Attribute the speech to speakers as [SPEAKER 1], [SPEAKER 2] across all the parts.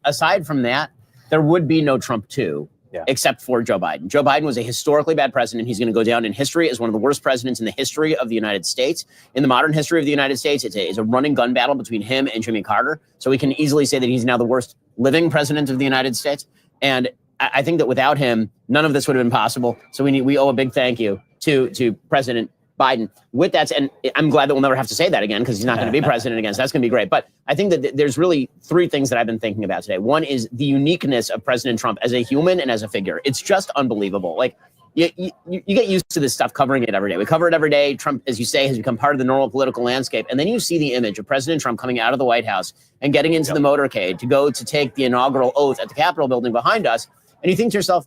[SPEAKER 1] aside from that, there would be no Trump 2. Yeah. Except for Joe Biden. Joe Biden was a historically bad president. He's going to go down in history as one of the worst presidents in the history of the United States. In the modern history of the United States, it's a running gun battle between him and Jimmy Carter. So we can easily say that he's now the worst living president of the United States. And I think that without him, none of this would have been possible. So we owe a big thank you to President Biden. With that, and I'm glad that we'll never have to say that again because he's not going to be president again. So that's going to be great. But I think that there's really three things that I've been thinking about today. One is the uniqueness of President Trump as a human and as a figure. It's just unbelievable. Like you get used to this stuff, covering it every day. We cover it every day. Trump, as you say, has become part of the normal political landscape. And then you see the image of President Trump coming out of the White House and getting into the motorcade to go to take the inaugural oath at the Capitol building behind us. And you think to yourself,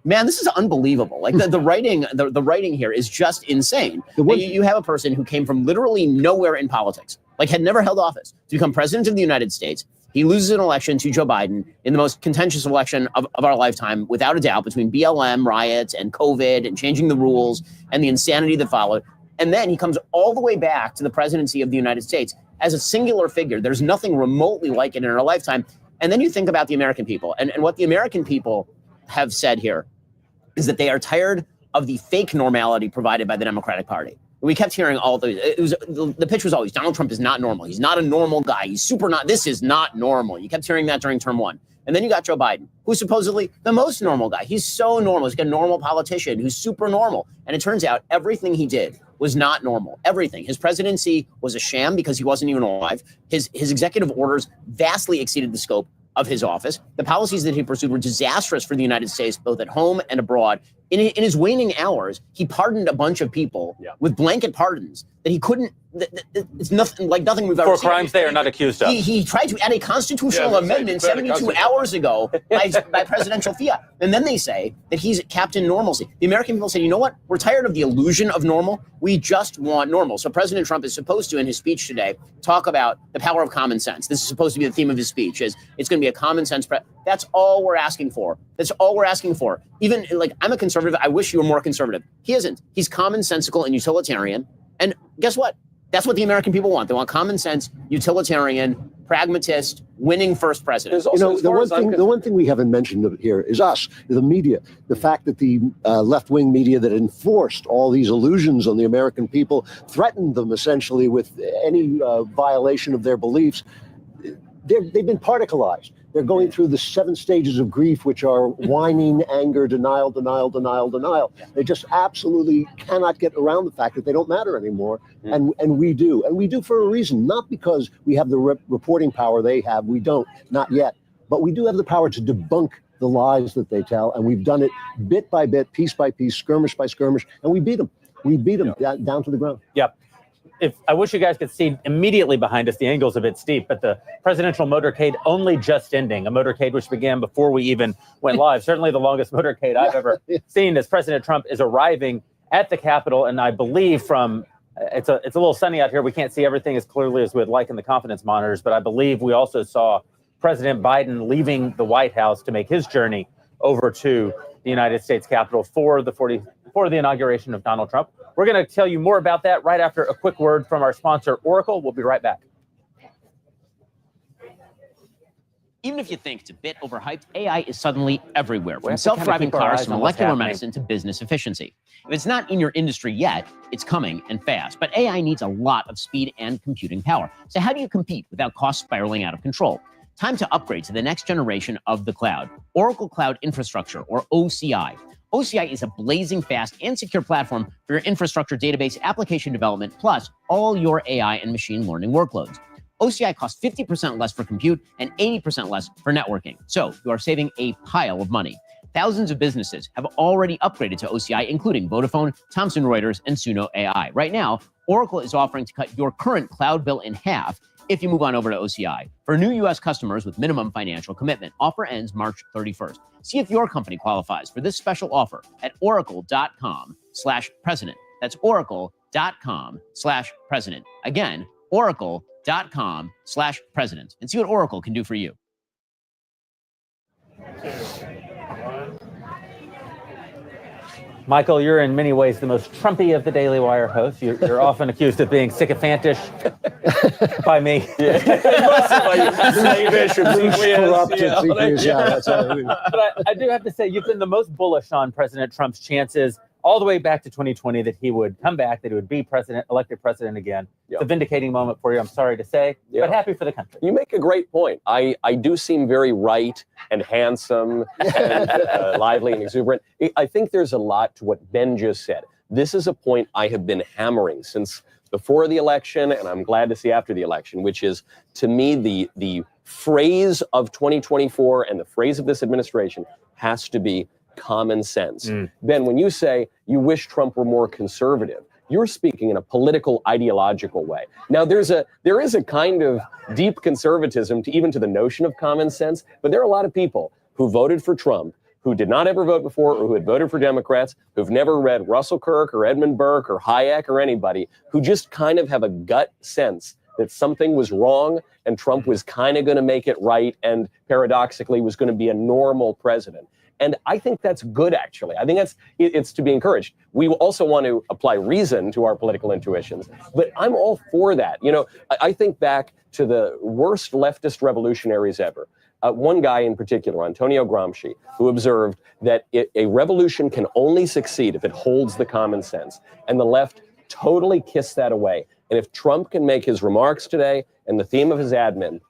[SPEAKER 1] man, this is unbelievable. Like the writing here is just insane. You have a person who came from literally nowhere in politics, like had never held office, to become president of the United States. He loses an election to Joe Biden in the most contentious election of our lifetime, without a doubt, between BLM riots and COVID and changing the rules and the insanity that followed. And then he comes all the way back to the presidency of the United States as a singular figure. There's nothing remotely like it in our lifetime. And then you think about the American people and what the American people have said here is that they are tired of the fake normality provided by the Democratic Party. We kept hearing all those. The pitch was always, Donald Trump is not normal. He's not a normal guy. He's super not. This is not normal. You kept hearing that during term one. And then you got Joe Biden, who's supposedly the most normal guy. He's so normal. He's like a normal politician who's super normal. And it turns out everything he did was not normal. Everything. His presidency was a sham because he wasn't even alive. His executive orders vastly exceeded the scope of his office. The policies that he pursued were disastrous for the United States, both at home and abroad. In his waning hours, he pardoned a bunch of people with blanket pardons that he couldn't. It's nothing like nothing we've ever seen.
[SPEAKER 2] For crimes they are not accused of.
[SPEAKER 1] He tried to add a constitutional amendment 72 hours ago by presidential fiat. And then they say that he's Captain Normalcy. The American people say, you know what? We're tired of the illusion of normal. We just want normal. So President Trump is supposed to, in his speech today, talk about the power of common sense. This is supposed to be the theme of his speech. It's going to be a common sense. That's all we're asking for. That's all we're asking for. Even like I'm a conservative. I wish you were more conservative. He isn't. He's commonsensical and utilitarian. And guess what? That's what the American people want. They want common sense, utilitarian, pragmatist, winning first president.
[SPEAKER 3] The one thing we haven't mentioned here is us, the media. The fact that the left-wing media that enforced all these illusions on the American people, threatened them essentially with any violation of their beliefs. They've been particularized. They're going through the 7 stages of grief, which are whining, anger, denial, denial, denial, denial. They just absolutely cannot get around the fact that they don't matter anymore. And we do. And we do for a reason, not because we have the reporting power they have. We don't, not yet. But we do have the power to debunk the lies that they tell. And we've done it bit by bit, piece by piece, skirmish by skirmish. And we beat them. We beat them down to the ground.
[SPEAKER 2] Yep. I wish you guys could see immediately behind us, the angle's a bit steep, but the presidential motorcade only just ending, a motorcade which began before we even went live. Certainly the longest motorcade I've ever seen, as President Trump is arriving at the Capitol. And I believe it's a little sunny out here. We can't see everything as clearly as we'd like in the confidence monitors, but I believe we also saw President Biden leaving the White House to make his journey over to the United States Capitol for the inauguration of Donald Trump. We're going to tell you more about that right after a quick word from our sponsor, Oracle. We'll be right back.
[SPEAKER 1] Even if you think it's a bit overhyped, AI is suddenly everywhere, from self-driving cars to molecular medicine to business efficiency. If it's not in your industry yet, it's coming and fast. But AI needs a lot of speed and computing power. So how do you compete without costs spiraling out of control? Time to upgrade to the next generation of the cloud, Oracle Cloud Infrastructure, or OCI. OCI is a blazing fast and secure platform for your infrastructure, database, application development, plus all your AI and machine learning workloads. OCI costs 50% less for compute and 80% less for networking. So you are saving a pile of money. Thousands of businesses have already upgraded to OCI, including Vodafone, Thomson Reuters, and Suno AI. Right now, Oracle is offering to cut your current cloud bill in half if you move on over to OCI. For new U.S. customers with minimum financial commitment, offer ends March 31st. See if your company qualifies for this special offer at oracle.com/president. That's oracle.com/president. Again, oracle.com/president. And see what Oracle can do for you.
[SPEAKER 2] Michael, you're in many ways the most Trumpy of the Daily Wire hosts. You're often accused of being sycophantish by me. But I do have to say, you've been the most bullish on President Trump's chances all the way back to 2020 that he would come back, that he would be elected president again. Yep. It's a vindicating moment for you, I'm sorry to say, but happy for the country.
[SPEAKER 4] You make a great point. I do seem very right and handsome and lively and exuberant. I think there's a lot to what Ben just said. This is a point I have been hammering since before the election, and I'm glad to see after the election, which is, to me, the phrase of 2024 and the phrase of this administration has to be common sense. Ben, when you say you wish Trump were more conservative, you're speaking in a political, ideological way. Now, there is a kind of deep conservatism even to the notion of common sense, but there are a lot of people who voted for Trump who did not ever vote before, or who had voted for Democrats, who've never read Russell Kirk or Edmund Burke or Hayek or anybody, who just kind of have a gut sense that something was wrong and Trump was kind of going to make it right and paradoxically was going to be a normal president. And I think that's good, actually. I think it's to be encouraged. We also want to apply reason to our political intuitions, but I'm all for that. You know, I think back to the worst leftist revolutionaries ever. One guy in particular, Antonio Gramsci, who observed that a revolution can only succeed if it holds the common sense. And the left totally kissed that away. And if Trump can make his remarks today and the theme of his admin,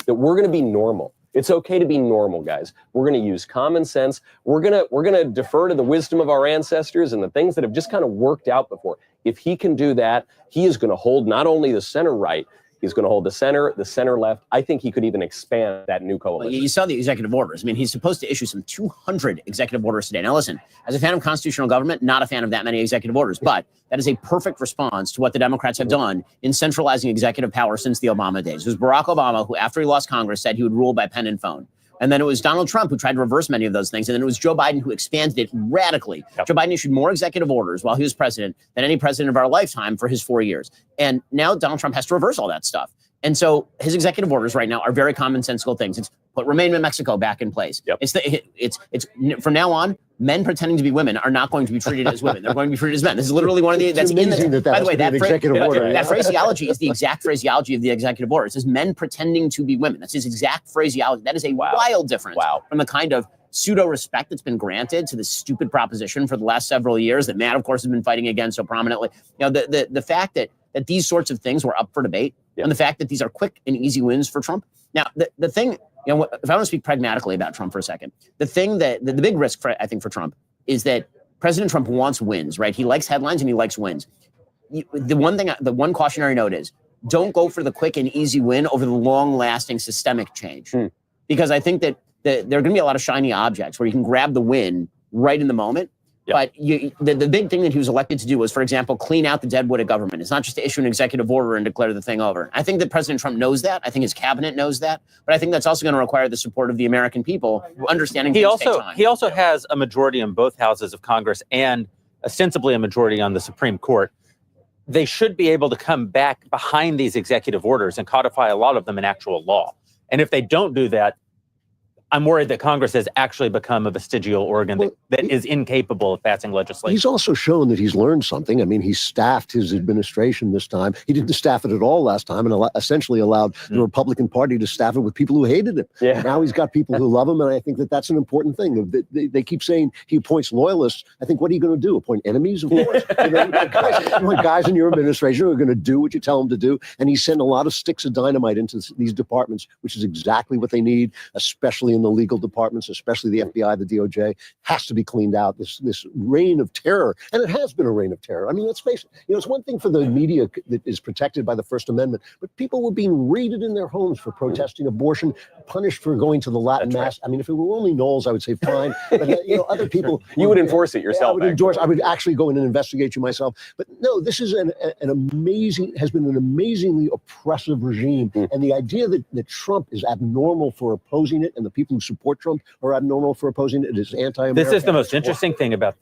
[SPEAKER 4] that we're going to be normal. It's okay to be normal, guys. We're going to use common sense. We're going to defer to the wisdom of our ancestors and the things that have just kind of worked out before. If he can do that, he is going to hold not only the center right, he's going to hold the center left. I think he could even expand that new coalition.
[SPEAKER 1] You saw the executive orders. I mean, he's supposed to issue some 200 executive orders today. Now, listen, as a fan of constitutional government, not a fan of that many executive orders, but that is a perfect response to what the Democrats have done in centralizing executive power since the Obama days. It was Barack Obama who, after he lost Congress, said he would rule by pen and phone. And then it was Donald Trump who tried to reverse many of those things. And then it was Joe Biden who expanded it radically. Yep. Joe Biden issued more executive orders while he was president than any president of our lifetime for his 4 years. And now Donald Trump has to reverse all that stuff. And so his executive orders right now are very commonsensical things. It's put Remain in Mexico back in place. Yep. It's from now on, men pretending to be women are not going to be treated as women. They're going to be treated as men. This is literally one of the, that's in the, by the way, that phraseology is the exact phraseology of the executive order. It says men pretending to be women. That's his exact phraseology. That is a wild difference from the kind of pseudo respect that's been granted to this stupid proposition for the last several years that Matt, of course, has been fighting against so prominently. You know, the fact that these sorts of things were up for debate, and the fact that these are quick and easy wins for Trump. Now, the thing, you know, if I want to speak pragmatically about Trump for a second, the thing that the big risk for, I think, for Trump is that President Trump wants wins, right? He likes headlines and he likes wins. The one cautionary note is don't go for the quick and easy win over the long-lasting systemic change, because I think that there are going to be a lot of shiny objects where you can grab the win right in the moment. Yep. But the big thing that he was elected to do was, for example, clean out the deadwood of government. It's not just to issue an executive order and declare the thing over. I think that President Trump knows that. I think his cabinet knows that. But I think that's also going to require the support of the American people, understanding
[SPEAKER 2] he also has a majority in both houses of Congress and ostensibly a majority on the Supreme Court. They should be able to come back behind these executive orders and codify a lot of them in actual law. And if they don't do that, I'm worried that Congress has actually become a vestigial organ that is incapable of passing legislation.
[SPEAKER 3] He's also shown that he's learned something. I mean, he staffed his administration this time. He didn't staff it at all last time and essentially allowed the Republican Party to staff it with people who hated him. Yeah. Now he's got people who love him, and I think that that's an important thing. They keep saying he appoints loyalists. I think, what are you going to do? Appoint enemies? Of course. Guys in your administration who are going to do what you tell them to do, and he sent a lot of sticks of dynamite into these departments, which is exactly what they need, especially in the legal departments, especially the FBI, the DOJ, has to be cleaned out. This reign of terror, and it has been a reign of terror. I mean, let's face it. You know, it's one thing for the media that is protected by the First Amendment, but people were being raided in their homes for protesting abortion, punished for going to the Latin Mass. Right. I mean, if it were only Knowles, I would say fine. But you know, other people,
[SPEAKER 4] you would enforce it yourself.
[SPEAKER 3] I would actually go in and investigate you myself. But no, this is an amazingly oppressive regime, and the idea that Trump is abnormal for opposing it, and the people who support Trump are abnormal for opposing it, is anti-American.
[SPEAKER 2] This is the most interesting thing about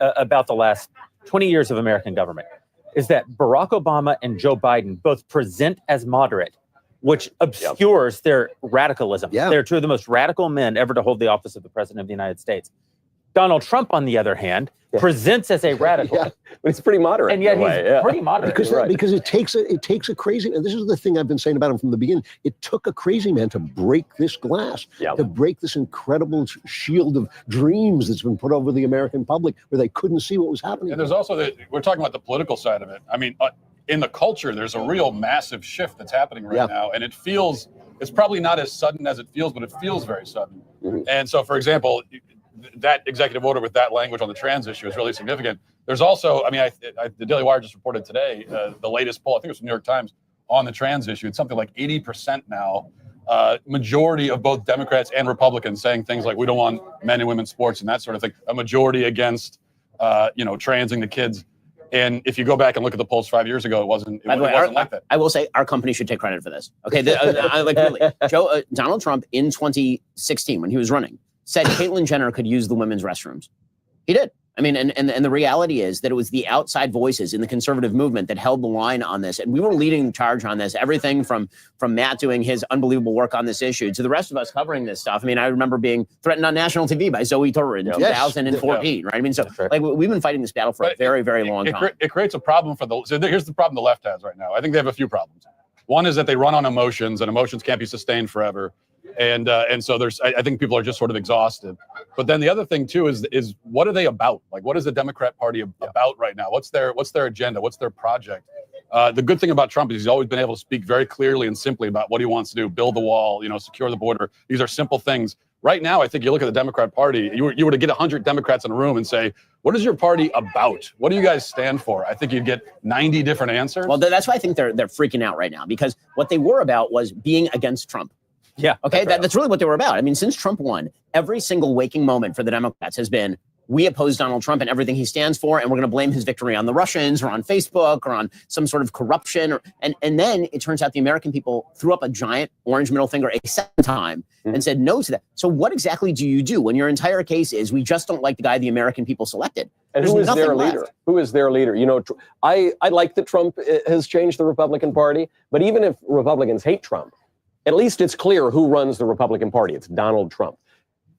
[SPEAKER 2] about the last 20 years of American government, is that Barack Obama and Joe Biden both present as moderate, which obscures their radicalism. Yeah. They're two of the most radical men ever to hold the office of the President of the United States. Donald Trump, on the other hand, presents as a radical.
[SPEAKER 4] But he's pretty moderate.
[SPEAKER 2] And yet
[SPEAKER 4] in a
[SPEAKER 2] he's
[SPEAKER 4] way,
[SPEAKER 2] pretty moderate.
[SPEAKER 3] Because it takes a crazy, and this is the thing I've been saying about him from the beginning. It took a crazy man to break this glass, to break this incredible shield of dreams that's been put over the American public where they couldn't see what was happening.
[SPEAKER 5] And there's also we're talking about the political side of it. I mean, in the culture, there's a real massive shift that's happening right now, and it's probably not as sudden as it feels, but it feels very sudden. And so, for example, that executive order with that language on the trans issue is really significant. There's also, I mean, the Daily Wire just reported today, the latest poll, I think it was the New York Times, on the trans issue. It's something like 80% now, majority of both Democrats and Republicans saying things like, we don't want men and women's sports and that sort of thing. A majority against, transing the kids. And if you go back and look at the polls 5 years ago, it wasn't like that.
[SPEAKER 1] I will say our company should take credit for this. Okay, really, Donald Trump in 2016 when he was running said Caitlyn Jenner could use the women's restrooms. He did. I mean, and the reality is that it was the outside voices in the conservative movement that held the line on this, and we were leading the charge on this. Everything from Matt doing his unbelievable work on this issue to the rest of us covering this stuff. I mean, I remember being threatened on national TV by Zoe Torre in 2014, right? I mean, so like we've been fighting this battle for a very, very long time.
[SPEAKER 5] It creates a problem here's the problem the left has right now. I think they have a few problems. One is that they run on emotions, and emotions can't be sustained forever. And so I think people are just sort of exhausted. But then the other thing too is what are they about? Like, what is the Democrat Party about right now? What's their agenda? What's their project? The good thing about Trump is he's always been able to speak very clearly and simply about what he wants to do: build the wall, secure the border. These are simple things. Right now, I think you look at the Democrat Party. You were to get 100 Democrats in a room and say, "What is your party about? What do you guys stand for?" I think you'd get 90 different answers.
[SPEAKER 1] Well, that's why I think they're freaking out right now, because what they were about was being against Trump.
[SPEAKER 2] Yeah.
[SPEAKER 1] Okay. That's really what they were about. I mean, since Trump won, every single waking moment for the Democrats has been, we oppose Donald Trump and everything he stands for, and we're going to blame his victory on the Russians or on Facebook or on some sort of corruption. And then it turns out the American people threw up a giant orange middle finger a second time and said no to that. So what exactly do you do when your entire case is, we just don't like the guy the American people selected?
[SPEAKER 4] And who is their leader? Who is their leader? I like that Trump has changed the Republican Party, but even if Republicans hate Trump, at least it's clear who runs the Republican Party. It's Donald Trump.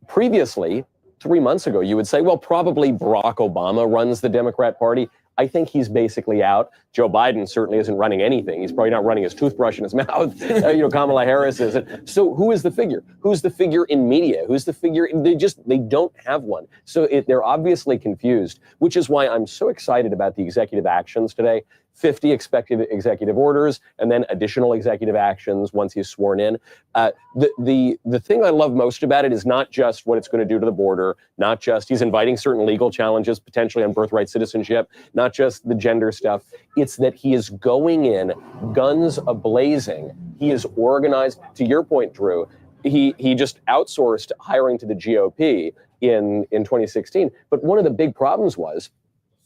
[SPEAKER 4] Previously, 3 months ago, you would say, well, probably Barack Obama runs the Democrat Party. I think he's basically out. Joe Biden certainly isn't running anything. He's probably not running his toothbrush in his mouth. Kamala Harris isn't. So who is the figure? Who's the figure in media? Who's the figure? They don't have one. So they're obviously confused, which is why I'm so excited about the executive actions today. 50 expected executive orders, and then additional executive actions once he's sworn in. The thing I love most about it is not just what it's going to do to the border, not just he's inviting certain legal challenges potentially on birthright citizenship, not just the gender stuff. It's that he is going in, guns a-blazing. He is organized. To your point, Drew, he just outsourced hiring to the GOP in 2016. But one of the big problems was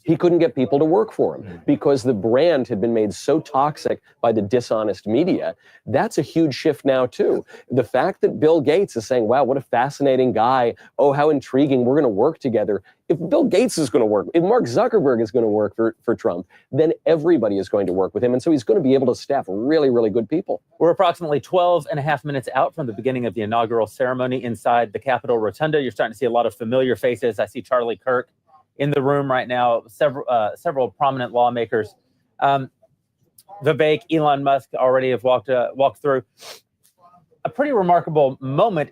[SPEAKER 4] he couldn't get people to work for him because the brand had been made so toxic by the dishonest media. That's a huge shift now, too. The fact that Bill Gates is saying, wow, what a fascinating guy. Oh, how intriguing. We're going to work together. If Bill Gates is going to work, if Mark Zuckerberg is going to work for Trump, then everybody is going to work with him. And so he's going to be able to staff really, really good people.
[SPEAKER 2] We're approximately 12 and a half minutes out from the beginning of the inaugural ceremony inside the Capitol Rotunda. You're starting to see a lot of familiar faces. I see Charlie Kirk in the room right now, several prominent lawmakers. Vivek, Elon Musk already have walked through. A pretty remarkable moment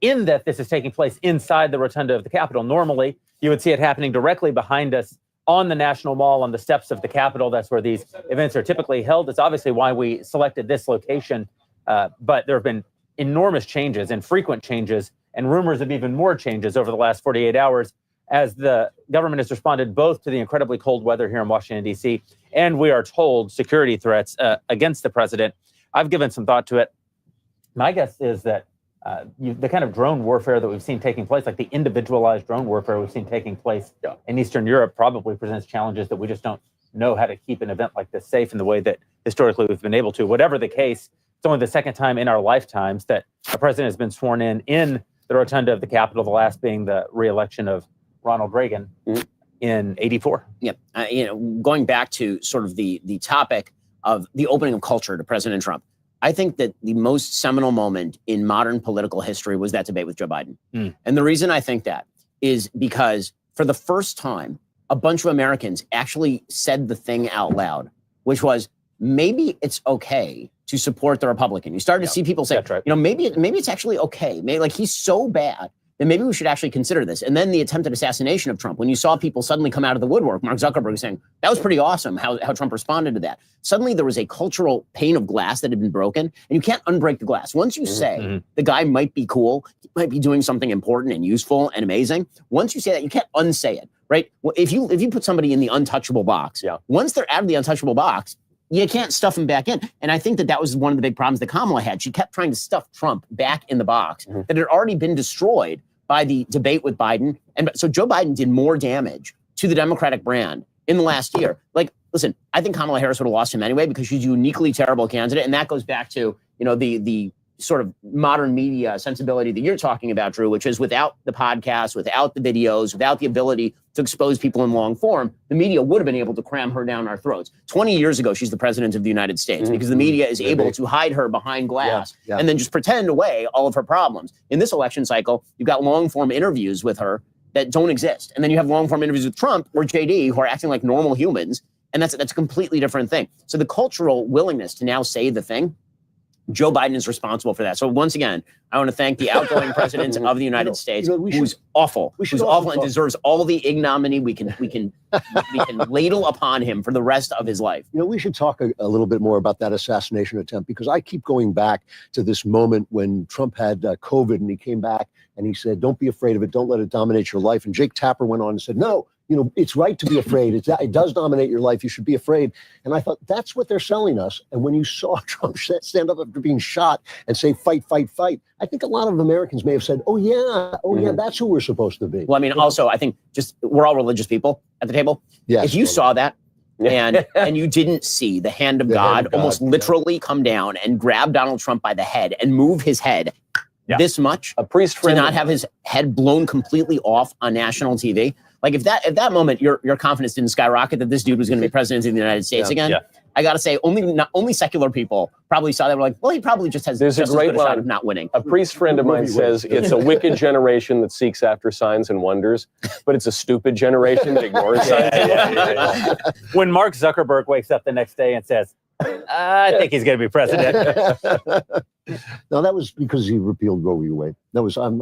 [SPEAKER 2] in that this is taking place inside the rotunda of the Capitol. Normally, you would see it happening directly behind us on the National Mall, on the steps of the Capitol. That's where these events are typically held. It's obviously why we selected this location, but there have been enormous changes and frequent changes and rumors of even more changes over the last 48 hours. As the government has responded both to the incredibly cold weather here in Washington, D.C., and we are told security threats against the president. I've given some thought to it. My guess is that the kind of drone warfare that we've seen taking place, like the individualized drone warfare we've seen taking place in Eastern Europe, probably presents challenges that we just don't know how to keep an event like this safe in the way that historically we've been able to. Whatever the case, it's only the second time in our lifetimes that a president has been sworn in the rotunda of the Capitol, the last being the re-election of Ronald Reagan in '84.
[SPEAKER 1] Yeah, going back to sort of the topic of the opening of culture to President Trump, I think that the most seminal moment in modern political history was that debate with Joe Biden. And the reason I think that is because for the first time, a bunch of Americans actually said the thing out loud, which was, maybe it's okay to support the Republican. You started to see people say,
[SPEAKER 2] right.
[SPEAKER 1] maybe it's actually okay. Maybe, like, he's so bad that maybe we should actually consider this. And then the attempted assassination of Trump, when you saw people suddenly come out of the woodwork, Mark Zuckerberg saying, that was pretty awesome how Trump responded to that. Suddenly there was a cultural pane of glass that had been broken, and you can't unbreak the glass. Once you say the guy might be cool, he might be doing something important and useful and amazing, once you say that, you can't unsay it, right? Well, if you put somebody in the untouchable box, once they're out of the untouchable box, you can't stuff him back in. And I think that was one of the big problems that Kamala had. She kept trying to stuff Trump back in the box that had already been destroyed by the debate with Biden. And so Joe Biden did more damage to the Democratic brand in the last year. Like, listen, I think Kamala Harris would have lost him anyway because she's a uniquely terrible candidate. And that goes back to, the sort of modern media sensibility that you're talking about, Drew, which is without the podcast, without the videos, without the ability to expose people in long form, the media would have been able to cram her down our throats. 20 years ago, she's the president of the United States because the media is able to hide her behind glass and then just pretend away all of her problems. In this election cycle, you've got long form interviews with her that don't exist. And then you have long form interviews with Trump or JD who are acting like normal humans. And that's a completely different thing. So the cultural willingness to now say the thing, Joe Biden is responsible for that. So once again, I want to thank the outgoing president of the United States, who's awful, who's awful and deserves all the ignominy we can ladle upon him for the rest of his life.
[SPEAKER 3] We should talk a little bit more about that assassination attempt, because I keep going back to this moment when Trump had COVID and he came back and he said, don't be afraid of it. Don't let it dominate your life. And Jake Tapper went on and said, no, it's right to be afraid. It does dominate your life. You should be afraid. And I thought, that's what they're selling us. And when you saw Trump stand up after being shot and say, fight, fight, fight, I think a lot of Americans may have said, oh, yeah, that's who we're supposed to be.
[SPEAKER 1] Well, I mean, also, I think we're all religious people at the table.
[SPEAKER 3] Yes,
[SPEAKER 1] if you saw that and you didn't see the hand of God almost literally come down and grab Donald Trump by the head and move his head this much,
[SPEAKER 4] a priest friend
[SPEAKER 1] to not have his head blown completely off on national TV. Like, if at that moment your confidence didn't skyrocket that this dude was going to be president of the United States again, I got to say, only secular people probably saw that. We're like, well, he probably just has
[SPEAKER 4] There's
[SPEAKER 1] just
[SPEAKER 4] a great
[SPEAKER 1] as good a shot
[SPEAKER 4] line
[SPEAKER 1] of not winning.
[SPEAKER 4] A priest friend of mine says it's a wicked generation that seeks after signs and wonders, but it's a stupid generation that ignores signs and wonders.
[SPEAKER 2] When Mark Zuckerberg wakes up the next day and says, I think he's going to be president.
[SPEAKER 3] No, that was because he repealed Roe v. Wade. That was I'm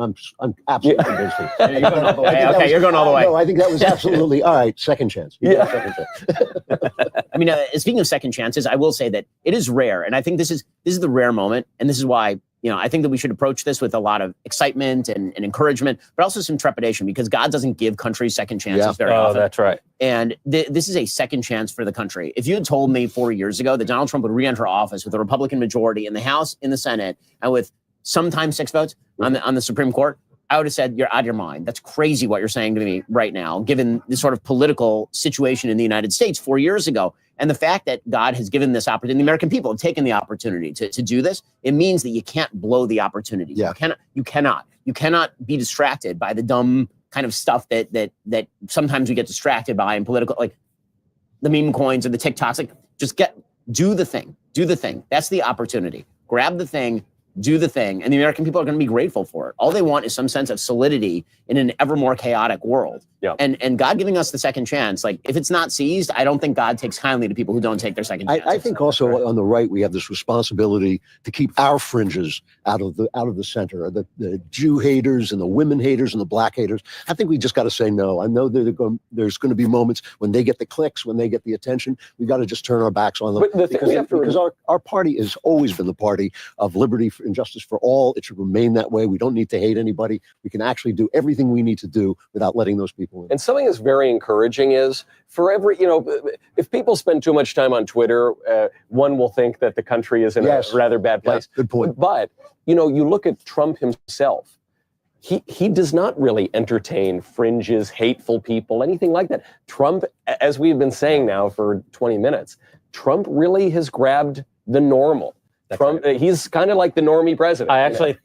[SPEAKER 3] absolutely convinced.
[SPEAKER 1] You're going all the way. Okay, you're going all the way.
[SPEAKER 3] No, I think that was absolutely all right. Second chance. Second chance.
[SPEAKER 1] I mean, speaking of second chances, I will say that it is rare, and I think this is the rare moment, and this is why I think that we should approach this with a lot of excitement and encouragement, but also some trepidation, because God doesn't give countries second chances very often.
[SPEAKER 2] Oh, that's right.
[SPEAKER 1] And this is a second chance for the country. If you had told me 4 years ago that Donald Trump would re-enter office with a Republican majority in the House, in the Senate, and with sometimes 6 votes on the Supreme Court, I would have said, you're out of your mind. That's crazy what you're saying to me right now, given the sort of political situation in the United States 4 years ago. And the fact that God has given this opportunity, the American people have taken the opportunity to do this, it means that you can't blow the opportunity.
[SPEAKER 3] Yeah.
[SPEAKER 1] You cannot be distracted by the dumb kind of stuff that sometimes we get distracted by in political, like the meme coins or the TikToks. Like, just do the thing. That's the opportunity. Grab the thing, do the thing, and the American people are going to be grateful for it. All they want is some sense of solidity in an ever more chaotic world.
[SPEAKER 4] Yeah.
[SPEAKER 1] And God giving us the second chance, like, if it's not seized, I don't think God takes kindly to people who don't take their second chance.
[SPEAKER 3] I think also on the right, we have this responsibility to keep our fringes out of the center, the Jew haters and the women haters and the black haters. I think we just got to say no. I know there's going to be moments when they get the clicks, when they get the attention. We got to just turn our backs on them.
[SPEAKER 4] But because
[SPEAKER 3] our party has always been the party of liberty and justice for all. It should remain that way. We don't need to hate anybody. We can actually do everything we need to do without letting those people in.
[SPEAKER 4] And something that's very encouraging is for every, if people spend too much time on Twitter, one will think that the country is in a rather bad place.
[SPEAKER 3] Yeah, good point.
[SPEAKER 4] But, you look at Trump himself. He does not really entertain fringes, hateful people, anything like that. Trump, as we've been saying now for 20 minutes, Trump really has grabbed the normal. Trump, he's kind of like the normie president.
[SPEAKER 2] I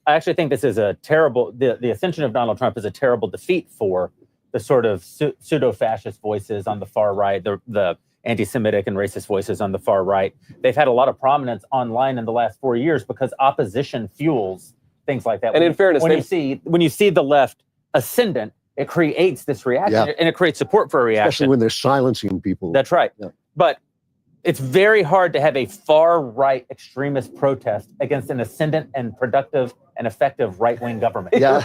[SPEAKER 2] actually think this is a terrible, the ascension of Donald Trump is a terrible defeat for the sort of pseudo-fascist voices on the far right, the anti-Semitic and racist voices on the far right. They've had a lot of prominence online in the last 4 years because opposition fuels things like that.
[SPEAKER 4] And in fairness,
[SPEAKER 2] when you see the left ascendant, it creates this reaction, and it creates support for a reaction.
[SPEAKER 3] Especially when they're silencing people.
[SPEAKER 2] That's right.
[SPEAKER 3] Yeah.
[SPEAKER 2] But it's very hard to have a far-right extremist protest against an ascendant and productive and effective right-wing government.
[SPEAKER 3] Yeah.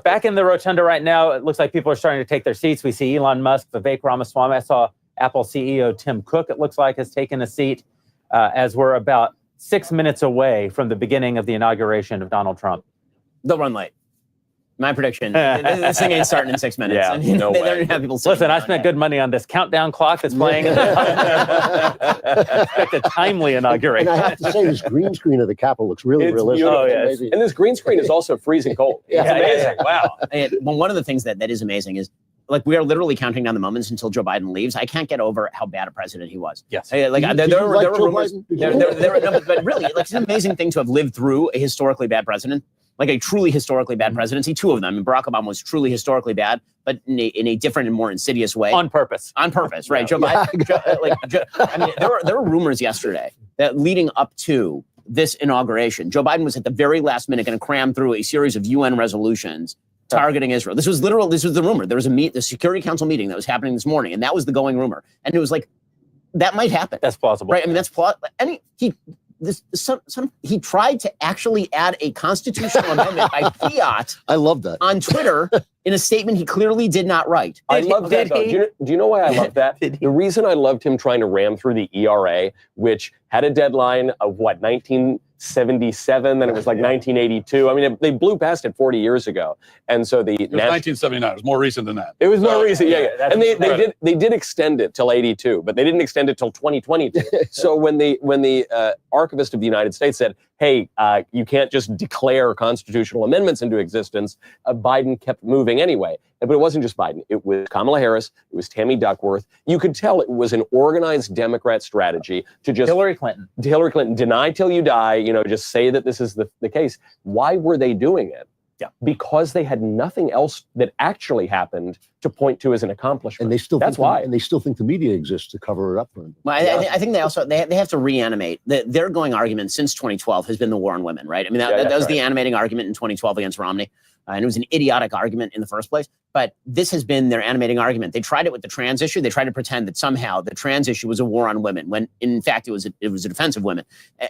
[SPEAKER 2] Back in the rotunda right now, it looks like people are starting to take their seats. We see Elon Musk, Vivek Ramaswamy. I saw Apple CEO Tim Cook, it looks like, has taken a seat as we're about 6 minutes away from the beginning of the inauguration of Donald Trump.
[SPEAKER 1] They'll run late. My prediction, this thing ain't starting in 6 minutes.
[SPEAKER 4] Yeah,
[SPEAKER 1] I mean,
[SPEAKER 4] no
[SPEAKER 1] they're
[SPEAKER 4] way.
[SPEAKER 1] gonna have people
[SPEAKER 2] Listen, I spent good money on this countdown clock that's playing. Expect a timely inauguration.
[SPEAKER 3] And I have to say, this green screen of the Capitol looks really
[SPEAKER 4] It's
[SPEAKER 3] realistic.
[SPEAKER 4] beautiful.
[SPEAKER 2] Oh, yeah.
[SPEAKER 3] Amazing.
[SPEAKER 4] And this green screen is also freezing cold.
[SPEAKER 3] Yeah.
[SPEAKER 4] It's amazing.
[SPEAKER 2] Wow.
[SPEAKER 1] Well, one of the things that is amazing is, like, we are literally counting down the moments until Joe Biden leaves. I can't get over how bad a president he was.
[SPEAKER 2] Yes.
[SPEAKER 1] Like,
[SPEAKER 3] Did
[SPEAKER 1] there
[SPEAKER 3] you
[SPEAKER 1] were
[SPEAKER 3] like Joe
[SPEAKER 1] rumors.
[SPEAKER 3] Biden?
[SPEAKER 1] But really, like, it's an amazing thing to have lived through a historically bad president, like a truly historically bad presidency. Two of them. And Barack Obama was truly historically bad, but in a different and more insidious way.
[SPEAKER 2] On purpose.
[SPEAKER 1] On purpose, right? Joe Biden. I mean, there were rumors yesterday that leading up to this inauguration, Joe Biden was at the very last minute going to cram through a series of UN resolutions targeting Israel. This was the rumor. There was the Security Council meeting that was happening this morning, and that was the going rumor. And it was like, that might happen.
[SPEAKER 2] That's plausible.
[SPEAKER 1] Right? I mean, that's plausible. And he tried to actually add a constitutional amendment by fiat
[SPEAKER 3] I love that.
[SPEAKER 1] on Twitter in a statement he clearly did not write.
[SPEAKER 4] I love that, though. Do you know why I love that? The reason I loved him trying to ram through the ERA, which had a deadline of, 1977, then it was like 1982. I mean, they blew past it 40 years ago. And so
[SPEAKER 5] It was 1979. It was more recent than that.
[SPEAKER 4] It was more recent, yeah. And they
[SPEAKER 5] incredible.
[SPEAKER 4] did extend it till 82, but they didn't extend it till 2022. So when the Archivist of the United States said, hey, you can't just declare constitutional amendments into existence, Biden kept moving anyway. But it wasn't just Biden. It was Kamala Harris. It was Tammy Duckworth. You could tell it was an organized Democrat strategy to just
[SPEAKER 2] Hillary Clinton,
[SPEAKER 4] deny till you die, just say that this is the case. Why were they doing it?
[SPEAKER 2] Yeah.
[SPEAKER 4] Because they had nothing else that actually happened to point to as an accomplishment.
[SPEAKER 3] And they still
[SPEAKER 4] That's
[SPEAKER 3] think
[SPEAKER 4] why.
[SPEAKER 3] And they still think the media exists to cover it up for them.
[SPEAKER 1] Well, I think they also they have to reanimate. Their going argument since 2012 has been the war on women, right? I mean, that was the animating argument in 2012 against Romney. And it was an idiotic argument in the first place. But this has been their animating argument. They tried it with the trans issue. They tried to pretend that somehow the trans issue was a war on women, when in fact it was a defense of women.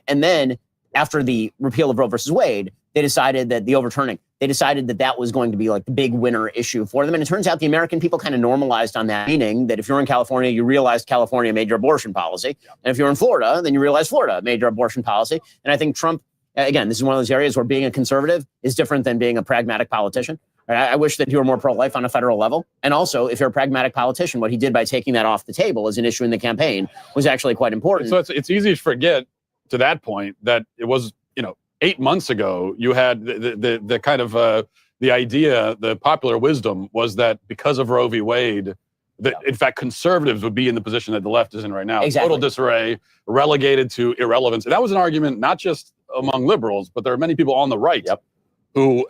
[SPEAKER 1] And then after the repeal of Roe versus Wade, they decided that that was going to be like the big winner issue for them. And it turns out the American people kind of normalized on that, meaning that if you're in California, you realized California made your abortion policy. And if you're in Florida, then you realize Florida made your abortion policy. And I think Trump, again, this is one of those areas where being a conservative is different than being a pragmatic politician. I wish that you were more pro-life on a federal level. And also, if you're a pragmatic politician, what he did by taking that off the table as an issue in the campaign was actually quite important.
[SPEAKER 5] So it's easy to forget to that point that it was, 8 months ago, you had the kind of the idea, the popular wisdom was that because of Roe v. Wade, that in fact conservatives would be in the position that the left is in right now.
[SPEAKER 1] Exactly.
[SPEAKER 5] Total disarray, relegated to irrelevance. And that was an argument not just among liberals, but there are many people on the right who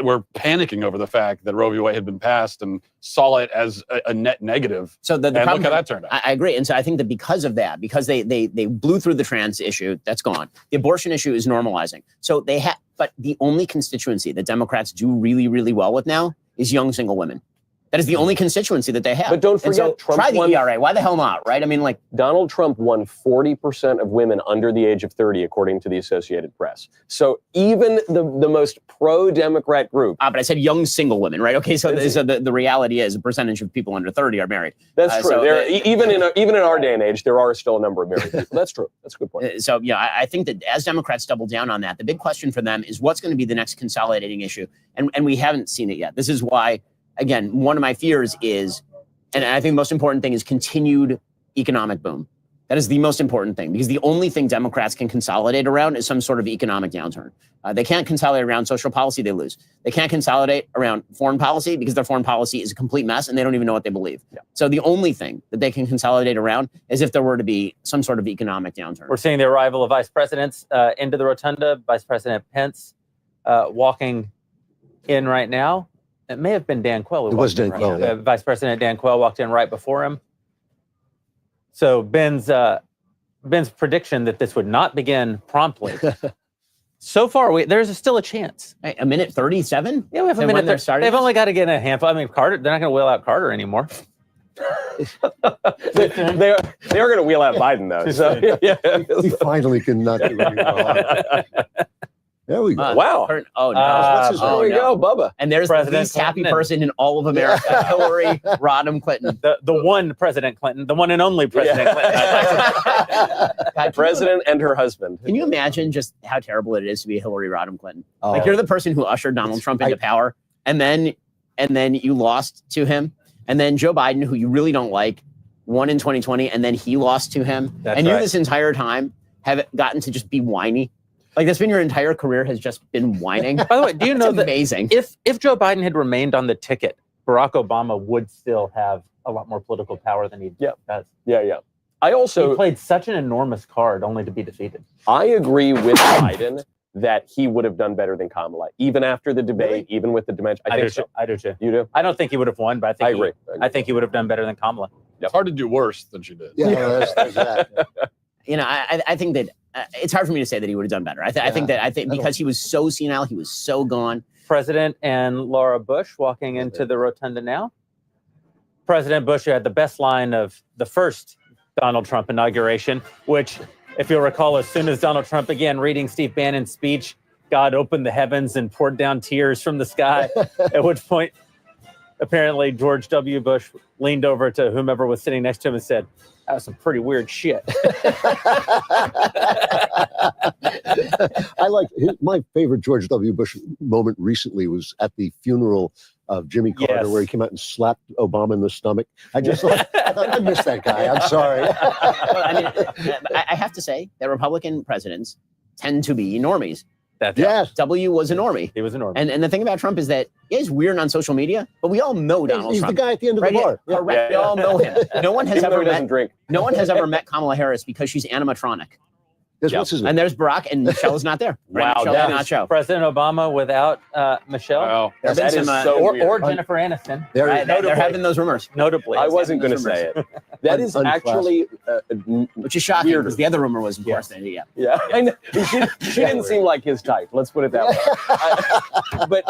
[SPEAKER 5] were panicking over the fact that Roe v. Wade had been passed and saw it as a net negative.
[SPEAKER 1] So the
[SPEAKER 5] and
[SPEAKER 1] problem,
[SPEAKER 5] look how that turned out.
[SPEAKER 1] I agree. And so I think that because of that, because they blew through the trans issue, that's gone. The abortion issue is normalizing. So they have, but the only constituency that Democrats do really, really well with now is young single women. That is the only constituency that they have.
[SPEAKER 4] But don't forget,
[SPEAKER 1] so
[SPEAKER 4] Trump
[SPEAKER 1] try the
[SPEAKER 4] won,
[SPEAKER 1] ERA. Why the hell not, right? I mean, like,
[SPEAKER 4] Donald Trump won 40% of women under the age of 30, according to the Associated Press. So even the most pro-Democrat group.
[SPEAKER 1] but I said young single women, right? Okay, so the reality is a percentage of people under 30 are married.
[SPEAKER 4] That's true. Even in our day and age, there are still a number of married people. That's true. That's a good point.
[SPEAKER 1] So yeah, I think that as Democrats double down on that, the big question for them is what's going to be the next consolidating issue, and we haven't seen it yet. This is why, again, one of my fears is, and I think the most important thing is continued economic boom. That is the most important thing, because the only thing Democrats can consolidate around is some sort of economic downturn. They can't consolidate around social policy, they lose. They can't consolidate around foreign policy because their foreign policy is a complete mess and they don't even know what they believe. Yeah. So the only thing that they can consolidate around is if there were to be some sort of economic downturn.
[SPEAKER 2] We're seeing the arrival of vice presidents into the rotunda. Vice President Pence walking in right now. It may have been Dan Quayle.
[SPEAKER 3] It was Dan Quayle. Yeah.
[SPEAKER 2] Vice President Dan Quayle walked in right before him. So Ben's prediction that this would not begin promptly So far, there's still a chance.
[SPEAKER 1] A minute 37?
[SPEAKER 2] Yeah, we have a minute. They've only got to get a handful. I mean, Carter. They're not going to wheel out Carter anymore.
[SPEAKER 4] they are going to wheel out Biden though. So
[SPEAKER 3] We finally can not do any wrong. There we go.
[SPEAKER 4] Wow.
[SPEAKER 1] Oh no!
[SPEAKER 4] There we go, Bubba.
[SPEAKER 1] And there's the least happy person in all of America, Hillary Rodham Clinton.
[SPEAKER 2] The one President Clinton, the one and only President Clinton.
[SPEAKER 4] President and her husband.
[SPEAKER 1] Can you imagine just how terrible it is to be Hillary Rodham Clinton? Like you're the person who ushered Donald Trump into power, and then you lost to him, and then Joe Biden, who you really don't like, won in 2020, and then he lost to him, and you this entire time have gotten to just be whiny. Like that's been your entire career has just been whining.
[SPEAKER 2] By the way, do you know that
[SPEAKER 1] amazing?
[SPEAKER 2] If Joe Biden had remained on the ticket, Barack Obama would still have a lot more political power than he does.
[SPEAKER 4] Yeah. I also
[SPEAKER 2] he played such an enormous card only to be defeated.
[SPEAKER 4] I agree with Biden that he would have done better than Kamala, even after the debate, even with the dementia. I think so.
[SPEAKER 2] I do too.
[SPEAKER 4] You do?
[SPEAKER 2] I don't think he would have won, but I
[SPEAKER 4] agree.
[SPEAKER 2] I think he would have done better than Kamala.
[SPEAKER 5] It's hard to do worse than she did.
[SPEAKER 3] Yeah, there's that.
[SPEAKER 1] You know, I think that it's hard for me to say that he would have done better. I think because he was so senile, he was so gone.
[SPEAKER 2] President and Laura Bush walking into the rotunda now. President Bush, who had the best line of the first Donald Trump inauguration, which, if you'll recall, as soon as Donald Trump began reading Steve Bannon's speech, God opened the heavens and poured down tears from the sky, at which point, apparently, George W. Bush leaned over to whomever was sitting next to him and said, "That was some pretty weird shit."
[SPEAKER 3] My favorite George W. Bush moment recently was at the funeral of Jimmy Carter, where he came out and slapped Obama in the stomach. I miss that guy. I'm sorry.
[SPEAKER 1] I mean, I have to say that Republican presidents tend to be normies. W was a normie.
[SPEAKER 2] He was a normie.
[SPEAKER 1] And the thing about Trump is that he's weird on social media, but we all know Donald
[SPEAKER 3] He's
[SPEAKER 1] Trump.
[SPEAKER 3] the guy at the end of the bar.
[SPEAKER 1] Correct. We all know him. No one has ever met.
[SPEAKER 4] Drink.
[SPEAKER 1] No one has ever met Kamala Harris because she's animatronic.
[SPEAKER 3] What's his name?
[SPEAKER 1] And there's Barack, and Michelle is not there.
[SPEAKER 2] Wow,
[SPEAKER 1] Michelle did not show.
[SPEAKER 2] President Obama without Michelle.
[SPEAKER 5] Wow.
[SPEAKER 4] That is so weird.
[SPEAKER 2] Or Jennifer Aniston.
[SPEAKER 3] There
[SPEAKER 1] have been those rumors.
[SPEAKER 2] Notably.
[SPEAKER 4] I wasn't going to say it. That is actually
[SPEAKER 1] which is shocking because the other rumor was, of course,
[SPEAKER 4] Yeah, I know. She didn't seem like his type. Let's put it that way. But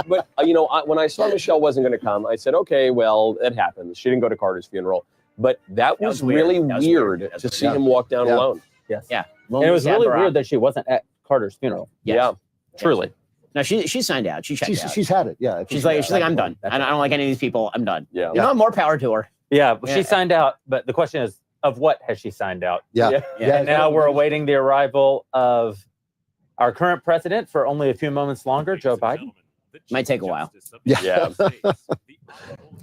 [SPEAKER 4] you know, when I saw Michelle wasn't going to come, I said, okay, well, that happens. She didn't go to Carter's funeral, but that was really weird to see him walk down alone.
[SPEAKER 2] Yes.
[SPEAKER 1] Yeah.
[SPEAKER 2] And it was really weird that she wasn't at Carter's funeral.
[SPEAKER 4] Yeah.
[SPEAKER 2] Truly.
[SPEAKER 1] No, she signed out. She checked out.
[SPEAKER 3] She's had it. Yeah.
[SPEAKER 1] She's like, I'm done. I don't like any of these people. I'm done.
[SPEAKER 4] Yeah.
[SPEAKER 1] You know, more power to her.
[SPEAKER 2] Yeah. She signed out. But the question is, of what has she signed out?
[SPEAKER 3] Yeah.
[SPEAKER 2] And now we're awaiting the arrival of our current president for only a few moments longer, Joe Biden.
[SPEAKER 1] Might take a while.
[SPEAKER 4] Yeah.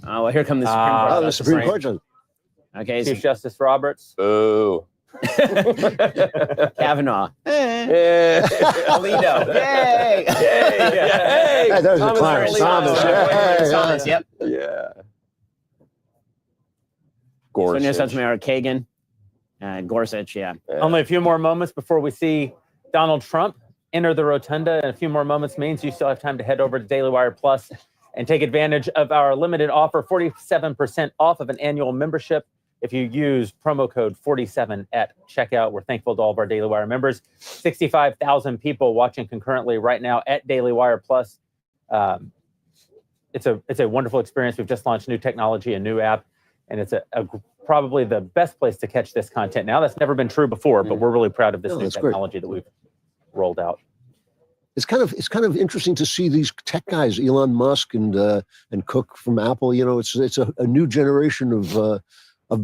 [SPEAKER 1] Well, here come the Supreme Court.
[SPEAKER 3] The Supreme Court judge.
[SPEAKER 1] Okay.
[SPEAKER 2] Chief Justice Roberts.
[SPEAKER 4] Boo.
[SPEAKER 1] Kavanaugh.
[SPEAKER 4] Alito.
[SPEAKER 1] Yay!
[SPEAKER 3] Hey, there's a Clarence Thomas.
[SPEAKER 1] Yep.
[SPEAKER 4] Yeah.
[SPEAKER 1] Sonia Sotomayor, Kagan, Gorsuch. Yeah.
[SPEAKER 2] Only a few more moments before we see Donald Trump enter the rotunda, and a few more moments means you still have time to head over to Daily Wire Plus and take advantage of our limited offer, 47% off of an annual membership. If you use promo code 47 at checkout, we're thankful to all of our Daily Wire members. 65,000 people watching concurrently right now at Daily Wire Plus. It's a wonderful experience. We've just launched new technology, a new app, and it's probably the best place to catch this content now. That's never been true before, but we're really proud of this new technology that we've rolled out.
[SPEAKER 3] It's kind of interesting to see these tech guys, Elon Musk and Cook from Apple. You know, it's a new generation of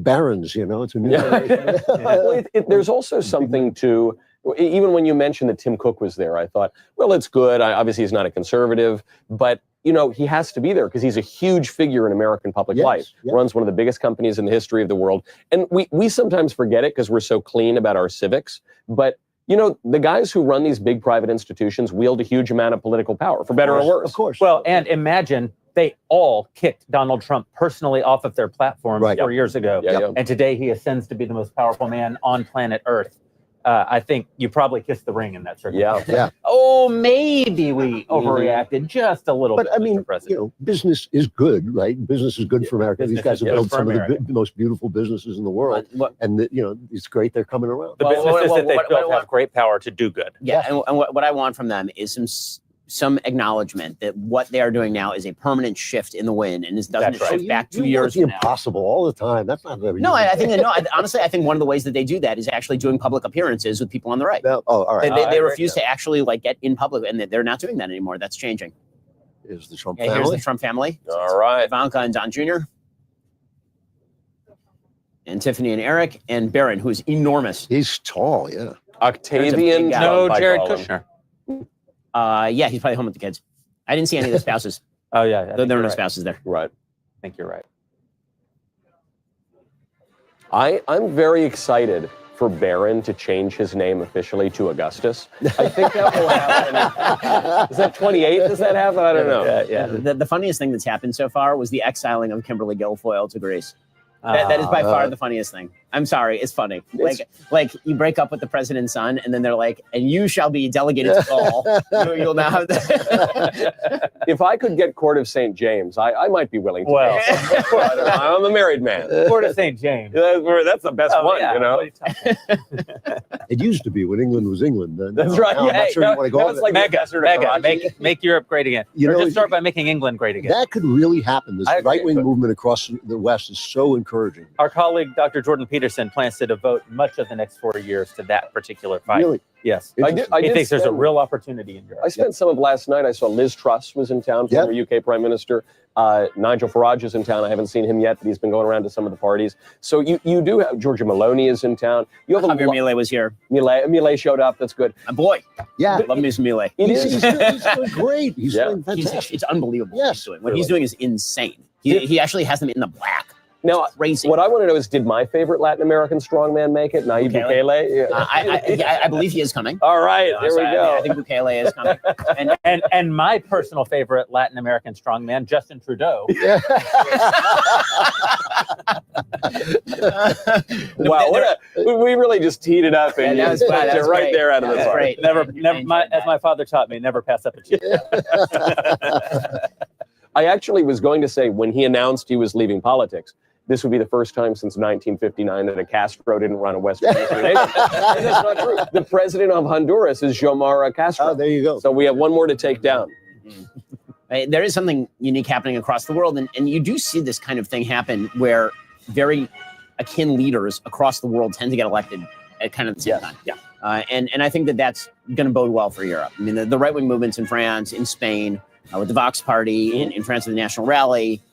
[SPEAKER 3] barons. You know, it's a new generation.
[SPEAKER 4] Well, there's also something to, even when you mentioned that Tim Cook was there, I thought, well, it's good. Obviously, he's not a conservative, but you know, he has to be there because he's a huge figure in American public life. Runs one of the biggest companies in the history of the world, and we sometimes forget it because we're so clean about our civics, but. You know, the guys who run these big private institutions wield a huge amount of political power, for better or worse.
[SPEAKER 3] Of course.
[SPEAKER 2] Well, and imagine they all kicked Donald Trump personally off of their platform 4 years ago. And today he ascends to be the most powerful man on planet Earth. I think you probably kissed the ring in that circumstance.
[SPEAKER 3] Yeah.
[SPEAKER 2] Oh, maybe we overreacted just a little bit.
[SPEAKER 3] But I mean,
[SPEAKER 2] Mr. President.
[SPEAKER 3] business is good, right? Business is good for America. These guys have built some of the most beautiful businesses in the world, and it's great they're coming around.
[SPEAKER 2] The businesses that they built have great power to do good.
[SPEAKER 1] Yeah, and what I want from them is some acknowledgement that what they are doing now is a permanent shift in the wind, and this doesn't shift back 2 years from now.
[SPEAKER 3] Impossible all the time. That's not very
[SPEAKER 1] No, I think honestly, I think one of the ways that they do that is actually doing public appearances with people on the right.
[SPEAKER 3] All right.
[SPEAKER 1] They refuse to actually get in public, and they're not doing that anymore. That's changing.
[SPEAKER 3] Is the Trump family?
[SPEAKER 1] Here's the Trump family.
[SPEAKER 4] All right.
[SPEAKER 1] Ivanka and Don Jr. and Tiffany and Eric and Barron, who's enormous.
[SPEAKER 3] He's tall, yeah.
[SPEAKER 4] Octavian.
[SPEAKER 2] No, Jared Kushner.
[SPEAKER 1] Yeah, he's probably home with the kids. I didn't see any of the spouses.
[SPEAKER 2] Oh, yeah.
[SPEAKER 1] There were no spouses there.
[SPEAKER 4] Right.
[SPEAKER 2] I think you're right.
[SPEAKER 4] I'm very excited for Barron to change his name officially to Augustus. I think that will happen. Is that 28? Does that happen? I don't know.
[SPEAKER 1] Yeah. The funniest thing that's happened so far was the exiling of Kimberly Guilfoyle to Greece. That is by far the funniest thing. I'm sorry, it's funny. Like you break up with the president's son, and then they're like, "And you shall be delegated to Gaul." You'll now have that.
[SPEAKER 4] If I could get Court of St. James, I might be willing to.
[SPEAKER 2] Well,
[SPEAKER 4] I'm a married man.
[SPEAKER 2] Court of St. James.
[SPEAKER 4] That's the best one,
[SPEAKER 2] yeah.
[SPEAKER 4] you know.
[SPEAKER 3] It used to be when England was England.
[SPEAKER 4] That's right.
[SPEAKER 3] I'm not sure you want to go.
[SPEAKER 4] Like
[SPEAKER 2] Mega, make Europe great again. Just start by making England great again.
[SPEAKER 3] That could really happen. This right-wing movement across the West is so encouraging.
[SPEAKER 2] Our colleague, Dr. Jordan Peterson, plans to devote much of the next 4 years to that particular fight.
[SPEAKER 3] Really?
[SPEAKER 2] Yes.
[SPEAKER 4] I
[SPEAKER 2] he thinks there's a real opportunity in Europe.
[SPEAKER 4] I spent some of last night. I saw Liz Truss was in town, former UK Prime Minister. Nigel Farage is in town. I haven't seen him yet, but he's been going around to some of the parties. So you do have Giorgia Meloni is in town. You have
[SPEAKER 1] Javier Milei was here.
[SPEAKER 4] Milei showed up. That's good.
[SPEAKER 1] A boy.
[SPEAKER 3] Yeah.
[SPEAKER 1] Love me some Milei.
[SPEAKER 3] He's doing great. He's doing fantastic.
[SPEAKER 1] It's unbelievable what he's doing. What
[SPEAKER 4] really.
[SPEAKER 1] He's doing is insane. He actually has them in the black.
[SPEAKER 4] Now, what I want to know is, did my favorite Latin American strongman make it? Nayib Bukele?
[SPEAKER 1] I believe he is coming.
[SPEAKER 4] All right, there we go.
[SPEAKER 1] I think Bukele is coming.
[SPEAKER 2] And my personal favorite Latin American strongman, Justin Trudeau.
[SPEAKER 4] Wow, we really just teed it up, and you're right there out of the park.
[SPEAKER 2] As my father taught me, never pass up a chip.
[SPEAKER 4] I actually was going to say, when he announced he was leaving politics, this would be the first time since 1959 that a Castro didn't run a Western nation. That's not true. The president of Honduras is Xiomara Castro.
[SPEAKER 3] Oh, there you go.
[SPEAKER 4] So we have one more to take down.
[SPEAKER 1] There is something unique happening across the world, and you do see this kind of thing happen where very akin leaders across the world tend to get elected at kind of the same time.
[SPEAKER 2] Yeah.
[SPEAKER 1] And I think that's going to bode well for Europe. I mean, the right-wing movements in France, in Spain, with the Vox Party, in France with the National Rally,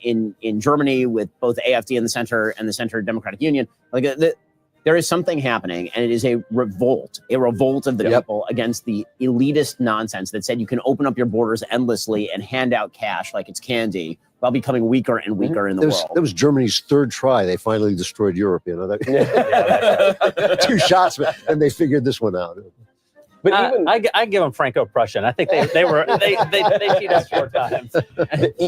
[SPEAKER 1] in Germany with both AfD in the center and the Center Democratic Union. There is something happening, and it is a revolt of the people against the elitist nonsense that said you can open up your borders endlessly and hand out cash like it's candy while becoming weaker and weaker in the world.
[SPEAKER 3] That was Germany's third try. They finally destroyed Europe. You know, 2 shots, and they figured this one out.
[SPEAKER 2] But I give them Franco-Prussian. I think they beat us 4 times.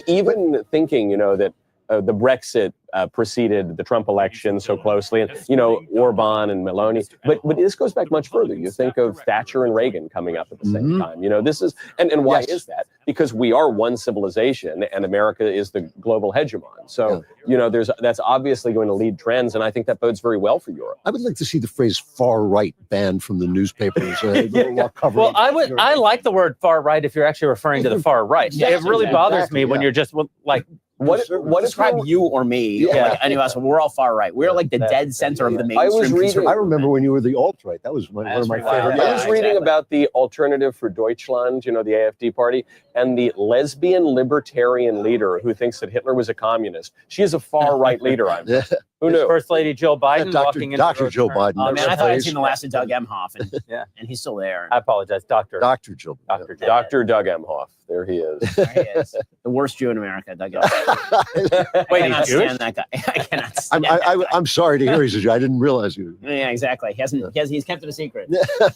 [SPEAKER 4] Even thinking, that the Brexit preceded the Trump election so closely, and Orban and Meloni. But this goes back much further. You think of Thatcher and Reagan coming up at the same time. This is and why is that? Because we are one civilization, and America is the global hegemon. So that's obviously going to lead trends, and I think that bodes very well for Europe.
[SPEAKER 3] I would like to see the phrase "far right" banned from the newspapers.
[SPEAKER 2] Well, I like the word "far right" if you're actually referring to the far right. It really bothers me when you're just like.
[SPEAKER 1] What describe you or me? Like any of us? We're all far right. We're like the dead center of the mainstream.
[SPEAKER 3] I remember when you were the alt-right. That was one of my favorite.
[SPEAKER 4] I was reading about the Alternative for Deutschland, the AfD party, and the lesbian libertarian leader who thinks that Hitler was a communist. She is a far right leader. Who knew?
[SPEAKER 2] First Lady Jill Biden walking into
[SPEAKER 3] Dr. Jill Biden.
[SPEAKER 1] Oh man, I thought I'd seen the last of Doug Emhoff, and he's still there.
[SPEAKER 2] I apologize, Dr.
[SPEAKER 3] Jill.
[SPEAKER 4] Dr. Doug Emhoff. There he is.
[SPEAKER 1] There he is. The worst Jew in America, Doug Emhoff.
[SPEAKER 2] Wait, he's Jewish?
[SPEAKER 1] Stand that guy. I cannot stand
[SPEAKER 3] I'm sorry to hear he's a Jew. I didn't realize you.
[SPEAKER 1] Yeah, exactly. He's kept it a secret.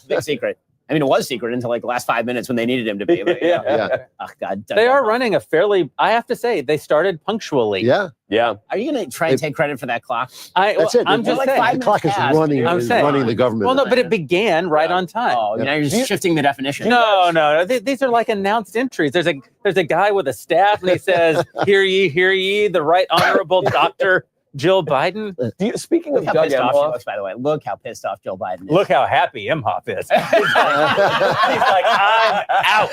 [SPEAKER 1] Big secret. I mean, it was secret until like the last 5 minutes when they needed him to be. But, you know,
[SPEAKER 3] Yeah.
[SPEAKER 1] oh, God.
[SPEAKER 2] They are running a fairly, I have to say, they started punctually.
[SPEAKER 3] Yeah.
[SPEAKER 4] Yeah.
[SPEAKER 1] Are you going to try and take credit for that clock?
[SPEAKER 3] That's it.
[SPEAKER 2] I'm just
[SPEAKER 1] like
[SPEAKER 2] saying.
[SPEAKER 1] 5
[SPEAKER 3] The clock is
[SPEAKER 1] minutes
[SPEAKER 3] running,
[SPEAKER 1] past,
[SPEAKER 3] is
[SPEAKER 2] saying.
[SPEAKER 3] running the government.
[SPEAKER 2] Well, no, but it began right on time.
[SPEAKER 1] Oh, now you're just shifting the definition.
[SPEAKER 2] No. These are like announced entries. There's a guy with a staff, and he says, "Hear ye, the Right Honorable Dr. Jill Biden."
[SPEAKER 4] Speaking of
[SPEAKER 1] Look how
[SPEAKER 4] Doug
[SPEAKER 1] pissed off she
[SPEAKER 4] Emhoff,
[SPEAKER 1] looks, by the way. Look how pissed off Jill Biden is.
[SPEAKER 2] Look how happy Imhoff is. He's like, I'm out.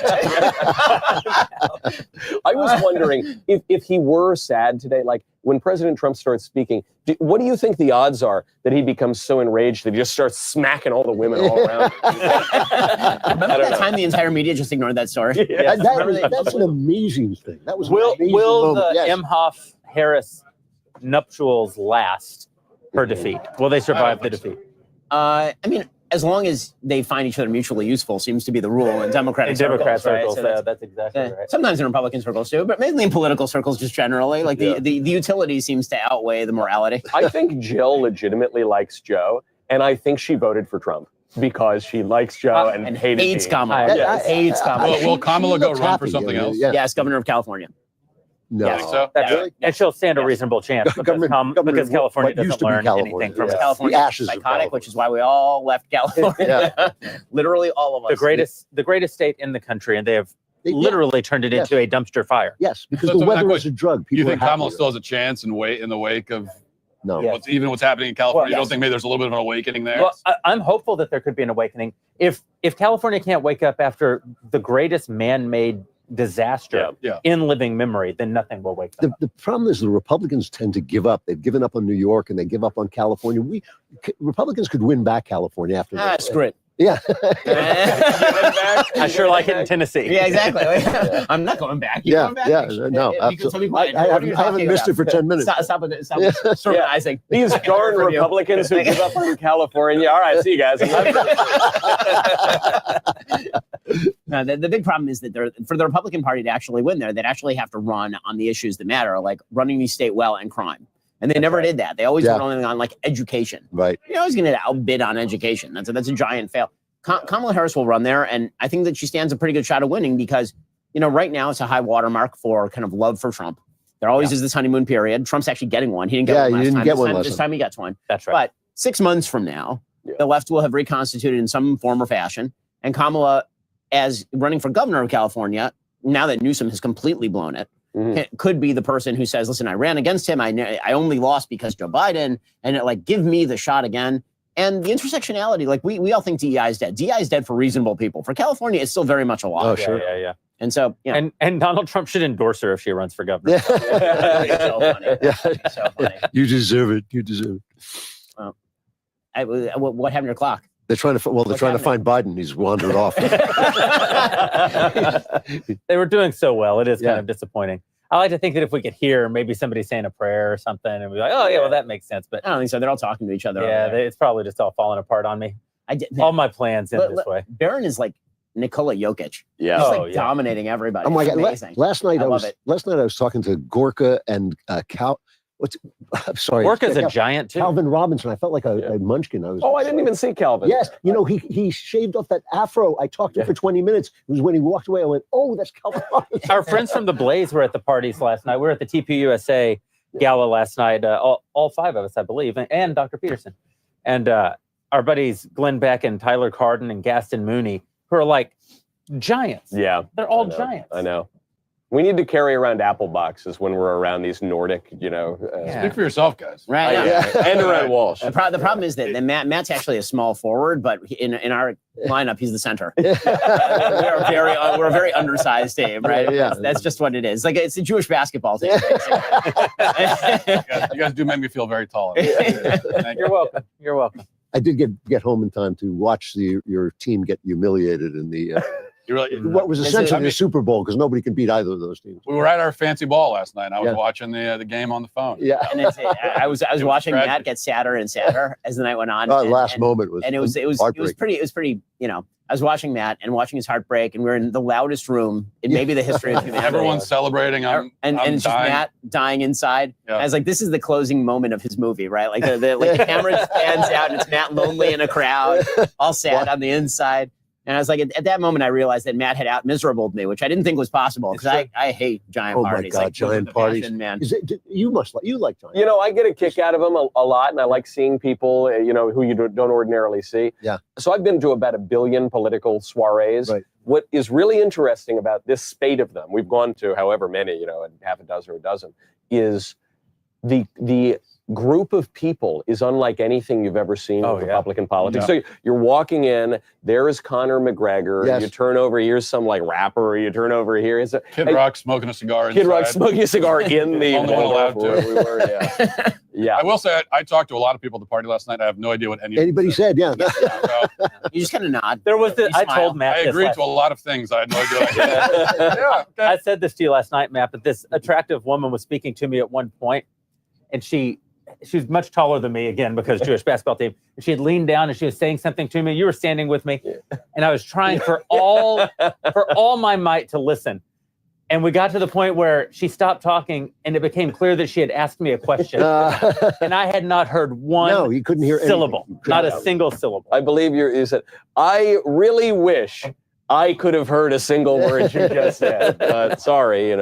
[SPEAKER 4] I was wondering if he were sad today, like when President Trump starts speaking, what do you think the odds are that he becomes so enraged that he just starts smacking all the women all around?
[SPEAKER 1] Remember that time the entire media just ignored that story?
[SPEAKER 2] Yeah.
[SPEAKER 3] That's an amazing thing. That was an amazing
[SPEAKER 2] Will
[SPEAKER 3] moment.
[SPEAKER 2] the
[SPEAKER 3] Yes.
[SPEAKER 2] Imhoff-Harris nuptials last her defeat? Will they survive the defeat?
[SPEAKER 1] I mean, as long as they find each other mutually useful, seems to be the rule in Democratic
[SPEAKER 2] In Democrat
[SPEAKER 1] circles.
[SPEAKER 2] circles,
[SPEAKER 1] Right?
[SPEAKER 2] that's exactly right.
[SPEAKER 1] Sometimes in Republican circles too, but mainly in political circles just generally. Like the utility seems to outweigh the morality.
[SPEAKER 4] I think Jill legitimately likes Joe, and I think she voted for Trump because she likes Joe and
[SPEAKER 1] hates
[SPEAKER 4] me.
[SPEAKER 1] Kamala.
[SPEAKER 2] Yes.
[SPEAKER 1] Hates Kamala.
[SPEAKER 5] Will Kamala go
[SPEAKER 3] looks
[SPEAKER 5] run for
[SPEAKER 3] happy,
[SPEAKER 5] something else?
[SPEAKER 3] Yeah.
[SPEAKER 1] Yes, governor of California.
[SPEAKER 3] No.
[SPEAKER 1] Yes.
[SPEAKER 5] Think so?
[SPEAKER 2] That's
[SPEAKER 1] Yeah.
[SPEAKER 2] And she'll stand a reasonable chance because,
[SPEAKER 3] Government-
[SPEAKER 2] because California
[SPEAKER 3] what used
[SPEAKER 2] doesn't
[SPEAKER 3] to be
[SPEAKER 2] learn
[SPEAKER 3] California,
[SPEAKER 2] anything from
[SPEAKER 3] yeah.
[SPEAKER 2] it.
[SPEAKER 1] California
[SPEAKER 3] The
[SPEAKER 1] is
[SPEAKER 3] ashes of
[SPEAKER 1] psychotic,
[SPEAKER 3] California.
[SPEAKER 1] which is why we all left California. Literally all of us.
[SPEAKER 2] The greatest state in the country, and they have literally turned it
[SPEAKER 3] Yes.
[SPEAKER 2] into a dumpster fire.
[SPEAKER 3] Yes, because
[SPEAKER 5] So
[SPEAKER 3] the weather
[SPEAKER 5] that
[SPEAKER 3] is a drug.
[SPEAKER 5] You
[SPEAKER 3] People
[SPEAKER 5] think
[SPEAKER 3] are happy
[SPEAKER 5] Kamala
[SPEAKER 3] with
[SPEAKER 5] still
[SPEAKER 3] it.
[SPEAKER 5] has a chance in the wake of
[SPEAKER 3] No.
[SPEAKER 2] Yeah.
[SPEAKER 5] what's happening in California?
[SPEAKER 2] Well,
[SPEAKER 5] You don't
[SPEAKER 1] yes.
[SPEAKER 5] think maybe there's a little bit of an awakening there?
[SPEAKER 2] Well, I'm hopeful that there could be an awakening. If California can't wake up after the greatest man-made disaster in living memory, then nothing will wake them up.
[SPEAKER 3] The problem is the Republicans tend to give up. They've given up on New York and they give up on California. Republicans could win back California after this.
[SPEAKER 1] Screw it.
[SPEAKER 3] Yeah.
[SPEAKER 2] I sure like it in Tennessee.
[SPEAKER 1] Yeah, exactly. I'm not going back. You going back?
[SPEAKER 3] No.
[SPEAKER 1] Because
[SPEAKER 3] I haven't missed it for 10 minutes.
[SPEAKER 1] Stop sermonizing.
[SPEAKER 4] These darn Republicans who give up on California. All right, see you guys.
[SPEAKER 1] No, the big problem is that for the Republican Party to actually win there, they'd actually have to run on the issues that matter, like running the state well and crime. And they never did that. They always went on like education.
[SPEAKER 3] Right.
[SPEAKER 1] You're always going to outbid on education. That's a giant fail. Kamala Harris will run there, and I think that she stands a pretty good shot of winning because, right now it's a high watermark for kind of love for Trump. There always is this honeymoon period. Trump's actually getting one. He didn't get one last time. This time he gets one.
[SPEAKER 2] That's right.
[SPEAKER 1] But 6 months from now, the left will have reconstituted in some form or fashion, and Kamala, as running for governor of California, now that Newsom has completely blown it, could be the person who says, listen, I ran against him. I only lost because Joe Biden, and give me the shot again. And the intersectionality, we all think DEI is dead. DEI is dead for reasonable people. For California, it's still very much alive.
[SPEAKER 3] Oh, sure.
[SPEAKER 2] Yeah.
[SPEAKER 1] And so,
[SPEAKER 2] And Donald Trump should endorse her if she runs for governor.
[SPEAKER 1] It's so funny. It's so funny.
[SPEAKER 3] You deserve it. You deserve it.
[SPEAKER 1] What happened to your clock?
[SPEAKER 3] They're trying to find Biden. He's wandered off.
[SPEAKER 2] They were doing so well. It is kind of disappointing. I like to think that if we could hear maybe somebody saying a prayer or something and be like, oh, yeah, well, that makes sense. But
[SPEAKER 1] I don't think so. They're all talking to each other.
[SPEAKER 2] yeah, it's probably just all falling apart on me. All my plans end this way.
[SPEAKER 1] Barron is like Nikola Jokic.
[SPEAKER 4] Yeah.
[SPEAKER 1] He's dominating everybody.
[SPEAKER 3] Oh my
[SPEAKER 1] It's
[SPEAKER 3] God!
[SPEAKER 1] amazing.
[SPEAKER 3] Last night I
[SPEAKER 1] love it.
[SPEAKER 3] was talking to Gorka and I'm sorry.
[SPEAKER 2] Gorka's a giant too.
[SPEAKER 3] Calvin Robinson. I felt like a munchkin.
[SPEAKER 4] I didn't even see Calvin.
[SPEAKER 3] Yes, he shaved off that afro. I talked to him for 20 minutes. It was when he walked away. I went, "Oh, that's Calvin Robinson."
[SPEAKER 2] Our friends from the Blaze were at the parties last night. We were at the TPUSA gala last night. All five of us, I believe, and Dr. Peterson, and our buddies Glenn Beck and Tyler Carden and Gaston Mooney, who are like giants.
[SPEAKER 4] Yeah,
[SPEAKER 2] they're all giants.
[SPEAKER 4] I know. We need to carry around apple boxes when we're around these Nordic,
[SPEAKER 5] Speak for yourself, guys.
[SPEAKER 1] Right.
[SPEAKER 4] and around Walsh.
[SPEAKER 1] The problem is that Matt's actually a small forward, but in our lineup, he's the center. We're a very undersized team, right?
[SPEAKER 3] Yeah.
[SPEAKER 1] That's just what it is. It's a Jewish basketball team.
[SPEAKER 5] You guys do make me feel very tall. Thank you.
[SPEAKER 2] You're welcome. You're welcome.
[SPEAKER 3] I did get home in time to watch your team get humiliated in the what was essentially the Super Bowl because nobody can beat either of those teams.
[SPEAKER 5] We were at our fancy ball last night. And I was watching the game on the phone.
[SPEAKER 3] Yeah,
[SPEAKER 1] and I was watching Matt get sadder and sadder as the night went on.
[SPEAKER 3] Last moment was
[SPEAKER 1] pretty. I was watching Matt and watching his heart break, and we were in the loudest room in maybe the history of humanity.
[SPEAKER 5] Everyone's celebrating.
[SPEAKER 1] And it's just Matt dying inside.
[SPEAKER 5] Yeah.
[SPEAKER 1] I was like, this is the closing moment of his movie, right? The camera stands out, and it's Matt lonely in a crowd, all sad on the inside. And I was like, at that moment, I realized that Matt had out miserabled me, which I didn't think was possible because I hate giant parties.
[SPEAKER 3] Oh my God,
[SPEAKER 1] like,
[SPEAKER 3] giant parties!
[SPEAKER 1] Passion, man.
[SPEAKER 3] You like giant.
[SPEAKER 4] You know, I get a kick out of them a lot, and I like seeing people, who you don't ordinarily see.
[SPEAKER 3] Yeah.
[SPEAKER 4] So I've been to about 1 billion political soirees.
[SPEAKER 3] Right.
[SPEAKER 4] What is really interesting about this spate of them, we've gone to however many, and half a dozen or a dozen, is the group of people is unlike anything you've ever seen in Republican politics.
[SPEAKER 5] Yeah.
[SPEAKER 4] So you're walking in, there is Conor McGregor.
[SPEAKER 3] Yes.
[SPEAKER 4] You turn over, here's some like rapper. You turn over here, is
[SPEAKER 5] Kid Rock smoking a cigar.
[SPEAKER 4] Kid Rock
[SPEAKER 5] inside.
[SPEAKER 4] smoking a cigar in the
[SPEAKER 5] On the way out, too.
[SPEAKER 4] where we were. Yeah. Yeah.
[SPEAKER 5] I will say I talked to a lot of people at the party last night. I have no idea what
[SPEAKER 3] Anybody said, yeah.
[SPEAKER 5] So,
[SPEAKER 1] You just kind of nod.
[SPEAKER 2] There was
[SPEAKER 1] You
[SPEAKER 2] I
[SPEAKER 1] smile.
[SPEAKER 2] told Matt
[SPEAKER 5] I
[SPEAKER 2] this
[SPEAKER 5] agreed
[SPEAKER 2] last
[SPEAKER 5] to a lot of things. I had no idea. Yeah. Okay.
[SPEAKER 2] I said this to you last night, Matt, but this attractive woman was speaking to me at one point, and she was much taller than me, again, because Jewish basketball team. And she had leaned down and she was saying something to me. You were standing with me, and I was trying for all my might to listen. And we got to the point where she stopped talking, and it became clear that she had asked me a question, and I had not heard one
[SPEAKER 3] No, you couldn't hear
[SPEAKER 2] syllable,
[SPEAKER 3] anything.
[SPEAKER 2] not a single syllable.
[SPEAKER 4] I believe you said, I really wish I could have heard a single word you just said. But sorry,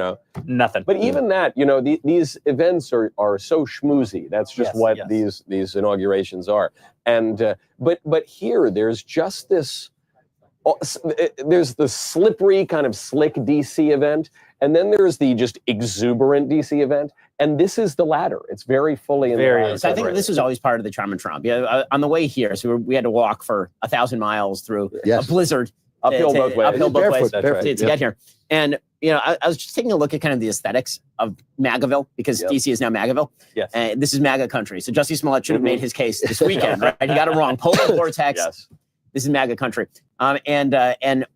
[SPEAKER 2] Nothing.
[SPEAKER 4] But even that, these events are so schmoozy. That's just what these inaugurations are. And but here there's just this. There's the slippery kind of slick DC event, and then there's the just exuberant DC event, and this is the latter. It's very fully in the latter.
[SPEAKER 1] So I think this was always part of the charm of Trump. Yeah, on the way here, so we had to walk for 1,000 miles through a blizzard.
[SPEAKER 4] Uphill both ways.
[SPEAKER 1] Uphill both ways
[SPEAKER 3] Barefoot.
[SPEAKER 1] to get here. And, I was just taking a look at kind of the aesthetics of MAGAville, because DC is now MAGAville.
[SPEAKER 2] Yes.
[SPEAKER 1] And this is MAGA country. So Jussie Smollett should have made his case this weekend, right? He got it wrong. Polar vortex.
[SPEAKER 4] Yes.
[SPEAKER 1] This is MAGA country. And the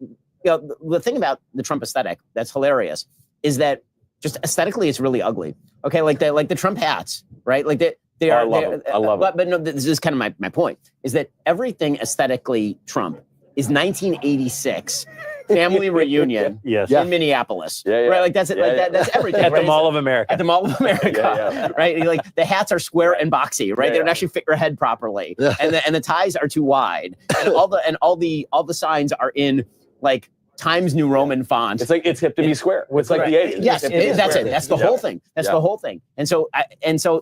[SPEAKER 1] thing about the Trump aesthetic that's hilarious is that just aesthetically it's really ugly. Okay, like the Trump hats, right? Like they are.
[SPEAKER 4] I love it.
[SPEAKER 1] But no, this is kind of my point, is that everything aesthetically Trump is 1986 family reunion in Minneapolis. Right? Like that's it. That's everything.
[SPEAKER 2] At
[SPEAKER 1] right?
[SPEAKER 2] the Mall of America.
[SPEAKER 1] At the Mall of America. Right? Like the hats are square and boxy, right? They don't actually fit your head properly. And the ties are too wide. And all the signs are in like Times New Roman font.
[SPEAKER 4] It's like it's hip to be square. It's like the 80s.
[SPEAKER 1] Yes, that's it. That's the whole thing. That's the whole thing. And so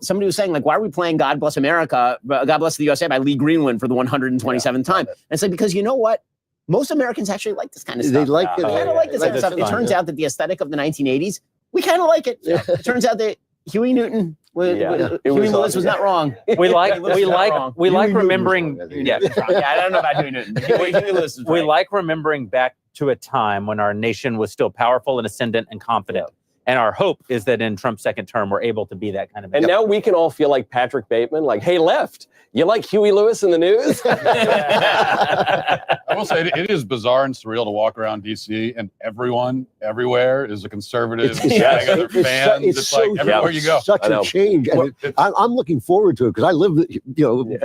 [SPEAKER 1] somebody was saying, like, why are we playing God Bless America, God Bless the USA by Lee Greenwood for the 127th time? And it's like, because you know what? Most Americans actually like this kind of stuff.
[SPEAKER 3] They like it.
[SPEAKER 1] They kind of like this kind of stuff. It turns out that the aesthetic of the 1980s, we kind of like it. It turns out that Huey Newton, Huey Lewis was not wrong.
[SPEAKER 2] We like remembering.
[SPEAKER 1] Yeah, I don't know about Huey Newton. But Huey Lewis was right.
[SPEAKER 2] We like remembering back to a time when our nation was still powerful and ascendant and confident. And our hope is that in Trump's second term, we're able to be that kind of.
[SPEAKER 4] And now we can all feel like Patrick Bateman, like, hey, left, you like Huey Lewis in the news?
[SPEAKER 5] I will say it is bizarre and surreal to walk around DC and everyone everywhere is a conservative. It's like everywhere you go.
[SPEAKER 3] Such a change. And I'm looking forward to it because I live,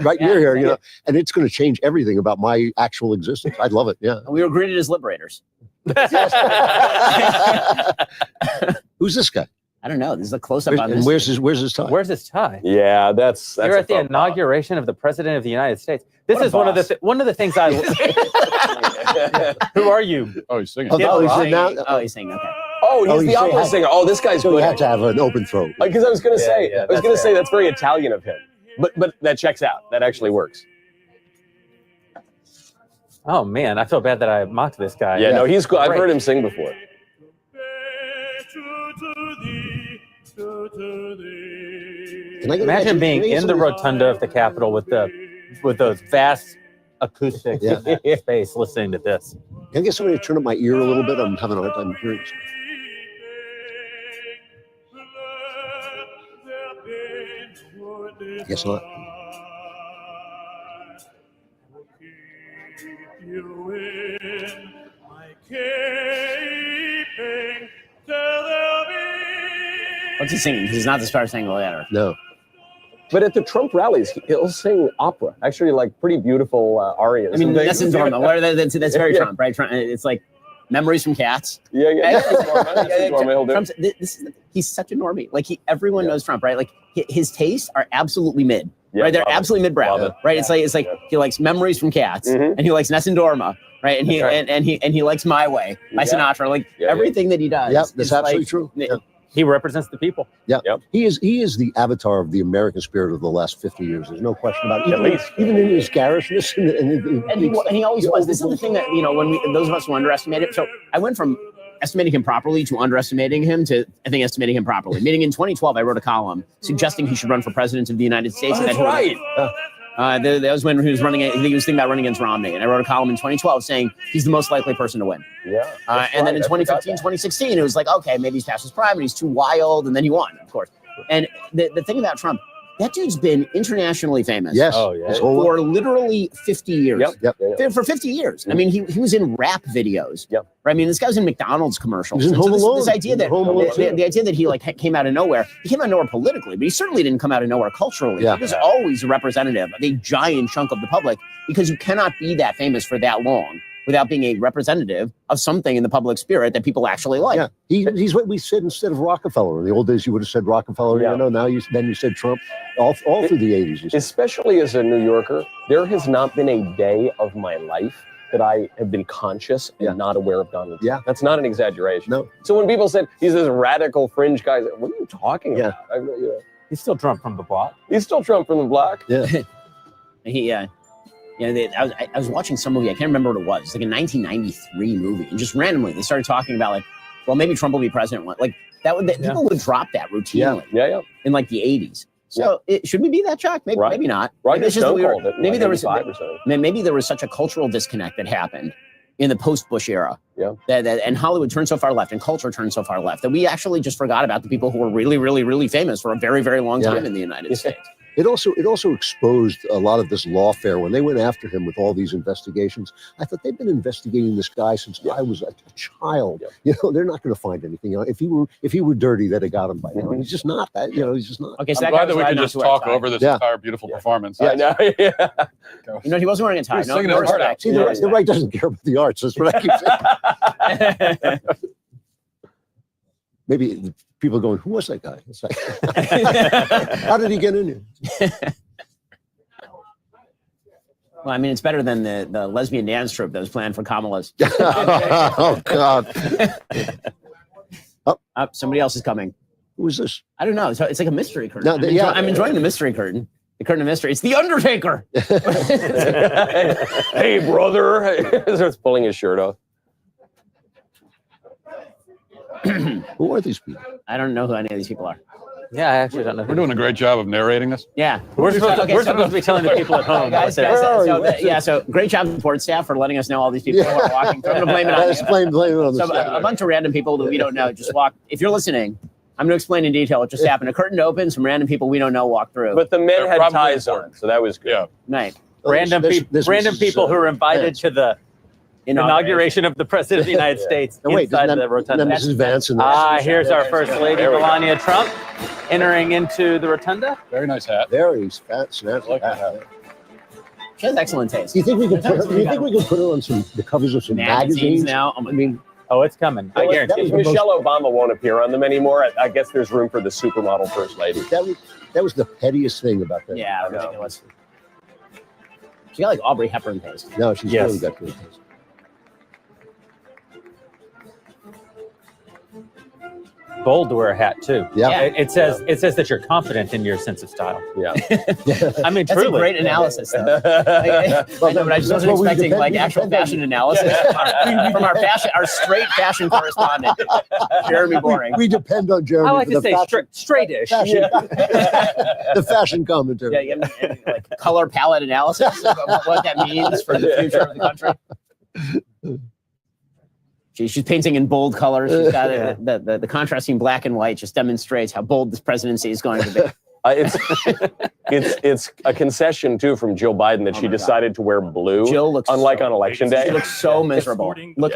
[SPEAKER 3] right near here, and it's going to change everything about my actual existence. I love it. Yeah.
[SPEAKER 1] And we were greeted as liberators.
[SPEAKER 3] Who's this guy?
[SPEAKER 1] I don't know. This is a close-up on this.
[SPEAKER 3] Where's his tie?
[SPEAKER 2] Where's his tie?
[SPEAKER 4] Yeah, that's
[SPEAKER 2] You're at the inauguration of the President of the United States. This is one of the things I. Who are you?
[SPEAKER 5] Oh, he's singing.
[SPEAKER 1] He's singing. Okay.
[SPEAKER 4] Oh, he's the opera singer. Oh, this guy's
[SPEAKER 3] so
[SPEAKER 4] good.
[SPEAKER 3] He had to have an open throat.
[SPEAKER 4] Because I was going to say, that's very Italian of him. But that checks out. That actually works.
[SPEAKER 2] Oh man, I feel bad that I mocked this guy.
[SPEAKER 4] Yeah, no, he's cool. I've heard him sing before.
[SPEAKER 2] Imagine being in the rotunda of the Capitol with those vast acoustic space, listening to this.
[SPEAKER 3] Can I get somebody to turn up my ear a little bit? I'm having a hard time hearing. I guess not.
[SPEAKER 1] What's he singing? He's not the Star Spangled Banner.
[SPEAKER 3] No.
[SPEAKER 4] But at the Trump rallies, he'll sing opera. Actually, like pretty beautiful arias.
[SPEAKER 1] I mean, that's normal. That's very Trump, right? It's like Memories from Cats.
[SPEAKER 4] Yeah.
[SPEAKER 1] He's such a normie. Like everyone knows Trump, right? Like his tastes are absolutely mid.
[SPEAKER 4] Yeah,
[SPEAKER 1] right? They're
[SPEAKER 4] love it.
[SPEAKER 1] absolutely mid-brow,
[SPEAKER 4] Love it.
[SPEAKER 1] right? It's like he likes Memories from Cats, and he likes Nessun Dorma, right? And he and he likes My Way by Sinatra. Like everything that he does.
[SPEAKER 3] Yep, that's
[SPEAKER 1] is
[SPEAKER 3] absolutely
[SPEAKER 1] like,
[SPEAKER 3] true. Yeah.
[SPEAKER 2] He represents the people.
[SPEAKER 3] Yeah,
[SPEAKER 4] Yep.
[SPEAKER 3] he is the avatar of the American spirit of the last 50 years. There's no question about it.
[SPEAKER 4] At least.
[SPEAKER 3] Even in his garishness,
[SPEAKER 1] And he always was. This is the thing that, when those of us who underestimate it. So I went from estimating him properly to underestimating him to, I think, estimating him properly. Meaning in 2012, I wrote a column suggesting he should run for president of the United States.
[SPEAKER 4] That's right.
[SPEAKER 1] That was when he was running. I think he was thinking about running against Romney. And I wrote a column in 2012 saying he's the most likely person to win.
[SPEAKER 4] Yeah.
[SPEAKER 1] And then in 2015, 2016, it was like, okay, maybe he's past his prime and he's too wild. And then he won, of course. And the thing about Trump, that dude's been internationally famous.
[SPEAKER 3] Yes.
[SPEAKER 2] Oh, yeah.
[SPEAKER 1] For literally 50 years.
[SPEAKER 3] Yep.
[SPEAKER 1] For 50 years. I mean, he was in rap videos.
[SPEAKER 4] Yep.
[SPEAKER 1] Right? I mean, this guy was in McDonald's commercials.
[SPEAKER 3] He was in Home Alone.
[SPEAKER 1] This idea that
[SPEAKER 3] Home Alone,
[SPEAKER 1] the idea that he came out of nowhere. He came out of nowhere politically, but he certainly didn't come out of nowhere culturally.
[SPEAKER 3] Yeah.
[SPEAKER 1] He was always a representative of a giant chunk of the public, because you cannot be that famous for that long without being a representative of something in the public spirit that people actually like.
[SPEAKER 3] Yeah, he's what we said instead of Rockefeller. In the old days, you would have said Rockefeller.
[SPEAKER 4] Yeah.
[SPEAKER 3] Now you said Trump. All through the 80s.
[SPEAKER 4] Especially as a New Yorker, there has not been a day of my life that I have been conscious and not aware of Donald Trump.
[SPEAKER 3] Yeah.
[SPEAKER 4] That's not an exaggeration.
[SPEAKER 3] No.
[SPEAKER 4] So when people said he's this radical fringe guy, what are you talking about?
[SPEAKER 2] He's still Trump from the block.
[SPEAKER 4] He's still Trump from the block.
[SPEAKER 3] Yeah.
[SPEAKER 1] I was watching some movie. I can't remember what it was. It's like a 1993 movie, and just randomly they started talking about like, well, maybe Trump will be president. Like people would drop that routinely.
[SPEAKER 4] Yeah.
[SPEAKER 1] In like the 80s. So should we be that shocked? Maybe, maybe not.
[SPEAKER 4] Right.
[SPEAKER 1] Maybe, maybe there was
[SPEAKER 4] maybe
[SPEAKER 1] there was such a cultural disconnect that happened in the post-Bush era.
[SPEAKER 4] Yeah.
[SPEAKER 1] That and Hollywood turned so far left and culture turned so far left that we actually just forgot about the people who were really, really, really famous for a very, very long time in the United States.
[SPEAKER 3] It also exposed a lot of this lawfare when they went after him with all these investigations. I thought they've been investigating this guy since I was a child.
[SPEAKER 4] Yeah.
[SPEAKER 3] They're not going to find anything. If he were dirty, they'd have got him by now. He's just not that. He's just not.
[SPEAKER 1] Okay, so
[SPEAKER 5] I'm glad that we can just talk over this entire beautiful performance.
[SPEAKER 4] Yeah.
[SPEAKER 1] He wasn't wearing a tie.
[SPEAKER 5] No respect.
[SPEAKER 3] See, the right doesn't care about the arts. That's what I keep saying. Maybe the people are going, who was that guy? It's like, how did he get in here?
[SPEAKER 1] Well, I mean, it's better than the lesbian dance troupe that was planned for Kamala's.
[SPEAKER 3] Oh, God.
[SPEAKER 1] Somebody else is coming.
[SPEAKER 3] Who is this?
[SPEAKER 1] I don't know. It's like a mystery curtain.
[SPEAKER 3] No,
[SPEAKER 1] I'm enjoying the mystery curtain. The curtain of mystery. It's the Undertaker.
[SPEAKER 4] Hey, brother. Starts pulling his shirt off.
[SPEAKER 3] Who are these people?
[SPEAKER 1] I don't know who any of these people are.
[SPEAKER 2] Yeah, I actually don't know.
[SPEAKER 5] We're doing a great job of narrating this.
[SPEAKER 1] Yeah.
[SPEAKER 2] We're supposed to be telling the people at home.
[SPEAKER 1] Guys, so great job, support staff, for letting us know all these people who are walking. I'm going to blame it on you.
[SPEAKER 3] Blame it on the
[SPEAKER 1] So a bunch of random people that we don't know just walk. If you're listening, I'm going to explain in detail what just happened. A curtain opened, some random people we don't know walk through.
[SPEAKER 4] But the men
[SPEAKER 5] They're
[SPEAKER 4] had
[SPEAKER 5] probably
[SPEAKER 4] ties
[SPEAKER 5] important.
[SPEAKER 4] on, so that was good.
[SPEAKER 5] Yeah.
[SPEAKER 1] Right.
[SPEAKER 2] Random people who were invited to the inauguration of the President of the United States inside the rotunda.
[SPEAKER 3] Mrs. Vance and
[SPEAKER 2] Here's our First Lady, Melania Trump, entering into the rotunda.
[SPEAKER 5] Very nice hat.
[SPEAKER 3] very fat.
[SPEAKER 5] Like that hat.
[SPEAKER 1] She has excellent taste.
[SPEAKER 3] Do you think we could put her on the covers of some magazines
[SPEAKER 1] now?
[SPEAKER 3] I mean,
[SPEAKER 2] Oh, it's coming. I guarantee
[SPEAKER 4] If
[SPEAKER 2] you.
[SPEAKER 4] Michelle Obama won't appear on them anymore, I guess there's room for the supermodel first lady.
[SPEAKER 3] that was the pettiest thing about that.
[SPEAKER 1] Yeah, ridiculous. She got like Aubrey Hepburn taste.
[SPEAKER 3] No, she's
[SPEAKER 2] Yes.
[SPEAKER 3] really got good taste.
[SPEAKER 2] Bold to wear a hat too.
[SPEAKER 3] Yeah.
[SPEAKER 2] It says that you're confident in your sense of style.
[SPEAKER 4] Yeah.
[SPEAKER 2] I mean,
[SPEAKER 1] That's
[SPEAKER 2] truly.
[SPEAKER 1] a great analysis, though. I know, but I just wasn't expecting like actual fashion analysis from our straight fashion correspondent, Jeremy Boring.
[SPEAKER 3] We depend on Jeremy.
[SPEAKER 2] I like
[SPEAKER 3] for
[SPEAKER 2] to
[SPEAKER 3] the
[SPEAKER 2] say
[SPEAKER 3] fashion,
[SPEAKER 2] straightish.
[SPEAKER 3] the fashion commentary.
[SPEAKER 1] Yeah, and, like color palette analysis of what that means for the future of the country. She's painting in bold colors. She's got the contrasting black and white just demonstrates how bold this presidency is going to be.
[SPEAKER 4] It's a concession too from Joe Biden that she decided to wear blue,
[SPEAKER 1] Jill looks
[SPEAKER 4] unlike on election day.
[SPEAKER 1] She looks so miserable. Look,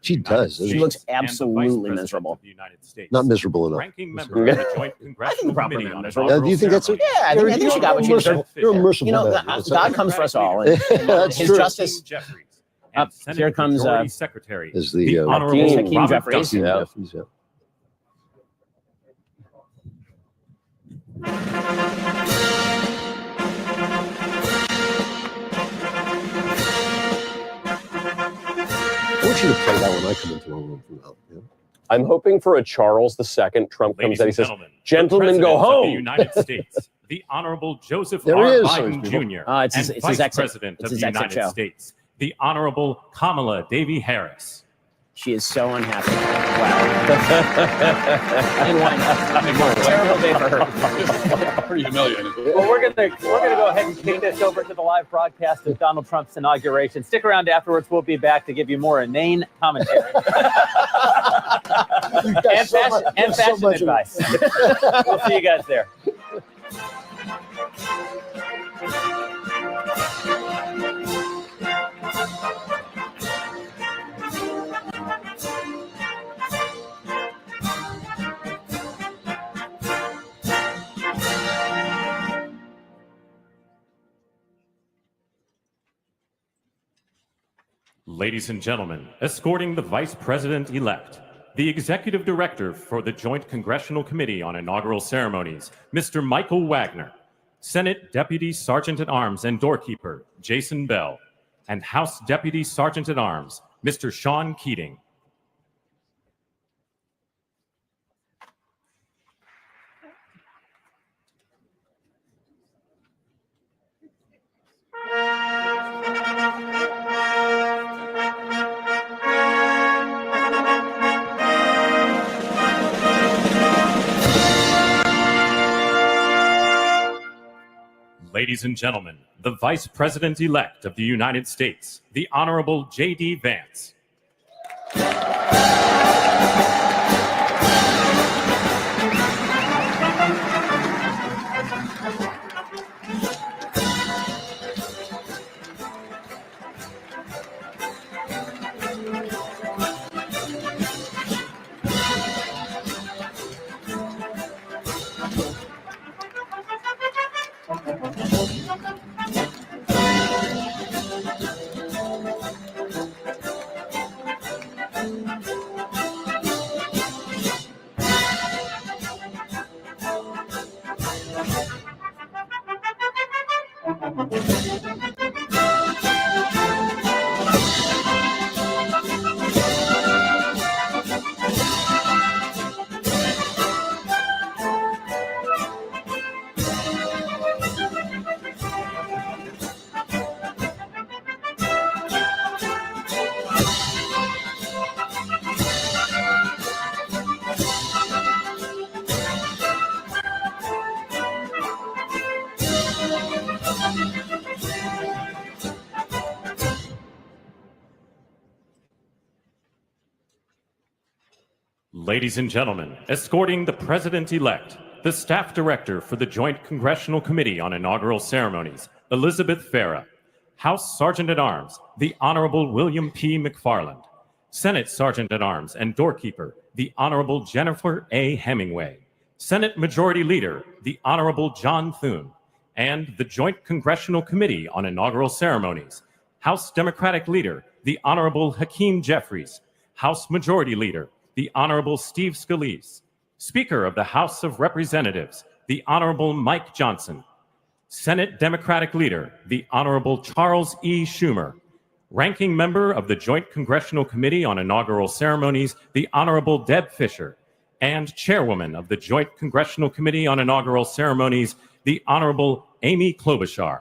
[SPEAKER 3] She does.
[SPEAKER 1] she looks absolutely miserable.
[SPEAKER 3] Not miserable enough.
[SPEAKER 6] Ranking member of the Joint Congressional
[SPEAKER 1] proper
[SPEAKER 6] Committee on
[SPEAKER 1] miserable.
[SPEAKER 3] Do you think that's a,
[SPEAKER 1] Yeah, I think she got what she deserved.
[SPEAKER 3] You're a merciful
[SPEAKER 1] You know,
[SPEAKER 3] man.
[SPEAKER 1] God comes for us all. And
[SPEAKER 3] That's
[SPEAKER 1] his
[SPEAKER 3] true.
[SPEAKER 1] justice. Up, here comes
[SPEAKER 6] Secretary
[SPEAKER 3] Is the
[SPEAKER 6] Honorable
[SPEAKER 1] Hakeem
[SPEAKER 6] Robert
[SPEAKER 1] Jeffries.
[SPEAKER 6] Duncan.
[SPEAKER 3] Yeah. want you to play that when I come into a room from now. Yeah.
[SPEAKER 4] I'm hoping for a Charles II. Trump comes
[SPEAKER 6] Ladies
[SPEAKER 4] out. He
[SPEAKER 6] and
[SPEAKER 4] says,
[SPEAKER 6] gentlemen,
[SPEAKER 4] "Gentlemen, go
[SPEAKER 6] the President of the
[SPEAKER 4] home."
[SPEAKER 6] United States, the Honorable Joseph
[SPEAKER 3] There
[SPEAKER 6] R.
[SPEAKER 3] he is.
[SPEAKER 6] Biden Jr.
[SPEAKER 1] It's his
[SPEAKER 6] and Vice
[SPEAKER 1] exit.
[SPEAKER 6] President
[SPEAKER 1] It's
[SPEAKER 6] of
[SPEAKER 1] his
[SPEAKER 6] the
[SPEAKER 1] exit
[SPEAKER 6] United
[SPEAKER 1] show.
[SPEAKER 6] States, the Honorable Kamala Devi Harris.
[SPEAKER 1] She is so unhappy. Wow. Terrible day for her.
[SPEAKER 5] Pretty humiliating.
[SPEAKER 2] Well, we're gonna go ahead and kick this over to the live broadcast of Donald Trump's inauguration. Stick around afterwards. We'll be back to give you more inane commentary and fashion advice. We'll see you guys there.
[SPEAKER 6] Ladies and gentlemen, escorting the Vice President-elect, the Executive Director for the Joint Congressional Committee on Inaugural Ceremonies, Mr. Michael Wagner, Senate Deputy Sergeant-at-Arms and Doorkeeper, Jason Bell, and House Deputy Sergeant-at-Arms, Mr. Sean Keating. Ladies and gentlemen, the Vice President-elect of the United States, the Honorable J.D. Vance. Ladies and gentlemen, escorting the President-elect, the Staff Director for the Joint Congressional Committee on Inaugural Ceremonies, Elizabeth Farah, House Sergeant-at-Arms, the Honorable William P. McFarland, Senate Sergeant-at-Arms and Doorkeeper, the Honorable Jennifer A. Hemingway, Senate Majority Leader, the Honorable John Thune, and the Joint Congressional Committee on Inaugural Ceremonies, House Democratic Leader, the Honorable Hakeem Jeffries, House Majority Leader, the Honorable Steve Scalise, Speaker of the House of Representatives, the Honorable Mike Johnson, Senate Democratic Leader, the Honorable Charles E. Schumer, Ranking Member of the Joint Congressional Committee on Inaugural Ceremonies, the Honorable Deb Fischer, and Chairwoman of the Joint Congressional Committee on Inaugural Ceremonies, the Honorable Amy Klobuchar.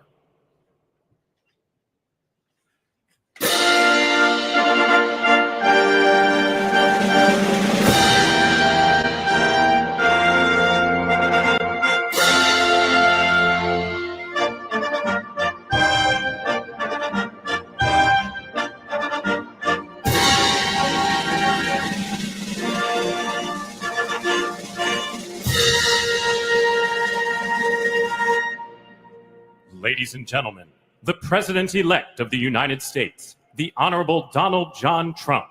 [SPEAKER 6] Ladies and gentlemen, the President-elect of the United States, the Honorable Donald John Trump.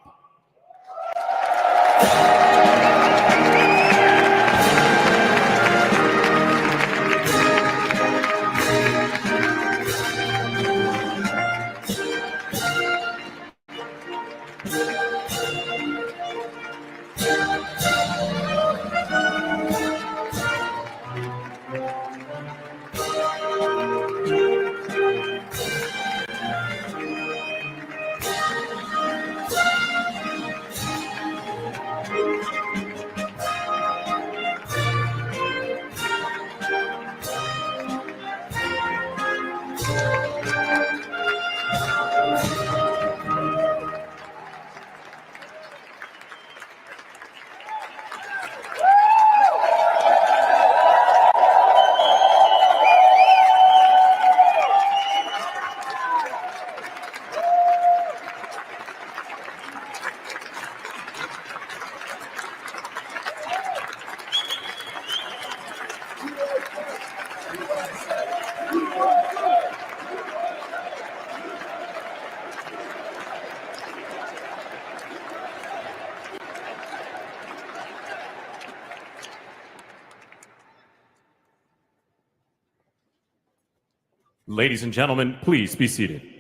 [SPEAKER 6] Ladies and gentlemen, please be seated.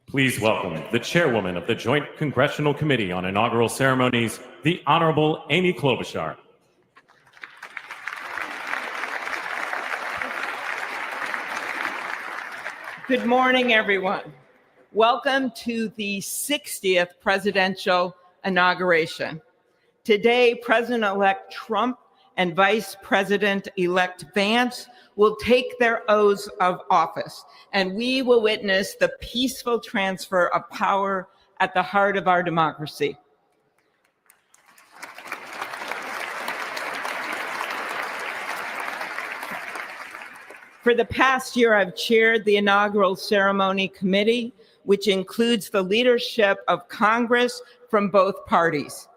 [SPEAKER 6] Please welcome the chairwoman of the Joint Congressional Committee on Inaugural Ceremonies, the Honorable Amy Klobuchar.
[SPEAKER 7] Good morning, everyone. Welcome to the 60th presidential inauguration. Today, President-elect Trump and Vice President-elect Vance will take their oaths of office, and we will witness the peaceful transfer of power at the heart of our democracy. For the past year, I've chaired the inaugural ceremony committee, which includes the leadership of Congress from both parties.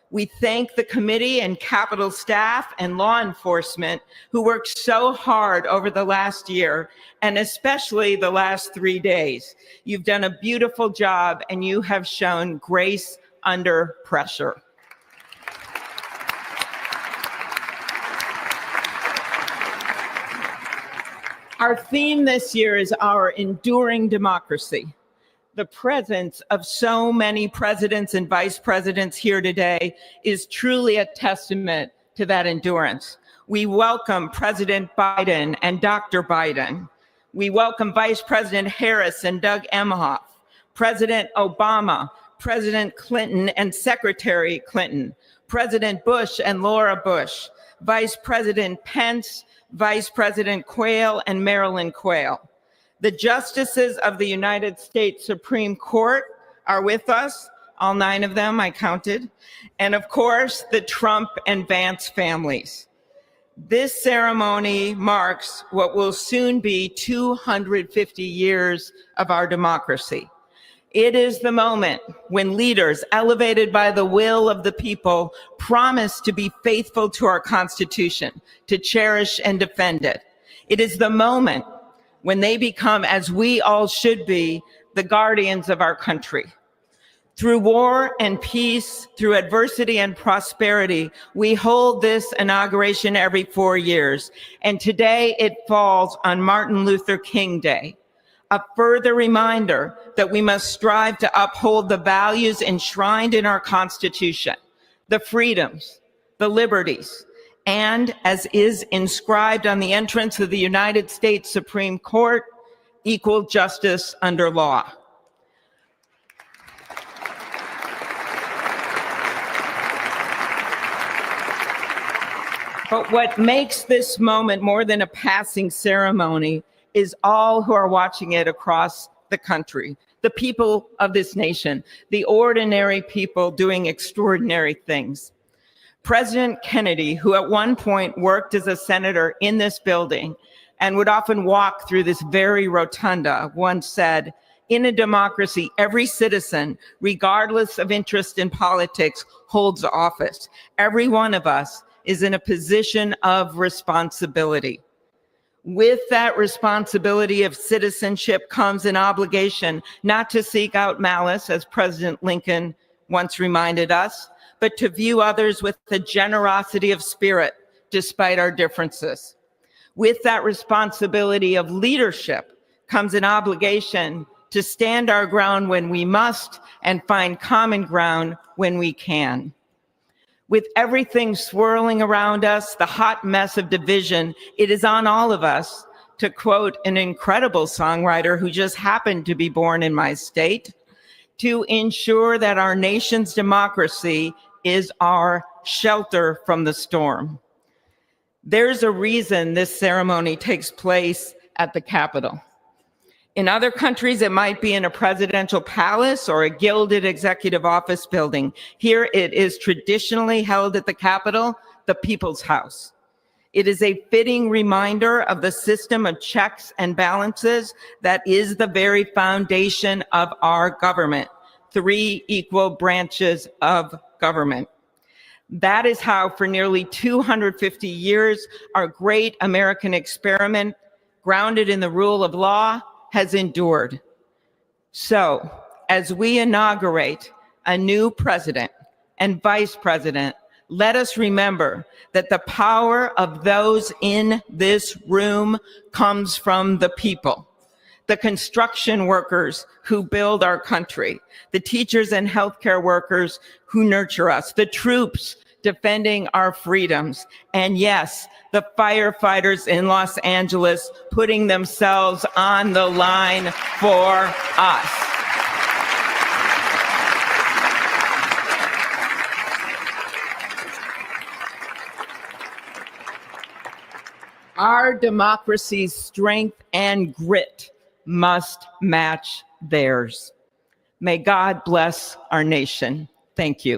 [SPEAKER 7] We thank the committee and Capitol staff and law enforcement who worked so hard over the last year, and especially the last 3 days. You've done a beautiful job, and you have shown grace under pressure. Our theme this year is our enduring democracy. The presence of so many presidents and vice presidents here today is truly a testament to that endurance. We welcome President Biden and Dr. Biden. We welcome Vice President Harris and Doug Emhoff, President Obama, President Clinton and Secretary Clinton, President Bush and Laura Bush, Vice President Pence, Vice President Quayle and Marilyn Quayle. The justices of the United States Supreme Court are with us, all 9 of them I counted, and of course, the Trump and Vance families. This ceremony marks what will soon be 250 years of our democracy. It is the moment when leaders elevated by the will of the people promise to be faithful to our Constitution, to cherish and defend it. It is the moment when they become, as we all should be, the guardians of our country. Through war and peace, through adversity and prosperity, we hold this inauguration every 4 years. And today it falls on Martin Luther King Day, a further reminder that we must strive to uphold the values enshrined in our Constitution, the freedoms, the liberties, and as is inscribed on the entrance of the United States Supreme Court, equal justice under law. But what makes this moment more than a passing ceremony is all who are watching it across the country, the people of this nation, the ordinary people doing extraordinary things. President Kennedy, who at one point worked as a senator in this building and would often walk through this very rotunda, once said, "In a democracy, every citizen, regardless of interest in politics, holds office. Every one of us is in a position of responsibility." With that responsibility of citizenship comes an obligation not to seek out malice, as President Lincoln once reminded us, but to view others with the generosity of spirit, despite our differences. With that responsibility of leadership comes an obligation to stand our ground when we must and find common ground when we can. With everything swirling around us, the hot mess of division, it is on all of us, to quote an incredible songwriter who just happened to be born in my state, to ensure that our nation's democracy is our shelter from the storm. There's a reason this ceremony takes place at the Capitol. In other countries, it might be in a presidential palace or a gilded executive office building. Here it is traditionally held at the Capitol, the people's house. It is a fitting reminder of the system of checks and balances that is the very foundation of our government. 3 equal branches of government. That is how, for nearly 250 years, our great American experiment, grounded in the rule of law, has endured. So, as we inaugurate a new president and vice president, let us remember that the power of those in this room comes from the people. The construction workers who build our country, the teachers and healthcare workers who nurture us, the troops defending our freedoms, and yes, the firefighters in Los Angeles putting themselves on the line for us. Our democracy's strength and grit must match theirs. May God bless our nation. Thank you.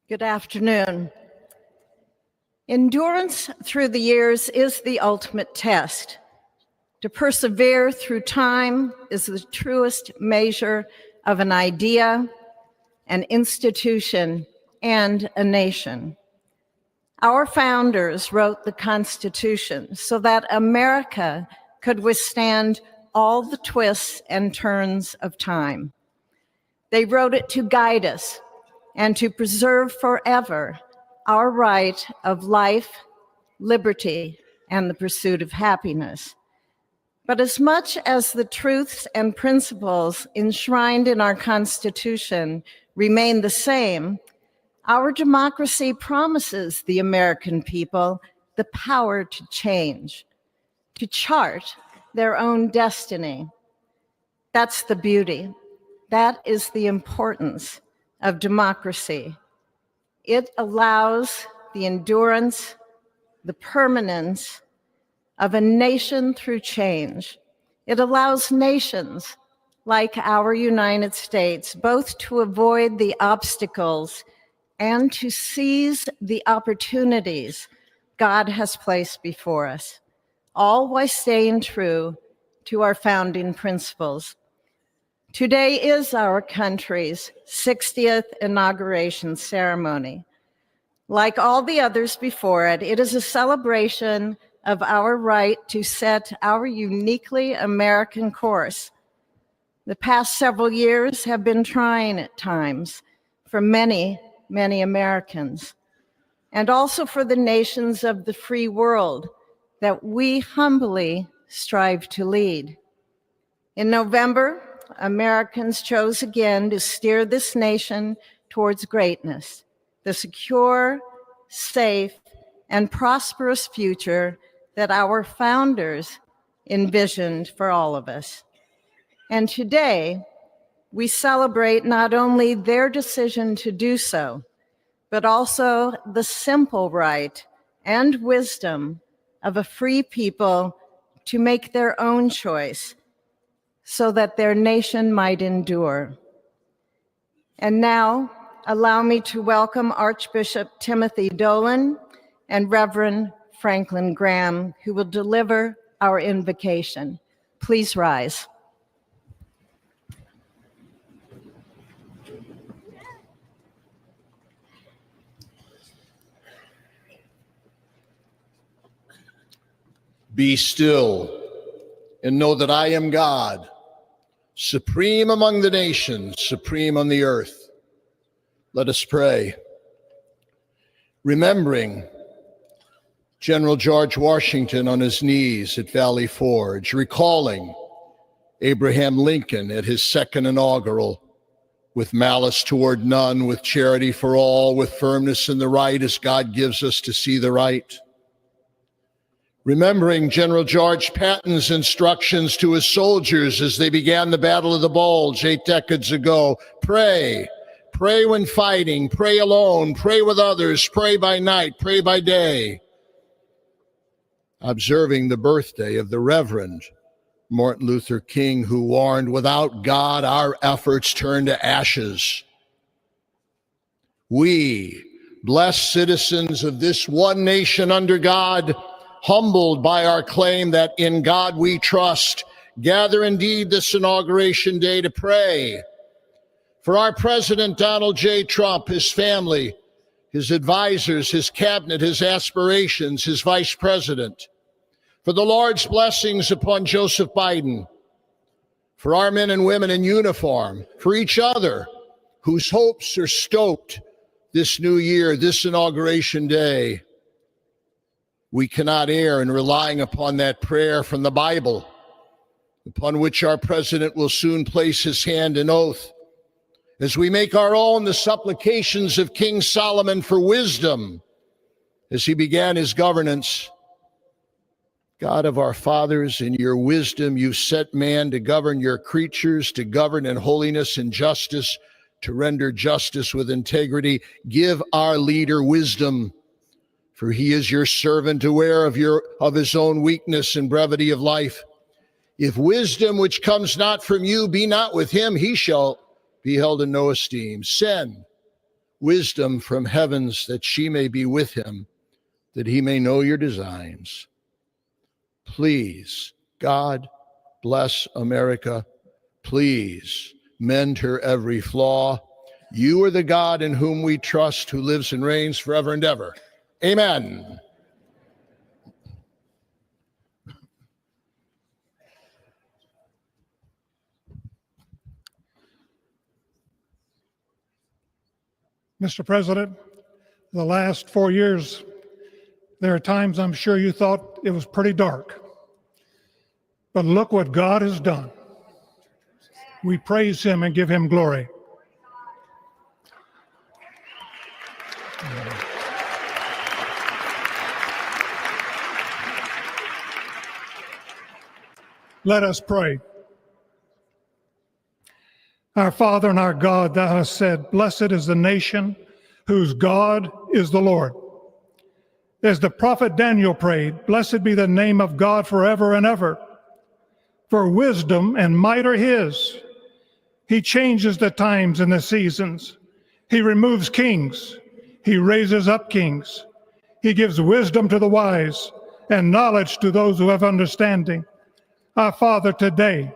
[SPEAKER 8] Good afternoon. Endurance through the years is the ultimate test. To persevere through time is the truest measure of an idea, an institution, and a nation. Our founders wrote the Constitution so that America could withstand all the twists and turns of time. They wrote it to guide us and to preserve forever our right of life, liberty, and the pursuit of happiness. But as much as the truths and principles enshrined in our Constitution remain the same, our democracy promises the American people the power to change, to chart their own destiny. That's the beauty. That is the importance of democracy. It allows the endurance, the permanence of a nation through change. It allows nations like our United States both to avoid the obstacles and to seize the opportunities God has placed before us, all while staying true to our founding principles. Today is our country's 60th inauguration ceremony. Like all the others before it, it is a celebration of our right to set our uniquely American course. The past several years have been trying at times for many, many Americans, and also for the nations of the free world that we humbly strive to lead. In November, Americans chose again to steer this nation towards greatness, the secure, safe, and prosperous future that our founders envisioned for all of us. And today, we celebrate not only their decision to do so, but also the simple right and wisdom of a free people to make their own choice so that their nation might endure. And now, allow me to welcome Archbishop Timothy Dolan and Reverend Franklin Graham, who will deliver our invocation. Please rise.
[SPEAKER 9] Be still and know that I am God, supreme among the nations, supreme on the earth. Let us pray. Remembering General George Washington on his knees at Valley Forge, recalling Abraham Lincoln at his second inaugural, with malice toward none, with charity for all, with firmness in the right as God gives us to see the right. remembering General George Patton's instructions to his soldiers as they began the Battle of the Bulge 8 decades ago. Pray. Pray when fighting. Pray alone. Pray with others. Pray by night. Pray by day. Observing the birthday of the Reverend Martin Luther King, who warned, without God, our efforts turn to ashes. We, blessed citizens of this one nation under God, humbled by our claim that in God we trust, gather indeed this inauguration day to pray for our President Donald J. Trump, his family, his advisors, his cabinet, his aspirations, his vice president, for the Lord's blessings upon Joseph Biden, for our men and women in uniform, for each other whose hopes are stoked this new year, this inauguration day. We cannot err in relying upon that prayer from the Bible, upon which our president will soon place his hand in oath, as we make our own the supplications of King Solomon for wisdom as he began his governance. God of our fathers, in your wisdom you set man to govern your creatures, to govern in holiness and justice, to render justice with integrity. Give our leader wisdom, for he is your servant, aware of his own weakness and brevity of life. If wisdom which comes not from you be not with him, he shall be held in no esteem. Send wisdom from heavens that she may be with him, that he may know your designs. Please, God, bless America. Please mend her every flaw. You are the God in whom we trust, who lives and reigns forever and ever. Amen.
[SPEAKER 10] Mr. President, the last 4 years, there are times I'm sure you thought it was pretty dark. But look what God has done. We praise him and give him glory. Let us pray. Our Father and our God, thou hast said, blessed is the nation whose God is the Lord. As the prophet Daniel prayed, blessed be the name of God forever and ever. For wisdom and might are his. He changes the times and the seasons. He removes kings. He raises up kings. He gives wisdom to the wise and knowledge to those who have understanding. Our Father, today,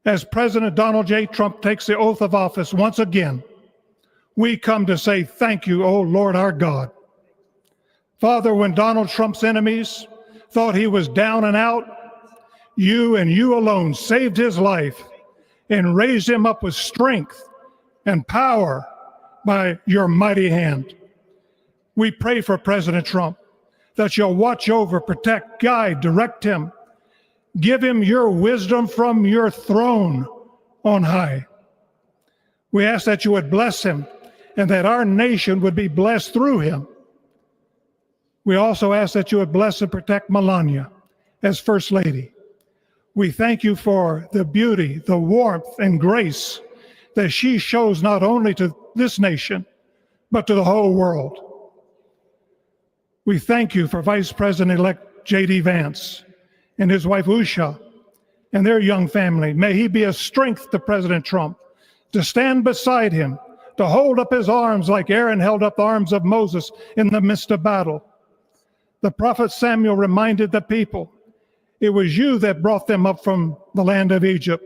[SPEAKER 10] as President Donald J. Trump takes the oath of office once again, we come to say thank you, O Lord our God. Father, when Donald Trump's enemies thought he was down and out, you and you alone saved his life and raised him up with strength and power by your mighty hand. We pray for President Trump that you'll watch over, protect, guide, direct him. Give him your wisdom from your throne on high. We ask that you would bless him and that our nation would be blessed through him. We also ask that you would bless and protect Melania as First Lady. We thank you for the beauty, the warmth, and grace that she shows not only to this nation, but to the whole world. We thank you for Vice President-elect J.D. Vance and his wife Usha and their young family. May he be a strength to President Trump, to stand beside him, to hold up his arms like Aaron held up the arms of Moses in the midst of battle. The prophet Samuel reminded the people, it was you that brought them up from the land of Egypt.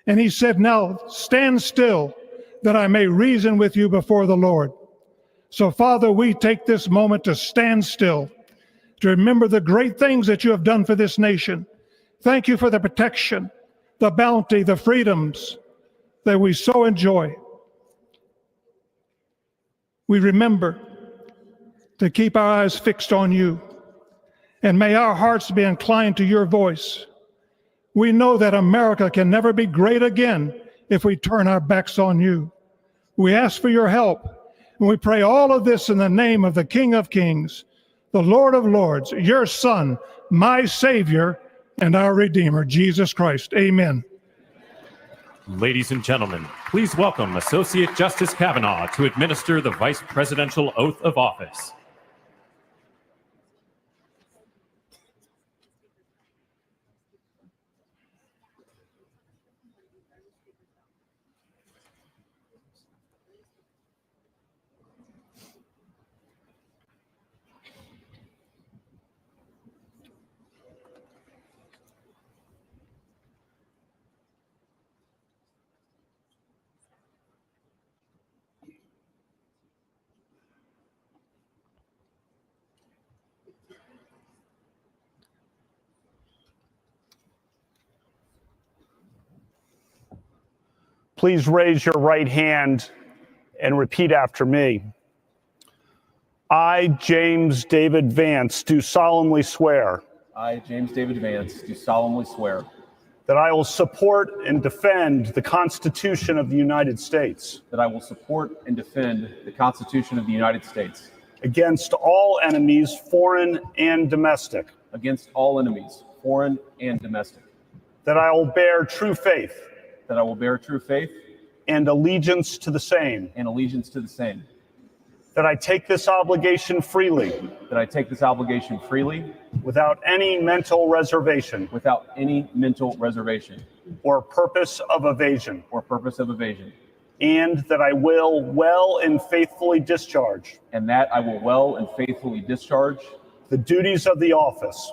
[SPEAKER 10] And he said, now stand still that I may reason with you before the Lord. So Father, we take this moment to stand still, to remember the great things that you have done for this nation. Thank you for the protection, the bounty, the freedoms that we so enjoy. We remember to keep our eyes fixed on you, and may our hearts be inclined to your voice. We know that America can never be great again if we turn our backs on you. We ask for your help, and we pray all of this in the name of the King of Kings, the Lord of Lords, your Son, my Savior, and our Redeemer, Jesus Christ. Amen.
[SPEAKER 6] Ladies and gentlemen, please welcome Associate Justice Kavanaugh to administer the Vice Presidential Oath of Office.
[SPEAKER 11] Please raise your right hand and repeat after me. I, James David Vance, do solemnly swear
[SPEAKER 12] I, James David Vance, do solemnly swear
[SPEAKER 11] that I will support and defend the Constitution of the United States
[SPEAKER 12] that I will support and defend the Constitution of the United States
[SPEAKER 11] against all enemies, foreign and domestic,
[SPEAKER 12] against all enemies, foreign and domestic,
[SPEAKER 11] that I will bear true faith
[SPEAKER 12] that I will bear true faith
[SPEAKER 11] and allegiance to the same,
[SPEAKER 12] and allegiance to the same,
[SPEAKER 11] that I take this obligation freely
[SPEAKER 12] that I take this obligation freely
[SPEAKER 11] without any mental reservation
[SPEAKER 12] without any mental reservation
[SPEAKER 11] or purpose of evasion,
[SPEAKER 12] or purpose of evasion,
[SPEAKER 11] and that I will well and faithfully discharge
[SPEAKER 12] and that I will well and faithfully discharge
[SPEAKER 11] the duties of the office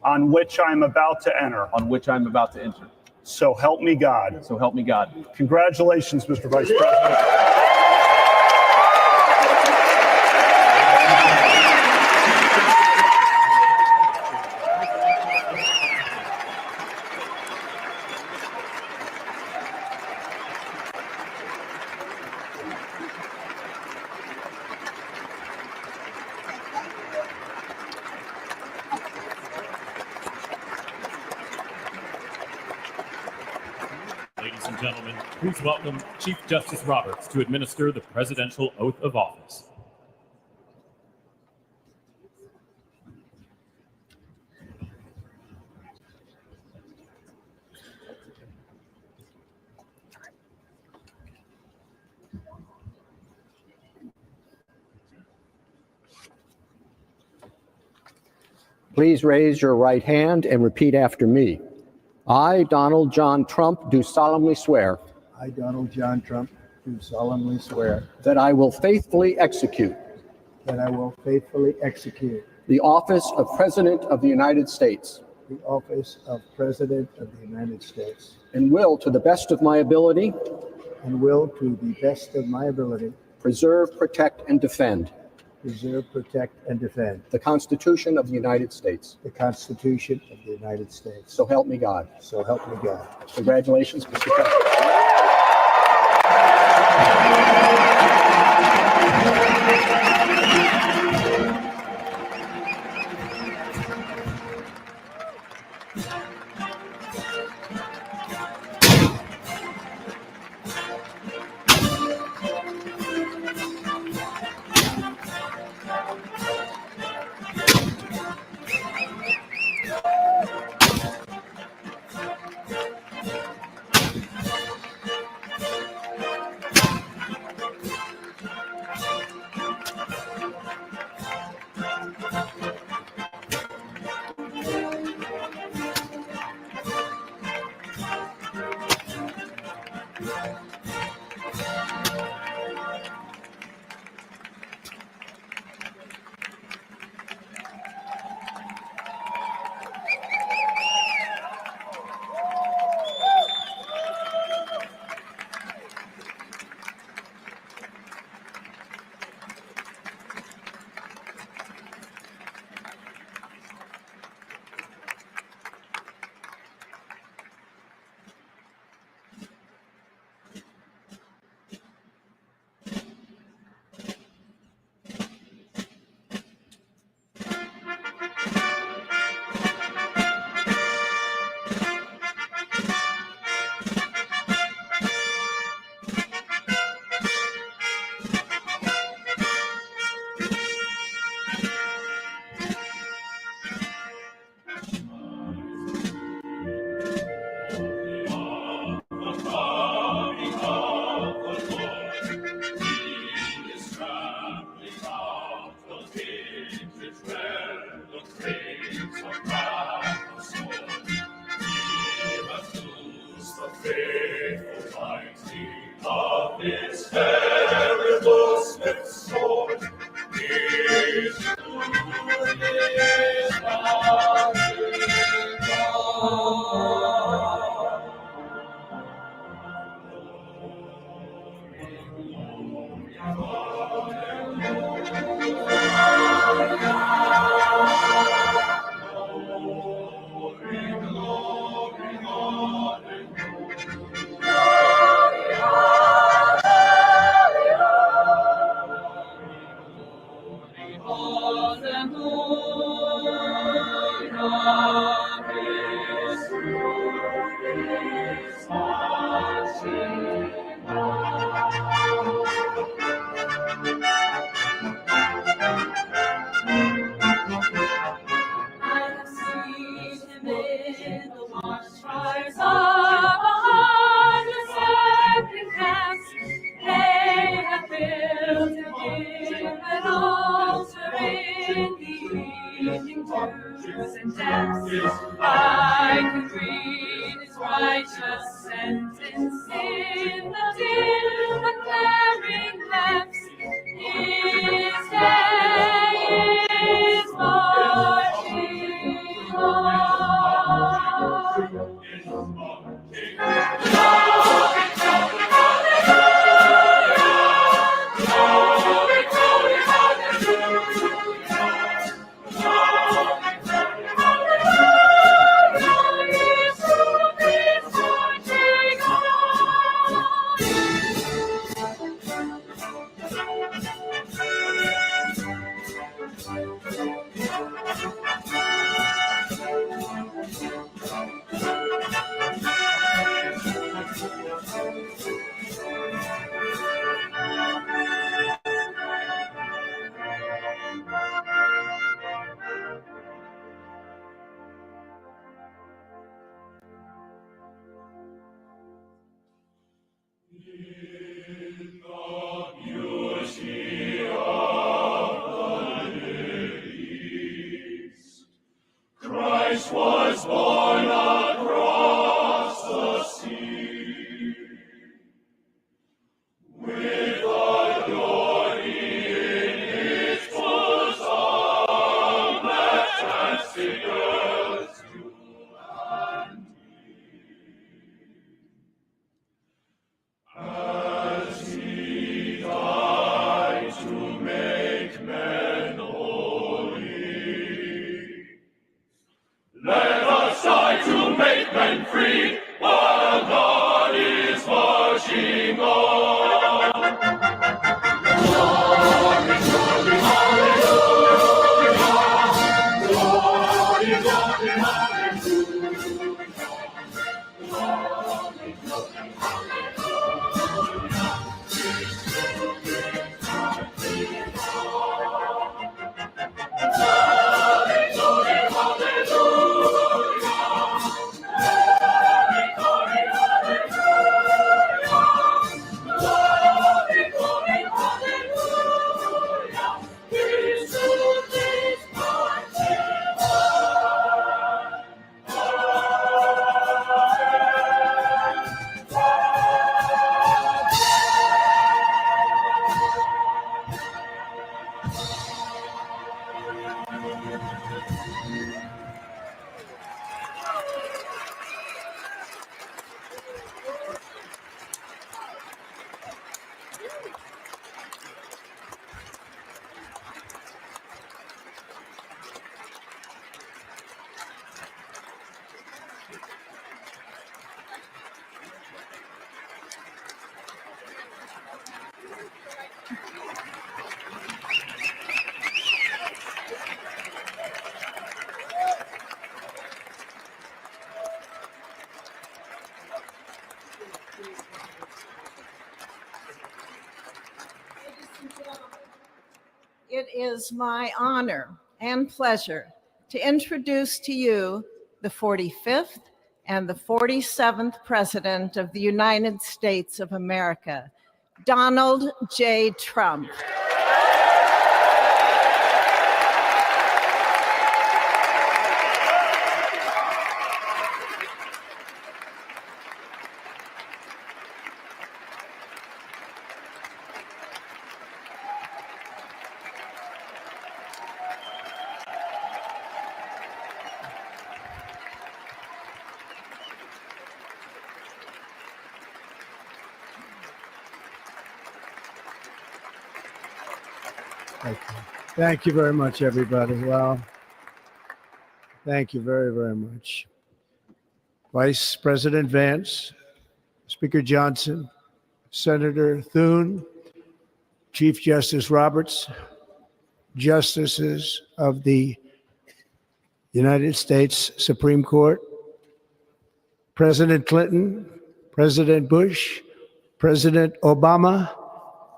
[SPEAKER 12] on which I am about to enter.
[SPEAKER 11] So help me God.
[SPEAKER 12] So help me God.
[SPEAKER 11] Congratulations, Mr. Vice President.
[SPEAKER 6] Ladies and gentlemen, please welcome Chief Justice Roberts to administer the Presidential Oath of Office.
[SPEAKER 13] Please raise your right hand and repeat after me. I, Donald John Trump, do solemnly swear
[SPEAKER 14] I, Donald John Trump, do solemnly swear
[SPEAKER 13] that I will faithfully execute
[SPEAKER 14] that I will faithfully execute
[SPEAKER 13] the office of President of the United States
[SPEAKER 14] the office of President of the United States
[SPEAKER 13] and will, to the best of my ability,
[SPEAKER 14] and will, to the best of my ability,
[SPEAKER 13] preserve, protect, and defend
[SPEAKER 14] preserve, protect, and defend
[SPEAKER 13] the Constitution of the United States.
[SPEAKER 14] the Constitution of the United States.
[SPEAKER 13] So help me God.
[SPEAKER 14] So help me God.
[SPEAKER 13] Congratulations, Mr. President.
[SPEAKER 15] I can read his righteous sentence in the dim and glaring lamps. His day is marching Christ was born across the sea, with a glory in his bosom that transfigures you and me. As he died to make men holy, let us die to make men free, while God is marching on. Glory, glory, hallelujah. Glory, glory, hallelujah. Glory, glory, hallelujah. Glory, glory,
[SPEAKER 8] It is my honor and pleasure to introduce to you the 45th and the 47th President of the United States of America, Donald J. Trump.
[SPEAKER 14] Thank you. Thank you very much, everybody. Well, thank you very, very much. Vice President Vance, Speaker Johnson, Senator Thune, Chief Justice Roberts, Justices of the United States Supreme Court, President Clinton, President Bush, President Obama,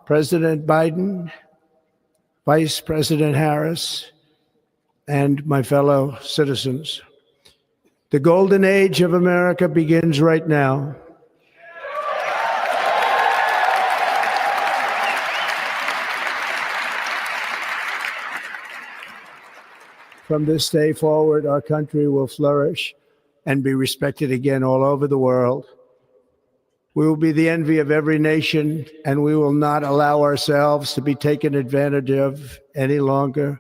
[SPEAKER 14] President Biden, Vice President Harris, and my fellow citizens. The golden age of America begins right now. From this day forward, our country will flourish and be respected again all over the world. We will be the envy of every nation, and we will not allow ourselves to be taken advantage of any longer.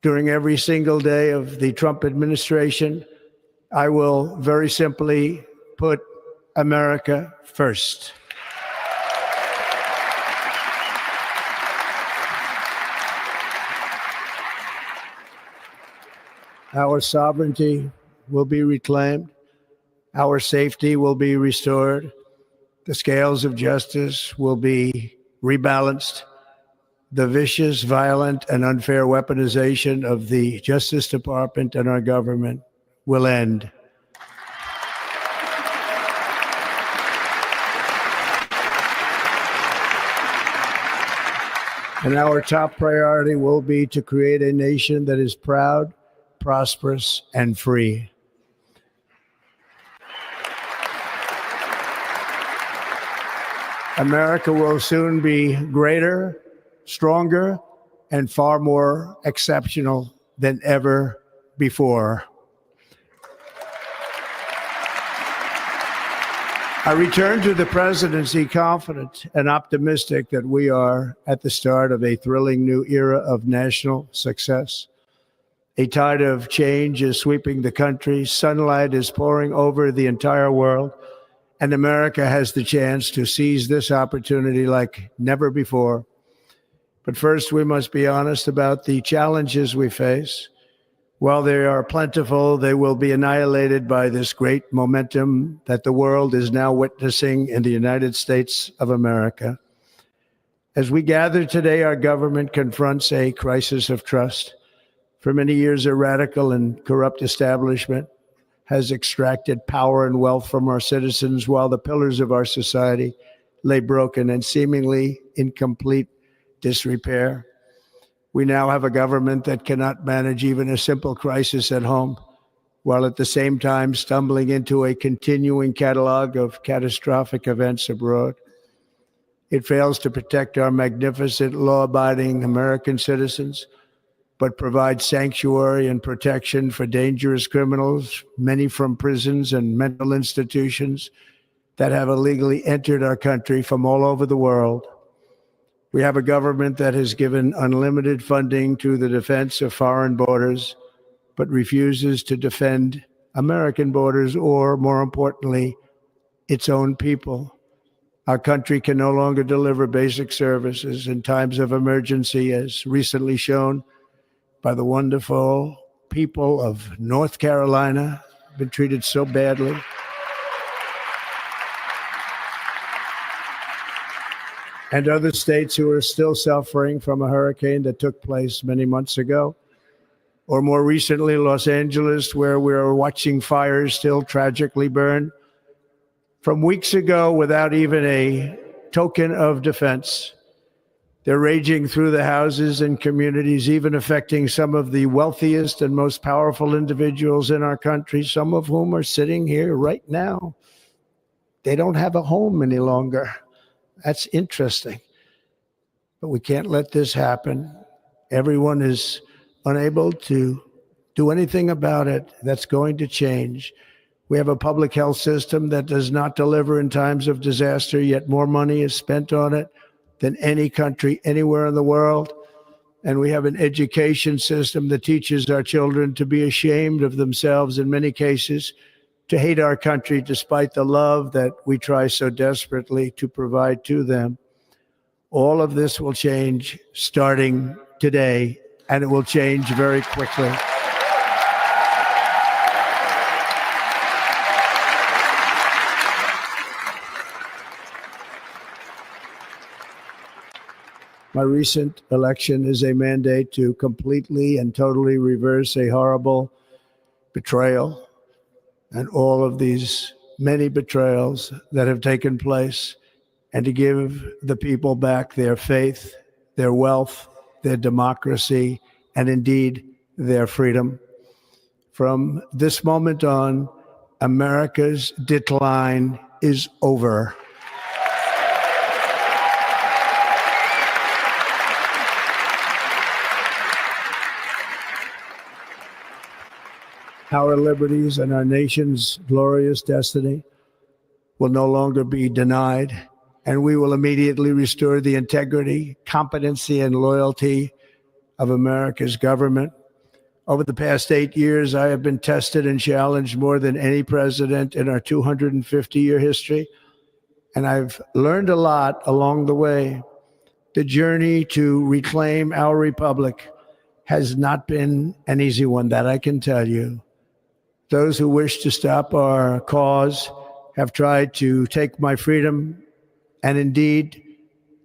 [SPEAKER 14] During every single day of the Trump administration, I will very simply put America first. Our sovereignty will be reclaimed. Our safety will be restored. The scales of justice will be rebalanced. The vicious, violent, and unfair weaponization of the Justice Department and our government will end. And our top priority will be to create a nation that is proud, prosperous, and free. America will soon be greater, stronger, and far more exceptional than ever before. I return to the presidency confident and optimistic that we are at the start of a thrilling new era of national success. A tide of change is sweeping the country. Sunlight is pouring over the entire world. And America has the chance to seize this opportunity like never before. But first, we must be honest about the challenges we face. While they are plentiful, they will be annihilated by this great momentum that the world is now witnessing in the United States of America. As we gather today, our government confronts a crisis of trust. For many years, a radical and corrupt establishment has extracted power and wealth from our citizens while the pillars of our society lay broken and seemingly in complete disrepair. We now have a government that cannot manage even a simple crisis at home, while at the same time stumbling into a continuing catalog of catastrophic events abroad. It fails to protect our magnificent, law-abiding American citizens, but provides sanctuary and protection for dangerous criminals, many from prisons and mental institutions that have illegally entered our country from all over the world. We have a government that has given unlimited funding to the defense of foreign borders, but refuses to defend American borders or, more importantly, its own people. Our country can no longer deliver basic services in times of emergency, as recently shown by the wonderful people of North Carolina, been treated so badly. And other states who are still suffering from a hurricane that took place many months ago. Or more recently, Los Angeles, where we're watching fires still tragically burn from weeks ago without even a token of defense. They're raging through the houses and communities, even affecting some of the wealthiest and most powerful individuals in our country, some of whom are sitting here right now. They don't have a home any longer. That's interesting. But we can't let this happen. Everyone is unable to do anything about it. That's going to change. We have a public health system that does not deliver in times of disaster, yet more money is spent on it than any country anywhere in the world. And we have an education system that teaches our children to be ashamed of themselves in many cases, to hate our country despite the love that we try so desperately to provide to them. All of this will change starting today, and it will change very quickly. My recent election is a mandate to completely and totally reverse a horrible betrayal and all of these many betrayals that have taken place, and to give the people back their faith, their wealth, their democracy, and indeed their freedom. From this moment on, America's decline is over. Our liberties and our nation's glorious destiny will no longer be denied, and we will immediately restore the integrity, competency, and loyalty of America's government. Over the past 8 years, I have been tested and challenged more than any president in our 250-year history, and I've learned a lot along the way. The journey to reclaim our republic has not been an easy one, that I can tell you. Those who wish to stop our cause have tried to take my freedom and indeed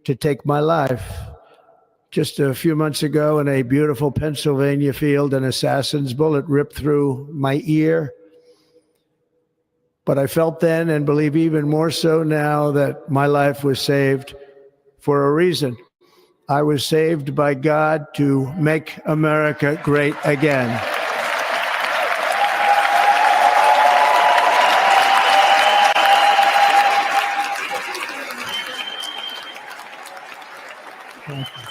[SPEAKER 14] to take my life. Just a few months ago in a beautiful Pennsylvania field, an assassin's bullet ripped through my ear. But I felt then, and believe even more so now, that my life was saved for a reason. I was saved by God to make America great again. Thank you.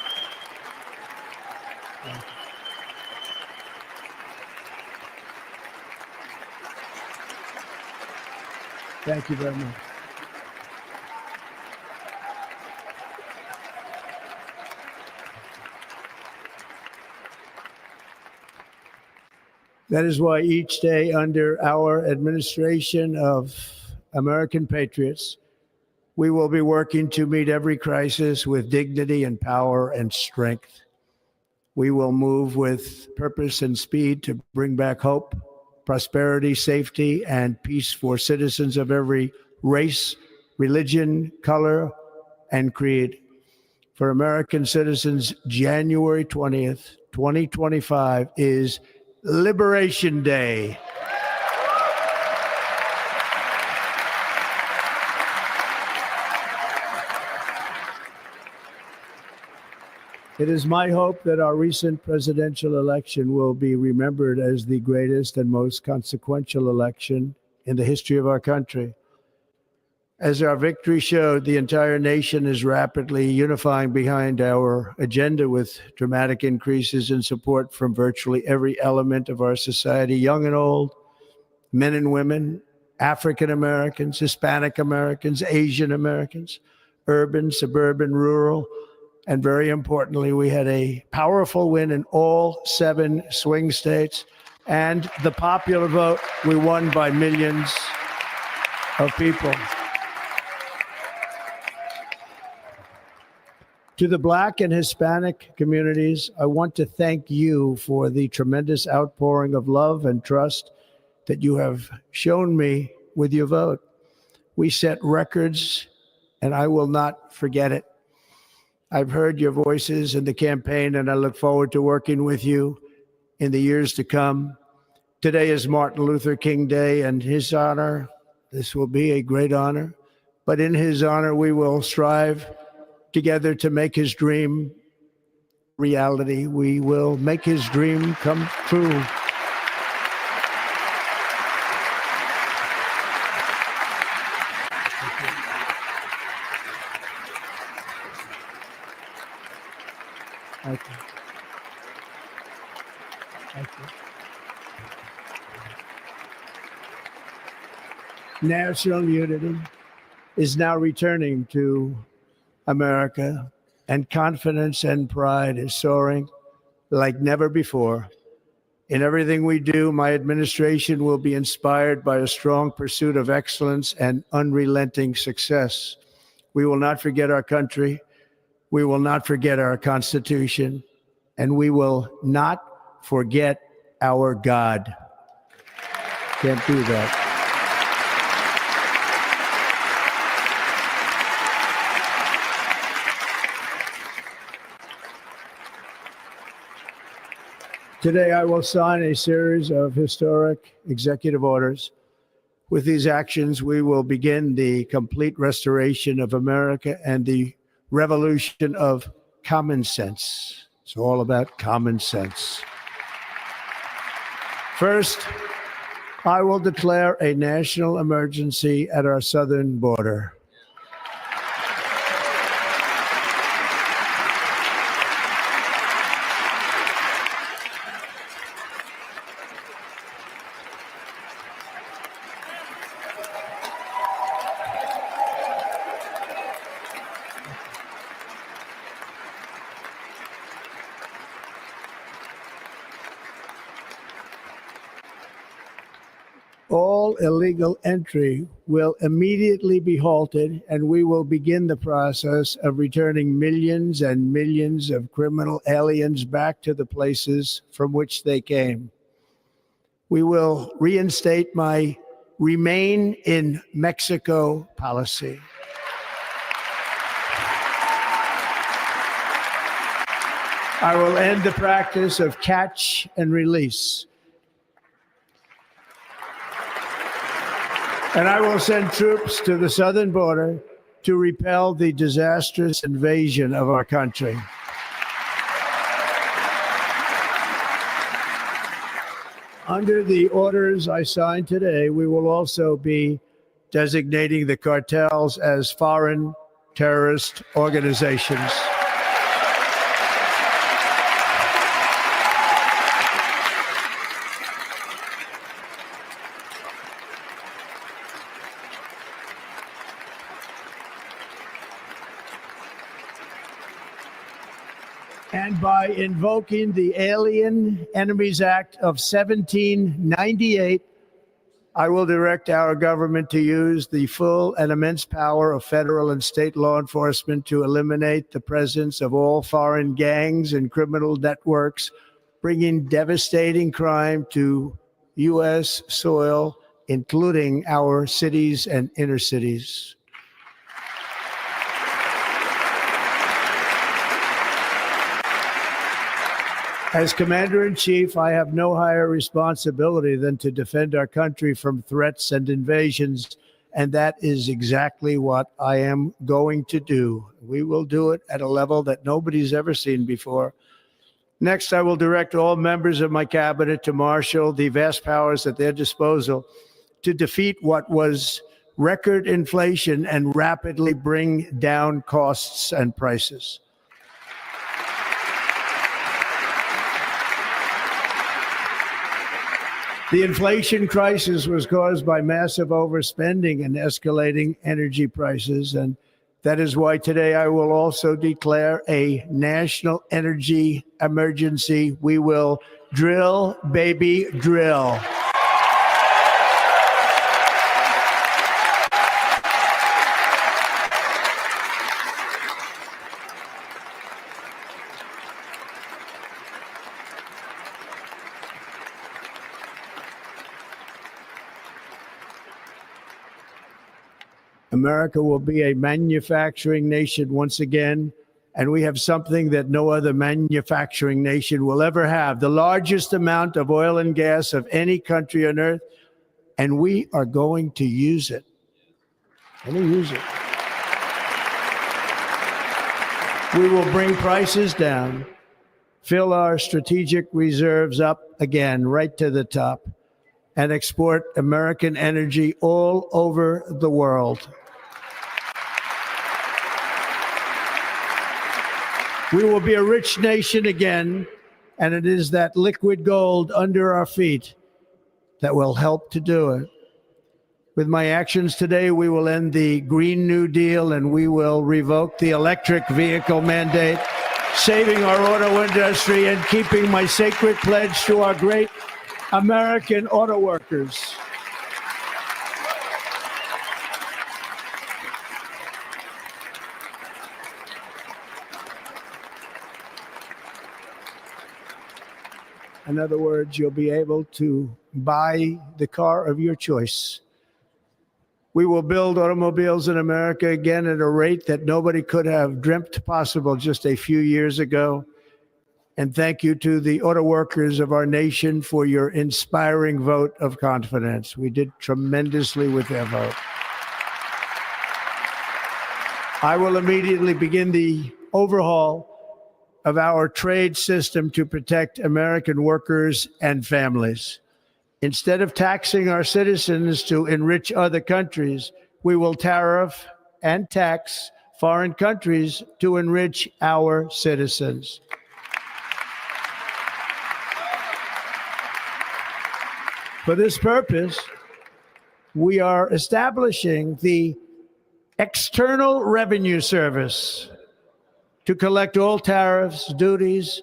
[SPEAKER 14] Thank you very much. That is why each day under our administration of American patriots, we will be working to meet every crisis with dignity and power and strength. We will move with purpose and speed to bring back hope, prosperity, safety, and peace for citizens of every race, religion, color, and creed. For American citizens, January 20th, 2025 is Liberation Day. It is my hope that our recent presidential election will be remembered as the greatest and most consequential election in the history of our country. As our victory showed, the entire nation is rapidly unifying behind our agenda with dramatic increases in support from virtually every element of our society, young and old, men and women, African Americans, Hispanic Americans, Asian Americans, urban, suburban, rural. And very importantly, we had a powerful win in all 7 swing states. And the popular vote, we won by millions of people. To the Black and Hispanic communities, I want to thank you for the tremendous outpouring of love and trust that you have shown me with your vote. We set records, and I will not forget it. I've heard your voices in the campaign, and I look forward to working with you in the years to come. Today is Martin Luther King Day, and his honor, this will be a great honor, but in his honor, we will strive together to make his dream reality. We will make his dream come true. Thank you. Thank you. National unity is now returning to America, and confidence and pride is soaring like never before. In everything we do, my administration will be inspired by a strong pursuit of excellence and unrelenting success. We will not forget our country, We will not forget our Constitution, and we will not forget our God. Can't do that. Today, I will sign a series of historic executive orders. With these actions, we will begin the complete restoration of America and the revolution of common sense. It's all about common sense. First, I will declare a national emergency at our southern border. All illegal entry will immediately be halted, and we will begin the process of returning millions and millions of criminal aliens back to the places from which they came. We will reinstate my Remain in Mexico policy. I will end the practice of catch and release. And I will send troops to the southern border to repel the disastrous invasion of our country. Under the orders I signed today, we will also be designating the cartels as foreign terrorist organizations. And by invoking the Alien Enemies Act of 1798, I will direct our government to use the full and immense power of federal and state law enforcement to eliminate the presence of all foreign gangs and criminal networks, bringing devastating crime to U.S. soil, including our cities and inner cities. As Commander-in-Chief, I have no higher responsibility than to defend our country from threats and invasions, and that is exactly what I am going to do. We will do it at a level that nobody's ever seen before. Next, I will direct all members of my cabinet to marshal the vast powers at their disposal to defeat what was record inflation and rapidly bring down costs and prices. The inflation crisis was caused by massive overspending and escalating energy prices, and that is why today I will also declare a national energy emergency. We will drill, baby, drill. America will be a manufacturing nation once again, and we have something that no other manufacturing nation will ever have, the largest amount of oil and gas of any country on earth, and we are going to use it. We will bring prices down, fill our strategic reserves up again, right to the top, and export American energy all over the world. We will be a rich nation again, and it is that liquid gold under our feet that will help to do it. With my actions today, we will end the Green New Deal, and we will revoke the electric vehicle mandate, saving our auto industry and keeping my sacred pledge to our great American auto workers. In other words, you'll be able to buy the car of your choice. We will build automobiles in America again at a rate that nobody could have dreamt possible just a few years ago. And thank you to the auto workers of our nation for your inspiring vote of confidence. We did tremendously with their vote. I will immediately begin the overhaul of our trade system to protect American workers and families. Instead of taxing our citizens to enrich other countries, we will tariff and tax foreign countries to enrich our citizens. For this purpose, we are establishing the External Revenue Service to collect all tariffs, duties,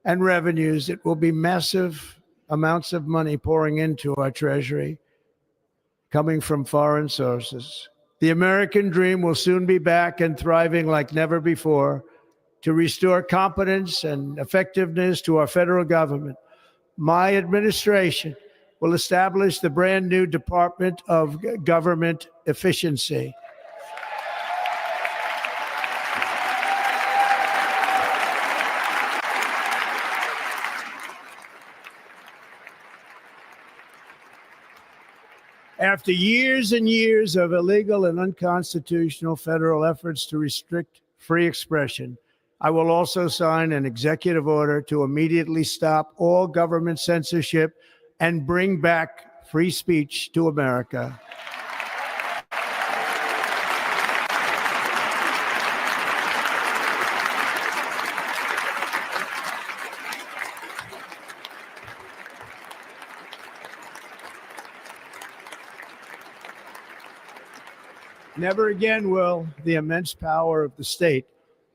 [SPEAKER 14] and revenues. It will be massive amounts of money pouring into our treasury, coming from foreign sources. The American dream will soon be back and thriving like never before to restore competence and effectiveness to our federal government. My administration will establish the brand new Department of Government Efficiency. After years and years of illegal and unconstitutional federal efforts to restrict free expression, I will also sign an executive order to immediately stop all government censorship and bring back free speech to America. Never again will the immense power of the state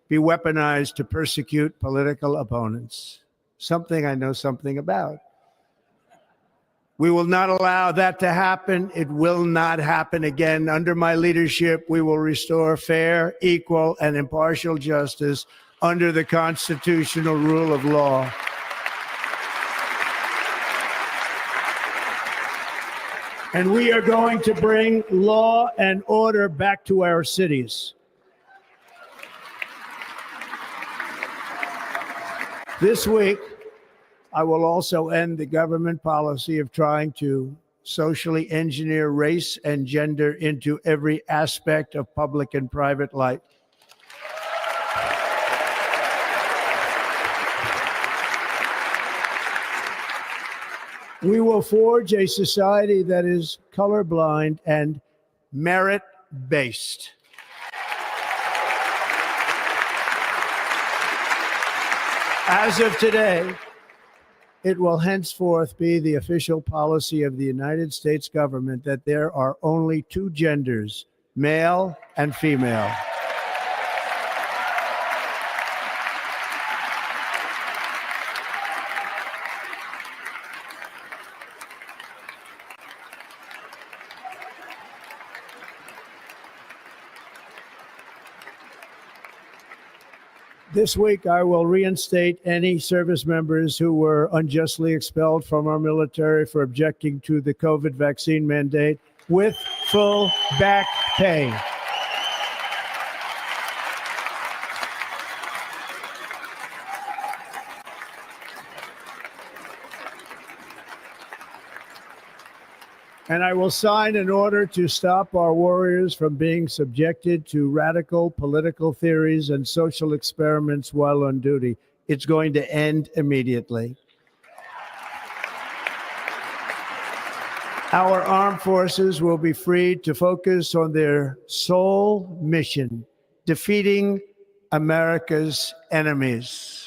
[SPEAKER 14] be weaponized to persecute political opponents, something I know something about. We will not allow that to happen. It will not happen again. Under my leadership, we will restore fair, equal, and impartial justice under the constitutional rule of law. And we are going to bring law and order back to our cities. This week, I will also end the government policy of trying to socially engineer race and gender into every aspect of public and private life. We will forge a society that is colorblind and merit-based. As of today, it will henceforth be the official policy of the United States government that there are only two genders, male and female. This week, I will reinstate any service members who were unjustly expelled from our military for objecting to the COVID vaccine mandate with full back pay. And I will sign an order to stop our warriors from being subjected to radical political theories and social experiments while on duty. It's going to end immediately. Our armed forces will be freed to focus on their sole mission, defeating America's enemies.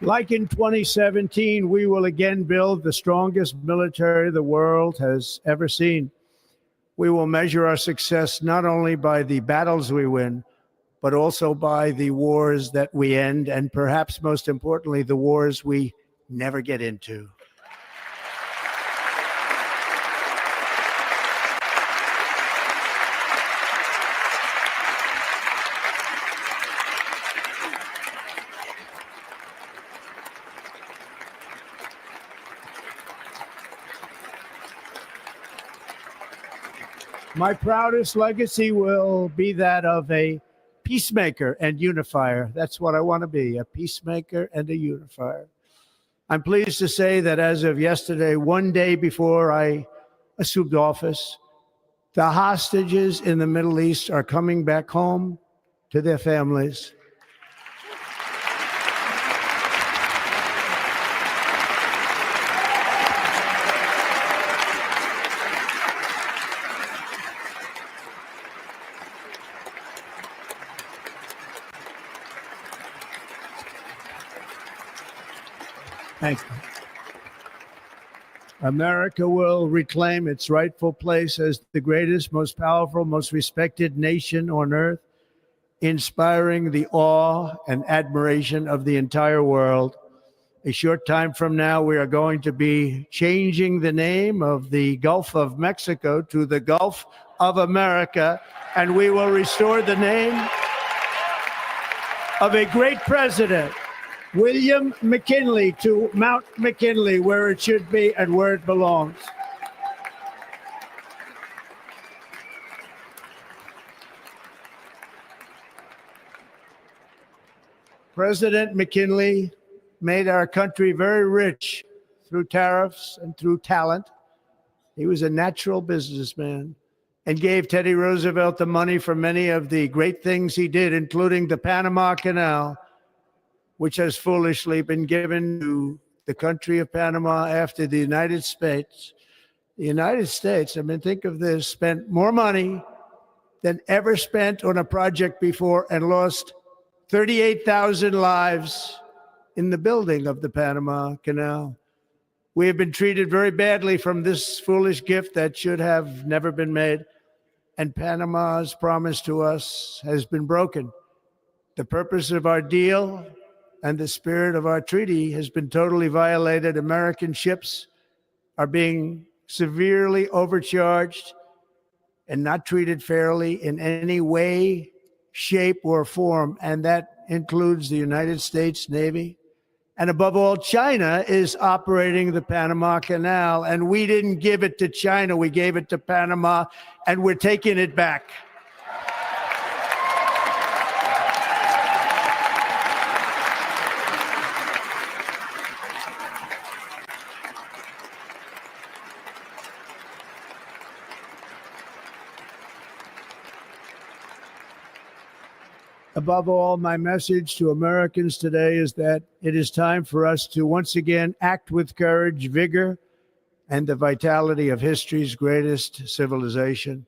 [SPEAKER 14] Like in 2017, we will again build the strongest military the world has ever seen. We will measure our success not only by the battles we win, but also by the wars that we end, and perhaps most importantly, the wars we never get into. My proudest legacy will be that of a peacemaker and unifier. That's what I want to be, a peacemaker and a unifier. I'm pleased to say that as of yesterday, one day before I assumed office, the hostages in the Middle East are coming back home to their families. Thank you. America will reclaim its rightful place as the greatest, most powerful, most respected nation on earth, inspiring the awe and admiration of the entire world. A short time from now, we are going to be changing the name of the Gulf of Mexico to the Gulf of America, and we will restore the name of a great president, William McKinley, to Mount McKinley, where it should be and where it belongs. President McKinley made our country very rich through tariffs and through talent. He was a natural businessman and gave Teddy Roosevelt the money for many of the great things he did, including the Panama Canal, which has foolishly been given to the country of Panama after the United States. The United States, I mean, think of this, spent more money than ever spent on a project before and lost 38,000 lives in the building of the Panama Canal. We have been treated very badly from this foolish gift that should have never been made, and Panama's promise to us has been broken. The purpose of our deal and the spirit of our treaty has been totally violated. American ships are being severely overcharged and not treated fairly in any way, shape, or form, and that includes the United States Navy. And above all, China is operating the Panama Canal, and we didn't give it to China, we gave it to Panama, and we're taking it back. Above all, my message to Americans today is that it is time for us to once again act with courage, vigor, and the vitality of history's greatest civilization.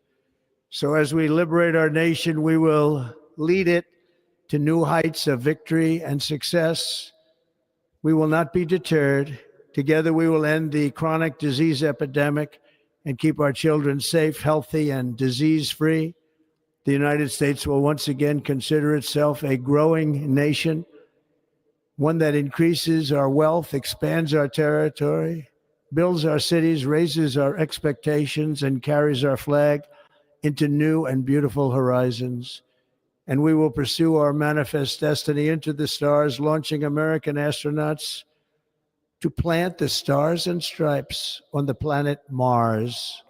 [SPEAKER 14] So as we liberate our nation, we will lead it to new heights of victory and success. We will not be deterred. Together, we will end the chronic disease epidemic and keep our children safe, healthy, and disease-free. The United States will once again consider itself a growing nation, one that increases our wealth, expands our territory, builds our cities, raises our expectations, and carries our flag into new and beautiful horizons. And we will pursue our manifest destiny into the stars, launching American astronauts to plant the stars and stripes on the planet Mars.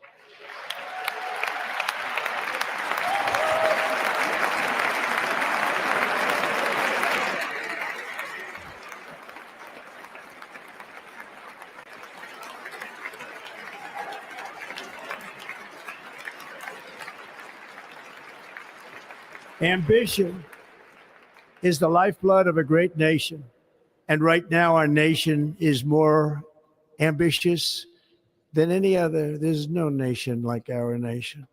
[SPEAKER 14] Ambition is the lifeblood of a great nation. And right now, our nation is more ambitious than any other. There's no nation like our nation.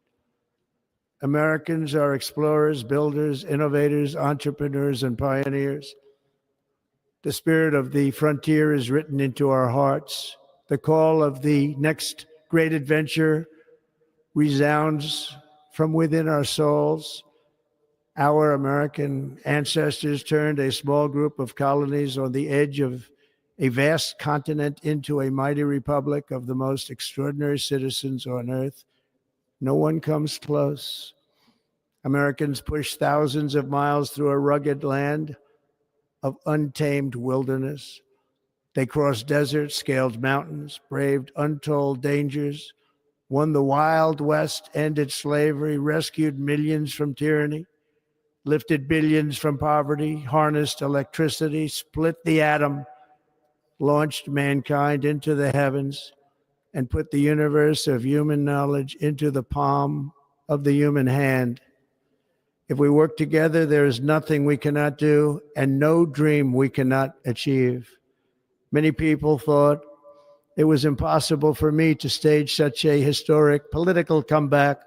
[SPEAKER 14] Americans are explorers, builders, innovators, entrepreneurs, and pioneers. The spirit of the frontier is written into our hearts. The call of the next great adventure resounds from within our souls. Our American ancestors turned a small group of colonies on the edge of a vast continent into a mighty republic of the most extraordinary citizens on earth. No one comes close. Americans pushed thousands of miles through a rugged land of untamed wilderness. They crossed deserts, scaled mountains, braved untold dangers, won the Wild West, ended slavery, rescued millions from tyranny, lifted billions from poverty, harnessed electricity, split the atom, launched mankind into the heavens, and put the universe of human knowledge into the palm of the human hand. If we work together, there is nothing we cannot do and no dream we cannot achieve. Many people thought it was impossible for me to stage such a historic political comeback.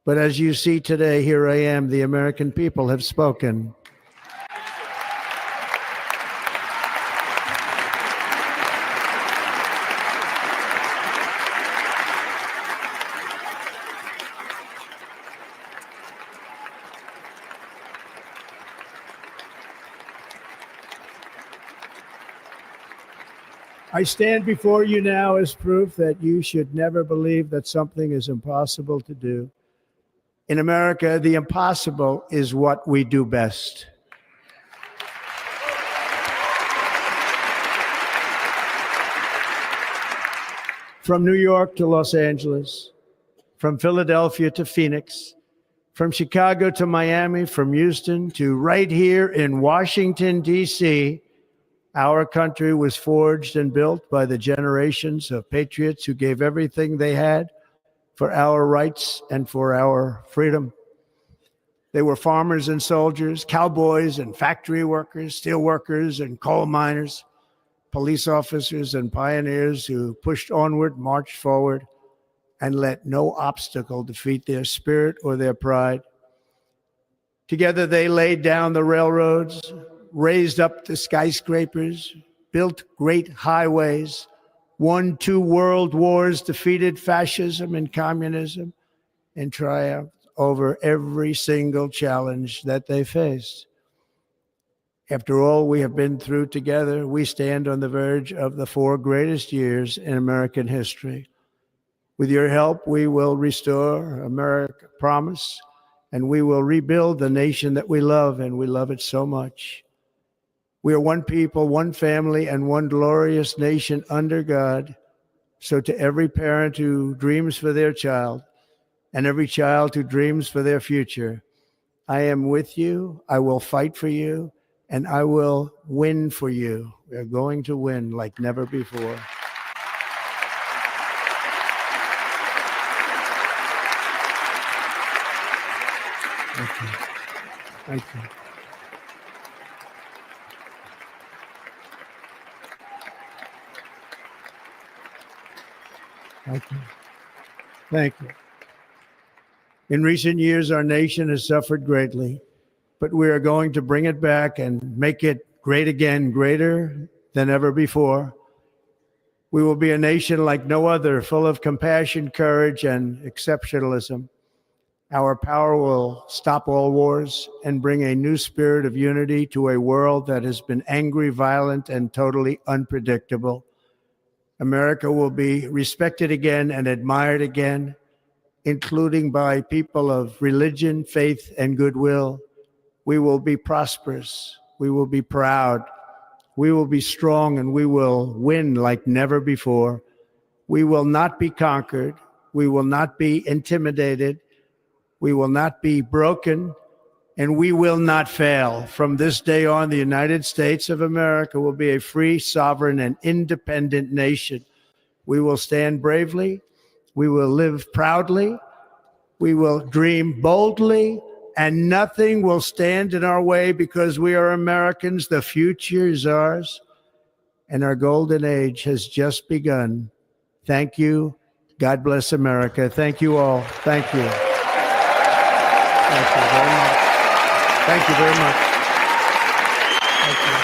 [SPEAKER 14] But as you see today, here I am. The American people have spoken. I stand before you now as proof that you should never believe that something is impossible to do. In America, the impossible is what we do best. From New York to Los Angeles, from Philadelphia to Phoenix, from Chicago to Miami, from Houston to right here in Washington, D.C., our country was forged and built by the generations of patriots who gave everything they had for our rights and for our freedom. They were farmers and soldiers, cowboys and factory workers, steel workers and coal miners, police officers and pioneers who pushed onward, marched forward, and let no obstacle defeat their spirit or their pride. Together they laid down the railroads, raised up the skyscrapers, built great highways, won 2 world wars, defeated fascism and communism, and triumphed over every single challenge that they faced. After all we have been through together, we stand on the verge of the 4 greatest years in American history. With your help, we will restore America's promise, and we will rebuild the nation that we love, and we love it so much. We are one people, one family, and one glorious nation under God. So to every parent who dreams for their child and every child who dreams for their future, I am with you, I will fight for you, and I will win for you. We are going to win like never before. Thank you. Thank you. Thank you. Thank you. In recent years, our nation has suffered greatly, but we are going to bring it back and make it great again, greater than ever before. We will be a nation like no other, full of compassion, courage, and exceptionalism. Our power will stop all wars and bring a new spirit of unity to a world that has been angry, violent, and totally unpredictable. America will be respected again and admired again, including by people of religion, faith, and goodwill. We will be prosperous. We will be proud. We will be strong, and we will win like never before. We will not be conquered. We will not be intimidated. We will not be broken, and we will not fail. From this day on, the United States of America will be a free, sovereign, and independent nation. We will stand bravely. We will live proudly. We will dream boldly, and nothing will stand in our way because we are Americans. The future is ours, and our golden age has just begun. Thank you. God bless America. Thank you all. Thank you. Thank you very much. Thank you very much. Thank you.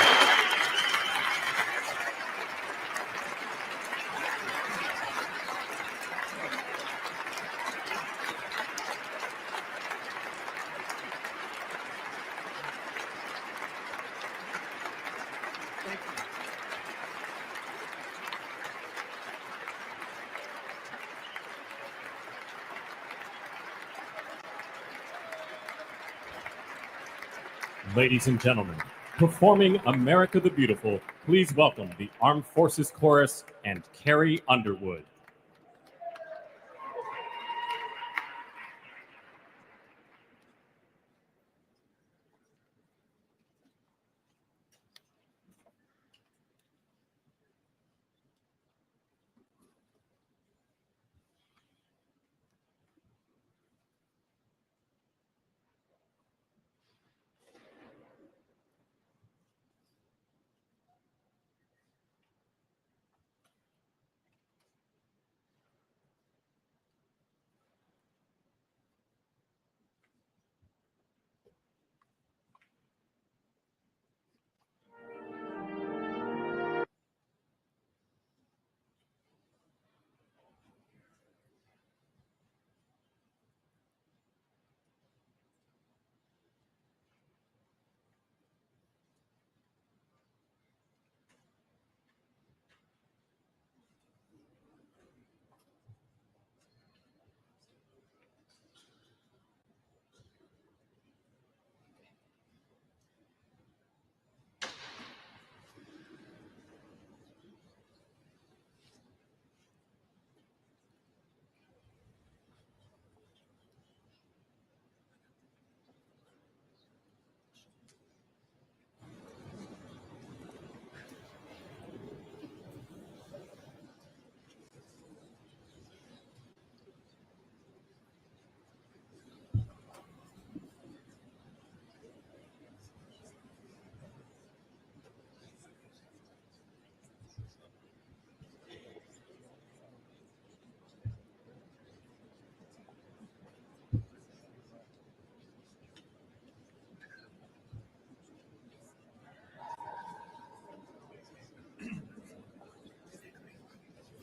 [SPEAKER 6] Ladies and gentlemen, performing America the Beautiful, please welcome the Armed Forces Chorus and Carrie Underwood.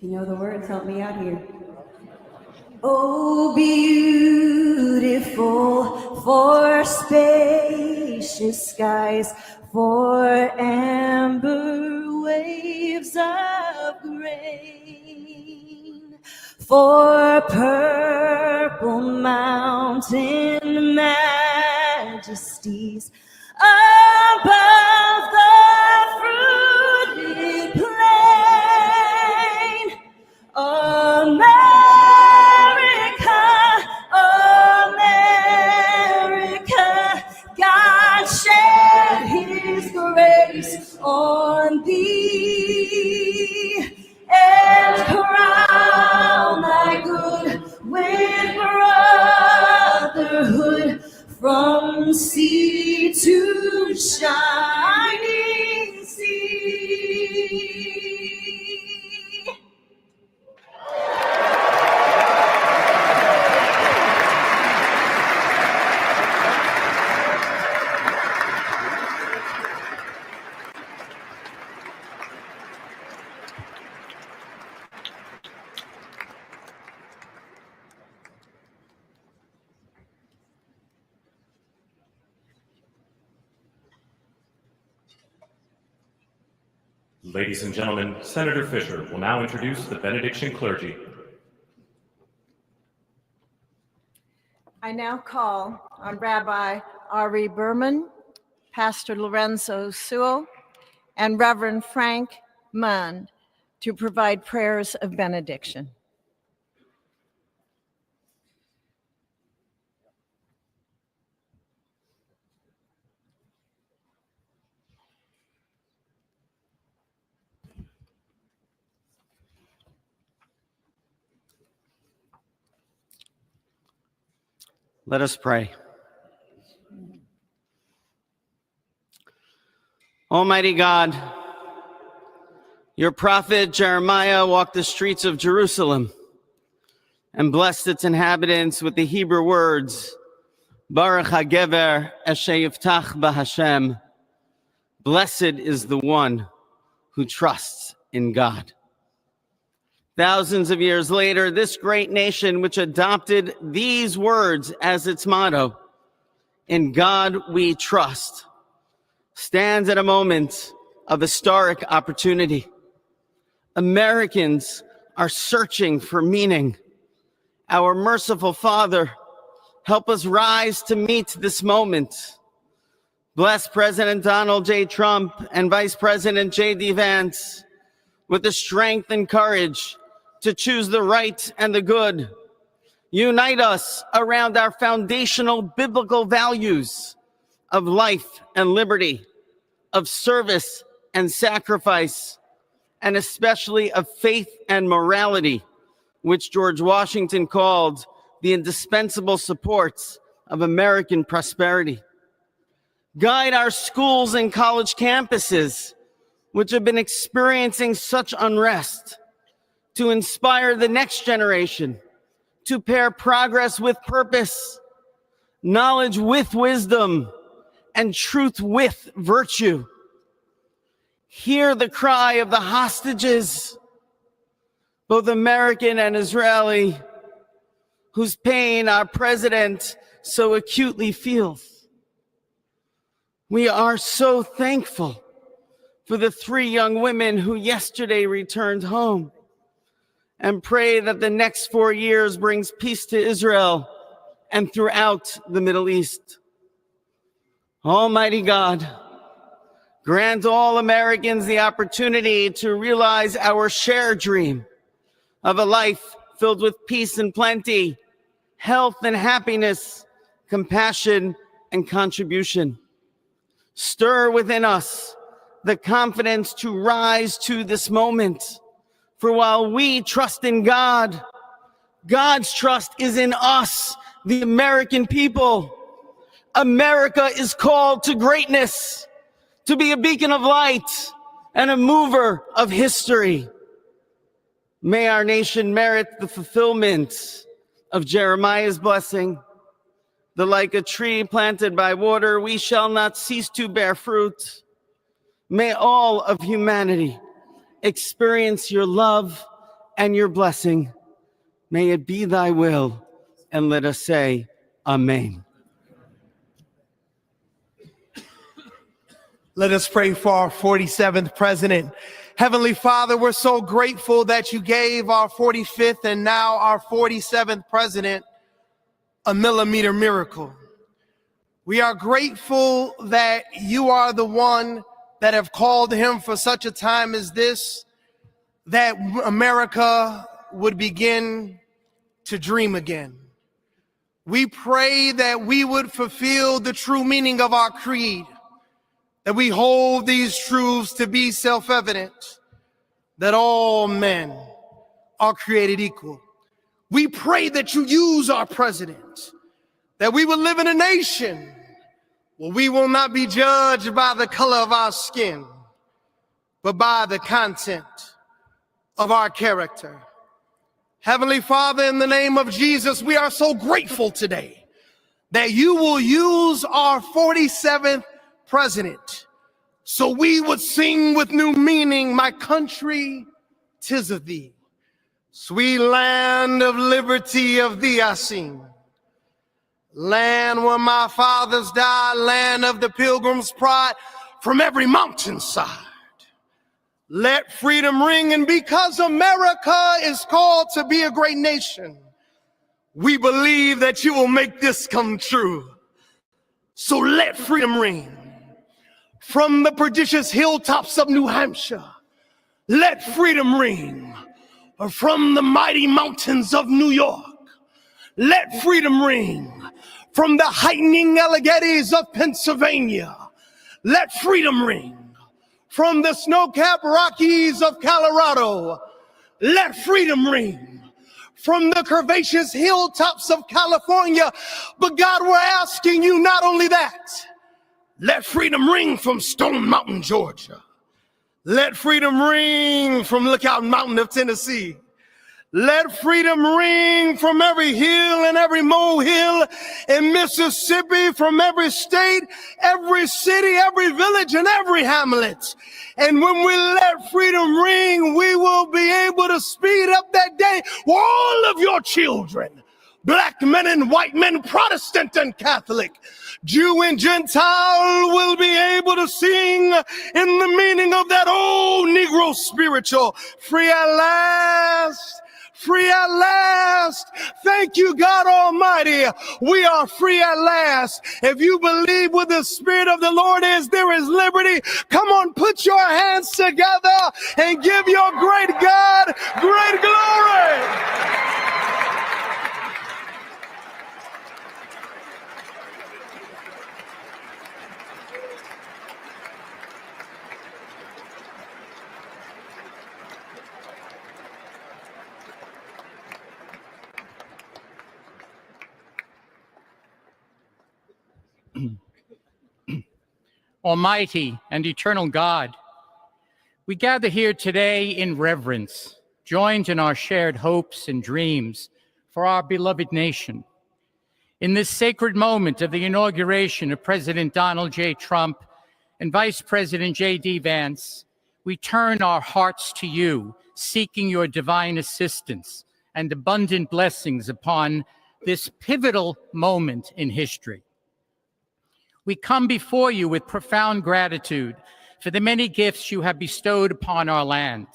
[SPEAKER 16] If you know the words, help me out here. Oh, beautiful for spacious skies, for amber waves of grain, for purple mountain majesties above the fruited plain. America, America, God shed his grace on thee and crown thy good with brotherhood from sea to shining sea.
[SPEAKER 6] Ladies and gentlemen, Senator Fisher will now introduce the benediction clergy.
[SPEAKER 8] I now call on Rabbi Ari Berman, Pastor Lorenzo Sewell, and Reverend Frank Munn to provide prayers of benediction.
[SPEAKER 17] Let us pray. Almighty God, your prophet Jeremiah walked the streets of Jerusalem and blessed its inhabitants with the Hebrew words, Baruch HaGever Asher Yiftach BaHashem. Blessed is the one who trusts in God. Thousands of years later, this great nation, which adopted these words as its motto, "In God we trust," stands at a moment of historic opportunity. Americans are searching for meaning. Our merciful Father, help us rise to meet this moment. Bless President Donald J. Trump and Vice President J.D. Vance with the strength and courage to choose the right and the good. Unite us around our foundational biblical values of life and liberty, of service and sacrifice, and especially of faith and morality, which George Washington called the indispensable supports of American prosperity. Guide our schools and college campuses, which have been experiencing such unrest, to inspire the next generation, to pair progress with purpose, knowledge with wisdom, and truth with virtue. Hear the cry of the hostages, both American and Israeli, whose pain our president so acutely feels. We are so thankful for the 3 young women who yesterday returned home, and pray that the next 4 years brings peace to Israel and throughout the Middle East. Almighty God, grant all Americans the opportunity to realize our shared dream of a life filled with peace and plenty, health and happiness, compassion and contribution. Stir within us the confidence to rise to this moment. For while we trust in God, God's trust is in us, the American people. America is called to greatness, to be a beacon of light and a mover of history. May our nation merit the fulfillment of Jeremiah's blessing. The like a tree planted by water, we shall not cease to bear fruit. May all of humanity experience your love and your blessing. May it be thy will, and let us say, Amen.
[SPEAKER 18] Let us pray for our 47th president. Heavenly Father, we're so grateful that you gave our 45th and now our 47th president a millimeter miracle. We are grateful that you are the one that have called him for such a time as this, that America would begin to dream again. We pray that we would fulfill the true meaning of our creed, that we hold these truths to be self-evident, that all men are created equal. We pray that you use our president, that we will live in a nation where we will not be judged by the color of our skin, but by the content of our character. Heavenly Father, in the name of Jesus, we are so grateful today that you will use our 47th president so we would sing with new meaning, my country, 'tis of thee. Sweet land of liberty, of thee I sing. Land where my fathers died, land of the pilgrim's pride, from every mountainside. Let freedom ring, and because America is called to be a great nation, we believe that you will make this come true. So let freedom ring. From the prodigious hilltops of New Hampshire, let freedom ring. Or from the mighty mountains of New York, let freedom ring. From the heightening Alleghenies of Pennsylvania, let freedom ring. From the snow-capped Rockies of Colorado, let freedom ring. From the curvaceous hilltops of California, but God, we're asking you not only that, let freedom ring from Stone Mountain, Georgia. Let freedom ring from Lookout Mountain of Tennessee. Let freedom ring from every hill and every molehill in Mississippi, from every state, every city, every village, and every hamlet. And when we let freedom ring, we will be able to speed up that day where all of your children, black men and white men, Protestant and Catholic, Jew and Gentile, will be able to sing in the meaning of that old Negro spiritual. Free at last, free at last, Thank you, God Almighty. We are free at last. If you believe where the Spirit of the Lord is, there is liberty. Come on, put your hands together and give your great God great glory.
[SPEAKER 19] Almighty and eternal God, we gather here today in reverence, joined in our shared hopes and dreams for our beloved nation. In this sacred moment of the inauguration of President Donald J. Trump and Vice President J.D. Vance, we turn our hearts to you, seeking your divine assistance and abundant blessings upon this pivotal moment in history. We come before you with profound gratitude for the many gifts you have bestowed upon our land.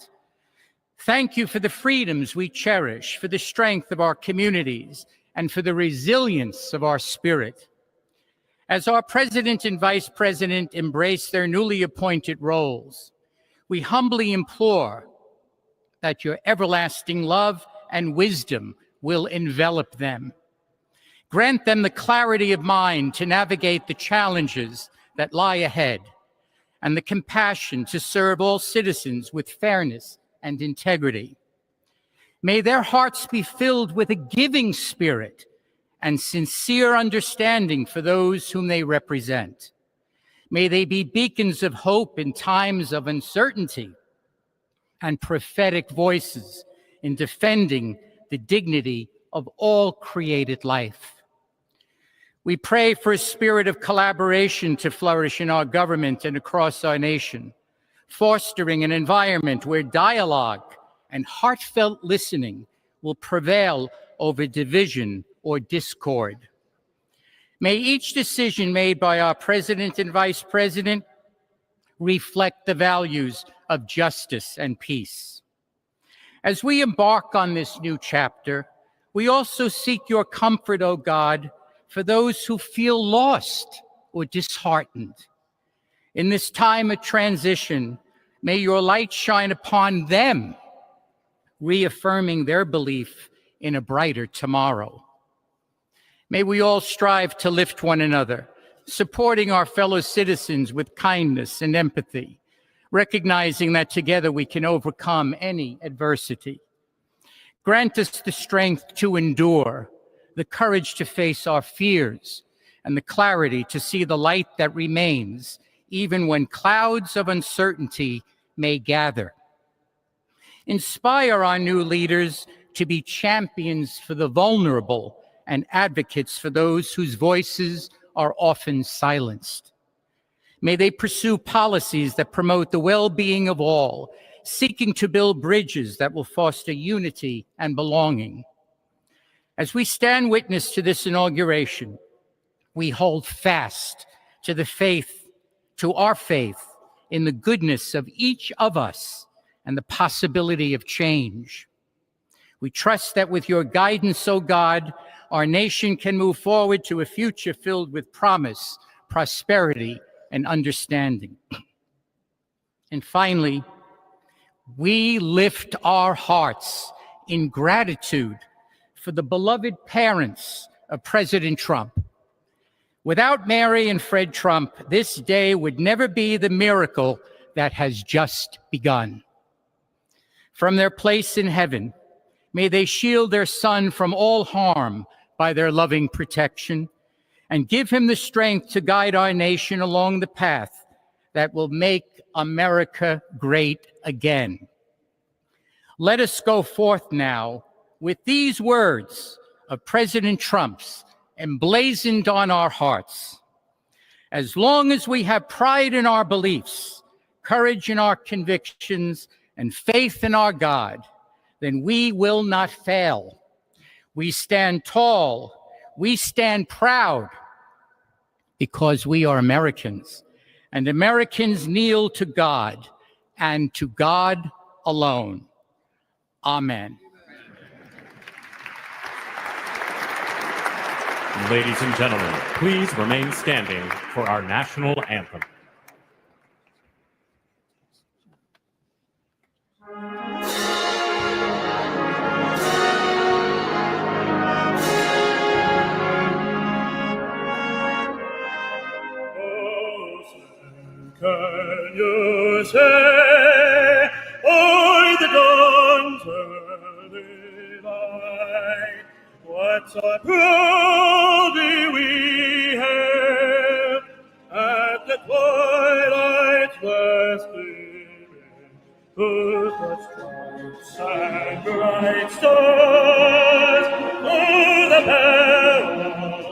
[SPEAKER 19] Thank you for the freedoms we cherish, for the strength of our communities, and for the resilience of our spirit. As our President and Vice President embrace their newly appointed roles, we humbly implore that your everlasting love and wisdom will envelop them. Grant them the clarity of mind to navigate the challenges that lie ahead and the compassion to serve all citizens with fairness and integrity. May their hearts be filled with a giving spirit and sincere understanding for those whom they represent. May they be beacons of hope in times of uncertainty and prophetic voices in defending the dignity of all created life. We pray for a spirit of collaboration to flourish in our government and across our nation, fostering an environment where dialogue and heartfelt listening will prevail over division or discord. May each decision made by our President and Vice President reflect the values of justice and peace. As we embark on this new chapter, we also seek your comfort, O God, for those who feel lost or disheartened. In this time of transition, may your light shine upon them, reaffirming their belief in a brighter tomorrow. May we all strive to lift one another, supporting our fellow citizens with kindness and empathy, recognizing that together we can overcome any adversity. Grant us the strength to endure, the courage to face our fears, and the clarity to see the light that remains, even when clouds of uncertainty may gather. Inspire our new leaders to be champions for the vulnerable and advocates for those whose voices are often silenced. May they pursue policies that promote the well-being of all, seeking to build bridges that will foster unity and belonging. As we stand witness to this inauguration, we hold fast to our faith in the goodness of each of us and the possibility of change. We trust that with your guidance, O God, our nation can move forward to a future filled with promise, prosperity, and understanding. And finally, we lift our hearts in gratitude for the beloved parents of President Trump. Without Mary and Fred Trump, this day would never be the miracle that has just begun. From their place in heaven, may they shield their son from all harm by their loving protection and give him the strength to guide our nation along the path that will make America great again. Let us go forth now with these words of President Trump's emblazoned on our hearts. As long as we have pride in our beliefs, courage in our convictions, and faith in our God, then we will not fail. We stand tall, we stand proud, because we are Americans, and Americans kneel to God, and to God alone. Amen.
[SPEAKER 6] Ladies and gentlemen, please remain standing for our national anthem.
[SPEAKER 15] Can you say, o'er the dawns early light, what so proudly we hailed at the twilight's last gleaming, whose touch and bright stars through the perilous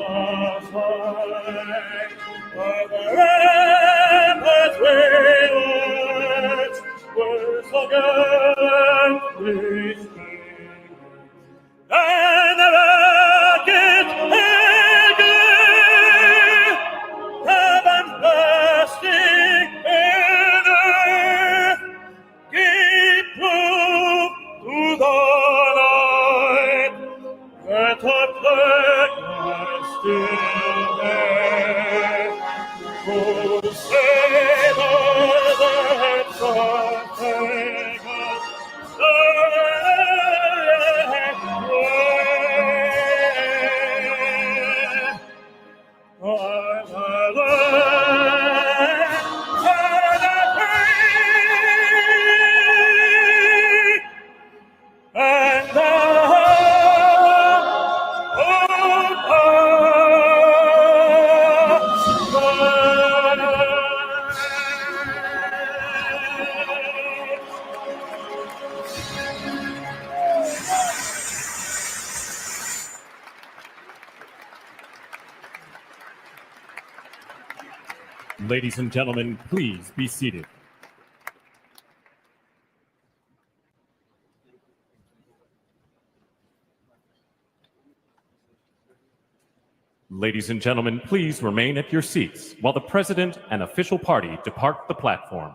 [SPEAKER 15] fight of the ramparts wayward were so gallantly streaming, and the rocket eagle, heaven blasting in earth, gave proof to the night that our flag was still there. Crusaders and partakers,
[SPEAKER 6] Ladies and gentlemen, please be seated. Ladies and gentlemen, please remain at your seats while the President and official party depart the platform.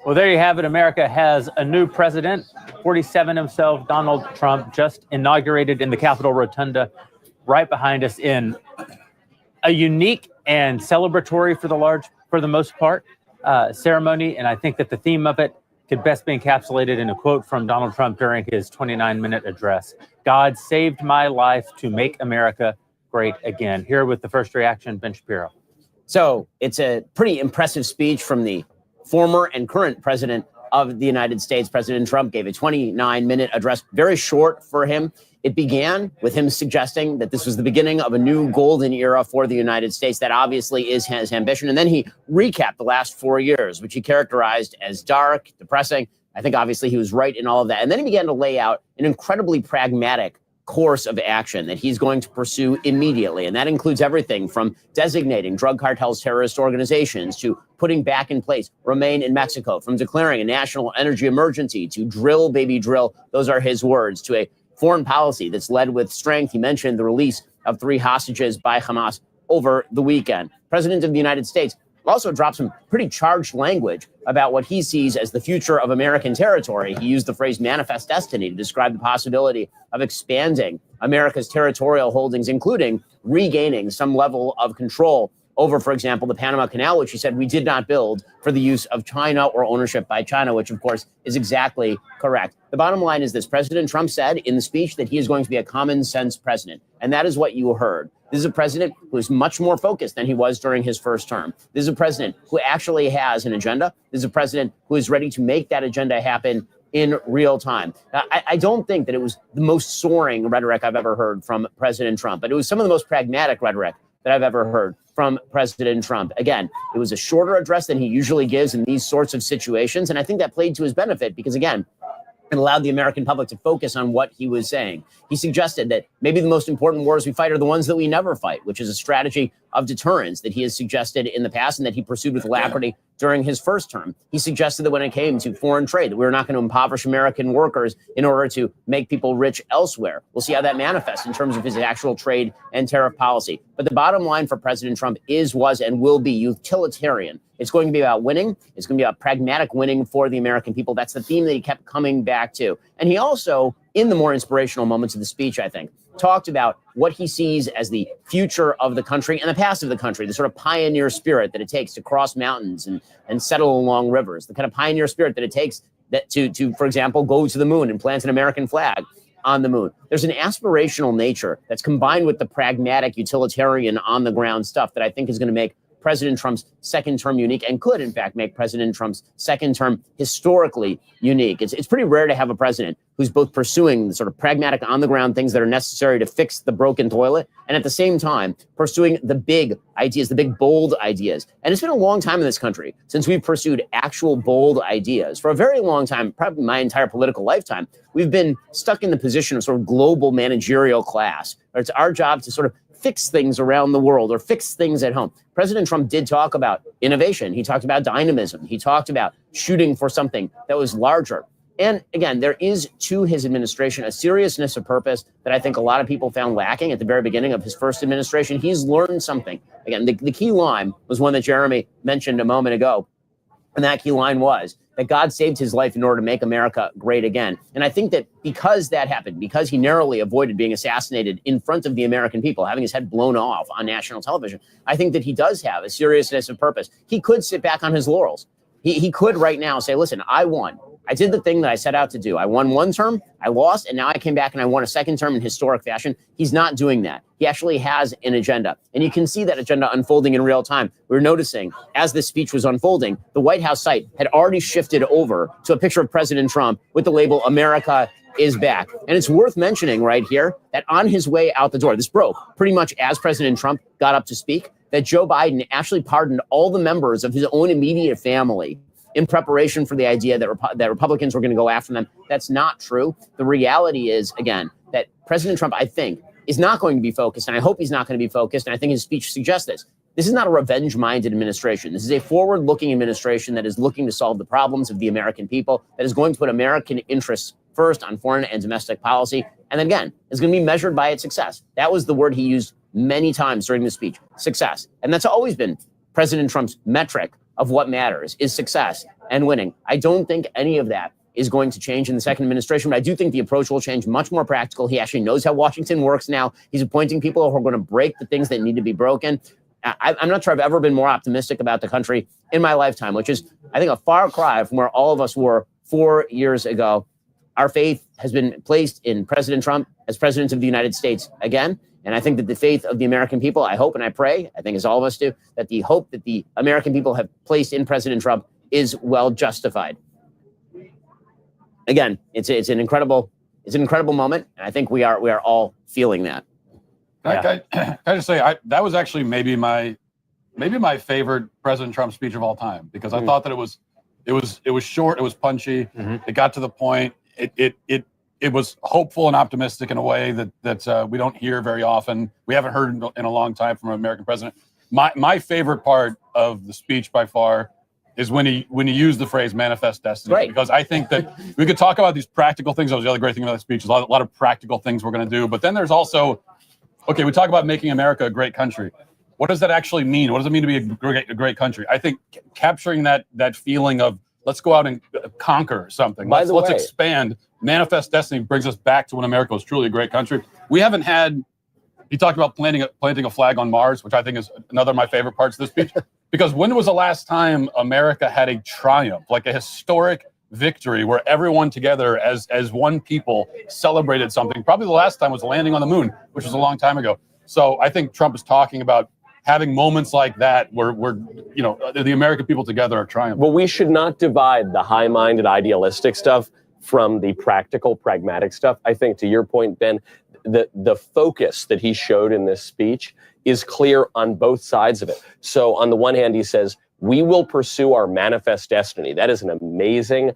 [SPEAKER 2] Well, there you have it. America has a new president, 47 himself, Donald Trump, just inaugurated in the Capitol Rotunda right behind us in a unique and celebratory for the most part, ceremony. And I think that the theme of it could best be encapsulated in a quote from Donald Trump during his 29-minute address. God saved my life to make America great again. Here with the first reaction, Ben Shapiro.
[SPEAKER 1] So it's a pretty impressive speech from the former and current president of the United States. President Trump gave a 29-minute address, very short for him. It began with him suggesting that this was the beginning of a new golden era for the United States. That obviously is his ambition. And then he recapped the last 4 years, which he characterized as dark, depressing. I think obviously he was right in all of that. And then he began to lay out an incredibly pragmatic course of action that he's going to pursue immediately. And that includes everything from designating drug cartels terrorist organizations to putting back in place Remain in Mexico, from declaring a national energy emergency to drill, baby, drill. Those are his words, to a foreign policy that's led with strength. He mentioned the release of 3 hostages by Hamas over the weekend. President of the United States also dropped some pretty charged language about what he sees as the future of American territory. He used the phrase manifest destiny to describe the possibility of expanding America's territorial holdings, including regaining some level of control over, for example, the Panama Canal, which he said we did not build for the use of China or ownership by China, which, of course, is exactly correct. The bottom line is this. President Trump said in the speech that he is going to be a common sense president. And that is what you heard. This is a president who is much more focused than he was during his first term. This is a president who actually has an agenda. This is a president who is ready to make that agenda happen in real time. Now, I don't think that it was the most soaring rhetoric I've ever heard from President Trump, but it was some of the most pragmatic rhetoric that I've ever heard from President Trump. Again, it was a shorter address than he usually gives in these sorts of situations. And I think that played to his benefit because, again, it allowed the American public to focus on what he was saying. He suggested that maybe the most important wars we fight are the ones that we never fight, which is a strategy of deterrence that he has suggested in the past and that he pursued with alacrity during his first term. He suggested that when it came to foreign trade, that we were not going to impoverish American workers in order to make people rich elsewhere. We'll see how that manifests in terms of his actual trade and tariff policy. But the bottom line for President Trump is, was, and will be utilitarian. It's going to be about winning. It's going to be about pragmatic winning for the American people. That's the theme that he kept coming back to. And he also, in the more inspirational moments of the speech, I think, talked about what he sees as the future of the country and the past of the country, the sort of pioneer spirit that it takes to cross mountains and settle along rivers, the kind of pioneer spirit that it takes that to, for example, go to the moon and plant an American flag on the moon. There's an aspirational nature that's combined with the pragmatic, utilitarian, on-the-ground stuff that I think is going to make President Trump's second term unique and could, in fact, make President Trump's second term historically unique. It's pretty rare to have a president who's both pursuing the sort of pragmatic on-the-ground things that are necessary to fix the broken toilet and at the same time pursuing the big ideas, the big, bold ideas. And it's been a long time in this country since we've pursued actual bold ideas. For a very long time, probably my entire political lifetime, we've been stuck in the position of sort of global managerial class, where it's our job to sort of fix things around the world or fix things at home. President Trump did talk about innovation. He talked about dynamism. He talked about shooting for something that was larger. And again, there is to his administration a seriousness of purpose that I think a lot of people found lacking at the very beginning of his first administration. He's learned something. Again, the key line was one that Jeremy mentioned a moment ago. And that key line was that God saved his life in order to make America great again. And I think that because that happened, because he narrowly avoided being assassinated in front of the American people, having his head blown off on national television, I think that he does have a seriousness of purpose. He could sit back on his laurels. He could right now say, listen, I won. I did the thing that I set out to do. I won one term, I lost, and now I came back and I won a second term in historic fashion. He's not doing that. He actually has an agenda. And you can see that agenda unfolding in real time. We're noticing as this speech was unfolding, the White House site had already shifted over to a picture of President Trump with the label America is back. And it's worth mentioning right here that on his way out the door, this broke pretty much as President Trump got up to speak, that Joe Biden actually pardoned all the members of his own immediate family in preparation for the idea that Republicans were going to go after them. That's not true. The reality is, again, that President Trump, I think, is not going to be focused, and I hope he's not going to be focused, and I think his speech suggests this. This is not a revenge-minded administration. This is a forward-looking administration that is looking to solve the problems of the American people, that is going to put American interests first on foreign and domestic policy, and then again, is going to be measured by its success. That was the word he used many times during the speech, success. And that's always been President Trump's metric of what matters, is success and winning. I don't think any of that is going to change in the second administration, but I do think the approach will change, much more practical. He actually knows how Washington works now. He's appointing people who are going to break the things that need to be broken. I'm not sure I've ever been more optimistic about the country in my lifetime, which is, I think, a far cry from where all of us were 4 years ago. Our faith has been placed in President Trump as President of the United States again. And I think that the faith of the American people, I hope and I pray, I think as all of us do, that the hope that the American people have placed in President Trump is well justified. Again, it's an incredible moment, and I think we are all feeling that.
[SPEAKER 5] Can I just say that was actually maybe my favorite President Trump speech of all time, because I thought that it was short, it was punchy, it got to the point, it was hopeful and optimistic in a way that we don't hear very often. We haven't heard in a long time from an American president. My favorite part of the speech by far is when he used the phrase manifest destiny, right? Because I think that we could talk about these practical things. That was the other great thing about the speech. There's a lot of practical things we're going to do, but then there's also, okay, we talk about making America a great country. What does that actually mean? What does it mean to be a great country? I think capturing that feeling of let's go out and conquer something. Let's expand. Manifest destiny brings us back to when America was truly a great country. We haven't had. He talked about planting a flag on Mars, which I think is another of my favorite parts of the speech. Because when was the last time America had a triumph, like a historic victory, where everyone together as one people celebrated something? Probably the last time was landing on the moon, which was a long time ago. So I think Trump is talking about having moments like that where the American people together are triumphant.
[SPEAKER 4] Well, we should not divide the high-minded, idealistic stuff from the practical, pragmatic stuff. I think, to your point, Ben, the focus that he showed in this speech is clear on both sides of it. So on the one hand, he says, we will pursue our manifest destiny. That is an amazing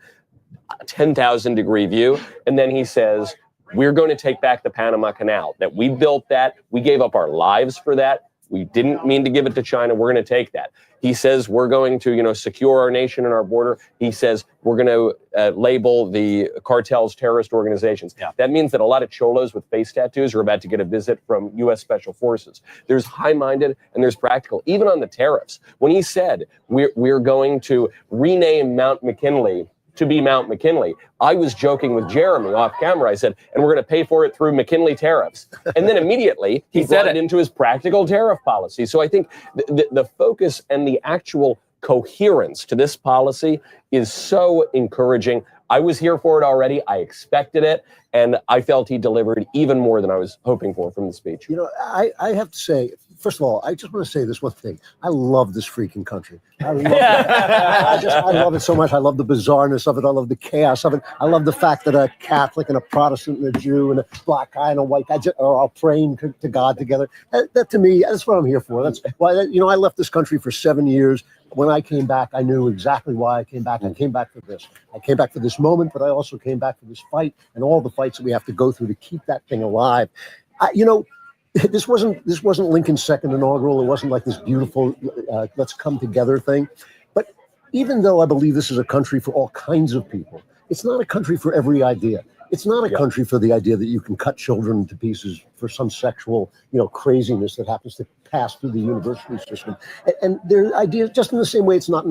[SPEAKER 4] 10,000 degree view. And then he says, we're going to take back the Panama Canal, that we built that, we gave up our lives for that. We didn't mean to give it to China. We're going to take that. He says we're going to, secure our nation and our border. He says we're going to label the cartels terrorist organizations. Yeah. That means that a lot of cholos with face tattoos are about to get a visit from U.S. Special Forces. There's high-minded and there's practical. Even on the tariffs, when he said we're going to rename Mount McKinley to be Mount McKinley, I was joking with Jeremy off camera. I said, and we're going to pay for it through McKinley tariffs. And then immediately he brought it into his practical tariff policy. So I think the focus and the actual coherence to this policy is so encouraging. I was here for it already. I expected it. And I felt he delivered even more than I was hoping for from the speech.
[SPEAKER 3] I have to say, first of all, I just want to say this one thing. I love this freaking country. I love it. I love it so much. I love the bizarreness of it. I love the chaos of it. I love the fact that a Catholic and a Protestant and a Jew and a black guy and a white guy are all praying to God together. That to me, that's what I'm here for. That's why, I left this country for 7 years. When I came back, I knew exactly why I came back. I came back for this. I came back for this moment, but I also came back for this fight and all the fights that we have to go through to keep that thing alive. This wasn't Lincoln's second inaugural. It wasn't like this beautiful let's come together thing. But even though I believe this is a country for all kinds of people, it's not a country for every idea. It's not a country for the idea that you can cut children to pieces for some sexual, craziness that happens to pass through the university system. And there are ideas, just in the same way it's not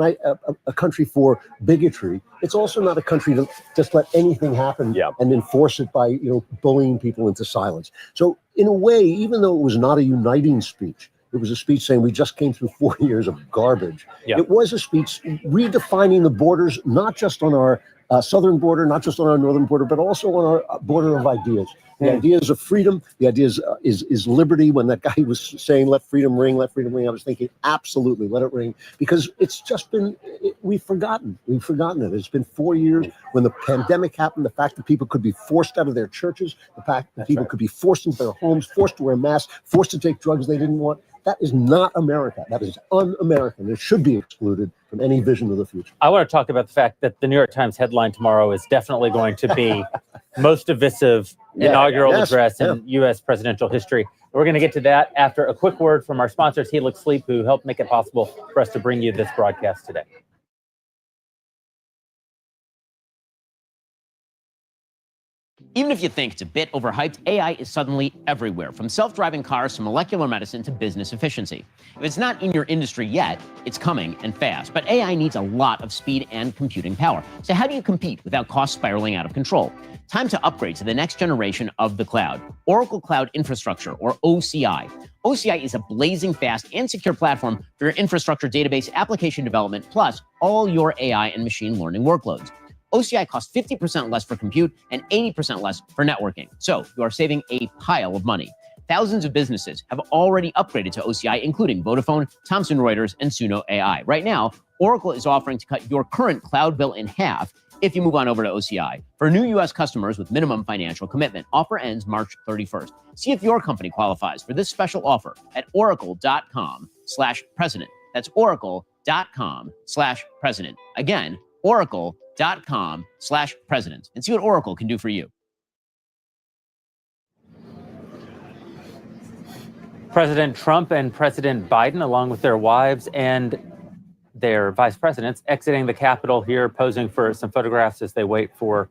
[SPEAKER 3] a country for bigotry. It's also not a country to just let anything happen and enforce it by, bullying people into silence. So in a way, even though it was not a uniting speech, it was a speech saying we just came through 4 years of garbage. Yeah. It was a speech redefining the borders, not just on our southern border, not just on our northern border, but also on our border of ideas. The ideas of freedom, the ideas is liberty. When that guy was saying, let freedom ring, I was thinking, absolutely, let it ring. Because it's just been, we've forgotten it. It's been 4 years when the pandemic happened, the fact that people could be forced out of their churches, the fact that people could be forced into their homes, forced to wear masks, forced to take drugs they didn't want. That is not America. That is un-American. It should be excluded from any vision of the future.
[SPEAKER 2] I want to talk about the fact that the New York Times headline tomorrow is definitely going to be most divisive inaugural address in U.S. presidential history. We're going to get to that after a quick word from our sponsors, Helix Sleep, who helped make it possible for us to bring you this broadcast today.
[SPEAKER 1] Even if you think it's a bit overhyped, AI is suddenly everywhere, from self-driving cars to molecular medicine to business efficiency. If it's not in your industry yet, it's coming and fast. But AI needs a lot of speed and computing power. So how do you compete without costs spiraling out of control? Time to upgrade to the next generation of the cloud, Oracle Cloud Infrastructure, or OCI. OCI is a blazing fast and secure platform for your infrastructure, database, application development, plus all your AI and machine learning workloads. OCI costs 50% less for compute and 80% less for networking. So you are saving a pile of money. Thousands of businesses have already upgraded to OCI, including Vodafone, Thomson Reuters, and Suno AI. Right now, Oracle is offering to cut your current cloud bill in half if you move on over to OCI. For new U.S. customers with minimum financial commitment, offer ends March 31st. See if your company qualifies for this special offer at oracle.com/president. That's oracle.com/president. Again, oracle.com/president, and see what Oracle can do for you.
[SPEAKER 2] President Trump and President Biden, along with their wives and their vice presidents, exiting the Capitol here, posing for some photographs as they wait for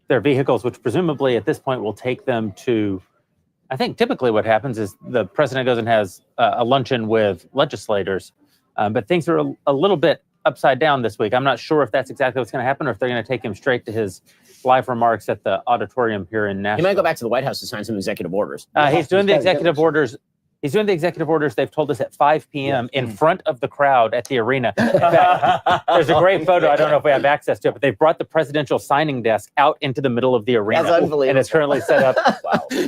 [SPEAKER 2] their vehicles, which presumably at this point will take them to, I think typically what happens is the president goes and has a luncheon with legislators, but things are a little bit upside down this week. I'm not sure if that's exactly what's going to happen or if they're going to take him straight to his live remarks at the auditorium here in Nashville.
[SPEAKER 1] He might go back to the White House to sign some executive orders.
[SPEAKER 2] He's doing the executive orders. He's doing the executive orders, they've told us, at 5 p.m. in front of the crowd at the arena. In fact, there's a great photo. I don't know if we have access to it, but they've brought the presidential signing desk out into the middle of the arena.
[SPEAKER 1] That's unbelievable.
[SPEAKER 2] And it's currently set up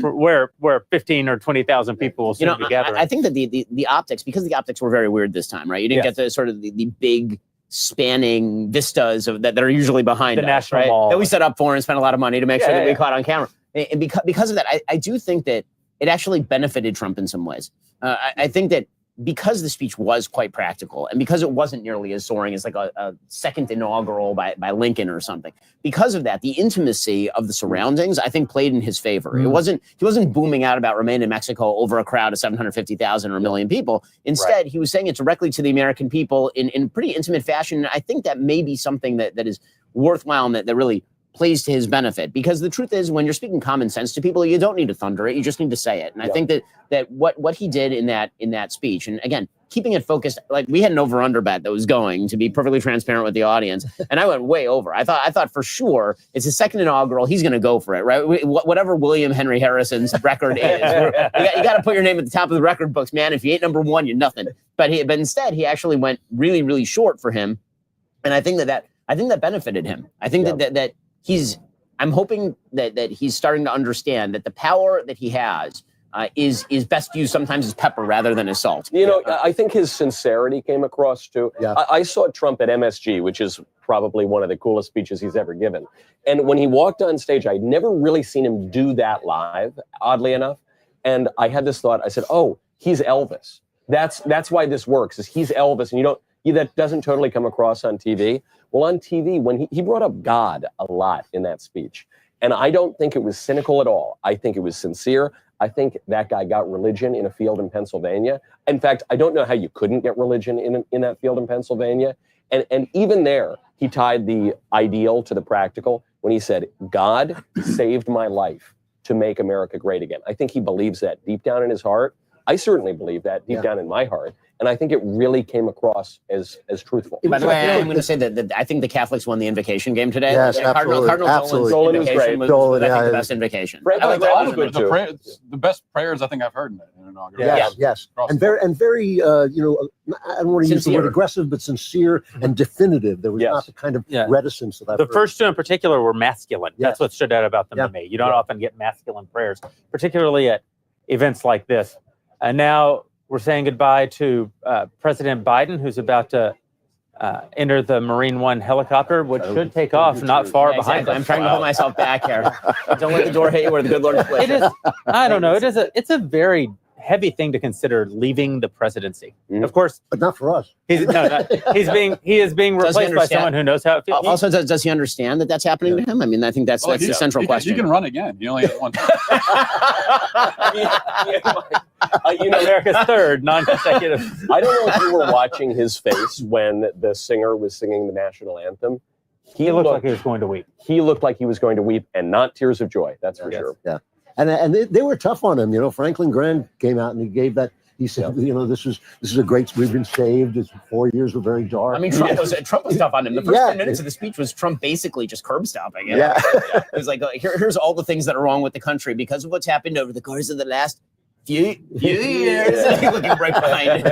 [SPEAKER 2] where 15 or 20,000 people will soon be gathering.
[SPEAKER 1] I think that the optics, because the optics were very weird this time, right? You didn't get the sort of the big spanning vistas of that are usually behind
[SPEAKER 2] the
[SPEAKER 1] us,
[SPEAKER 2] National
[SPEAKER 1] right?
[SPEAKER 2] Mall.
[SPEAKER 1] That we set up for and spent a lot of money to make sure that we caught on camera. And because of that, I do think that it actually benefited Trump in some ways. I think that because the speech was quite practical, and because it wasn't nearly as soaring as like a second inaugural by Lincoln or something, because of that, the intimacy of the surroundings, I think, played in his favor. He wasn't booming out about remain in Mexico over a crowd of 750,000 or a million people. Instead, he was saying it directly to the American people in pretty intimate fashion. And I think that may be something that is worthwhile and that really plays to his benefit, because the truth is, when you're speaking common sense to people, you don't need to thunder it, you just need to say it. And I think that what he did in that speech, and again, keeping it focused, like we had an over-under bet that was going to be perfectly transparent with the audience, and I went way over. I thought for sure it's his second inaugural, he's going to go for it, right? Whatever William Henry Harrison's record is, you got to put your name at the top of the record books, man. If you ain't number one, you're nothing. But instead, he actually went really, really short for him, and I think that benefited him. I think that I'm hoping that he's starting to understand that the power that he has is best used sometimes as pepper rather than as salt.
[SPEAKER 4] You know, I think his sincerity came across too. Yeah. I saw Trump at MSG, which is probably one of the coolest speeches he's ever given. And when he walked on stage, I'd never really seen him do that live, oddly enough. And I had this thought, I said, oh, he's Elvis. That's why this works, is he's Elvis, and that doesn't totally come across on TV. Well, on TV, when he brought up God a lot in that speech, and I don't think it was cynical at all. I think it was sincere. I think that guy got religion in a field in Pennsylvania. In fact, I don't know how you couldn't get religion in that field in Pennsylvania. And even there, he tied the ideal to the practical when he said, God saved my life to make America great again. I think he believes that deep down in his heart. I certainly believe that deep down in my heart. And I think it really came across as truthful.
[SPEAKER 1] By the way, I'm going to say that I think the Catholics won the invocation game today.
[SPEAKER 3] Yes, absolutely.
[SPEAKER 1] Cardinal Dolan's invocation was I think the best invocation.
[SPEAKER 5] The best prayers I think I've heard in an inauguration.
[SPEAKER 3] Yes. And very, I don't want to use the word aggressive, but sincere and definitive. There was not the kind of reticence that I've heard.
[SPEAKER 2] The first two in particular were masculine. That's what stood out about them to me. You don't often get masculine prayers, particularly at events like this. And now we're saying goodbye to President Biden, who's about to enter the Marine One helicopter, which should take off not far behind us.
[SPEAKER 1] I'm trying to hold myself back here. Don't let the door hit you where the good Lord is placed.
[SPEAKER 2] It is. I don't know. It's a very heavy thing to consider, leaving the presidency. Of course,
[SPEAKER 3] but not for us.
[SPEAKER 2] He is being replaced by someone who knows how it feels.
[SPEAKER 1] Also, does he understand that that's happening to him? I mean, I think that's the central question.
[SPEAKER 5] He can run again. You only have one time.
[SPEAKER 2] America's third non-consecutive.
[SPEAKER 4] I don't know if you were watching his face when the singer was singing the national anthem.
[SPEAKER 2] He looked like he was going to weep.
[SPEAKER 4] He looked like he was going to weep, and not tears of joy. That's for sure.
[SPEAKER 3] Yeah. And they were tough on him. Franklin Graham came out and he gave that. He said, this is a great. We've been saved. 4 years were very dark.
[SPEAKER 1] I mean, Trump was tough on him. The first 10 minutes of the speech was Trump basically just curb stomping. It was like, here's all the things that are wrong with the country because of what's happened over the course of the last few years. Looking right behind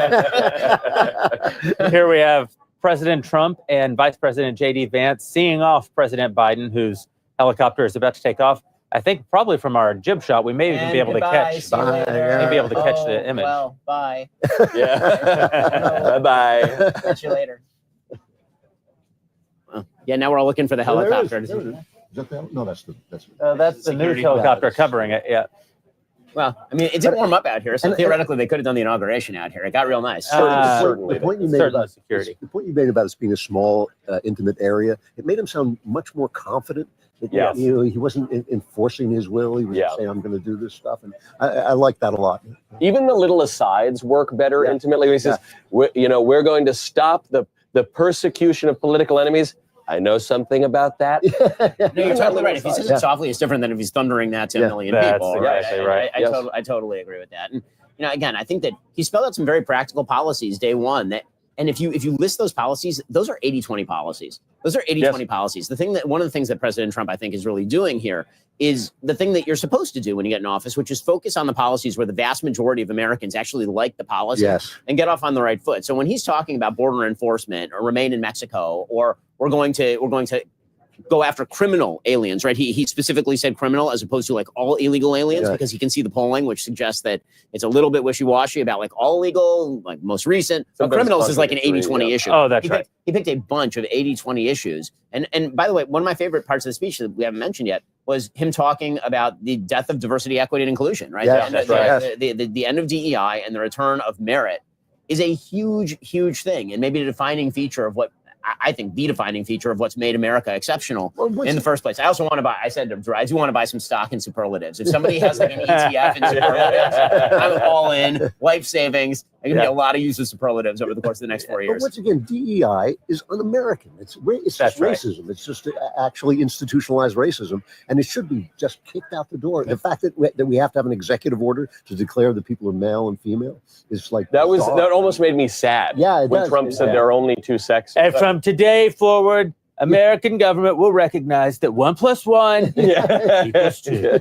[SPEAKER 1] it.
[SPEAKER 2] Here we have President Trump and Vice President J.D. Vance seeing off President Biden, whose helicopter is about to take off. I think probably from our jib shot, we may even be able to catch. The image.
[SPEAKER 1] Well, bye.
[SPEAKER 4] Yeah. Bye.
[SPEAKER 1] Catch you later. Yeah, now we're all looking for the helicopter.
[SPEAKER 3] Is that the, no, that's
[SPEAKER 2] the news helicopter covering it. Yeah.
[SPEAKER 1] Well, I mean, it did warm up out here, so theoretically they could have done the inauguration out here. It got real nice.
[SPEAKER 3] Certainly. The point you made about
[SPEAKER 2] security.
[SPEAKER 3] The point you made about it being a small, intimate area, it made him sound much more confident.
[SPEAKER 4] Yes.
[SPEAKER 3] He wasn't enforcing his will. He was saying, "I'm going to do this stuff," and I like that a lot.
[SPEAKER 4] Even the little asides work better intimately. He says, "We're going to stop the persecution of political enemies." I know something about that.
[SPEAKER 1] No, you're totally right. If he says it softly, it's different than if he's thundering that to a million people.
[SPEAKER 2] Exactly right.
[SPEAKER 1] I totally agree with that. And again, I think that he spelled out some very practical policies day one. And if you list those policies, those are 80-20 policies. Those are 80-20 policies. One of the things that President Trump, I think, is really doing here is the thing that you're supposed to do when you get in office, which is focus on the policies where the vast majority of Americans actually like the policy and get off on the right foot. So when he's talking about border enforcement or remain in Mexico, or we're going to go after criminal aliens, right? He specifically said criminal as opposed to like all illegal aliens because he can see the polling, which suggests that it's a little bit wishy-washy about like all illegal, like most recent. But criminals is like an 80-20 issue.
[SPEAKER 2] Oh, that's right.
[SPEAKER 1] He picked a bunch of 80-20 issues. And by the way, one of my favorite parts of the speech that we haven't mentioned yet was him talking about the death of diversity, equity, and inclusion, right?
[SPEAKER 3] Yes,
[SPEAKER 1] the end of DEI and the return of merit is a huge, huge thing, and maybe a defining feature of what I think the defining feature of what's made America exceptional in the first place. I also want to buy, I said, I do want to buy some stock in superlatives. If somebody has like an ETF in superlatives, I'm all in. Life savings. There can be a lot of use of superlatives over the course of the next 4 years.
[SPEAKER 3] But once again, DEI is un-American. It's just racism. It's just actually institutionalized racism, and it should be just kicked out the door. The fact that we have to have an executive order to declare that people are male and female is like
[SPEAKER 4] that almost made me sad.
[SPEAKER 3] Yeah,
[SPEAKER 4] when Trump said there are only two sexes.
[SPEAKER 2] And from today forward, American government will recognize that 1 + 1 equals 2.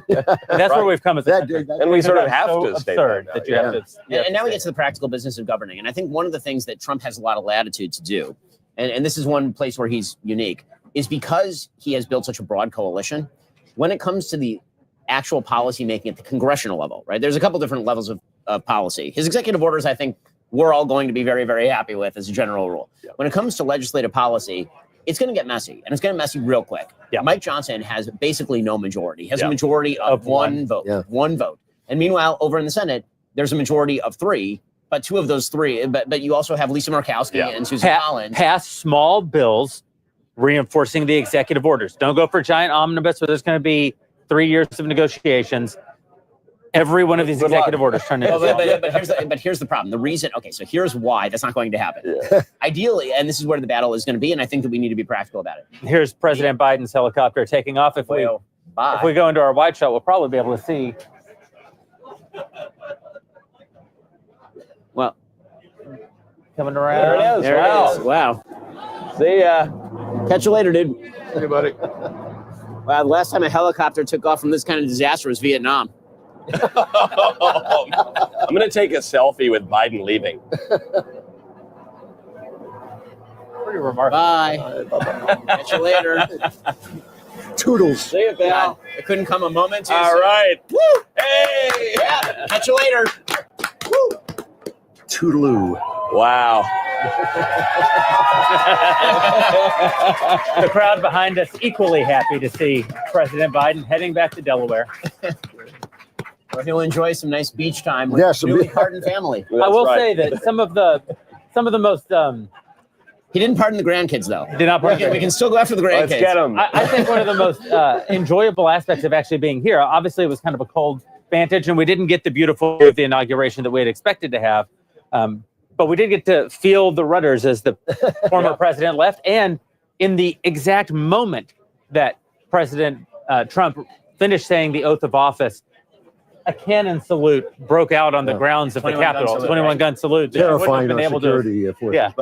[SPEAKER 2] That's where we've come as a country.
[SPEAKER 4] And we sort of have to state
[SPEAKER 2] that you have to.
[SPEAKER 1] And now we get to the practical business of governing. And I think one of the things that Trump has a lot of latitude to do, and this is one place where he's unique, is because he has built such a broad coalition. When it comes to the actual policy making at the congressional level, right? There's a couple different levels of policy. His executive orders, I think, we're all going to be very, very happy with as a general rule. When it comes to legislative policy, it's going to get messy, and it's going to get messy real quick. Mike Johnson has basically no majority. He has a majority of one vote, one vote. And meanwhile, over in the Senate, there's a majority of 3, but 2 of those 3, but you also have Lisa Murkowski and Susan Collins.
[SPEAKER 2] Pass small bills reinforcing the executive orders. Don't go for giant omnibus where there's going to be 3 years of negotiations. Every one of these executive orders turned into
[SPEAKER 1] but here's the problem. The reason, so here's why that's not going to happen. Ideally, and this is where the battle is going to be, and I think that we need to be practical about it.
[SPEAKER 2] Here's President Biden's helicopter taking off. If we go into our wide shot, we'll probably be able to see.
[SPEAKER 1] Well,
[SPEAKER 2] coming around.
[SPEAKER 1] There it is. Wow.
[SPEAKER 4] See ya.
[SPEAKER 1] Catch you later, dude.
[SPEAKER 4] Hey, buddy.
[SPEAKER 1] Wow, the last time a helicopter took off from this kind of disaster was Vietnam.
[SPEAKER 4] I'm going to take a selfie with Biden leaving.
[SPEAKER 2] Pretty remarkable.
[SPEAKER 1] Bye. Catch you later.
[SPEAKER 3] Toodles.
[SPEAKER 1] See you, pal. It couldn't come a moment too soon.
[SPEAKER 4] All right.
[SPEAKER 1] Woo! Hey! Yeah. Catch you later. Woo!
[SPEAKER 3] Toodaloo.
[SPEAKER 4] Wow.
[SPEAKER 2] The crowd behind us equally happy to see President Biden heading back to Delaware.
[SPEAKER 1] Where he'll enjoy some nice beach time with his newly pardoned family.
[SPEAKER 2] I will say that some of the most
[SPEAKER 1] he didn't pardon the grandkids though.
[SPEAKER 2] He did not pardon.
[SPEAKER 1] We can still go after the grandkids.
[SPEAKER 4] Let's get them.
[SPEAKER 2] I think one of the most enjoyable aspects of actually being here, obviously it was kind of a cold vantage, and we didn't get the beautiful view of the inauguration that we had expected to have. But we did get to feel the rudders as the former president left, and in the exact moment that President Trump finished saying the oath of office, a cannon salute broke out on the grounds of the Capitol. 21-gun salute.
[SPEAKER 3] Terrifying our security forces.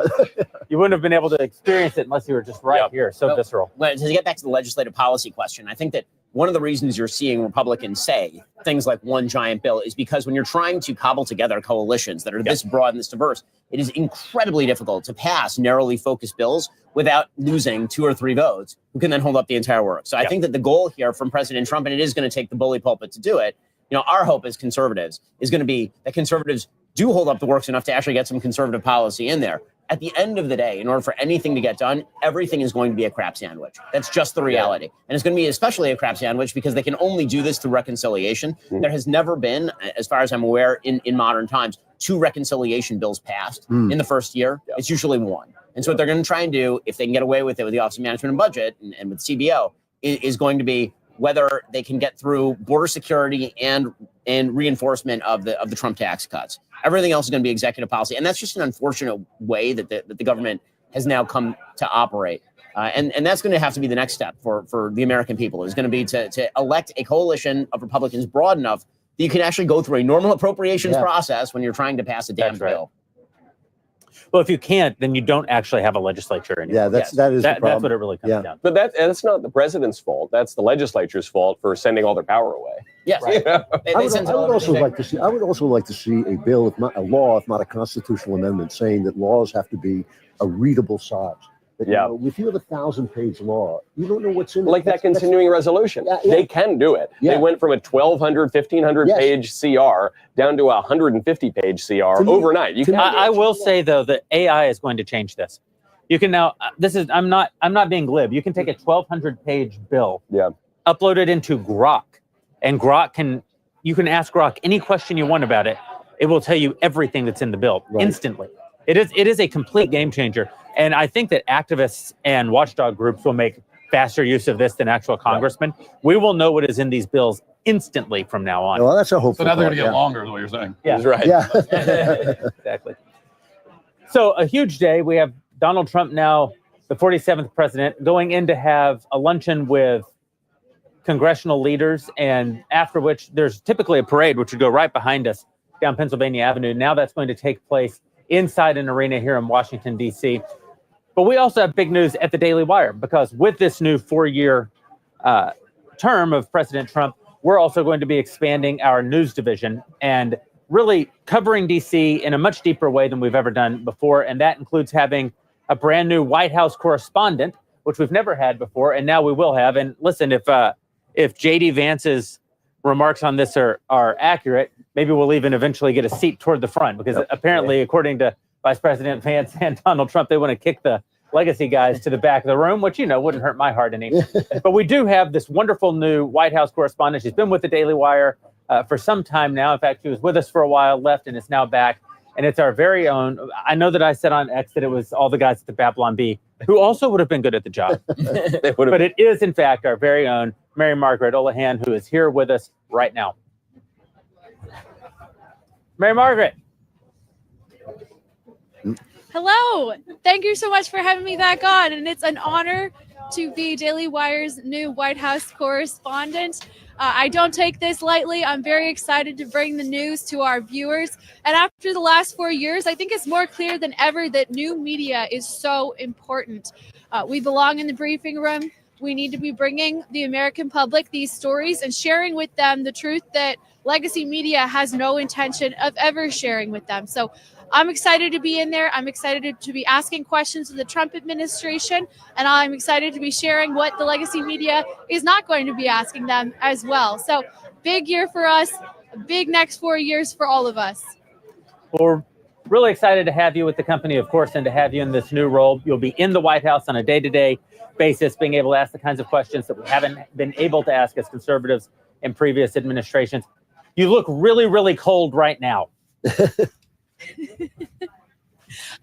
[SPEAKER 2] You wouldn't have been able to experience it unless you were just right here. So visceral.
[SPEAKER 1] Well, to get back to the legislative policy question, I think that one of the reasons you're seeing Republicans say things like one giant bill is because when you're trying to cobble together coalitions that are this broad and this diverse, it is incredibly difficult to pass narrowly focused bills without losing 2 or 3 votes who can then hold up the entire work. So I think that the goal here from President Trump, and it is going to take the bully pulpit to do it, our hope as conservatives is going to be that conservatives do hold up the works enough to actually get some conservative policy in there. At the end of the day, in order for anything to get done, everything is going to be a crap sandwich. That's just the reality. And it's going to be especially a crap sandwich because they can only do this through reconciliation. There has never been, as far as I'm aware, in modern times, 2 reconciliation bills passed in the first year. It's usually 1. And so what they're going to try and do, if they can get away with it with the Office of Management and Budget and with CBO, is going to be whether they can get through border security and reinforcement of the Trump tax cuts. Everything else is going to be executive policy. And that's just an unfortunate way that the government has now come to operate. And that's going to have to be the next step for the American people, is going to be to elect a coalition of Republicans broad enough that you can actually go through a normal appropriations process when you're trying to pass a damn bill.
[SPEAKER 2] Well, if you can't, then you don't actually have a legislature anymore.
[SPEAKER 3] Yeah, that is the problem.
[SPEAKER 2] That's what it really comes down to.
[SPEAKER 4] But that's not the president's fault. That's the legislature's fault for sending all their power away.
[SPEAKER 1] Yes.
[SPEAKER 3] I would also like to see a bill, if not a law, if not a constitutional amendment, saying that laws have to be a readable size. That, if you have a 1,000-page law, you don't know what's in it.
[SPEAKER 4] Like that continuing resolution. They can do it. They went from a 1,200, 1,500-page CR down to a 150-page CR overnight.
[SPEAKER 2] I will say, though, that AI is going to change this. You can now, I'm not being glib. You can take a 1,200-page bill, upload it into Grok, and you can ask Grok any question you want about it. it will tell you everything that's in the bill instantly. It is a complete game changer. And I think that activists and watchdog groups will make faster use of this than actual congressmen. We will know what is in these bills instantly from now on.
[SPEAKER 3] Well, that's a hopeful
[SPEAKER 5] So now they're going to
[SPEAKER 3] thought,
[SPEAKER 5] get longer, is what you're saying.
[SPEAKER 2] Yeah.
[SPEAKER 4] That's right.
[SPEAKER 3] Yeah.
[SPEAKER 2] Exactly. So a huge day. We have Donald Trump now, the 47th president, going in to have a luncheon with congressional leaders, and after which there's typically a parade, which would go right behind us down Pennsylvania Avenue. Now that's going to take place inside an arena here in Washington, D.C. But we also have big news at the Daily Wire, because with this new 4-year term of President Trump, we're also going to be expanding our news division and really covering D.C. in a much deeper way than we've ever done before. And that includes having a brand new White House correspondent, which we've never had before, and now we will have. And listen, if J.D. Vance's remarks on this are accurate, maybe we'll even eventually get a seat toward the front, because apparently, according to Vice President Vance and Donald Trump, they want to kick the legacy guys to the back of the room, which, wouldn't hurt my heart any. But we do have this wonderful new White House correspondent. She's been with the Daily Wire for some time now. In fact, she was with us for a while, left, and is now back. And it's our very own. I know that I said on X that it was all the guys at the Babylon Bee, who also would have been good at the job. But it is, in fact, our very own Mary Margaret Olohan, who is here with us right now. Mary Margaret.
[SPEAKER 20] Hello. Thank you so much for having me back on. And it's an honor to be Daily Wire's new White House correspondent. I don't take this lightly. I'm very excited to bring the news to our viewers. And after the last 4 years, I think it's more clear than ever that new media is so important. We belong in the briefing room. We need to be bringing the American public these stories and sharing with them the truth that legacy media has no intention of ever sharing with them. So I'm excited to be in there. I'm excited to be asking questions of the Trump administration, and I'm excited to be sharing what the legacy media is not going to be asking them as well. So big year for us, a big next 4 years for all of us.
[SPEAKER 2] Well, we're really excited to have you with the company, of course, and to have you in this new role. You'll be in the White House on a day-to-day basis, being able to ask the kinds of questions that we haven't been able to ask as conservatives in previous administrations. You look really, really cold right now.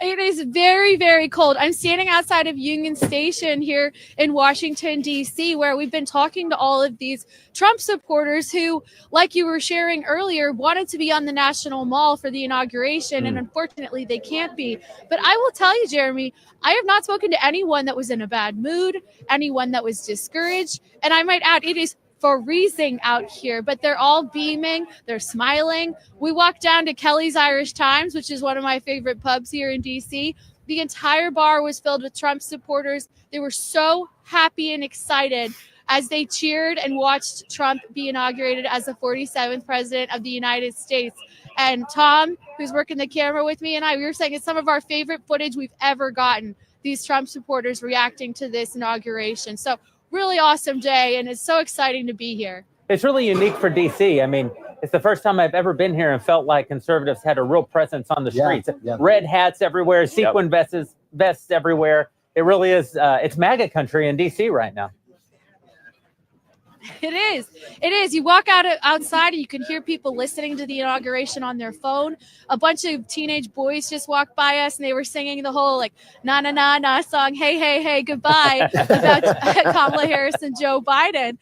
[SPEAKER 20] It is very, very cold. I'm standing outside of Union Station here in Washington, D.C., where we've been talking to all of these Trump supporters who, like you were sharing earlier, wanted to be on the National Mall for the inauguration, and unfortunately they can't be. But I will tell you, Jeremy, I have not spoken to anyone that was in a bad mood, anyone that was discouraged, and I might add, it is freezing out here, but they're all beaming, they're smiling. We walked down to Kelly's Irish Times, which is one of my favorite pubs here in DC. The entire bar was filled with Trump supporters. They were so happy and excited as they cheered and watched Trump be inaugurated as the 47th president of the United States. And Tom, who's working the camera with me, and we were saying it's some of our favorite footage we've ever gotten, these Trump supporters reacting to this inauguration. So really awesome day, and it's so exciting to be here.
[SPEAKER 2] It's really unique for DC. I mean, it's the first time I've ever been here and felt like conservatives had a real presence on the streets. Red hats everywhere, sequin vests everywhere. It really is. It's MAGA country in DC right now.
[SPEAKER 20] It is. It is. You walk outside and you can hear people listening to the inauguration on their phone. A bunch of teenage boys just walked by us and they were singing the whole na na na na song, hey, hey, hey, goodbye, about Kamala Harris and Joe Biden.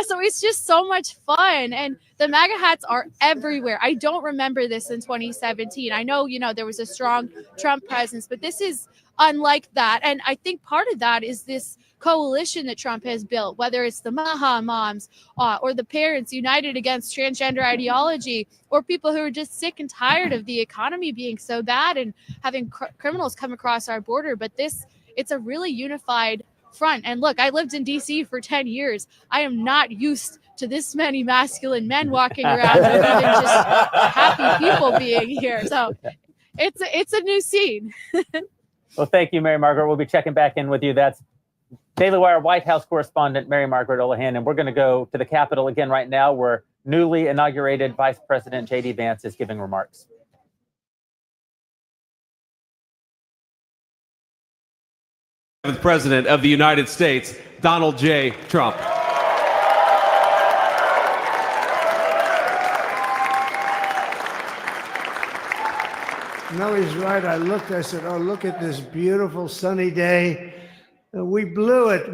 [SPEAKER 20] So it's just so much fun. And the MAGA hats are everywhere. I don't remember this in 2017. I know, there was a strong Trump presence, but this is unlike that. And I think part of that is this coalition that Trump has built, whether it's the Maha moms or the parents united against transgender ideology, or people who are just sick and tired of the economy being so bad and having criminals come across our border. But it's a really unified front. And look, I lived in DC for 10 years. I am not used to this many masculine men walking around and even just happy people being here. So it's a new scene.
[SPEAKER 2] Well, thank you, Mary Margaret. We'll be checking back in with you. That's Daily Wire White House correspondent Mary Margaret Olohan, and we're going to go to the Capitol again right now, where newly inaugurated Vice President J.D. Vance is giving remarks.
[SPEAKER 21] The President of the United States, Donald J. Trump.
[SPEAKER 14] No, he's right. I looked, I said, oh, look at this beautiful sunny day. We blew it.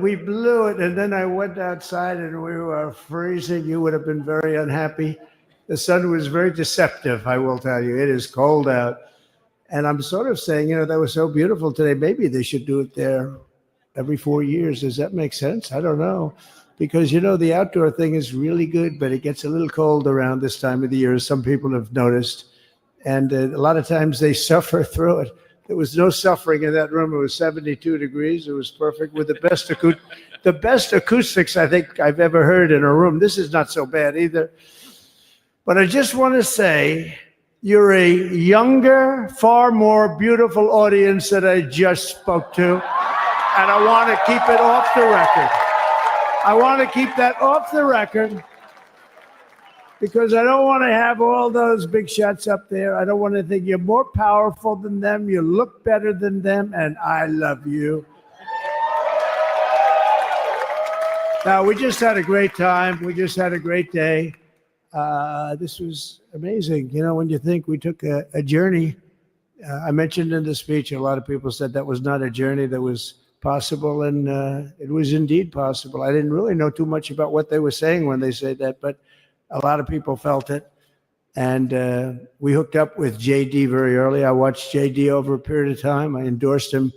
[SPEAKER 14] And then I went outside and we were freezing. You would have been very unhappy. The sun was very deceptive, I will tell you. It is cold out. And I'm sort of saying, that was so beautiful today. Maybe they should do it there every 4 years. Does that make sense? I don't know. Because, the outdoor thing is really good, but it gets a little cold around this time of the year, as some people have noticed. And a lot of times they suffer through it. There was no suffering in that room. It was 72 degrees. It was perfect with the best acoustics I think I've ever heard in a room. This is not so bad either. But I just want to say, you're a younger, far more beautiful audience that I just spoke to. And I want to keep it off the record. I want to keep that off the record because I don't want to have all those big shots up there. I don't want to think you're more powerful than them. You look better than them, and I love you. Now, we just had a great time. We just had a great day. This was amazing. When you think we took a journey, I mentioned in the speech, a lot of people said that was not a journey that was possible, and it was indeed possible. I didn't really know too much about what they were saying when they said that, but a lot of people felt it. And we hooked up with JD very early. I watched JD over a period of time. I endorsed him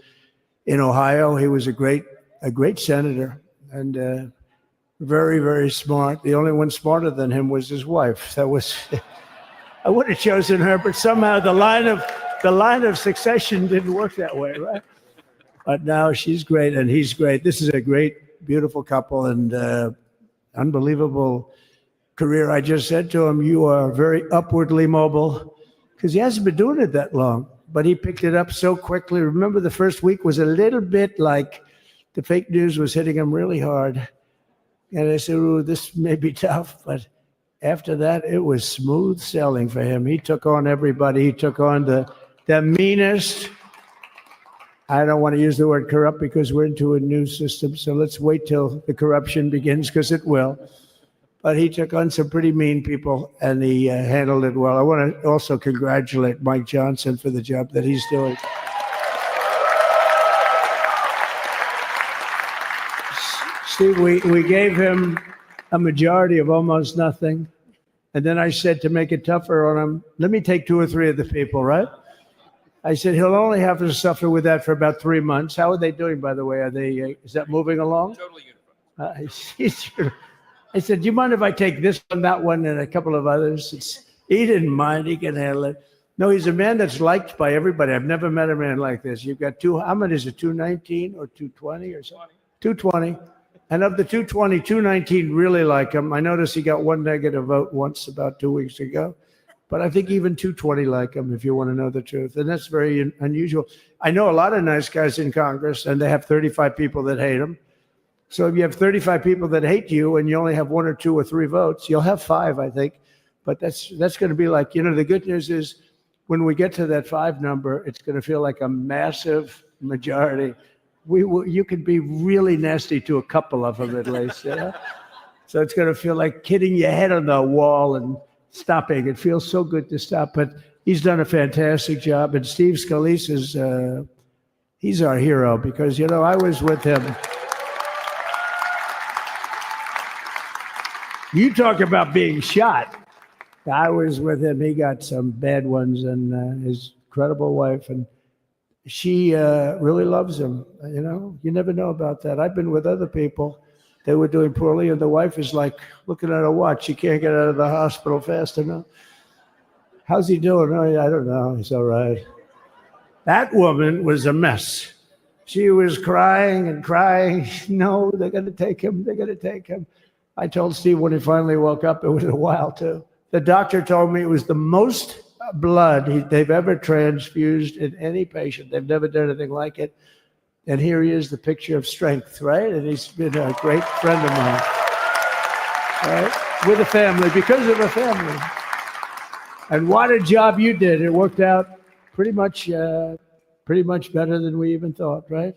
[SPEAKER 14] in Ohio. He was a great senator and very, very smart. The only one smarter than him was his wife. I would have chosen her, but somehow the line of succession didn't work that way, right? But now she's great and he's great. This is a great, beautiful couple and unbelievable career. I just said to him, you are very upwardly mobile, because he hasn't been doing it that long, but he picked it up so quickly. Remember, the first week was a little bit like the fake news was hitting him really hard. And I said, ooh, this may be tough, but after that, it was smooth sailing for him. He took on everybody. He took on the meanest. I don't want to use the word corrupt because we're into a new system, so let's wait till the corruption begins, because it will. But he took on some pretty mean people, and he handled it well. I want to also congratulate Mike Johnson for the job that he's doing. Steve, we gave him a majority of almost nothing. And then I said, to make it tougher on him, let me take 2 or 3 of the people, right? I said, he'll only have to suffer with that for about 3 months. How are they doing, by the way? Are they? Is that moving along? Totally unified. I said, do you mind if I take this one, that one, and a couple of others? He didn't mind. He can handle it. No, he's a man that's liked by everybody. I've never met a man like this. You've got how many is it, 219 or 220 or something? 220. And of the 220, 219 really like him. I noticed he got 1 negative vote once about 2 weeks ago. But I think even 220 like him, if you want to know the truth. And that's very unusual. I know a lot of nice guys in Congress, and they have 35 people that hate him. So if you have 35 people that hate you and you only have 1 or 2 or 3 votes, you'll have 5, I think. But that's going to be like, the good news is when we get to that 5 number, it's going to feel like a massive majority. You could be really nasty to a couple of them at least. So it's going to feel like hitting your head on the wall and stopping. It feels so good to stop. But he's done a fantastic job. And Steve Scalise he's our hero because, I was with him. You talk about being shot. I was with him. He got some bad ones, and his incredible wife, and she really loves him. You never know about that. I've been with other people. They were doing poorly, and the wife is like looking at a watch. She can't get out of the hospital fast enough. How's he doing? Oh, I don't know. He's all right. That woman was a mess. She was crying and crying. No, they're going to take him. They're going to take him. I told Steve when he finally woke up, it was a while too. The doctor told me it was the most blood they've ever transfused in any patient. They've never done anything like it. And here he is, the picture of strength, right? And he's been a great friend of mine, right? With a family, because of a family. And what a job you did. It worked out pretty much better than we even thought, right?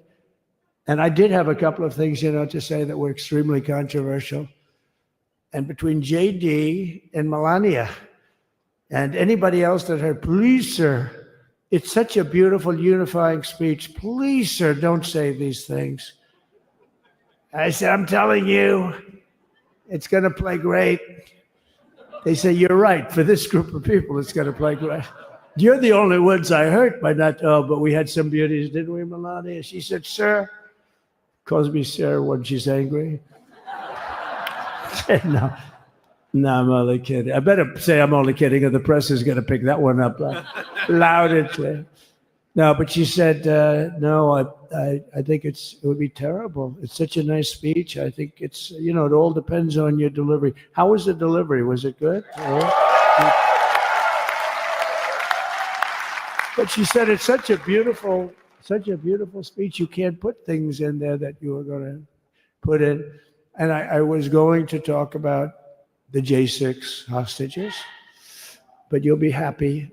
[SPEAKER 14] And I did have a couple of things, to say that were extremely controversial. And between JD and Melania and anybody else that heard, please, sir, It's such a beautiful, unifying speech. Please, sir, don't say these things. I said, I'm telling you, it's going to play great. They say, you're right. For this group of people, it's going to play great. You're the only ones I hurt by not, but we had some beauties, didn't we, Melania? She said, sir, calls me sir when she's angry. No, I'm only kidding. I better say I'm only kidding, or the press is going to pick that one up loud and clear. No, but she said, no, I think it would be terrible. It's such a nice speech. I think it's, it all depends on your delivery. How was the delivery? Was it good? But she said it's such a beautiful speech. You can't put things in there that you were going to put in. And I was going to talk about the J6 hostages, but you'll be happy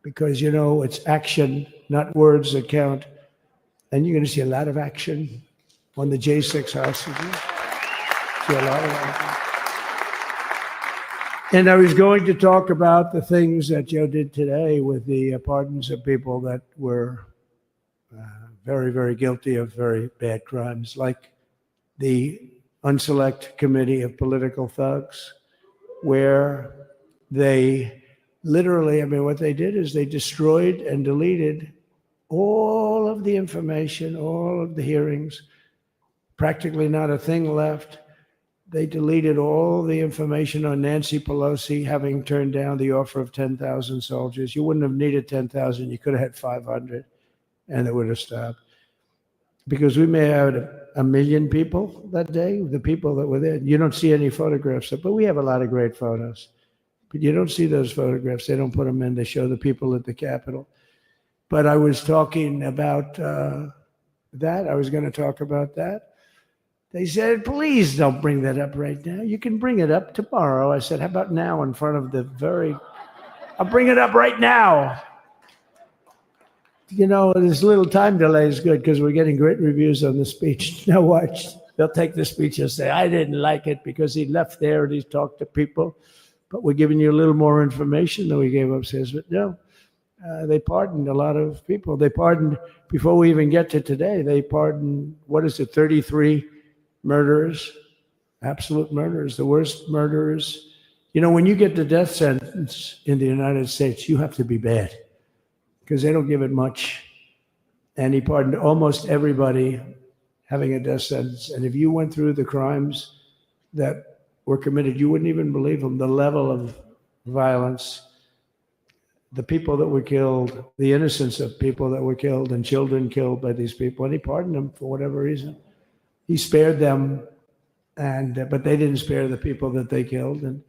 [SPEAKER 14] because, it's action, not words that count. And you're going to see a lot of action on the J6 hostages. See a lot of action. And I was going to talk about the things that Joe did today with the pardons of people that were very, very guilty of very bad crimes, like the Unselect Committee of Political Thugs, where they literally, what they did is they destroyed and deleted all of the information, all of the hearings, practically not a thing left. They deleted all the information on Nancy Pelosi having turned down the offer of 10,000 soldiers. You wouldn't have needed 10,000. You could have had 500, and it would have stopped. Because we may have had 1 million people that day, the people that were there. You don't see any photographs, but we have a lot of great photos. But you don't see those photographs. They don't put them in. They show the people at the Capitol. But I was talking about that. I was going to talk about that. They said, please don't bring that up right now. You can bring it up tomorrow. I said, how about now in front of I'll bring it up right now. This little time delay is good because we're getting great reviews on the speech. Now watch. They'll take the speech and say, I didn't like it because he left there and he talked to people. But we're giving you a little more information than we gave upstairs. But no, they pardoned a lot of people. They pardoned, before we even get to today, they pardoned, 33 murderers, absolute murderers, the worst murderers. When you get the death sentence in the United States, you have to be bad because they don't give it much. And he pardoned almost everybody having a death sentence. And if you went through the crimes that were committed, you wouldn't even believe them, the level of violence, the people that were killed, the innocence of people that were killed and children killed by these people. And he pardoned them for whatever reason. He spared them, but they didn't spare the people that they killed. And,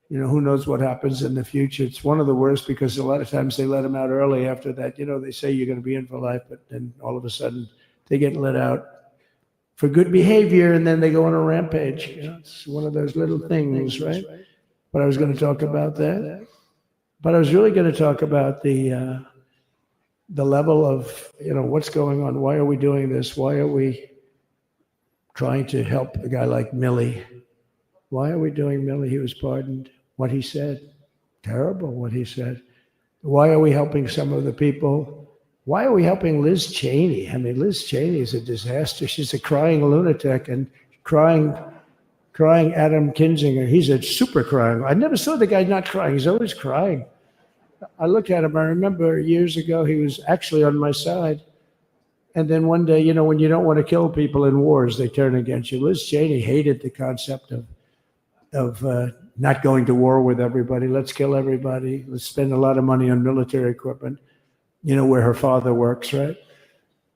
[SPEAKER 14] who knows what happens in the future. It's one of the worst because a lot of times they let them out early after that. They say you're going to be in for life, but then all of a sudden they get let out for good behavior, and then they go on a rampage. It's one of those little things, right? But I was going to talk about that. But I was really going to talk about the level of, what's going on. Why are we doing this? Why are we trying to help a guy like Milley? Why are we doing Milley? He was pardoned. What he said, terrible what he said. Why are we helping some of the people? Why are we helping Liz Cheney? Liz Cheney is a disaster. She's a crying lunatic and crying Adam Kinzinger. He's a super crying. I never saw the guy not crying. He's always crying. I looked at him. I remember years ago, he was actually on my side. And then one day, when you don't want to kill people in wars, they turn against you. Liz Cheney hated the concept of not going to war with everybody. Let's kill everybody. Let's spend a lot of money on military equipment. Where her father works, right?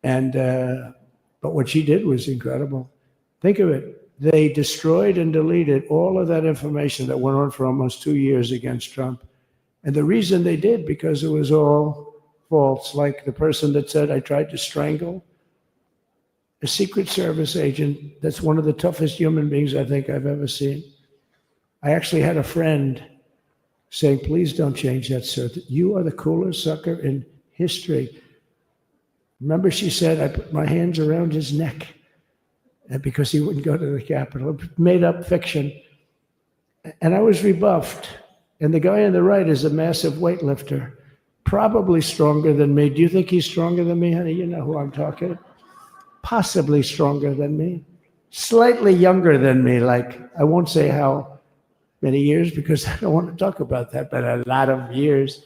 [SPEAKER 14] And but what she did was incredible. Think of it. They destroyed and deleted all of that information that went on for almost 2 years against Trump. And the reason they did, because it was all false. Like the person that said, I tried to strangle a Secret Service agent. That's one of the toughest human beings I think I've ever seen. I actually had a friend saying, please don't change that, sir. You are the coolest sucker in history. Remember, she said, I put my hands around his neck because he wouldn't go to the Capitol. Made up fiction. And I was rebuffed. And the guy on the right is a massive weightlifter. Probably stronger than me. Do you think he's stronger than me, honey? You know who I'm talking. Possibly stronger than me. Slightly younger than me. Like, I won't say how many years because I don't want to talk about that, but a lot of years.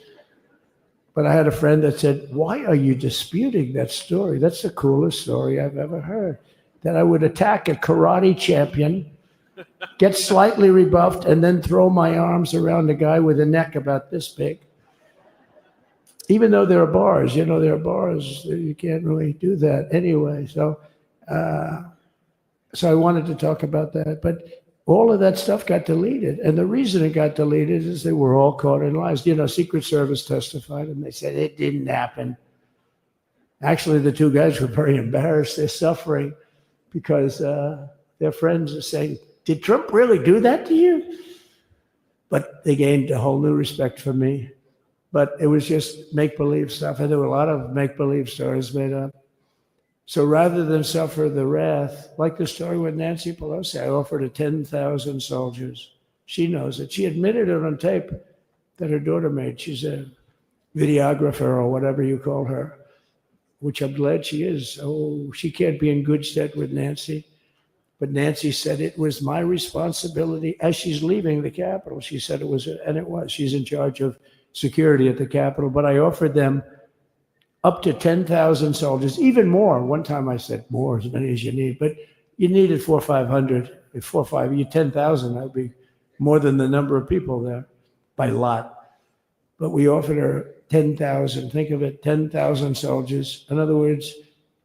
[SPEAKER 14] But I had a friend that said, why are you disputing that story? That's the coolest story I've ever heard. That I would attack a karate champion, get slightly rebuffed, and then throw my arms around a guy with a neck about this big. Even though there are bars, there are bars, you can't really do that anyway. So I wanted to talk about that. But all of that stuff got deleted. And the reason it got deleted is they were all caught in lies. Secret Service testified, and they said it didn't happen. Actually, the two guys were very embarrassed. They're suffering because their friends are saying, did Trump really do that to you? But they gained a whole new respect for me. But it was just make-believe stuff. And there were a lot of make-believe stories made up. So rather than suffer the wrath, like the story with Nancy Pelosi, I offered her 10,000 soldiers. She knows it. She admitted it on tape that her daughter made. She's a videographer or whatever you call her, which I'm glad she is. Oh, she can't be in good stead with Nancy. But Nancy said it was my responsibility as she's leaving the Capitol. She said it was, and it was. She's in charge of security at the Capitol. But I offered them up to 10,000 soldiers, even more. One time I said more, as many as you need. But you needed 400 or 500. If 4 or 5, you 10,000, that would be more than the number of people there by lot. But we offered her 10,000. Think of it, 10,000 soldiers. In other words,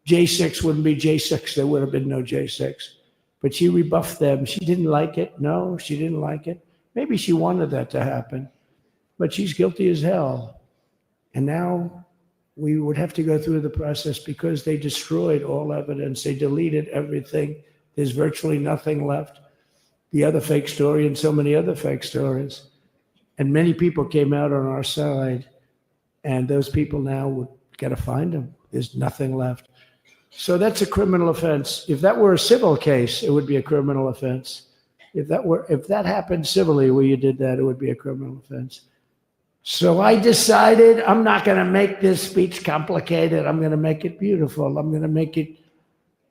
[SPEAKER 14] J6 wouldn't be J6. There would have been no J6. But she rebuffed them. She didn't like it. No, she didn't like it. Maybe she wanted that to happen. But she's guilty as hell. And now we would have to go through the process because they destroyed all evidence. They deleted everything. There's virtually nothing left. The other fake story and so many other fake stories. And many people came out on our side. And those people now would got to find them. There's nothing left. So that's a criminal offense. If that were a civil case, it would be a criminal offense. If that happened civilly where you did that, it would be a criminal offense. So I decided I'm not going to make this speech complicated. I'm going to make it beautiful. I'm going to make it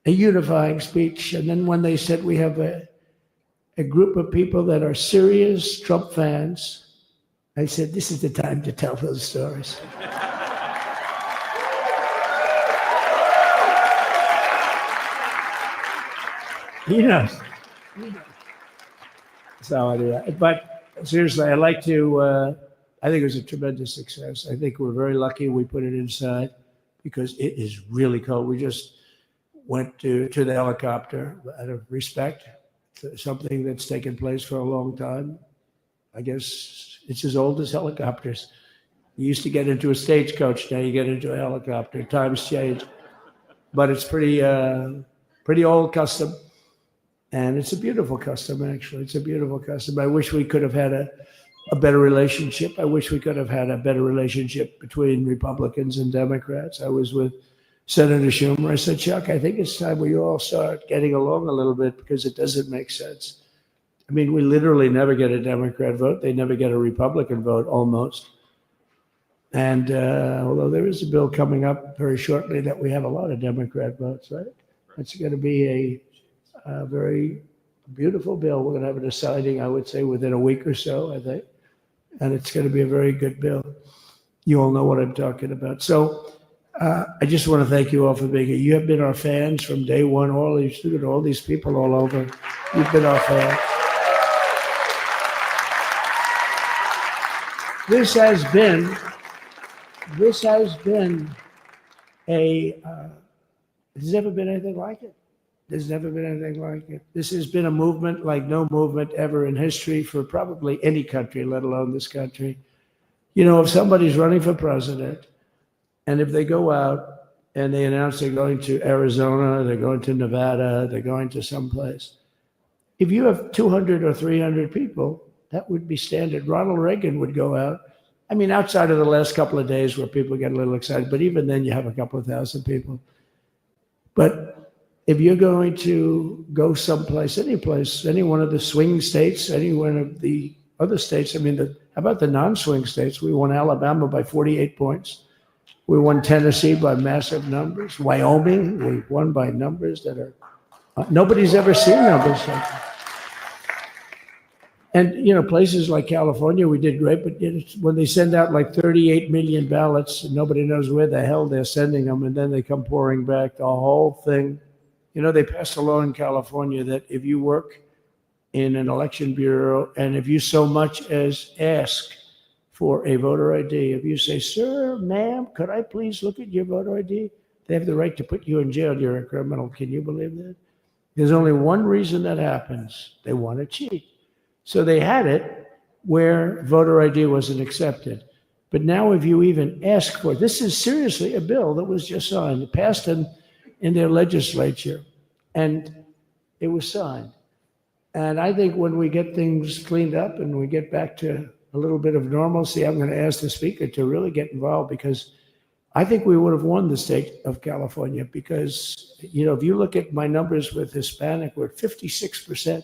[SPEAKER 14] a unifying speech. And then when they said we have a group of people that are serious Trump fans, I said, this is the time to tell those stories. He knows. So I do that. But seriously, I'd like to, I think it was a tremendous success. I think we're very lucky we put it inside because it is really cold. We just went to the helicopter out of respect to something that's taken place for a long time. I guess it's as old as helicopters. You used to get into a stagecoach, now you get into a helicopter. Times change. But it's pretty old custom. And it's a beautiful custom, actually. It's a beautiful custom. I wish we could have had a better relationship. I wish we could have had a better relationship between Republicans and Democrats. I was with Senator Schumer. I said, Chuck, I think it's time we all start getting along a little bit because it doesn't make sense. I mean, we literally never get a Democrat vote. They never get a Republican vote, almost. And although there is a bill coming up very shortly that we have a lot of Democrat votes, right? It's going to be a very beautiful bill. We're going to have a deciding, I would say, within a week or so, I think. And it's going to be a very good bill. You all know what I'm talking about. So I just want to thank you all for being here. You have been our fans from day one. All these people all over. You've been our fans. This has been there's never been anything like it. There's never been anything like it. This has been a movement like no movement ever in history for probably any country, let alone this country. You know, if somebody's running for president, and if they go out and they announce they're going to Arizona, they're going to Nevada, they're going to someplace, if you have 200 or 300 people, that would be standard. Ronald Reagan would go out. I mean, outside of the last couple of days where people get a little excited, but even then you have a couple of thousand people. But if you're going to go someplace, any place, any one of the swing states, any one of the other states, I mean, How about the non-swing states? We won Alabama by 48 points. We won Tennessee by massive numbers. Wyoming, we won by numbers that are, nobody's ever seen numbers like that. And, you know, places like California, we did great, but when they send out like 38 million ballots, nobody knows where the hell they're sending them, and then they come pouring back, the whole thing. You know, they passed a law in California that if you work in an election bureau, and if you so much as ask for a voter ID, if you say, sir, ma'am, could I please look at your voter ID? They have the right to put you in jail. You're a criminal. Can you believe that? There's only one reason that happens. They want to cheat. So they had it where voter ID wasn't accepted. But now if you even ask for it, this is seriously a bill that was just signed. It passed in their legislature, and it was signed. And I think when we get things cleaned up and we get back to a little bit of normalcy, I'm going to ask the speaker to really get involved, because I think we would have won the state of California, because, you know, if you look at my numbers with Hispanic, we're at 56%.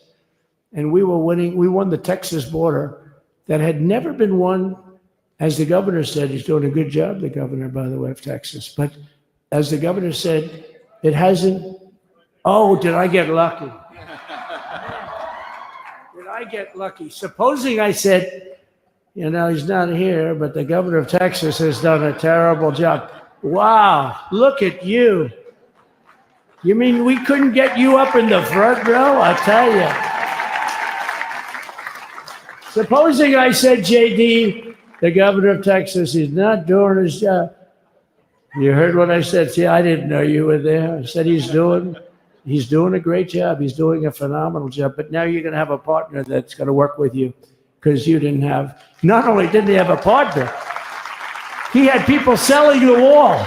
[SPEAKER 14] And we were winning. We won the Texas border that had never been won. As the governor said, he's doing a good job, the governor, by the way, of Texas. But as the governor said, it hasn't. Oh, did I get lucky? Did I get lucky? Supposing I said, you know, he's not here, but the governor of Texas has done a terrible job. Wow, look at you. You mean we couldn't get you up in the front row? I'll tell you. Supposing I said, JD, the governor of Texas, is not doing his job. You heard what I said. See, I didn't know you were there. I said he's doing a great job. He's doing a phenomenal job. But now you're going to have a partner that's going to work with you, because you didn't have, not only didn't he have a partner, he had people selling the wall,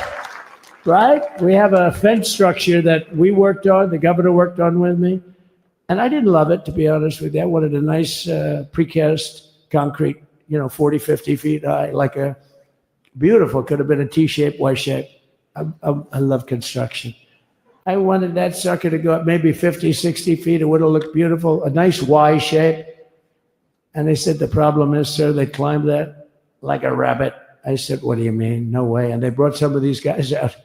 [SPEAKER 14] right? We have a fence structure that we worked on, the governor worked on with me. And I didn't love it, to be honest with you. I wanted a nice precast concrete, you know, 40, 50 feet high, like a beautiful, could have been a T-shape, Y-shape. I love construction. I wanted that sucker to go up maybe 50, 60 feet. It would have looked beautiful, a nice Y shape. And they said, the problem is, sir, they climbed that like a rabbit. I said, what do you mean? No way. And they brought some of these guys out.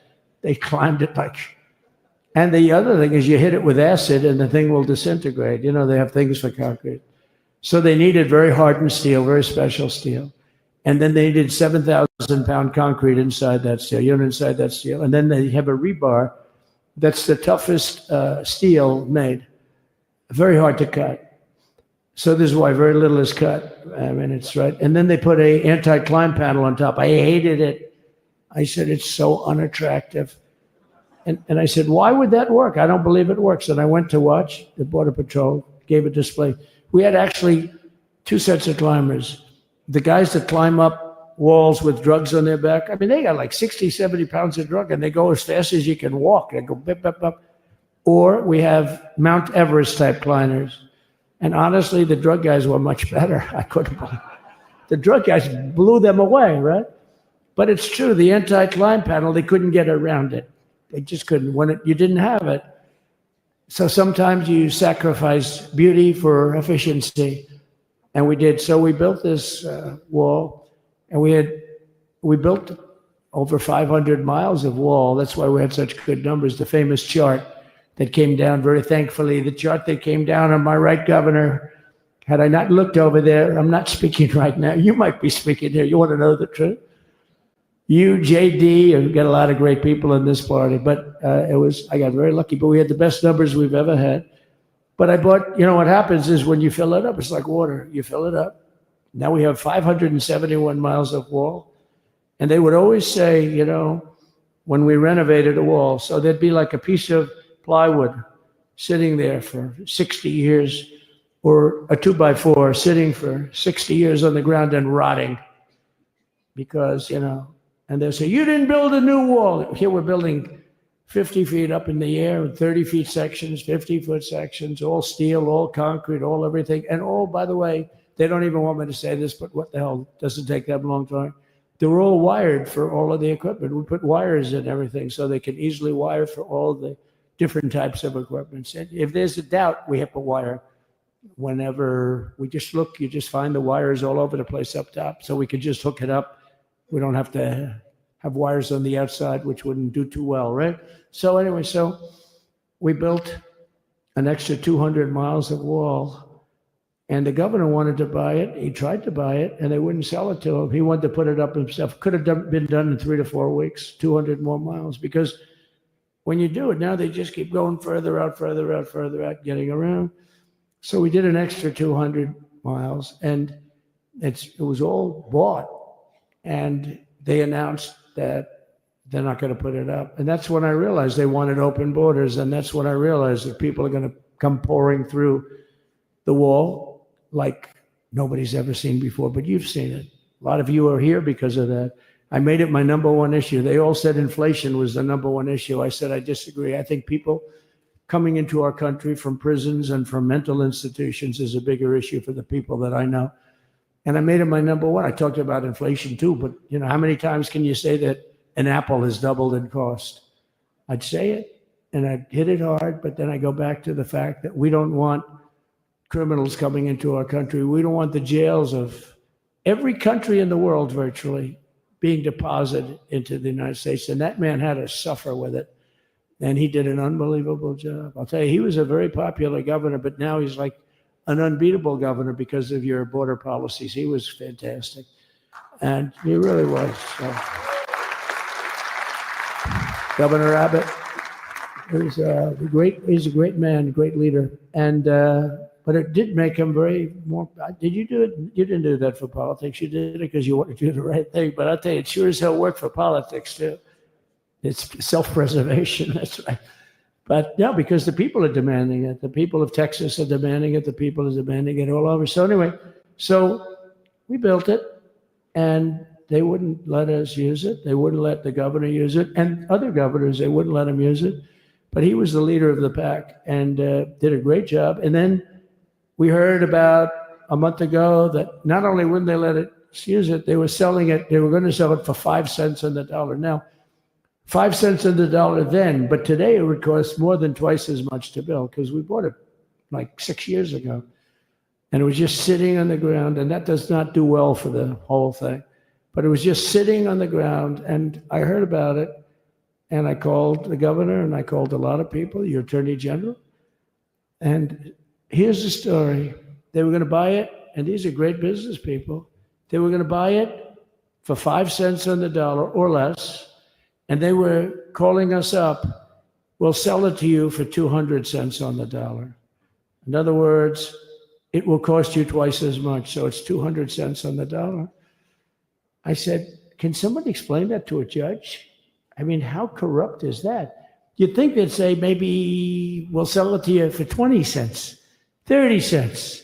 [SPEAKER 14] They climbed it like... And the other thing is you hit it with acid and the thing will disintegrate. You know, they have things for concrete. So they needed very hardened steel, very special steel. And then they needed 7,000-pound concrete inside that steel, inside that steel. And then they have a rebar that's the toughest steel made. Very hard to cut. So this is why very little is cut. I mean, it's right. And then they put a anti-climb panel on top. I hated it. I said, it's so unattractive. And I said, why would that work? I don't believe it works. And I went to watch the Border Patrol, gave a display. We had actually two sets of climbers. The guys that climb up walls with drugs on their back, I mean, they got like 60, 70 pounds of drug, and they go as fast as you can walk. They go bip, bip, bip. Or we have Mount Everest type climbers. And honestly, the drug guys were much better. I couldn't believe it. The drug guys blew them away, right? But it's true, the anti-climb panel, they couldn't get around it. They just couldn't. You didn't have it. So sometimes you sacrifice beauty for efficiency. And we did. So we built this wall, and we built over 500 miles of wall. That's why we had such good numbers. The famous chart that came down, very thankfully, the chart that came down on my right, Governor, had I not looked over there, I'm not speaking right now. You might be speaking here. You want to know the truth? You, JD, and we've got a lot of great people in this party, but I got very lucky, but we had the best numbers we've ever had. But I bought, you know, what happens is when you fill it up, it's like water. You fill it up. Now we have 571 miles of wall. And they would always say, you know, when we renovated a wall, so there'd be like a piece of plywood sitting there for 60 years, or a 2x4 sitting for 60 years on the ground and rotting. Because, you know, and they'll say, you didn't build a new wall. Here we're building 50 feet up in the air, 30 feet sections, 50-foot sections, all steel, all concrete, all everything. And all, by the way, they don't even want me to say this, but what the hell, doesn't take that long time. They were all wired for all of the equipment. We put wires in everything so they can easily wire for all the different types of equipment. And if there's a doubt, we have to wire. whenever we just look, you just find the wires all over the place up top, so we could just hook it up. We don't have to have wires on the outside, which wouldn't do too well, right? So anyway, so we built an extra 200 miles of wall, and the governor wanted to buy it. He tried to buy it, and they wouldn't sell it to him. He wanted to put it up himself. Could have been done in 3 to 4 weeks, 200 more miles, because when you do it now, they just keep going further out, getting around. So we did an extra 200 miles, and it was all bought. And they announced that they're not going to put it up. And that's when I realized they wanted open borders. And that's when I realized that people are going to come pouring through the wall like nobody's ever seen before. But you've seen it. A lot of you are here because of that. I made it my number one issue. They all said inflation was the number one issue. I said, I disagree. I think people coming into our country from prisons and from mental institutions is a bigger issue for the people that I know. And I made it my number one. I talked about inflation too, but you know, how many times can you say that an apple has doubled in cost? I'd say it and I'd hit it hard, but then I go back to the fact that we don't want criminals coming into our country. We don't want the jails of every country in the world virtually being deposited into the United States. And that man had to suffer with it. And he did an unbelievable job. I'll tell you, he was a very popular governor, but now he's like an unbeatable governor because of your border policies. He was fantastic. And he really was. So. Governor Abbott is he's a great man, great leader. And but it did make him very more. Did you do it? You didn't do that for politics. You did it because you wanted to do the right thing. But I'll tell you, it sure as hell worked for politics too. It's self-preservation. That's right. But no, because the people are demanding it. The people of Texas are demanding it. The people are demanding it all over. So anyway, so we built it, and they wouldn't let us use it. They wouldn't let the governor use it, and other governors, they wouldn't let him use it. But he was the leader of the pack and did a great job. And then we heard about a month ago that not only wouldn't they let us use it, they were selling it. They were going to sell it for 5 cents on the dollar. Now, 5 cents on the dollar then, but today it would cost more than twice as much to build because we bought it like 6 years ago. And it was just sitting on the ground, and that does not do well for the whole thing. But it was just sitting on the ground, and I heard about it, and I called the governor, and I called a lot of people, your attorney general. And here's the story. They were going to buy it, and these are great business people. They were going to buy it for 5 cents on the dollar or less. And they were calling us up, we'll sell it to you for 200 cents on the dollar. In other words, it will cost you twice as much, so it's 200 cents on the dollar. I said, can somebody explain that to a judge? I mean, how corrupt is that? You'd think they'd say, maybe we'll sell it to you for 20 cents, 30 cents,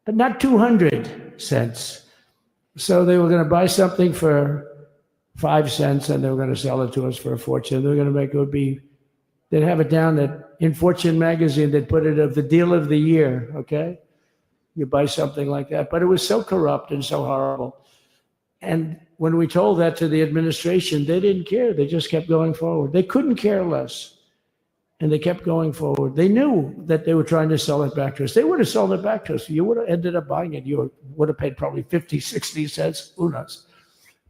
[SPEAKER 14] but not 200 cents. So they were going to buy something for 5 cents, and they were going to sell it to us for a fortune. They were going to make it would be, they'd have it down that in Fortune magazine, they'd put it of the deal of the year, okay? You buy something like that. But it was so corrupt and so horrible. And when we told that to the administration, they didn't care. They just kept going forward. They couldn't care less. And they kept going forward. They knew that they were trying to sell it back to us. They would have sold it back to us. You would have ended up buying it. You would have paid probably 50, 60 cents, who knows?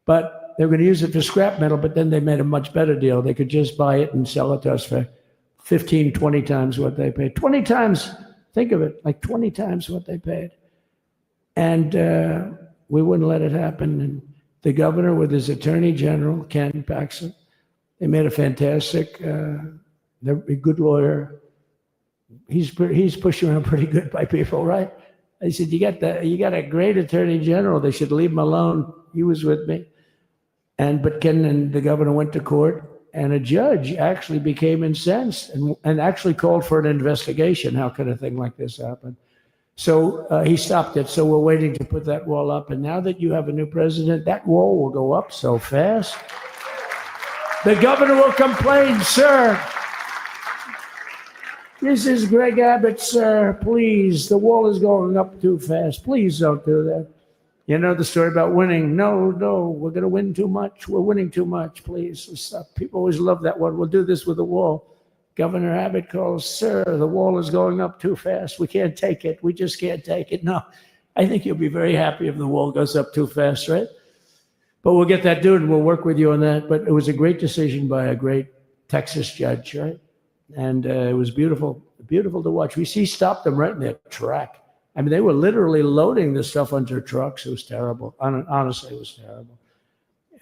[SPEAKER 14] But they were going to use it for scrap metal, but then they made a much better deal. They could just buy it and sell it to us for 15, 20 times what they paid. 20 times, think of it, like 20 times what they paid. And we wouldn't let it happen. And the governor with his attorney general, Ken Paxson, they made a fantastic, they're a good lawyer. He's pushed around pretty good by people, right? I said, you got a great attorney general. They should leave him alone. He was with me. But Ken and the governor went to court, and a judge actually became incensed and actually called for an investigation. How could a thing like this happen? So he stopped it. So we're waiting to put that wall up. And now that you have a new president, that wall will go up so fast. The governor will complain, sir. This is Greg Abbott, sir. Please, the wall is going up too fast. Please don't do that. You know the story about winning. No, we're going to win too much. We're winning too much. Please stop. People always love that one. We'll do this with the wall. Governor Abbott calls, "Sir, the wall is going up too fast. We can't take it. We just can't take it." No, I think you'll be very happy if the wall goes up too fast, right? But we'll get that done. We'll work with you on that. But it was a great decision by a great Texas judge, right? And it was beautiful, beautiful to watch. He stopped them right in their track. I mean, they were literally loading this stuff onto trucks. It was terrible. Honestly, it was terrible.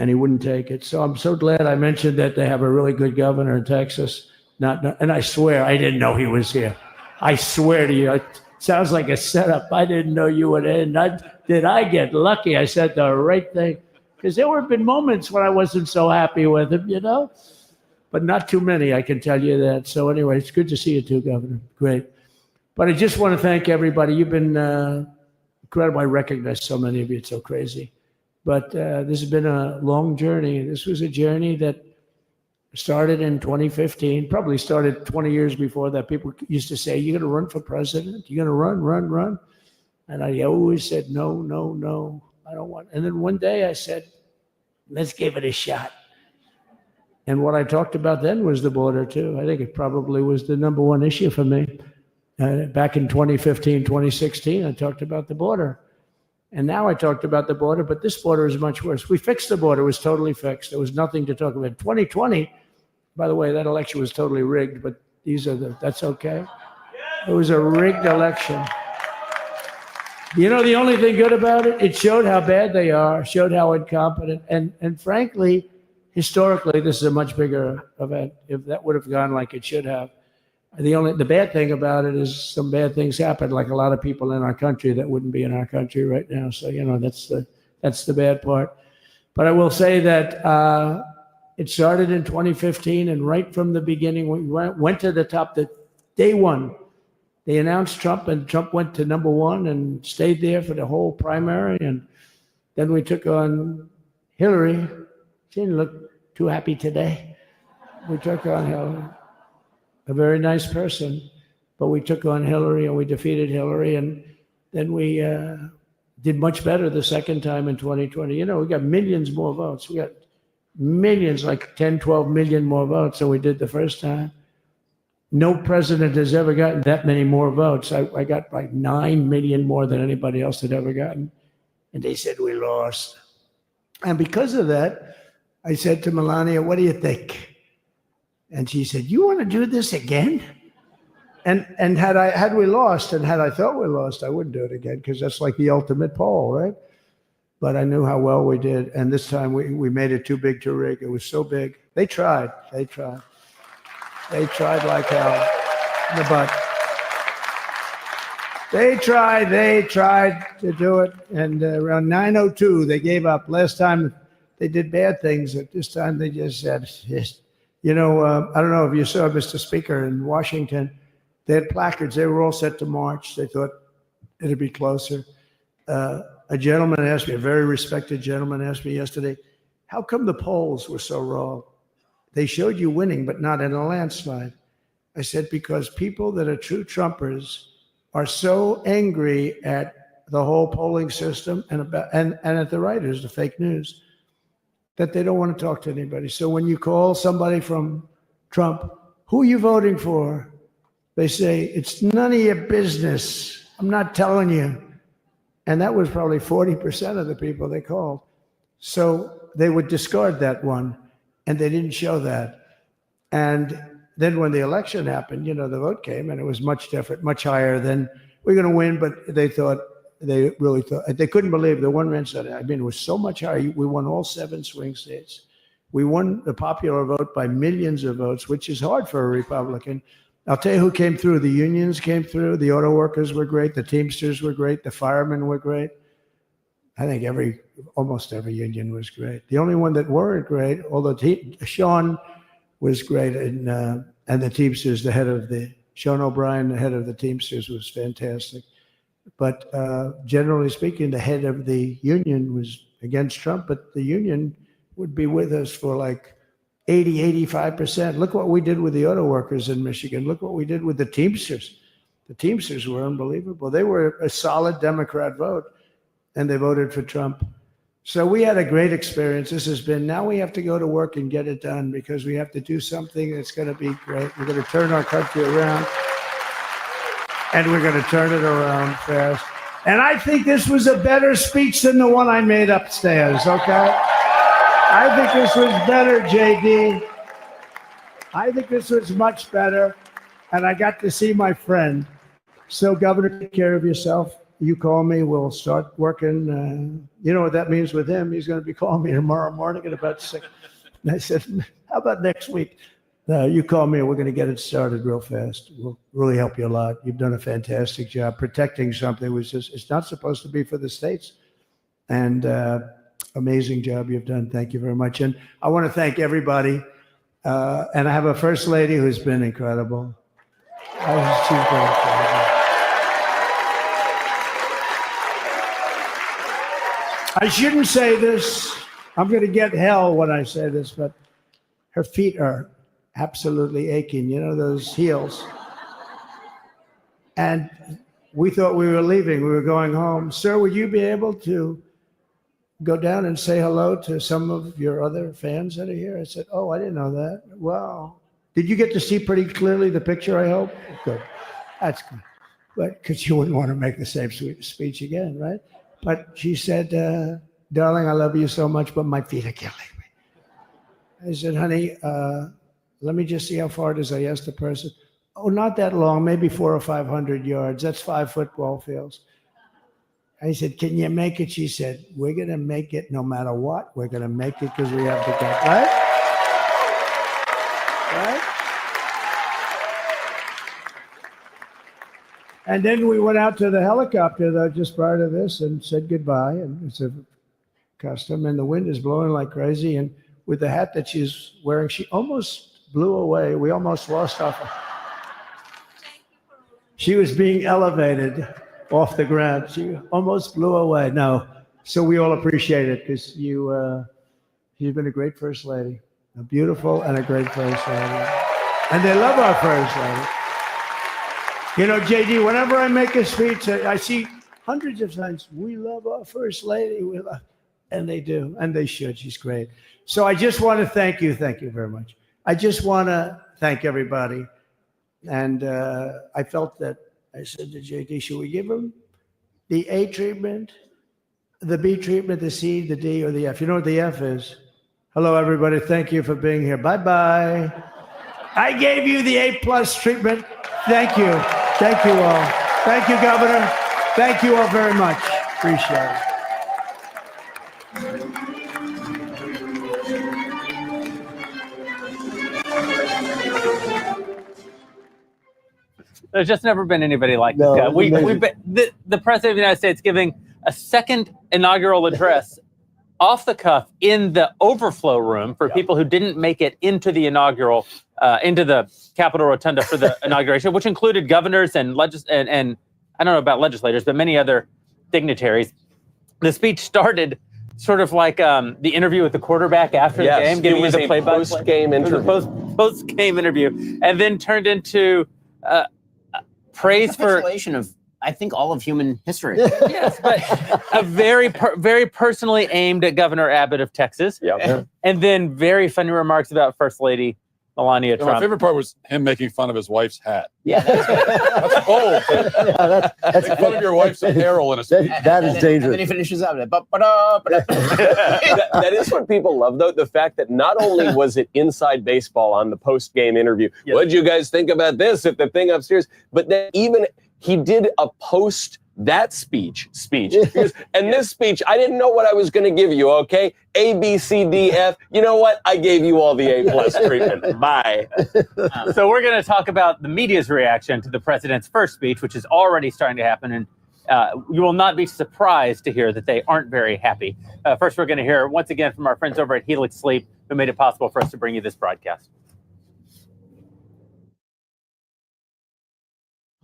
[SPEAKER 14] And he wouldn't take it. So I'm so glad I mentioned that they have a really good governor in Texas. And I swear, I didn't know he was here. I swear to you, it sounds like a setup. I didn't know you would end. Did I get lucky? I said the right thing. Because there have been moments when I wasn't so happy with him, you know? But not too many, I can tell you that. So anyway, it's good to see you too, Governor. Great. But I just want to thank everybody. You've been incredible. I recognize so many of you. It's so crazy. But this has been a long journey. This was a journey that started in 2015, probably started 20 years before that. People used to say, "You're going to run for president? You're going to run." And I always said, no, I don't want. And then one day I said, let's give it a shot. And what I talked about then was the border too. I think it probably was the number one issue for me. Back in 2015, 2016, I talked about the border. And now I talked about the border, but this border is much worse. We fixed the border. It was totally fixed. There was nothing to talk about. 2020, by the way, that election was totally rigged, but that's okay. It was a rigged election. You know, the only thing good about it, it showed how bad they are, showed how incompetent. And frankly, historically, this is a much bigger event. If that would have gone like it should have. The bad thing about it is some bad things happen, like a lot of people in our country that wouldn't be in our country right now. So, you know, that's the bad part. But I will say that it started in 2015, and right from the beginning, we went to the top. The day one, they announced Trump, and Trump went to number one and stayed there for the whole primary. And then we took on Hillary. She didn't look too happy today. We took on Hillary. A very nice person, but we took on Hillary and we defeated Hillary, and then we did much better the second time in 2020. You know, we got millions more votes. We got millions, like 10, 12 million more votes than we did the first time. No president has ever gotten that many more votes. I got like 9 million more than anybody else had ever gotten. And they said we lost. And because of that, I said to Melania, "What do you think?" And she said, "You want to do this again?" And had we lost, and had I thought we lost, I wouldn't do it again, because that's like the ultimate poll, right? But I knew how well we did. And this time we made it too big to rig. It was so big. They tried like hell. But they tried to do it. And around 9:02, they gave up. Last time they did bad things. At this time, they just said, yes. You know, I don't know if you saw, Mr. Speaker, in Washington, they had placards. They were all set to march. They thought it'd be closer. A gentleman asked me, a very respected gentleman asked me yesterday, how come the polls were so wrong? They showed you winning, but not in a landslide. I said, because people that are true Trumpers are so angry at the whole polling system and at the writers, the fake news, that they don't want to talk to anybody. So when you call somebody from Trump, "Who are you voting for?" They say, "It's none of your business. I'm not telling you." And that was probably 40% of the people they called. So they would discard that one, and they didn't show that. And then when the election happened, you know, the vote came, and it was much different, much higher than we're going to win, but they really thought, they couldn't believe the one man said, I mean, it was so much higher. We won all 7 swing states. We won the popular vote by millions of votes, which is hard for a Republican. I'll tell you who came through. The unions came through. The auto workers were great. The Teamsters were great. The firemen were great. I think almost every union was great. The only one that weren't great, although Sean was great, and the Teamsters, Sean O'Brien, the head of the Teamsters, was fantastic. But generally speaking, the head of the union was against Trump, but the union would be with us for like 80, 85%. Look what we did with the auto workers in Michigan. Look what we did with the Teamsters. The Teamsters were unbelievable. They were a solid Democrat vote, and they voted for Trump. So we had a great experience. This has been, now we have to go to work and get it done because we have to do something that's going to be great. We're going to turn our country around, and we're going to turn it around fast. And I think this was a better speech than the one I made upstairs, okay? I think this was better, JD. I think this was much better, and I got to see my friend. So, Governor, take care of yourself. You call me, we'll start working. You know what that means with him? He's going to be calling me tomorrow morning at about 6. And I said, how about next week? You call me, and we're going to get it started real fast. We'll really help you a lot. You've done a fantastic job protecting something which is, it's not supposed to be for the states. And amazing job you've done. Thank you very much. And I want to thank everybody. And I have a first lady who's been incredible. She's been incredible. I shouldn't say this. I'm going to get hell when I say this, but her feet are absolutely aching. You know, those heels. And we thought we were leaving. We were going home. Sir, would you be able to go down and say hello to some of your other fans that are here? I said, oh, I didn't know that. Wow. Did you get to see pretty clearly the picture, I hope? Good. That's good. But because you wouldn't want to make the same speech again, right? But she said, darling, I love you so much, but my feet are killing me. I said, honey, let me just see how far it is. I asked the person. Oh, not that long, maybe 400 or 500 yards. That's 5 football fields. I said, can you make it? She said, we're going to make it no matter what. We're going to make it because we have to go. Right? Right? And then we went out to the helicopter, though, just prior to this and said goodbye. And it's a custom. And the wind is blowing like crazy. And with the hat that she's wearing, she almost blew away. We almost lost her. She was being elevated off the ground. She almost blew away. No. So we all appreciate it because you've been a great first lady. A beautiful and a great first lady. And they love our first lady. You know, JD, whenever I make a speech, I see hundreds of times, we love our first lady. We love, and they do, and they should. She's great. So I just want to thank you. Thank you very much. I just want to thank everybody. And I felt that I said to JD, should we give him the A treatment, the B treatment, the C, the D, or the F? You know what the F is? Hello, everybody. Thank you for being here. Bye-bye. I gave you the A+ treatment. Thank you. Thank you all. Thank you, Governor. Thank you all very much. Appreciate it.
[SPEAKER 2] There's just never been anybody like this guy. We've been, the President of the United States giving a second inaugural address off the cuff in the overflow room for people who didn't make it into the inaugural, into the Capitol Rotunda for the inauguration, which included governors and and I don't know about legislators, but many other dignitaries. The speech started sort of like the interview with the quarterback after the game, giving you the play-by-play.
[SPEAKER 4] Post-game interview.
[SPEAKER 2] Post-game interview, and then turned into praise for
[SPEAKER 1] of, I think, all of human history.
[SPEAKER 2] Yes, but a very personally aimed at Governor Abbott of Texas.
[SPEAKER 4] Yep.
[SPEAKER 2] And then very funny remarks about First Lady Melania Trump.
[SPEAKER 5] My favorite part was him making fun of his wife's hat.
[SPEAKER 1] Yeah,
[SPEAKER 5] that's bold. That's making fun of your wife's apparel in a speech.
[SPEAKER 3] That is dangerous.
[SPEAKER 1] And then he finishes up.
[SPEAKER 4] That is what people love, though. The fact that not only was it inside baseball on the post-game interview, what'd you guys think about this at the thing upstairs? But then even he did a post that speech. And this speech, I didn't know what I was going to give you, okay? A, B, C, D, F. You know what? I gave you all the A+ treatment. Bye.
[SPEAKER 2] So we're going to talk about the media's reaction to the president's first speech, which is already starting to happen. And you will not be surprised to hear that they aren't very happy. First, we're going to hear once again from our friends over at Helix Sleep, who made it possible for us to bring you this broadcast.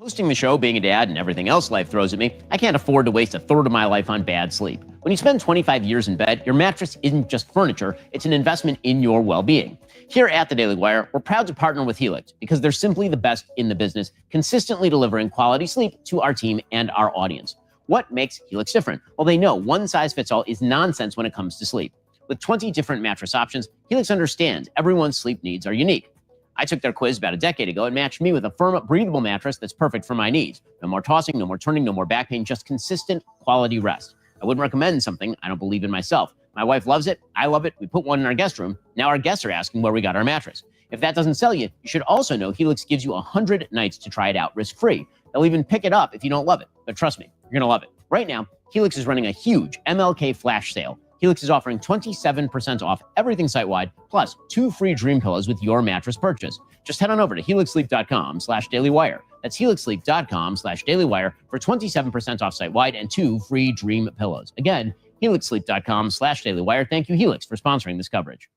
[SPEAKER 1] Hosting the show, being a dad, and everything else life throws at me, I can't afford to waste a third of my life on bad sleep. When you spend 25 years in bed, your mattress isn't just furniture, it's an investment in your well-being. Here at The Daily Wire, we're proud to partner with Helix because they're simply the best in the business, consistently delivering quality sleep to our team and our audience. What makes Helix different? Well, they know one size fits all is nonsense when it comes to sleep. With 20 different mattress options, Helix understands everyone's sleep needs are unique. I took their quiz about a decade ago and matched me with a firm, breathable mattress that's perfect for my needs. No more tossing, no more turning, no more back pain, just consistent quality rest. I wouldn't recommend something I don't believe in myself. My wife loves it. I love it. We put one in our guest room. Now our guests are asking where we got our mattress. If that doesn't sell you, you should also know Helix gives you 100 nights to try it out risk-free. They'll even pick it up if you don't love it. But trust me, you're going to love it. Right now, Helix is running a huge MLK flash sale. Helix is offering 27% off everything site-wide, plus 2 free dream pillows with your mattress purchase. Just head on over to helixsleep.com/dailywire. That's helixsleep.com/dailywire for 27% off site-wide and 2 free dream pillows. Again, helixsleep.com/dailywire. Thank you, Helix, for sponsoring this coverage.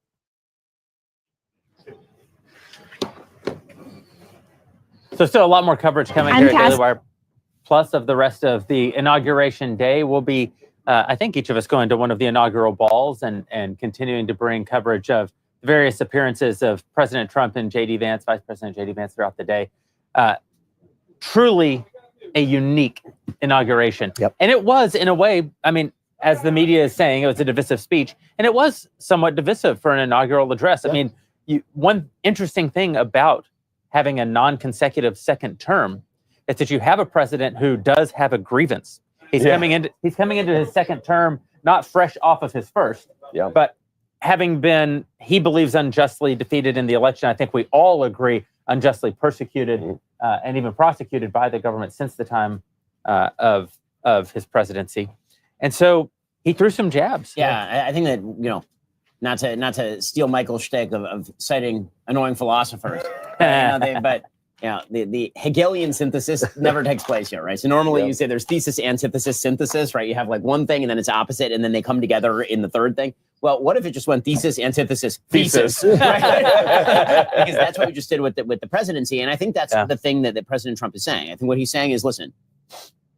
[SPEAKER 2] So still a lot more coverage coming here at Daily Wire. Plus of the rest of the inauguration day. We'll be, I think each of us going to one of the inaugural balls and continuing to bring coverage of various appearances of President Trump and J.D. Vance, Vice President J.D. Vance throughout the day. Truly a unique inauguration.
[SPEAKER 3] Yep.
[SPEAKER 2] And it was, in a way, I mean, as the media is saying, it was a divisive speech. And it was somewhat divisive for an inaugural address. I mean, one interesting thing about having a non-consecutive second term is that you have a president who does have a grievance. He's coming into his second term, not fresh off of his first, but having been, he believes, unjustly defeated in the election. I think we all agree, unjustly persecuted and even prosecuted by the government since the time of his presidency. And so he threw some jabs.
[SPEAKER 1] Yeah, I think that, you know, not to steal Michael's shtick of citing annoying philosophers, but you know, the Hegelian synthesis never takes place here, right? So normally you say there's thesis, antithesis, synthesis, right? You have like one thing and then it's opposite, and then they come together in the third thing. Well, what if it just went thesis, antithesis, thesis? Right? Because that's what we just did with the presidency, and I think that's the thing that President Trump is saying. I think what he's saying is, listen,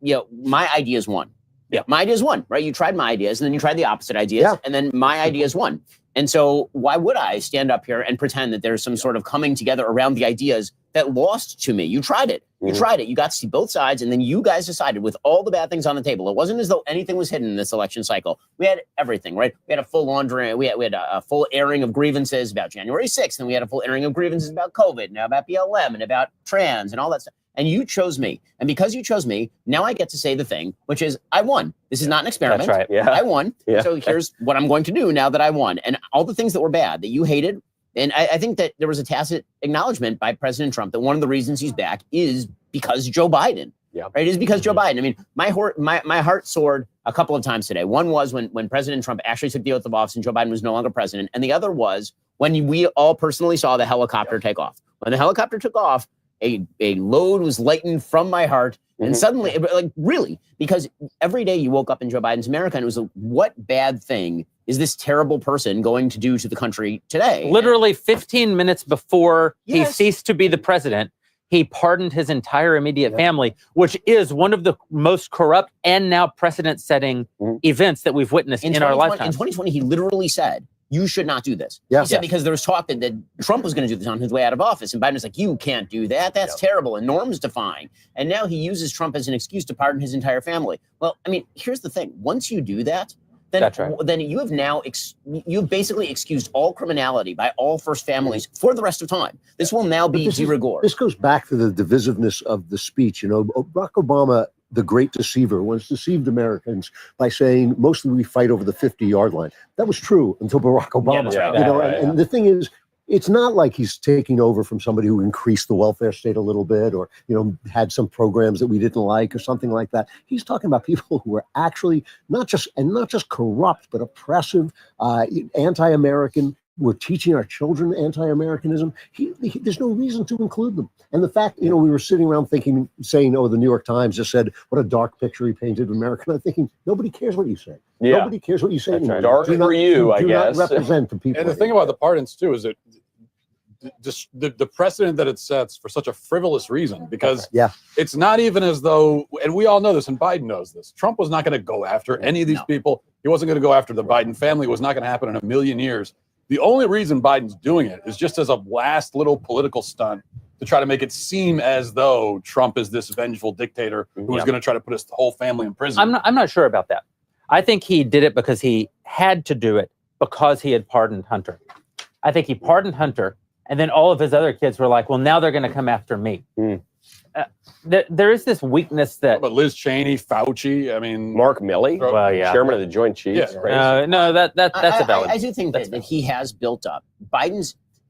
[SPEAKER 1] you know, my idea is one. Yeah, my idea is one, right? You tried my ideas, and then you tried the opposite ideas, and then my idea is one. And so why would I stand up here and pretend that there's some sort of coming together around the ideas that lost to me? You tried it. You tried it. You got to see both sides, and then you guys decided with all the bad things on the table. It wasn't as though anything was hidden in this election cycle. We had everything, right? We had a full laundry. We had a full airing of grievances about January 6th, and we had a full airing of grievances about COVID, now about BLM, and about trans, and all that stuff. And you chose me. And because you chose me, now I get to say the thing, which is I won. This is not an experiment.
[SPEAKER 2] That's right. Yeah.
[SPEAKER 1] I won. Yeah. So here's what I'm going to do now that I won. And all the things that were bad, that you hated, and I think that there was a tacit acknowledgement by President Trump that one of the reasons he's back is because Joe Biden. Yeah. Right? It is because Joe Biden. I mean, my heart soared a couple of times today. One was when President Trump actually took the oath of office and Joe Biden was no longer president. And the other was when we all personally saw the helicopter take off. When the helicopter took off, a load was lightened from my heart. And suddenly, like really, because every day you woke up in Joe Biden's America and it was like, what bad thing is this terrible person going to do to the country today?
[SPEAKER 2] Literally 15 minutes before he ceased to be the president, he pardoned his entire immediate family, which is one of the most corrupt and now precedent-setting events that we've witnessed in our lifetime.
[SPEAKER 1] In 2020, he literally said, you should not do this. He said because there was talk that Trump was going to do this on his way out of office. And Biden was like, you can't do that. That's terrible and norms defying. And now he uses Trump as an excuse to pardon his entire family. Well, I mean, here's the thing. Once you do that, then you have now, you've basically excused all criminality by all first families for the rest of time. This will now be de rigueur.
[SPEAKER 3] This goes back to the divisiveness of the speech. You know, Barack Obama, the great deceiver, once deceived Americans by saying mostly we fight over the 50-yard line. That was true until Barack Obama. And the thing is, it's not like he's taking over from somebody who increased the welfare state a little bit or, you know, had some programs that we didn't like or something like that. He's talking about people who are actually not just corrupt, but oppressive, anti-American. We're teaching our children anti-Americanism. There's no reason to include them. And the fact, you know, we were sitting around saying, oh, the New York Times just said, what a dark picture he painted of America. And I'm thinking, nobody cares what you say. Yeah. Nobody cares what you say.
[SPEAKER 4] Right. Dark for you, I guess.
[SPEAKER 3] Not represent the people.
[SPEAKER 5] And the thing about the pardons, too, is that the precedent that it sets for such a frivolous reason, because it's not even as though, and we all know this, and Biden knows this, Trump was not going to go after any of these people. He wasn't going to go after the Biden family. It was not going to happen in a million years. The only reason Biden's doing it is just as a last little political stunt to try to make it seem as though Trump is this vengeful dictator who is going to try to put his whole family in prison.
[SPEAKER 2] I'm not sure about that. I think he did it because he had to do it because he had pardoned Hunter. I think he pardoned Hunter, and then all of his other kids were like, well, now they're going to come after me. There is this weakness that...
[SPEAKER 5] But Liz Cheney, Fauci, I mean...
[SPEAKER 4] Mark Milley, chairman of the Joint Chiefs.
[SPEAKER 5] Yeah.
[SPEAKER 2] No, that's a valid...
[SPEAKER 1] I do think that he has built up.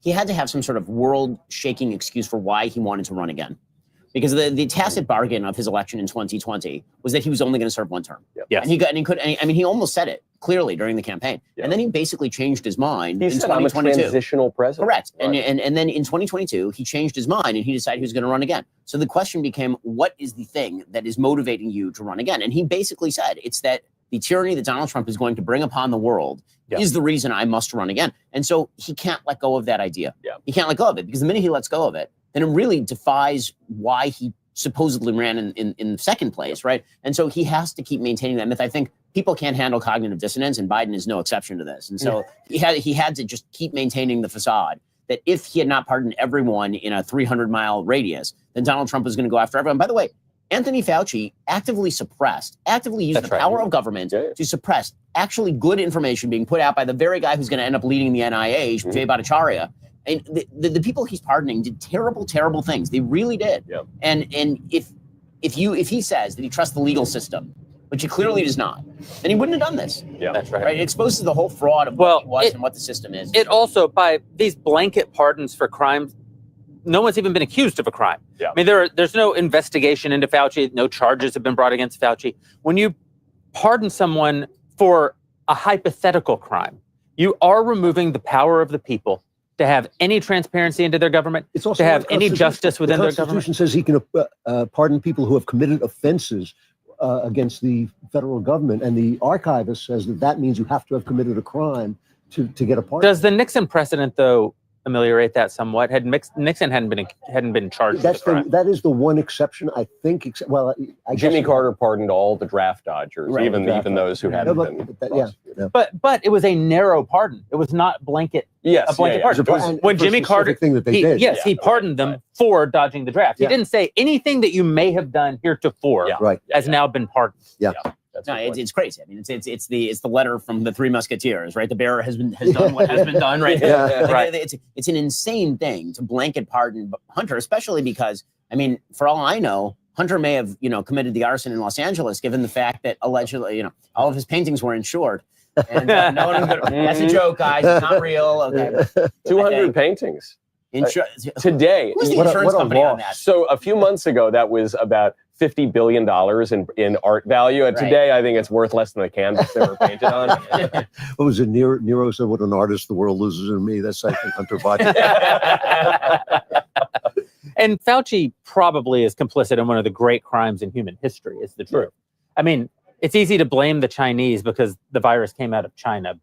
[SPEAKER 1] He had to have some sort of world-shaking excuse for why he wanted to run again. Because the tacit bargain of his election in 2020 was that he was only going to serve one term.
[SPEAKER 2] Yes.
[SPEAKER 1] And he almost said it clearly during the campaign. And then he basically changed his mind in 2022.
[SPEAKER 4] I'm a transitional president.
[SPEAKER 1] Correct.
[SPEAKER 4] Right.
[SPEAKER 1] And then in 2022, he changed his mind and he decided he was going to run again. So the question became, what is the thing that is motivating you to run again? And he basically said, it's that the tyranny that Donald Trump is going to bring upon the world is the reason I must run again. And so he can't let go of that idea. He can't let go of it, because the minute he lets go of it, then it really defies why he supposedly ran in second place, right? And so he has to keep maintaining that myth. I think people can't handle cognitive dissonance, and Biden is no exception to this. And so he had to just keep maintaining the facade that if he had not pardoned everyone in a 300-mile radius, then Donald Trump was going to go after everyone. By the way, Anthony Fauci actively used the power of government to suppress actually good information being put out by the very guy who's going to end up leading the NIH, Jay Bhattacharya. And the people he's pardoning did terrible, terrible things. They really did. Yeah. And if he says that he trusts the legal system, which he clearly does not, then he wouldn't have done this.
[SPEAKER 4] Yeah,
[SPEAKER 2] that's right.
[SPEAKER 1] It exposes the whole fraud of what he was and what the system is.
[SPEAKER 2] It also, by these blanket pardons for crimes, no one's even been accused of a crime.
[SPEAKER 4] Yeah.
[SPEAKER 2] I mean, there's no investigation into Fauci. No charges have been brought against Fauci. When you pardon someone for a hypothetical crime, you are removing the power of the people to have any transparency into their government,
[SPEAKER 3] It's also
[SPEAKER 2] to have any justice within their government.
[SPEAKER 3] The Constitution says he can pardon people who have committed offenses against the federal government, and the archivist says that means you have to have committed a crime to get a pardon.
[SPEAKER 2] Does the Nixon precedent, though, ameliorate that somewhat? Nixon hadn't been charged with a crime.
[SPEAKER 3] That is the one exception, I think.
[SPEAKER 4] Jimmy Carter pardoned all the draft dodgers, even those who hadn't been.
[SPEAKER 2] But it was a narrow pardon. It was not blanket.
[SPEAKER 4] Yes,
[SPEAKER 2] a blanket pardon. When Jimmy Carter, he pardoned them for dodging the draft. He didn't say anything that you may have done heretofore has now been pardoned.
[SPEAKER 1] No, it's crazy. I mean, it's the letter from the Three Musketeers, right? The bearer has done what has been done, right?
[SPEAKER 2] Right.
[SPEAKER 1] It's an insane thing to blanket pardon Hunter, especially because, I mean, for all I know, Hunter may have committed the arson in Los Angeles, given the fact that allegedly all of his paintings were insured. And no one that's a joke, guys. It's not real. Okay,
[SPEAKER 4] 200 paintings. Today,
[SPEAKER 1] who's the insurance company on that?
[SPEAKER 4] So a few months ago, that was about $50 billion in art value. And today, I think it's worth less than the canvas they were painted on.
[SPEAKER 3] What was it? Nero said, "What an artist the world loses in me." That's, I think, Hunter Biden.
[SPEAKER 2] And Fauci probably is complicit in one of the great crimes in human history, is the truth. I mean, it's easy to blame the Chinese because the virus came out of China.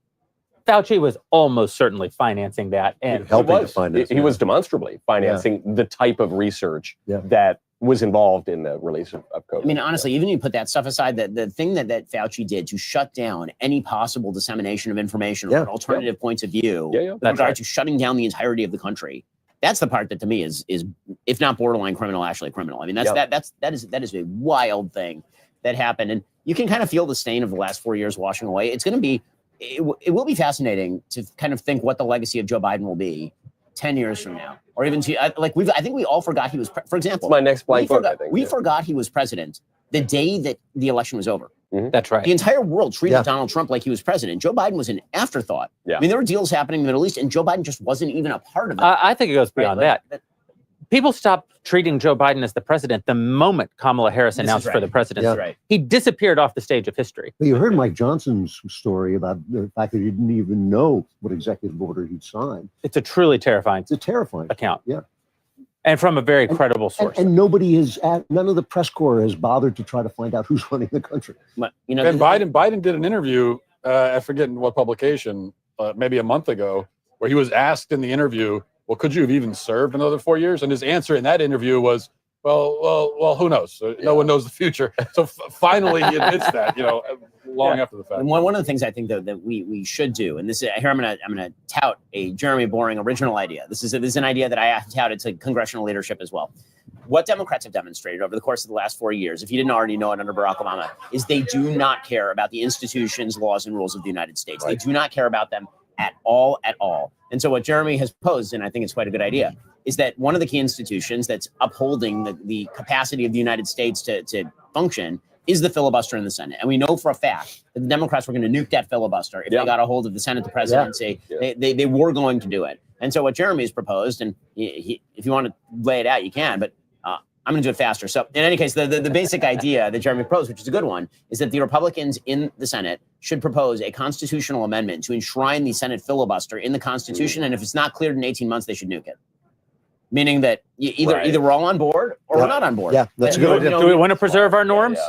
[SPEAKER 2] Fauci was almost certainly financing that, and
[SPEAKER 3] helping to finance.
[SPEAKER 4] He was demonstrably financing the type of research that was involved in the release of COVID.
[SPEAKER 1] I mean, honestly, even if you put that stuff aside, the thing that Fauci did to shut down any possible dissemination of information or alternative points of view with regard to shutting down the entirety of the country, that's the part that to me is if not borderline criminal, actually criminal. I mean, that is a wild thing that happened, and you can kind of feel the stain of the last 4 years washing away. It's going to be. It will be fascinating to kind of think what the legacy of Joe Biden will be 10 years from now, or even I think we all forgot he was. For example,
[SPEAKER 4] it's my next blank book.
[SPEAKER 1] We forgot he was president the day that the election was over.
[SPEAKER 2] That's right.
[SPEAKER 1] The entire world treated Donald Trump like he was president. Joe Biden was an afterthought. I mean, there were deals happening in the Middle East, and Joe Biden just wasn't even a part of it.
[SPEAKER 2] I think it goes beyond that. People stopped treating Joe Biden as the president the moment Kamala Harris announced for the presidency. He disappeared off the stage of history.
[SPEAKER 3] Well, you heard Mike Johnson's story about the fact that he didn't even know what executive order he'd signed.
[SPEAKER 2] It's a truly terrifying.
[SPEAKER 3] It's a terrifying
[SPEAKER 2] account.
[SPEAKER 3] Yeah.
[SPEAKER 2] And from a very credible source.
[SPEAKER 3] And nobody none of the press corps has bothered to try to find out who's running the country.
[SPEAKER 1] But,
[SPEAKER 5] and Biden did an interview, I forget what publication, maybe a month ago, where he was asked in the interview, well, could you have even served another 4 years? And his answer in that interview was, Well, who knows? No one knows the future. So finally he admits that, long after the fact.
[SPEAKER 1] And one of the things I think that we should do, and this is here I'm gonna tout a Jeremy Boring original idea. This is an idea that I have touted to congressional leadership as well. What Democrats have demonstrated over the course of the last 4 years, if you didn't already know it under Barack Obama, is they do not care about the institutions, laws, and rules of the United States. Right. They do not care about them at all. And so what Jeremy has posed, and I think it's quite a good idea, is that one of the key institutions that's upholding the capacity of the United States to function is the filibuster in the Senate. And we know for a fact that the Democrats were going to nuke that filibuster if they got a hold of the Senate, the presidency. They were going to do it. And so what Jeremy has proposed, and if you want to lay it out, you can, but I'm going to do it faster. So in any case, the basic idea that Jeremy proposed, which is a good one, is that the Republicans in the Senate should propose a constitutional amendment to enshrine the Senate filibuster in the Constitution. And if it's not cleared in 18 months, they should nuke it. Meaning that either we're all on board or we're not on board.
[SPEAKER 3] Yeah, that's a good idea.
[SPEAKER 2] Do we want to preserve our norms?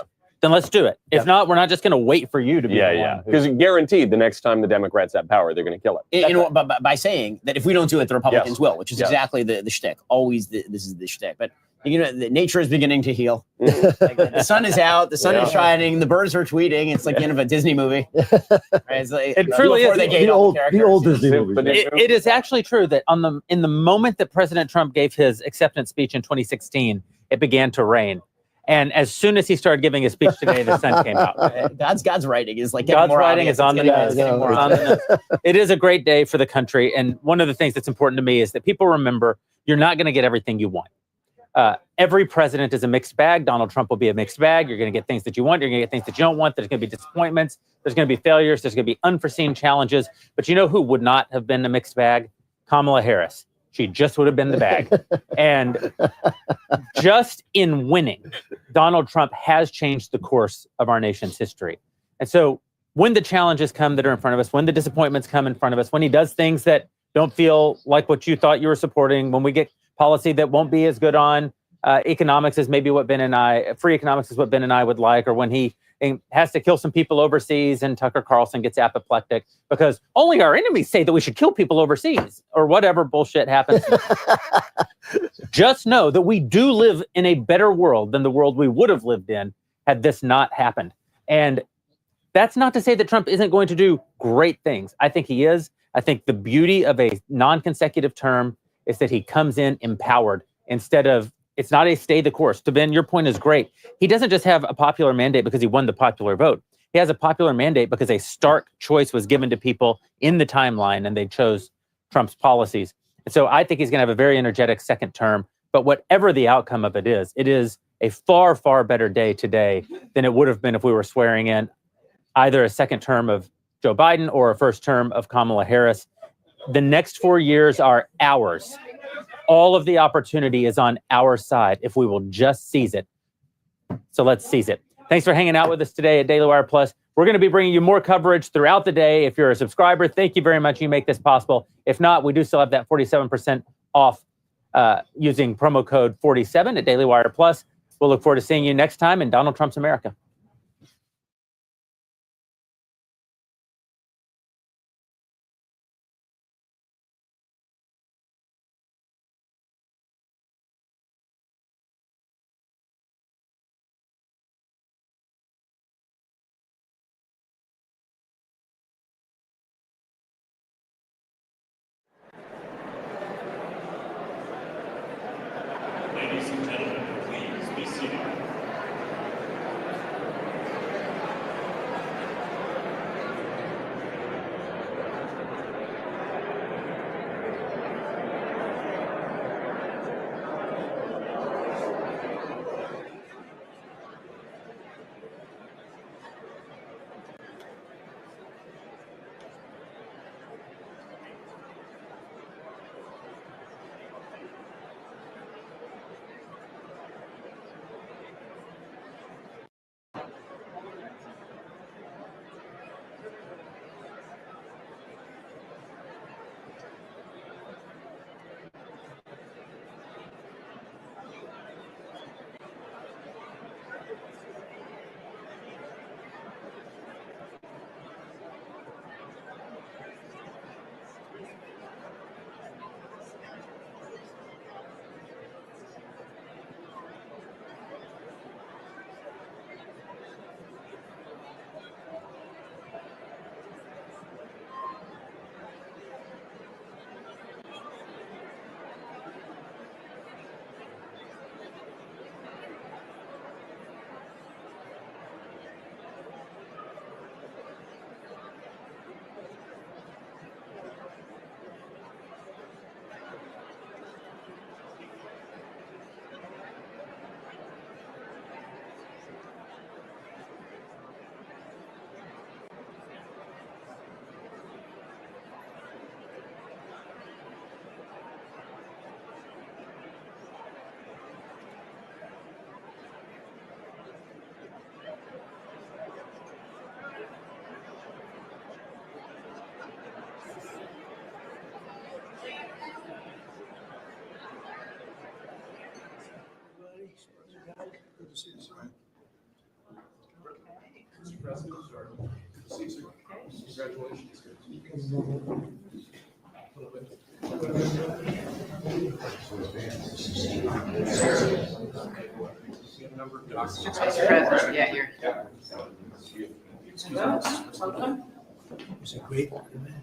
[SPEAKER 2] Then let's do it. If not, we're not just going to wait for you to be the one.
[SPEAKER 4] Because guaranteed, the next time the Democrats have power, they're going to kill it.
[SPEAKER 1] By saying that if we don't do it, the Republicans will, which is exactly the shtick. Always, this is the shtick. But nature is beginning to heal. The sun is out, the sun is shining, the birds are tweeting. It's like the end of a Disney movie. Right? It's like,
[SPEAKER 2] it truly is
[SPEAKER 3] the old Disney movie.
[SPEAKER 2] It is actually true that in the moment that President Trump gave his acceptance speech in 2016, it began to rain. And as soon as he started giving his speech today, the sun came out.
[SPEAKER 1] God's writing is like
[SPEAKER 2] God's writing is on the nose. It is a great day for the country. And one of the things that's important to me is that people remember you're not going to get everything you want. Every president is a mixed bag. Donald Trump will be a mixed bag. You're going to get things that you want. You're going to get things that you don't want. There's going to be disappointments. There's going to be failures. There's going to be unforeseen challenges. But you know who would not have been a mixed bag? Kamala Harris. She just would have been the bag. And just in winning, Donald Trump has changed the course of our nation's history. And so when the challenges come that are in front of us, when the disappointments come in front of us, when he does things that don't feel like what you thought you were supporting, when we get policy that won't be as good on economics as maybe what Ben and I, free economics is what Ben and I would like, or when he has to kill some people overseas and Tucker Carlson gets apoplectic because only our enemies say that we should kill people overseas or whatever bullshit happens. Just know that we do live in a better world than the world we would have lived in had this not happened. And that's not to say that Trump isn't going to do great things. I think he is. I think the beauty of a non-consecutive term is that he comes in empowered instead of, it's not a stay the course. To Ben, your point is great. He doesn't just have a popular mandate because he won the popular vote. He has a popular mandate because a stark choice was given to people in the timeline and they chose Trump's policies. And so I think he's going to have a very energetic second term. But whatever the outcome of it is a far, far better day today than it would have been if we were swearing in either a second term of Joe Biden or a first term of Kamala Harris. The next 4 years are ours. All of the opportunity is on our side if we will just seize it. So let's seize it. Thanks for hanging out with us today at Daily Wire Plus. We're going to be bringing you more coverage throughout the day. If you're a subscriber, thank you very much. You make this possible. If not, we do still have that 47% off using promo code 47 at Daily Wire Plus. We'll look forward to seeing you next time in Donald Trump's America.
[SPEAKER 6] Ladies and gentlemen, please be seated.
[SPEAKER 7] Yeah, here.
[SPEAKER 14] It's a great event.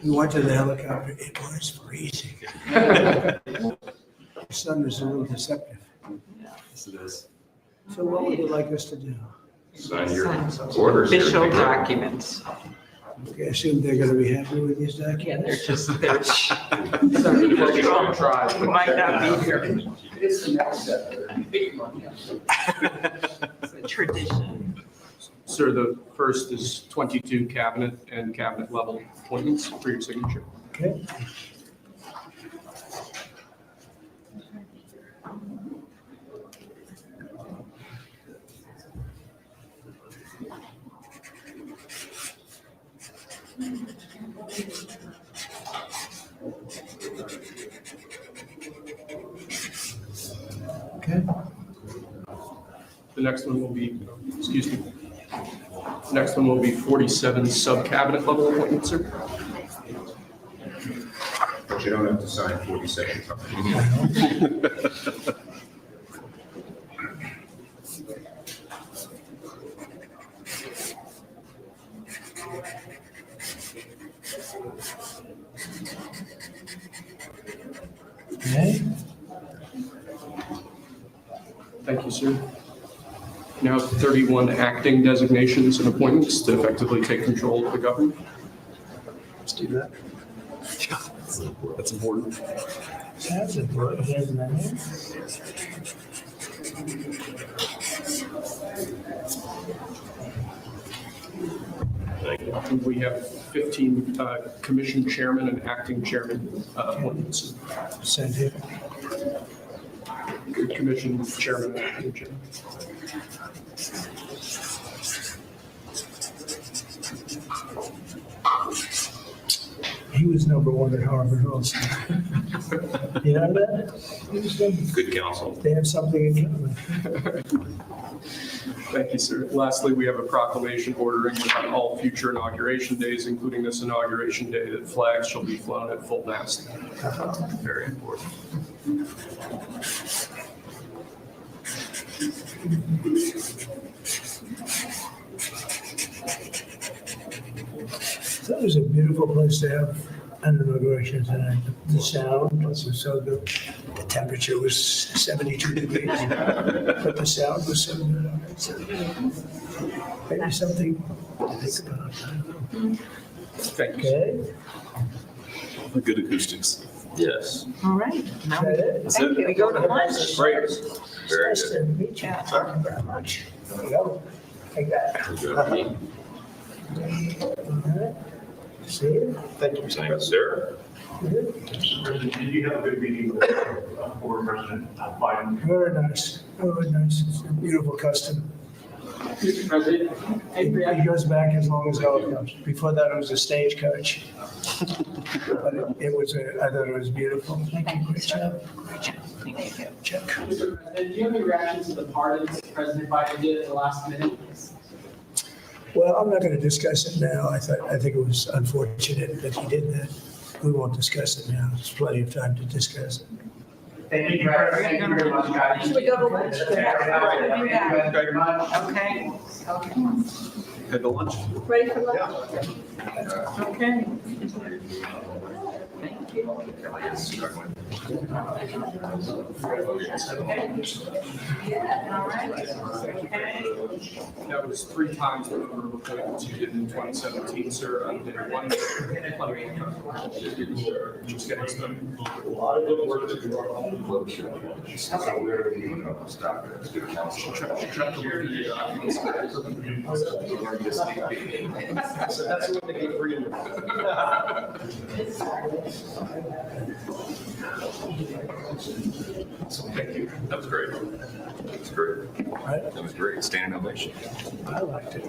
[SPEAKER 14] We went to the helicopter. It was freezing. The sun was a little deceptive.
[SPEAKER 7] Yes, it is.
[SPEAKER 14] So what would you like us to do?
[SPEAKER 7] Sign your orders. Official documents.
[SPEAKER 14] Okay, I assume they're gonna be happy with these documents?
[SPEAKER 7] Yeah, they're we might not be here.
[SPEAKER 12] It's the next step.
[SPEAKER 7] It's a tradition.
[SPEAKER 22] Sir, the first is 22 cabinet and cabinet level appointments for your signature.
[SPEAKER 14] Okay. Okay.
[SPEAKER 22] The next one will be, excuse me, the next one will be 47 sub-cabinet level appointments, sir.
[SPEAKER 23] But you don't have to sign 47.
[SPEAKER 14] Okay.
[SPEAKER 22] Thank you, sir. Now 31 acting designations and appointments to effectively take control of the government.
[SPEAKER 12] Let's do that. Yeah, that's important.
[SPEAKER 14] That's important, isn't it?
[SPEAKER 22] And we have 15 commission chairman and acting chairman appointments.
[SPEAKER 14] Send here.
[SPEAKER 22] Commission chairman and acting chairman.
[SPEAKER 14] He was #1 at Harvard also. You know that? He was
[SPEAKER 23] Good counsel.
[SPEAKER 14] They have something in common.
[SPEAKER 22] Thank you, sir. Lastly, we have a proclamation ordering that on all future inauguration days, including this inauguration day, that flags shall be flown at full mast.
[SPEAKER 23] Very important.
[SPEAKER 14] That was a beautiful place to have an inauguration tonight. The sound was so good. The temperature was 72 degrees, but the sound was so good. So, maybe something to think about. I don't know.
[SPEAKER 22] Thank you.
[SPEAKER 14] Okay.
[SPEAKER 12] Good acoustics.
[SPEAKER 23] Yes.
[SPEAKER 7] All right. Now,
[SPEAKER 12] That's
[SPEAKER 7] thank
[SPEAKER 12] it.
[SPEAKER 7] you. We go to lunch.
[SPEAKER 23] Great. Very
[SPEAKER 14] Nice to
[SPEAKER 23] good.
[SPEAKER 14] meet you. Thank you very much. There we go. Take that.
[SPEAKER 23] Good.
[SPEAKER 14] All right. See you.
[SPEAKER 22] Thank you,
[SPEAKER 23] Thank you, sir.
[SPEAKER 24] Did you have a good meeting with former President Biden?
[SPEAKER 14] Very nice. Very nice. It's a beautiful custom.
[SPEAKER 7] Mr. President.
[SPEAKER 14] It goes back as long as helicopters. Before that, it was a stagecoach. But it was, I thought it was beautiful. Thank you. Great job. Great job.
[SPEAKER 7] Thank you.
[SPEAKER 14] Check.
[SPEAKER 25] Mr. President, do you have any reactions to the pardons President Biden did at the last minute?
[SPEAKER 14] Well, I'm not going to discuss it now. I think it was unfortunate that he did that. We won't discuss it now. There's plenty of time to discuss it.
[SPEAKER 25] Thank you very much, guys.
[SPEAKER 7] Should we go to lunch?
[SPEAKER 25] Okay,
[SPEAKER 7] Yeah.
[SPEAKER 25] very much.
[SPEAKER 7] Okay. Okay.
[SPEAKER 12] Head to lunch.
[SPEAKER 7] Ready for lunch? Okay. Thank you. All right. Okay.
[SPEAKER 22] That was 3 times the number of appointments you did in 2017, sir. I did one. Just getting started.
[SPEAKER 23] A lot of good work that you are on the book. So we're going to stop it. It's good counsel.
[SPEAKER 22] So that's what they get for you.
[SPEAKER 23] Thank you. That was great. That was great. That was great. Standing ovation.
[SPEAKER 14] I liked it.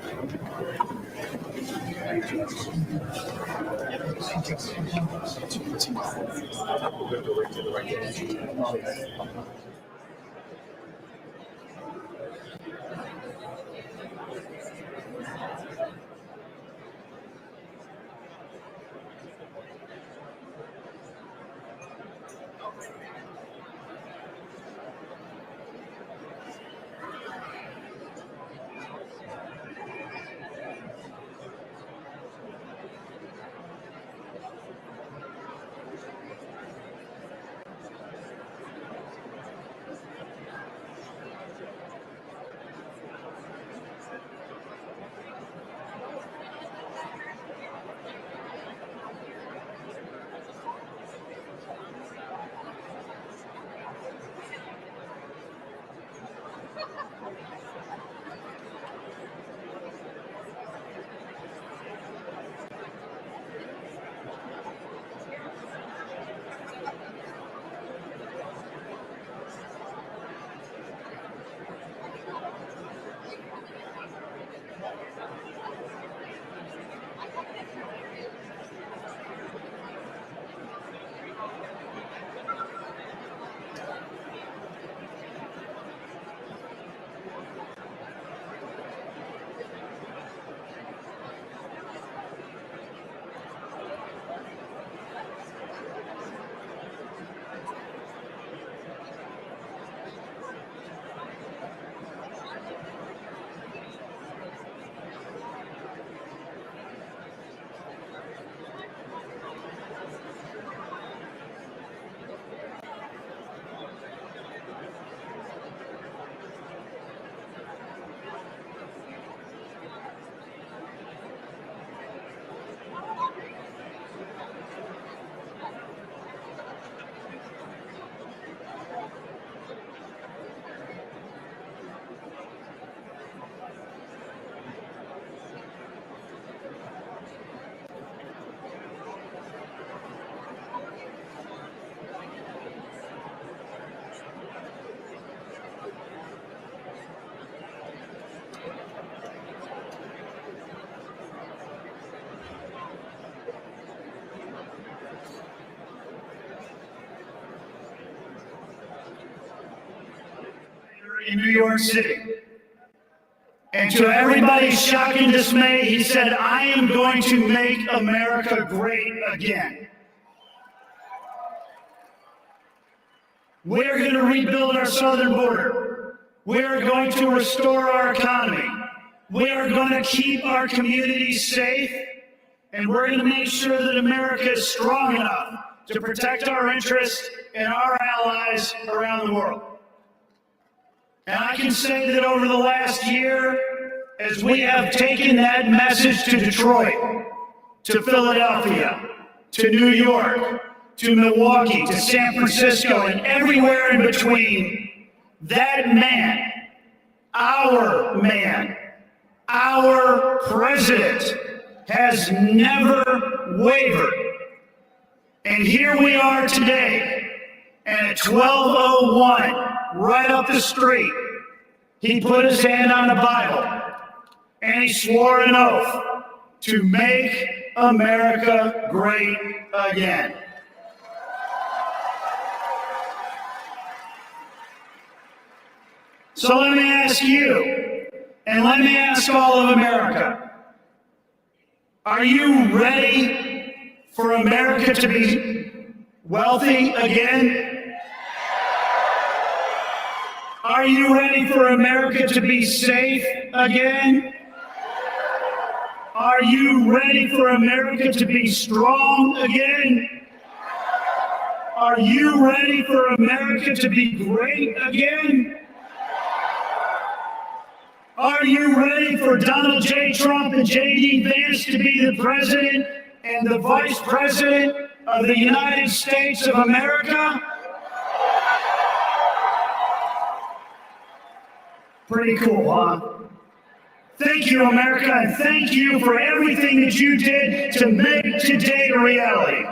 [SPEAKER 9] in New York City. And to everybody's shock and dismay, he said, "I am going to make America great again. We're going to rebuild our southern border. We're going to restore our economy. We are going to keep our communities safe. And we're going to make sure that America is strong enough to protect our interests and our allies around the world." And I can say that over the last year, as we have taken that message to Detroit, to Philadelphia, to New York, to Milwaukee, to San Francisco, and everywhere in between, that man, our president, has never wavered. And here we are today, and at 12:01, right up the street, he put his hand on the Bible, and he swore an oath to make America great again. So let me ask you, and let me ask all of America, are you ready for America to be wealthy again? Are you ready for America to be safe again? Are you ready for America to be strong again? Are you ready for America to be great again? Are you ready for Donald J. Trump and J.D. Vance to be the president and the vice president of the United States of America? Pretty cool, huh? Thank you, America, and thank you for everything that you did to make today a reality.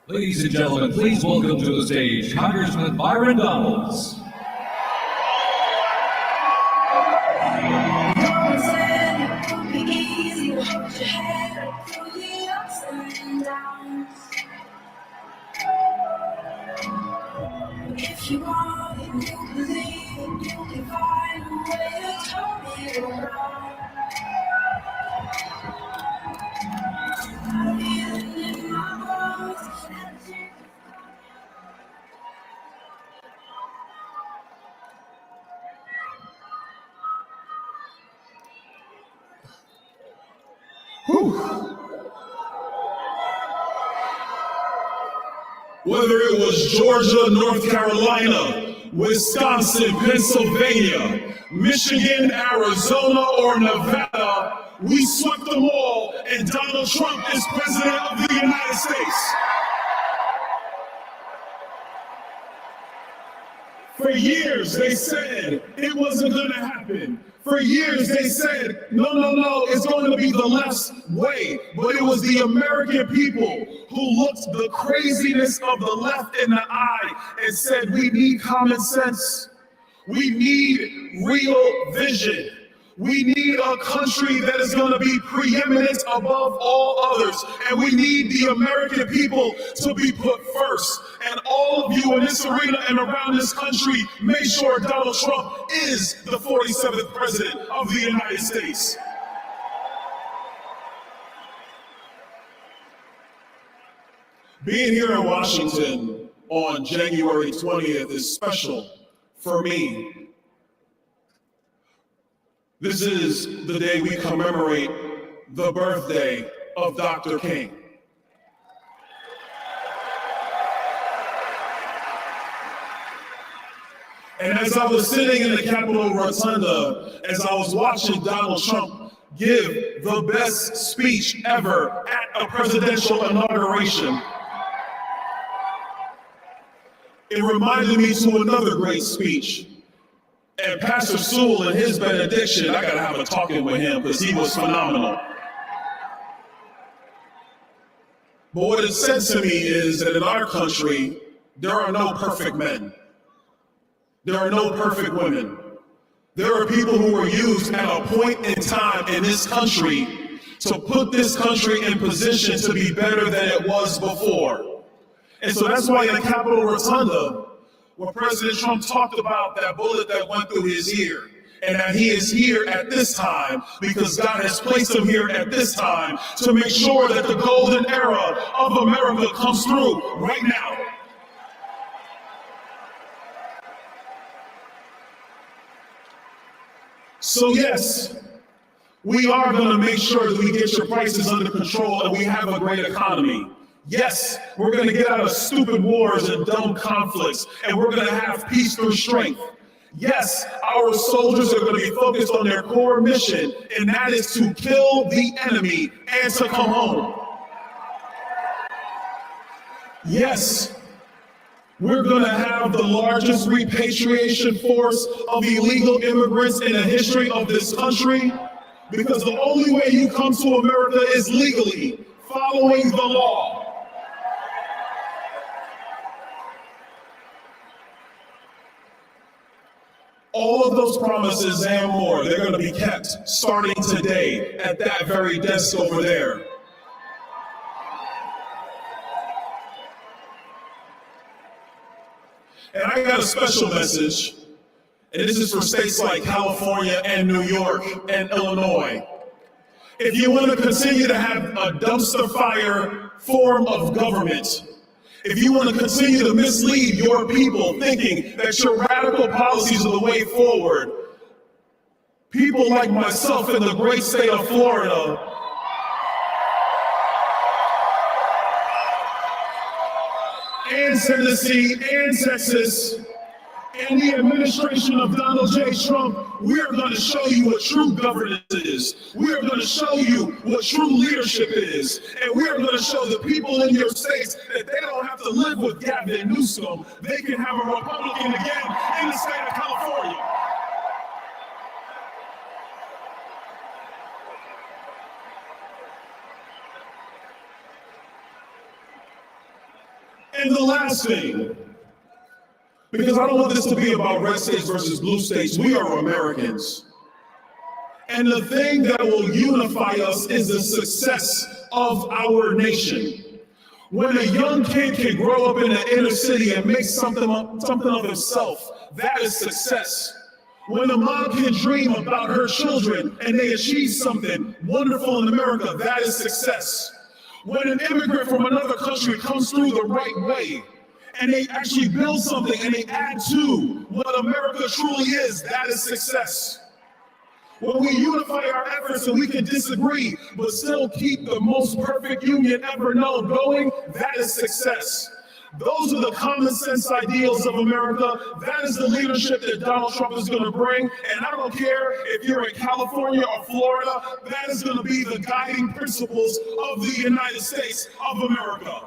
[SPEAKER 10] Ladies and gentlemen, please welcome to the stage Congressman Byron Donalds.
[SPEAKER 15] If you want it, you believe it, you can find a way to turn it around. I'm feeling in my bones.
[SPEAKER 11] Whether it was Georgia, North Carolina, Wisconsin, Pennsylvania, Michigan, Arizona, or Nevada, we swept them all, and Donald Trump is president of the United States. For years, they said it wasn't going to happen. For years, they said, no, it's going to be the left's way. But it was the American people who looked the craziness of the left in the eye and said, we need common sense. We need real vision. We need a country that is going to be preeminent above all others. And we need the American people to be put first. And all of you in this arena and around this country, make sure Donald Trump is the 47th president of the United States. Being here in Washington on January 20th is special for me. This is the day we commemorate the birthday of Dr. King. And as I was sitting in the Capitol Rotunda, as I was watching Donald Trump give the best speech ever at a presidential inauguration, it reminded me to another great speech. And Pastor Sewell in his benediction, I gotta have a talking with him because he was phenomenal. But what it said to me is that in our country, there are no perfect men. There are no perfect women. There are people who were used at a point in time in this country to put this country in position to be better than it was before. And so that's why in Capitol Rotunda, when President Trump talked about that bullet that went through his ear, and that he is here at this time because God has placed him here at this time to make sure that the golden era of America comes through right now. So yes, we are going to make sure that we get your prices under control and we have a great economy. Yes, we're going to get out of stupid wars and dumb conflicts, and we're going to have peace through strength. Yes, our soldiers are going to be focused on their core mission, and that is to kill the enemy and to come home. Yes, we're going to have the largest repatriation force of illegal immigrants in the history of this country, because the only way you come to America is legally, following the law. All of those promises and more, they're going to be kept starting today at that very desk over there. And I got a special message, and this is for states like California and New York and Illinois. If you want to continue to have a dumpster fire form of government, if you want to continue to mislead your people thinking that your radical policies are the way forward, people like myself in the great state of Florida and Tennessee and Texas and the administration of Donald J. Trump, we are going to show you what true governance is. We are going to show you what true leadership is. And we are going to show the people in your states that they don't have to live with Gavin Newsom. They can have a Republican again in the state of California. And the last thing, because I don't want this to be about red states versus blue states. We are Americans. And the thing that will unify us is the success of our nation. When a young kid can grow up in the inner city and make something of himself, that is success. When a mom can dream about her children and they achieve something wonderful in America, that is success. When an immigrant from another country comes through the right way, and they actually build something and they add to what America truly is, that is success. When we unify our efforts and we can disagree, but still keep the most perfect union ever known going, that is success. Those are the common sense ideals of America. That is the leadership that Donald Trump is going to bring. And I don't care if you're in California or Florida, that is going to be the guiding principles of the United States of America.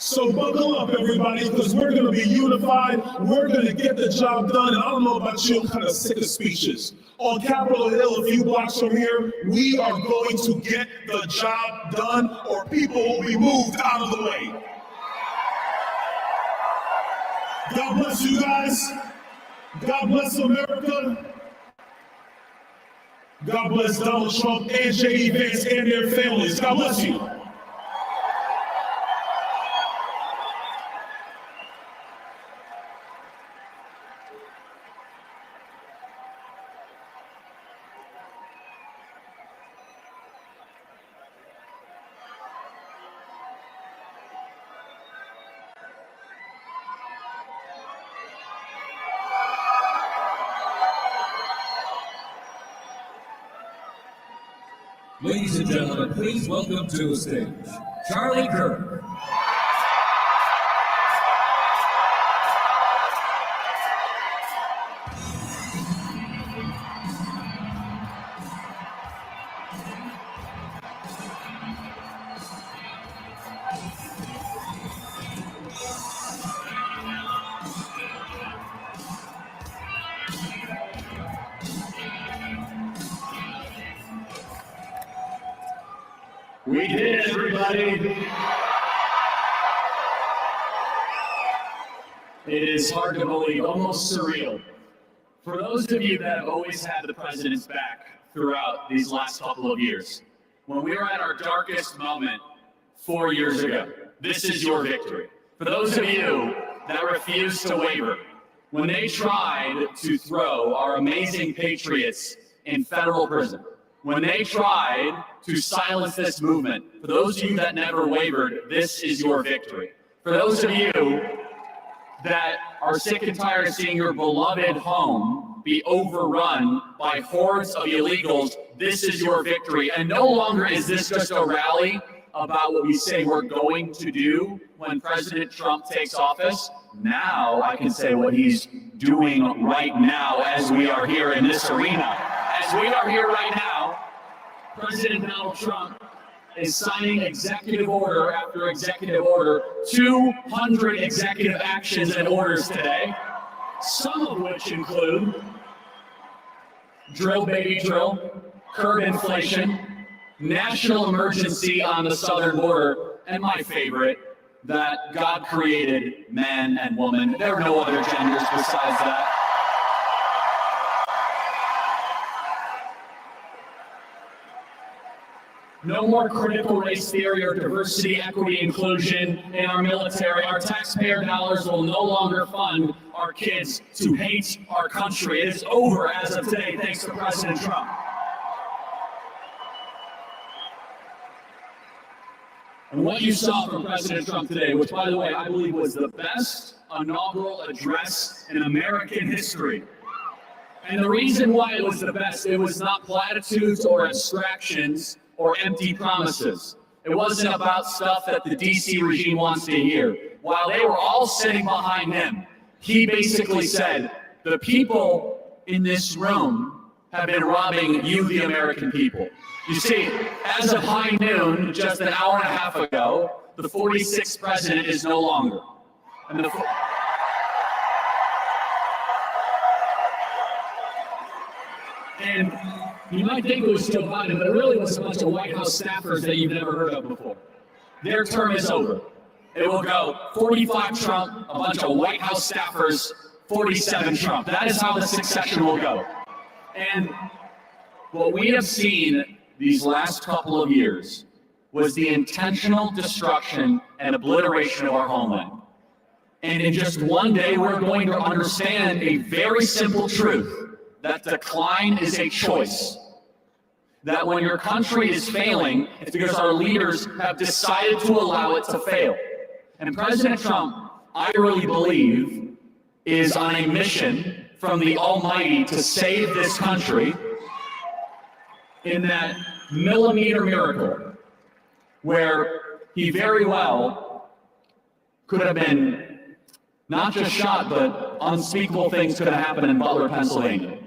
[SPEAKER 11] So buckle up, everybody, because we're going to be unified. We're going to get the job done. And I don't know about you, I'm kind of sick of speeches. On Capitol Hill, a few blocks from here, we are going to get the job done, or people will be moved out of the way. God bless you guys. God bless America. God bless Donald Trump and J.D. Vance and their families. God bless you.
[SPEAKER 10] Ladies and gentlemen, please welcome to the stage, Charlie Kirk.
[SPEAKER 9] We did it, everybody.
[SPEAKER 8] It is hard to believe, almost surreal. For those of you that have always had the president's back throughout these last couple of years, when we were at our darkest moment 4 years ago, this is your victory. For those of you that refuse to waver, when they tried to throw our amazing patriots in federal prison, when they tried to silence this movement, for those of you that never wavered, this is your victory. For those of you that are sick and tired of seeing your beloved home be overrun by hordes of illegals, this is your victory. And no longer is this just a rally about what we say we're going to do when President Trump takes office. Now I can say what he's doing right now as we are here in this arena. As we are here right now, President Donald Trump is signing executive order after executive order, 200 executive actions and orders today, some of which include drill baby drill, curb inflation, national emergency on the southern border, and my favorite, that God created man and woman. There are no other genders besides that. No more critical race theory or diversity, equity, inclusion in our military. Our taxpayer dollars will no longer fund our kids to hate our country. It is over as of today, thanks to President Trump. And what you saw from President Trump today, which, by the way, I believe was the best inaugural address in American history. And the reason why it was the best, it was not platitudes or abstractions or empty promises. It wasn't about stuff that the DC regime wants to hear. While they were all sitting behind him, he basically said, the people in this room have been robbing you, the American people. You see, as of high noon, just an hour and a half ago, the 46th president is no longer. And you might think it was Joe Biden, but it really was a bunch of White House staffers that you've never heard of before. Their term is over. It will go 45 Trump, a bunch of White House staffers, 47 Trump. That is how the succession will go. And what we have seen these last couple of years was the intentional destruction and obliteration of our homeland. And in just one day, we're going to understand a very simple truth, that decline is a choice. That when your country is failing, it's because our leaders have decided to allow it to fail. And President Trump, I really believe, is on a mission from the Almighty to save this country in that millimeter miracle where he very well could have been not just shot, but unspeakable things could have happened in Butler, Pennsylvania.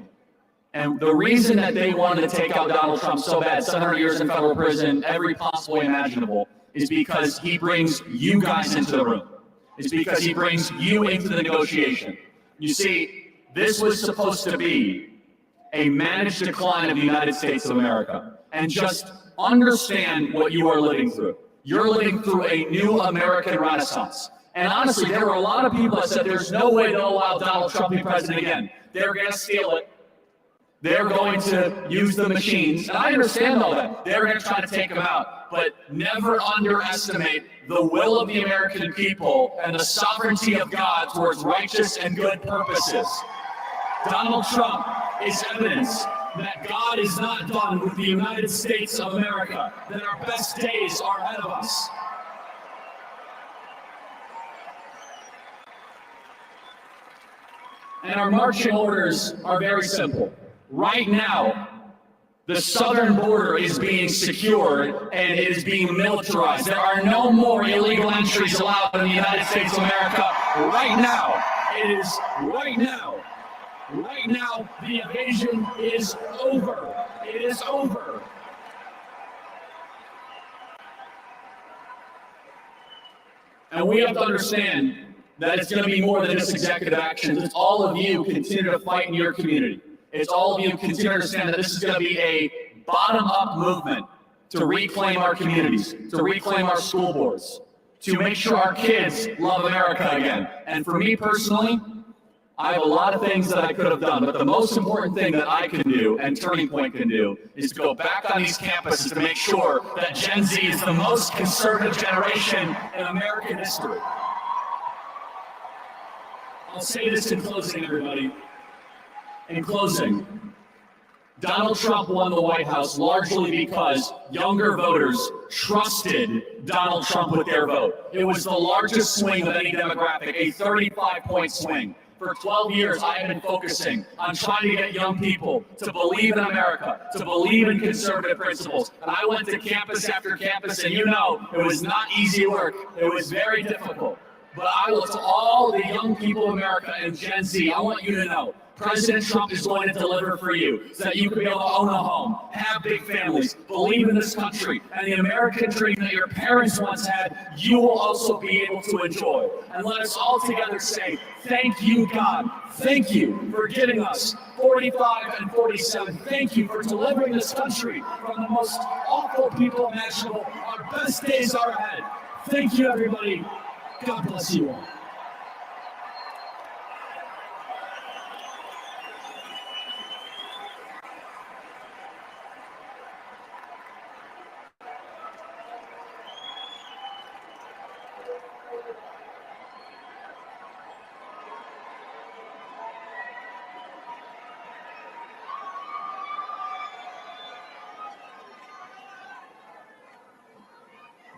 [SPEAKER 8] And the reason that they wanted to take out Donald Trump so bad, 700 years in federal prison, every possible way imaginable, is because he brings you guys into the room. It's because he brings you into the negotiation. You see, this was supposed to be a managed decline of the United States of America. And just understand what you are living through. You're living through a new American renaissance. And honestly, there were a lot of people that said there's no way they'll allow Donald Trump to be president again. They're going to steal it. They're going to use the machines. And I understand all that. They're going to try to take him out. But never underestimate the will of the American people and the sovereignty of God towards righteous and good purposes. Donald Trump is evidence that God is not done with the United States of America, that our best days are ahead of us. And our marching orders are very simple. Right now, the southern border is being secured and it is being militarized. There are no more illegal entries allowed in the United States of America right now. It is right now. Right now, the invasion is over. It is over. And we have to understand that it's going to be more than just executive actions. It's all of you continue to fight in your community. It's all of you continue to understand that this is going to be a bottom-up movement to reclaim our communities, to reclaim our school boards, to make sure our kids love America again. And for me personally, I have a lot of things that I could have done, but the most important thing that I can do and Turning Point can do is to go back on these campuses to make sure that Gen Z is the most conservative generation in American history. I'll say this in closing, everybody. In closing, Donald Trump won the White House largely because younger voters trusted Donald Trump with their vote. It was the largest swing of any demographic, a 35-point swing. For 12 years, I have been focusing on trying to get young people to believe in America, to believe in conservative principles. And I went to campus after campus, and you know, it was not easy work. It was very difficult. But I will, to all the young people of America and Gen Z, I want you to know, President Trump is going to deliver for you so that you can be able to own a home, have big families, believe in this country, and the American dream that your parents once had, you will also be able to enjoy. And let us all together say, thank you, God. Thank you for giving us 45 and 47. Thank you for delivering this country from the most awful people imaginable. Our best days are ahead. Thank you, everybody. God bless you all.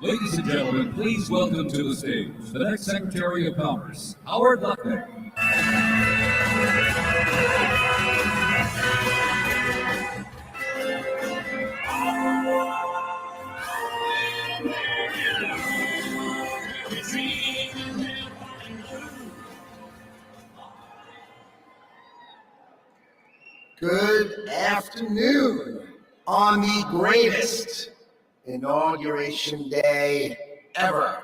[SPEAKER 10] Ladies and gentlemen, please welcome to the stage the next Secretary of Commerce, Howard Lutnick.
[SPEAKER 13] Good afternoon on the greatest Inauguration Day ever.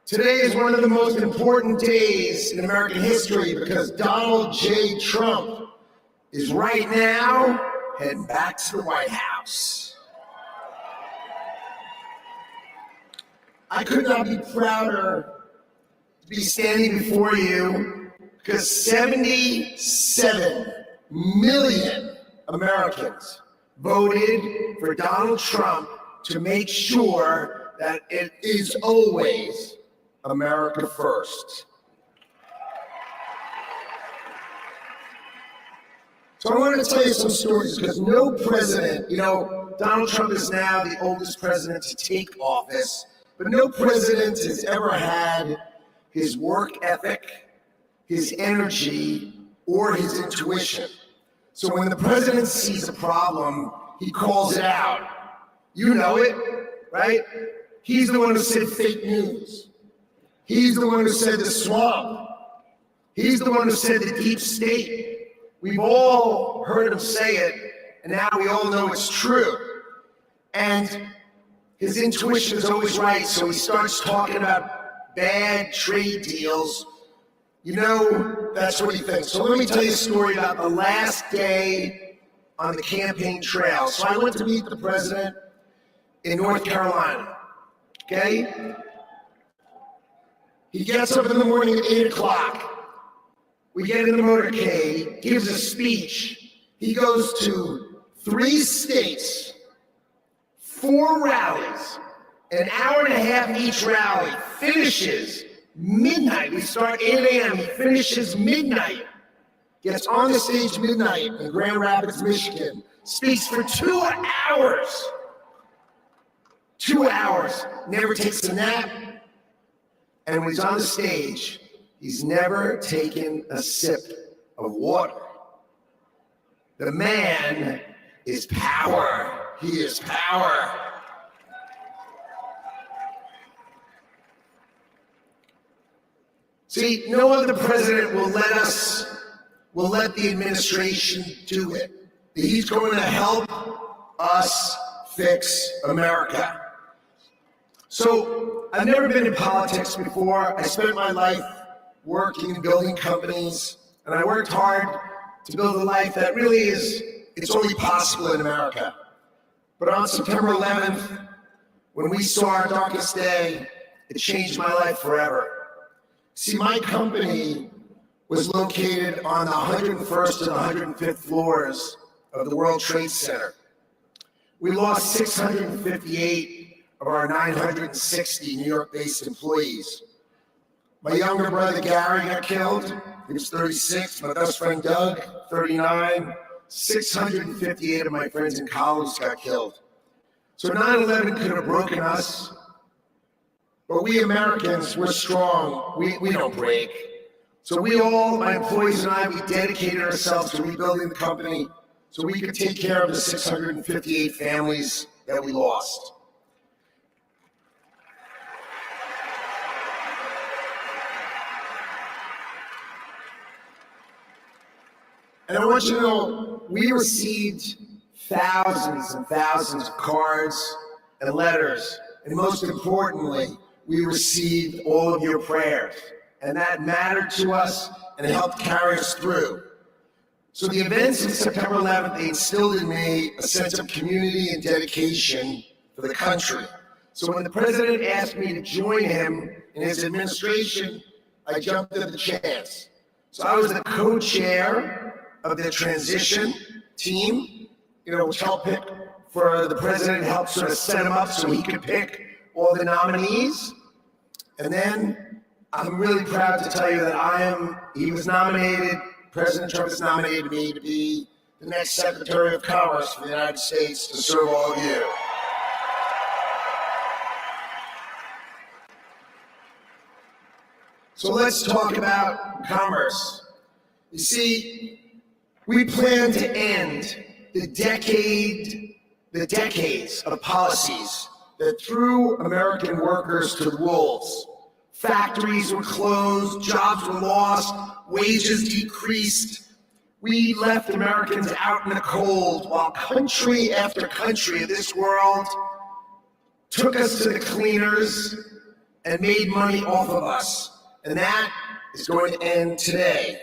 [SPEAKER 13] Today is one of the most important days in American history because Donald J. Trump is right now heading back to the White House. I could not be prouder to be standing before you because 77 million Americans voted for Donald Trump to make sure that it is always America first. So I wanted to tell you some stories because no president, Donald Trump is now the oldest president to take office, but no president has ever had his work ethic, his energy, or his intuition. So when the president sees a problem, he calls it out. You know it, right? He's the one who said fake news. He's the one who said the swamp. He's the one who said the deep state. We've all heard him say it, and now we all know it's true. And his intuition is always right, so he starts talking about bad trade deals. That's what he thinks. So let me tell you a story about the last day on the campaign trail. So I went to meet the president in North Carolina, okay? He gets up in the morning at 8 o'clock. We get in the motorcade, gives a speech. He goes to 3 states, 4 rallies, an hour and a half each rally, finishes midnight. We start 8 a.m. He finishes midnight. Gets on the stage midnight in Grand Rapids, Michigan. Speaks for 2 hours. 2 hours. Never takes a nap. And when he's on the stage, he's never taken a sip of water. The man is power. He is power. See, no other president will let the administration do it. He's going to help us fix America. So I've never been in politics before. I spent my life working and building companies, and I worked hard to build a life that really it's only possible in America. But on September 11th, when we saw our darkest day, it changed my life forever. See, my company was located on the 101st and 105th floors of the World Trade Center. We lost 658 of our 960 New York-based employees. My younger brother Gary got killed. He was 36. My best friend Doug, 39. 658 of my friends in college got killed. So 9/11 could have broken us, but we Americans, we're strong. We don't break. So we all, my employees and I, we dedicated ourselves to rebuilding the company so we could take care of the 658 families that we lost. And I want you to know, we received thousands and thousands of cards and letters, and most importantly, we received all of your prayers, and that mattered to us, and it helped carry us through. So the events of September 11th, they instilled in me a sense of community and dedication for the country. So when the president asked me to join him in his administration, I jumped at the chance. So I was the co-chair of the transition team, which helped pick for the president, helped sort of set him up so he could pick all the nominees. And then I'm really proud to tell you that he was nominated, President Trump has nominated me to be the next Secretary of Commerce for the United States to serve all of you. So let's talk about commerce. You see, we plan to end the decades of policies that threw American workers to the wolves. Factories were closed, jobs were lost, wages decreased. We left Americans out in the cold while country after country of this world took us to the cleaners and made money off of us. And that is going to end today.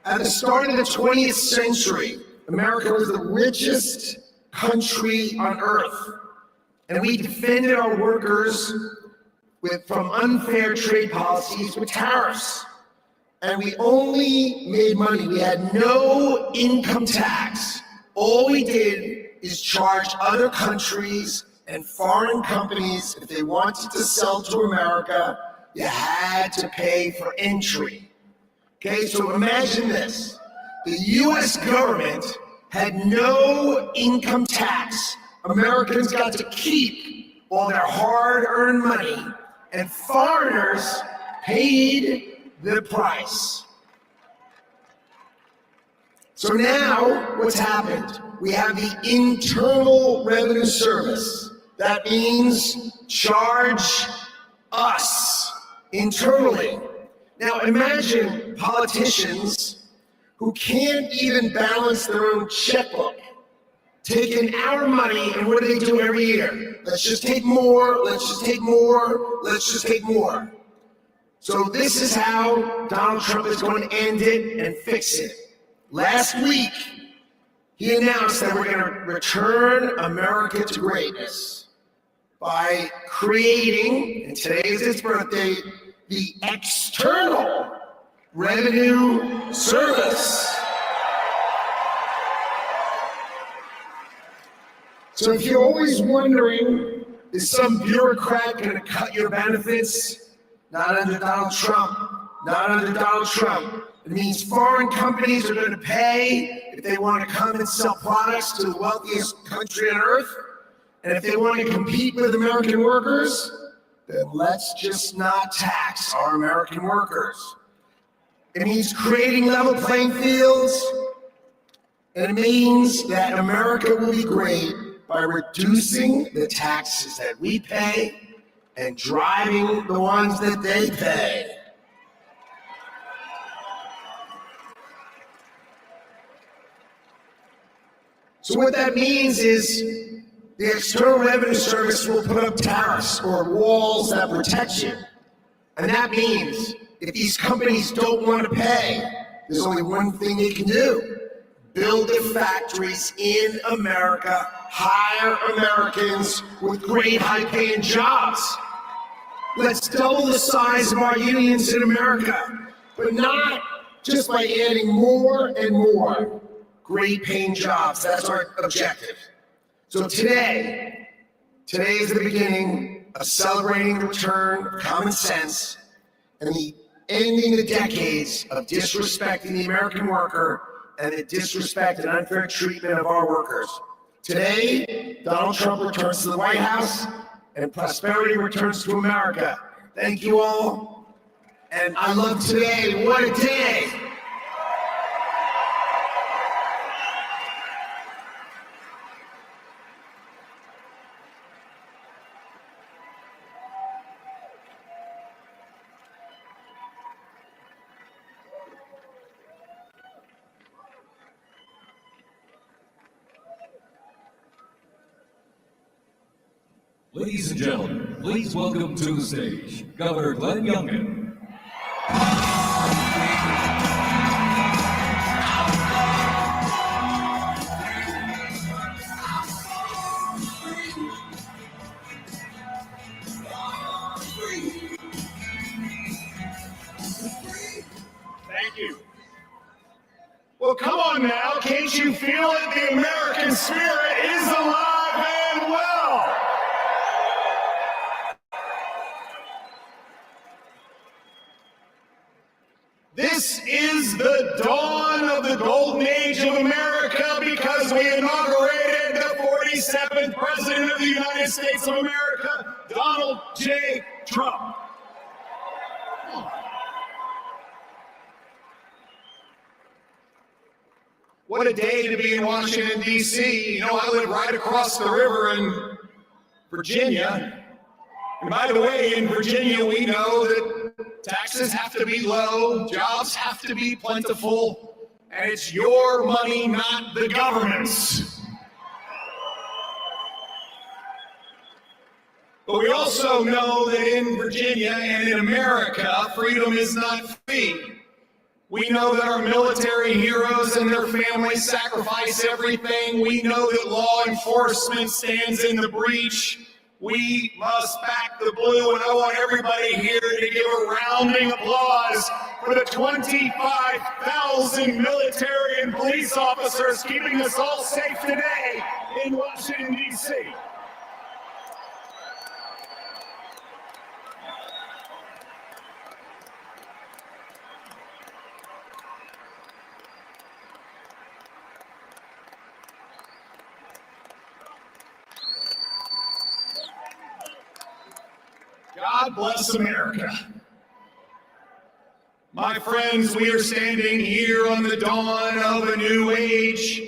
[SPEAKER 13] At the start of the 20th century, America was the richest country on earth, and we defended our workers from unfair trade policies with tariffs, and we only made money. We had no income tax. All we did is charge other countries and foreign companies, if they wanted to sell to America, you had to pay for entry. Okay, so imagine this. The US government had no income tax. Americans got to keep all their hard-earned money, and foreigners paid the price. So now, what's happened? We have the Internal Revenue Service. That means charge us internally. Now imagine politicians who can't even balance their own checkbook, taking our money, and what do they do every year? Let's just take more, let's just take more, let's just take more. So this is how Donald Trump is going to end it and fix it. Last week, he announced that we're going to return America to greatness by creating, and today is his birthday, the External Revenue Service. So if you're always wondering, is some bureaucrat going to cut your benefits? Not under Donald Trump. Not under Donald Trump. It means foreign companies are going to pay if they want to come and sell products to the wealthiest country on earth. And if they want to compete with American workers, then let's just not tax our American workers. It means creating level playing fields, and it means that America will be great by reducing the taxes that we pay and driving the ones that they pay. So what that means is the External Revenue Service will put up tariffs or walls that protect you. And that means if these companies don't want to pay, there's only one thing they can do. Build the factories in America, hire Americans with great high-paying jobs. Let's double the size of our unions in America, but not just by adding more and more great-paying jobs. That's our objective. So today is the beginning of celebrating the return of common sense and the ending the decades of disrespecting the American worker and the disrespect and unfair treatment of our workers. Today, Donald Trump returns to the White House and prosperity returns to America. Thank you all. And I love today. What a day.
[SPEAKER 10] Ladies and gentlemen, please welcome to the stage Governor Glenn Youngkin.
[SPEAKER 9] Thank you. Well, come on now, can't you feel it? The American spirit is alive and well. This is the dawn of the golden age of America because we inaugurated the 47th President of the United States of America, Donald J. Trump. What a day to be in Washington, D.C. You know, I live right across the river in Virginia. And by the way, in Virginia, we know that taxes have to be low, jobs have to be plentiful, and it's your money, not the government's. But we also know that in Virginia and in America, freedom is not free. We know that our military heroes and their families sacrifice everything. We know that law enforcement stands in the breach. We must back the blue, and I want everybody here to give a rounding applause for the 25,000 military and police officers keeping us all safe today in Washington, D.C. God bless America. My friends, we are standing here on the dawn of a new age,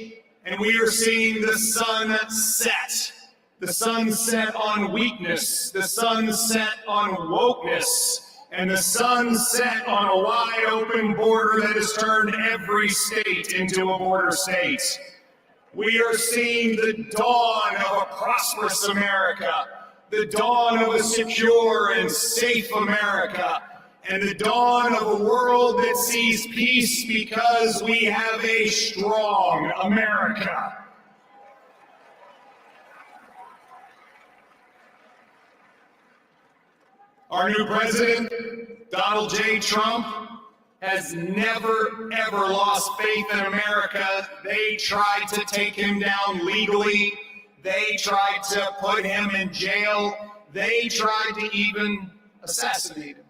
[SPEAKER 9] and we are seeing the sun set. The sun set on weakness, the sun set on wokeness, and the sun set on a wide open border that has turned every state into a border state. We are seeing the dawn of a prosperous America, the dawn of a secure and safe America, and the dawn of a world that sees peace because we have a strong America. Our new president, Donald J. Trump, has never, ever lost faith in America. They tried to take him down legally. They tried to put him in jail. They tried to even assassinate him.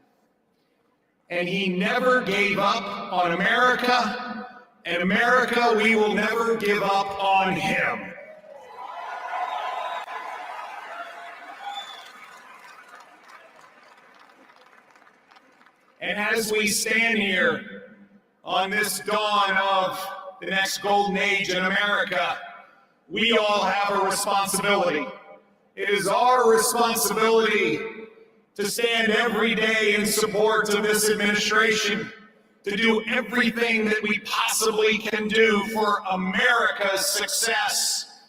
[SPEAKER 9] And he never gave up on America. And America, we will never give up on him. And as we stand here on this dawn of the next golden age in America, we all have a responsibility. It is our responsibility to stand every day in support of this administration, to do everything that we possibly can do for America's success.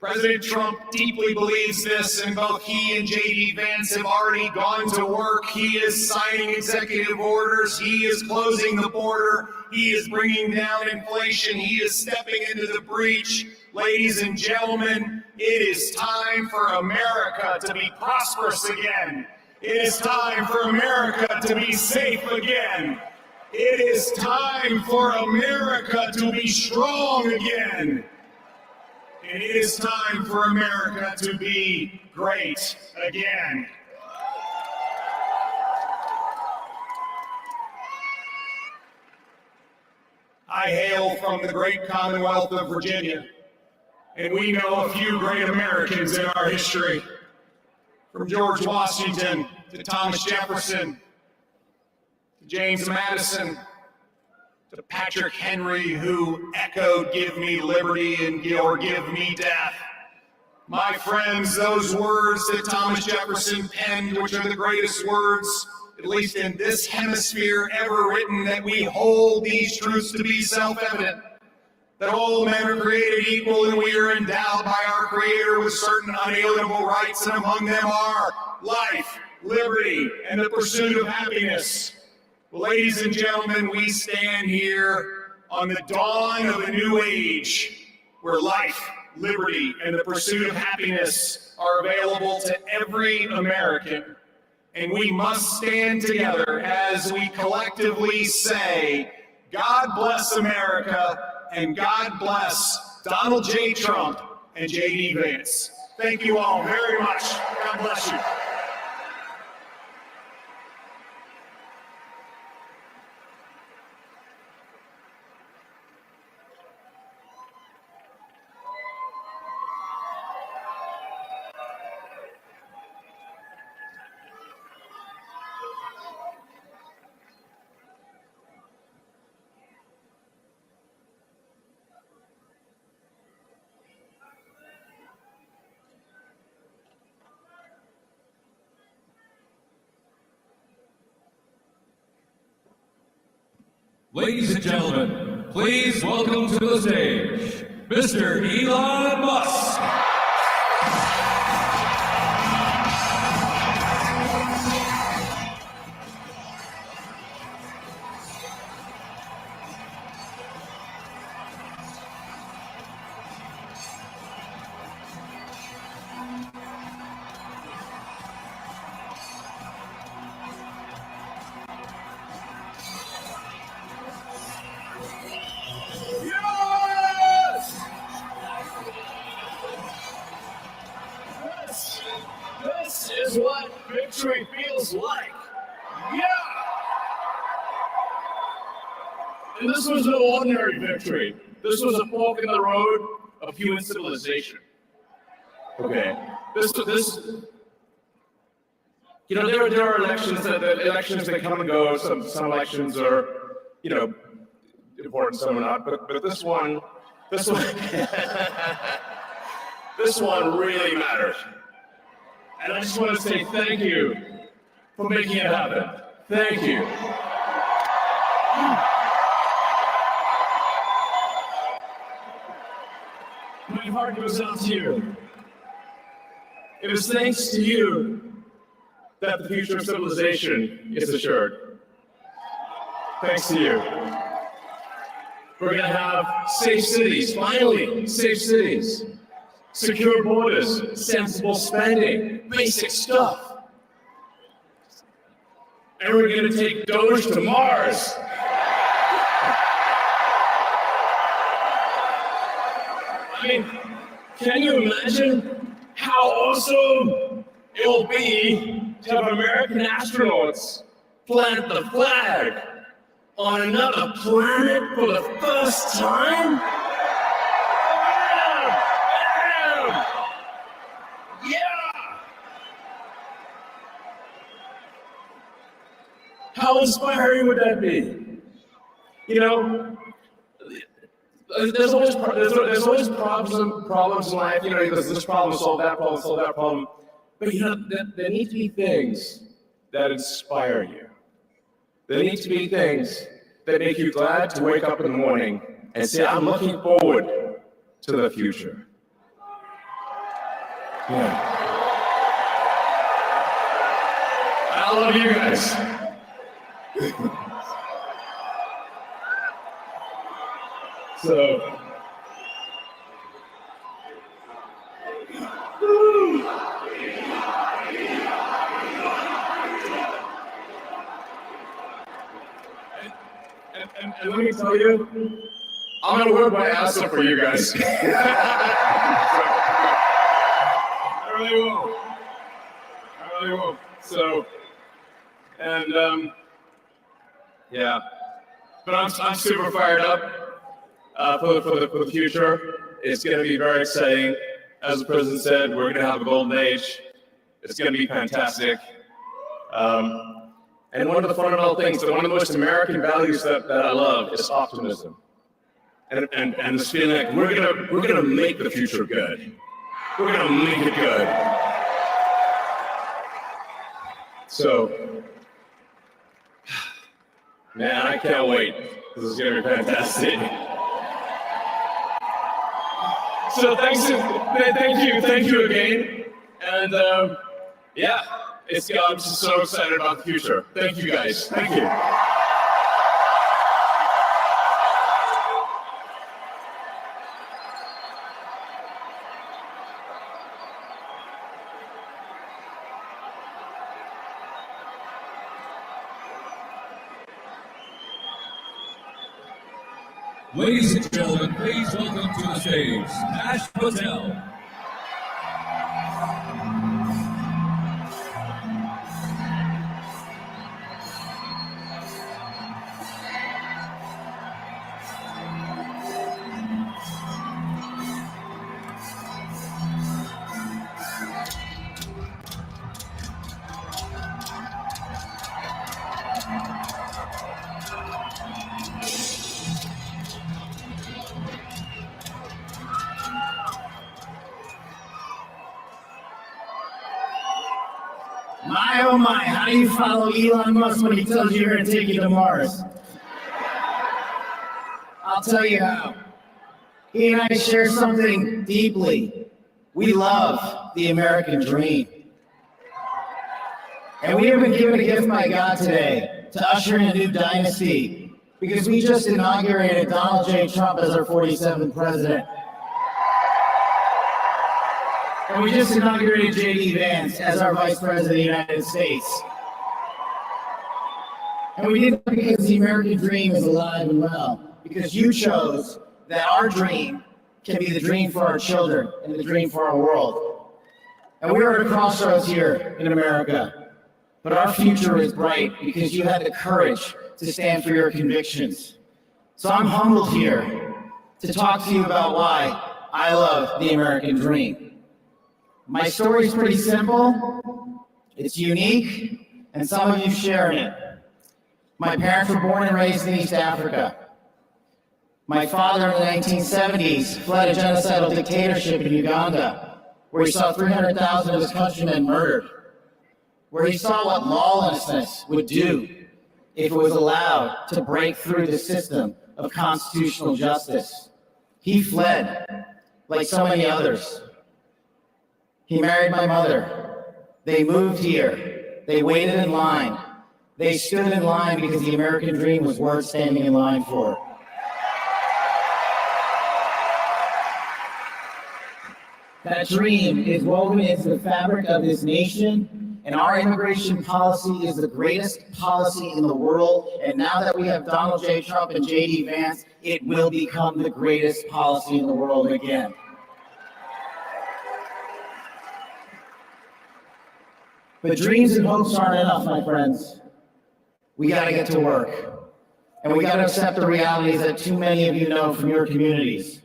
[SPEAKER 16] President Trump deeply believes this, and both he and J.D. Vance have already gone to work. He is signing executive orders. He is closing the border. He is bringing down inflation. He is stepping into the breach. Ladies and gentlemen, it is time for America to be prosperous again. It is time for America to be safe again. It is time for America to be strong again. And it is time for America to be great again. I hail from the great Commonwealth of Virginia, and we know a few great Americans in our history. From George Washington to Thomas Jefferson, to James Madison, to Patrick Henry, who echoed, "Give me liberty," or "Give me death." My friends, those words that Thomas Jefferson penned, which are the greatest words, at least in this hemisphere, ever written, that we hold these truths to be self-evident, that all men are created equal and we are endowed by our Creator with certain unalienable rights, and among them are life, liberty, and the pursuit of happiness. Well, ladies and gentlemen, we stand here on the dawn of a new age where life, liberty, and the pursuit of happiness are available to every American. And we must stand together as we collectively say, God bless America, and God bless Donald J. Trump and J.D. Vance. Thank you all very much. God bless you.
[SPEAKER 10] Ladies and gentlemen, please welcome to the stage, Mr. Elon Musk.
[SPEAKER 8] This is what victory feels like. Yeah! And this was no ordinary victory. This was a fork in the road of human civilization. Okay. There are elections that come and go. Some elections are, important, some are not. But this one this one really matters. And I just want to say thank you for making it happen. Thank you. My heart goes out to you. It is thanks to you that the future of civilization is assured. Thanks to you. We're going to have safe cities, finally, safe cities. Secure borders, sensible spending, basic stuff. And we're going to take Doge to Mars. I mean, can you imagine how awesome it will be to have American astronauts plant the flag on another planet for the first time? How inspiring would that be? There's always problems in life. There's this problem, solve that problem. But there need to be things that inspire you. There need to be things that make you glad to wake up in the morning and say, I'm looking forward to the future.
[SPEAKER 16] Yeah. I love you guys. So. And let me tell you, I'm gonna work my ass off for you guys. I really will. I really will. So, and yeah, but I'm super fired up for the future. It's gonna be very exciting. As the president said, we're gonna have a golden age. It's gonna be fantastic. And one of the fundamental things, one of the most American values that I love is optimism. And this feeling like we're gonna make the future good. We're gonna make it good. So, man, I can't wait. This is gonna be fantastic. So thank you again. And yeah. I'm just so excited about the future. Thank you guys. Thank you.
[SPEAKER 10] Ladies and gentlemen, please welcome to the stage, Kash Patel.
[SPEAKER 17] My, oh my, how do you follow Elon Musk when he tells you you're going to take you to Mars? I'll tell you how. He and I share something deeply. We love the American dream. And we have been given a gift by God today to usher in a new dynasty because we just inaugurated Donald J. Trump as our 47th president. And we just inaugurated J.D. Vance as our Vice President of the United States. And we did that because the American dream is alive and well, because you chose that our dream can be the dream for our children and the dream for our world. And we are at a crossroads here in America, but our future is bright because you had the courage to stand for your convictions. So I'm humbled here to talk to you about why I love the American dream. My story is pretty simple, it's unique, and some of you share in it. My parents were born and raised in East Africa. My father in the 1970s fled a genocidal dictatorship in Uganda, where he saw 300,000 of his countrymen murdered, where he saw what lawlessness would do if it was allowed to break through the system of constitutional justice. He fled, like so many others. He married my mother. They moved here. They waited in line. They stood in line because the American dream was worth standing in line for. That dream is woven into the fabric of this nation, and our immigration policy is the greatest policy in the world. And now that we have Donald J. Trump and J.D. Vance, it will become the greatest policy in the world again. But dreams and hopes aren't enough, my friends. We gotta get to work. And we gotta accept the realities that too many of you know from your communities.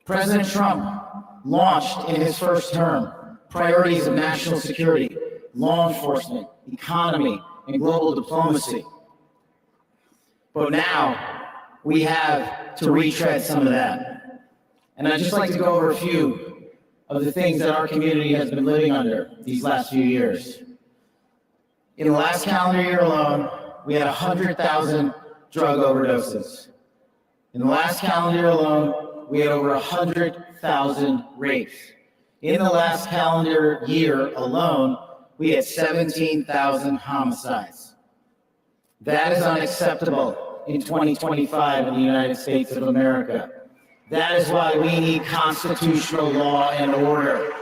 [SPEAKER 17] President Trump launched in his first term priorities of national security, law enforcement, economy, and global diplomacy. But now we have to retread some of that. And I'd just like to go over a few of the things that our community has been living under these last few years. In the last calendar year alone, we had 100,000 drug overdoses. In the last calendar year alone, we had over 100,000 rapes. In the last calendar year alone, we had 17,000 homicides. That is unacceptable in 2025 in the United States of America. That is why we need constitutional law and order.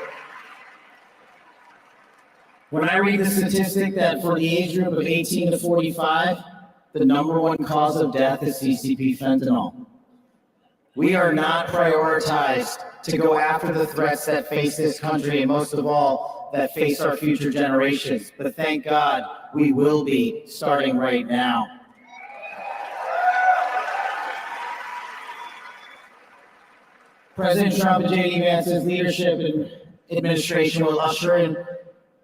[SPEAKER 17] When I read the statistic that for the age group of 18 to 45, the #1 cause of death is CCP fentanyl. We are not prioritized to go after the threats that face this country, and most of all, that face our future generations. But thank God, we will be starting right now. President Trump and J.D. Vance's leadership and administration will usher in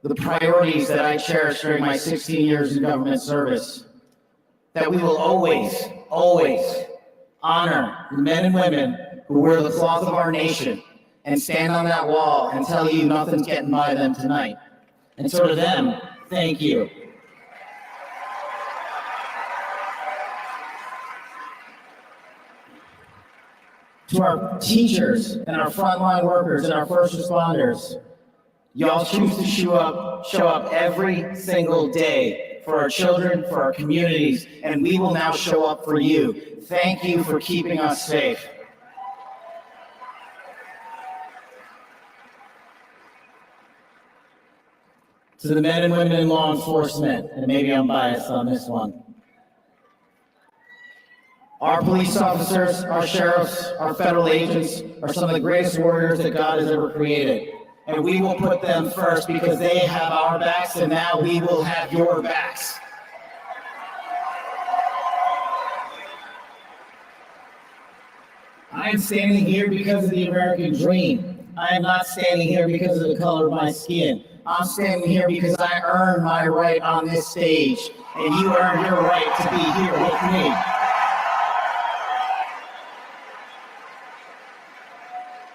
[SPEAKER 17] the priorities that I cherished during my 16 years in government service. That we will always, always honor the men and women who wear the cloth of our nation and stand on that wall and tell you nothing's getting by them tonight. And so to them, thank you. To our teachers and our frontline workers and our first responders, y'all choose to show up every single day for our children, for our communities, and we will now show up for you. Thank you for keeping us safe. To the men and women in law enforcement, and maybe I'm biased on this one. Our police officers, our sheriffs, our federal agents are some of the greatest warriors that God has ever created. And we will put them first because they have our backs, and now we will have your backs. I am standing here because of the American dream. I am not standing here because of the color of my skin. I'm standing here because I earned my right on this stage, and you earned your right to be here with me.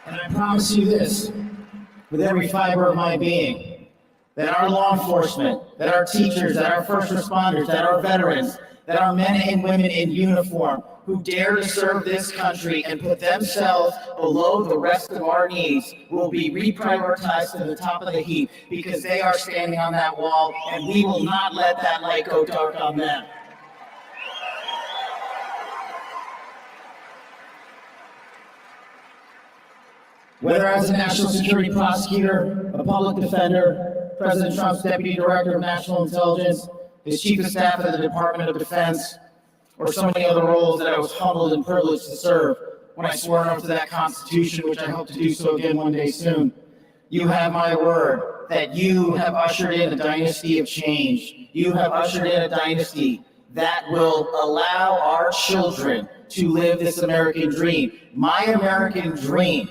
[SPEAKER 17] And I promise you this, with every fiber of my being, that our law enforcement, that our teachers, that our first responders, that our veterans, that our men and women in uniform who dare to serve this country and put themselves below the rest of our needs will be reprioritized to the top of the heap because they are standing on that wall, and we will not let that light go dark on them. Whether as a national security prosecutor, a public defender, President Trump's deputy director of national intelligence, his chief of staff at the Department of Defense, or so many other roles that I was humbled and privileged to serve when I swore up to that Constitution, which I hope to do so again one day soon. You have my word that you have ushered in a dynasty of change. You have ushered in a dynasty that will allow our children to live this American dream. My American dream.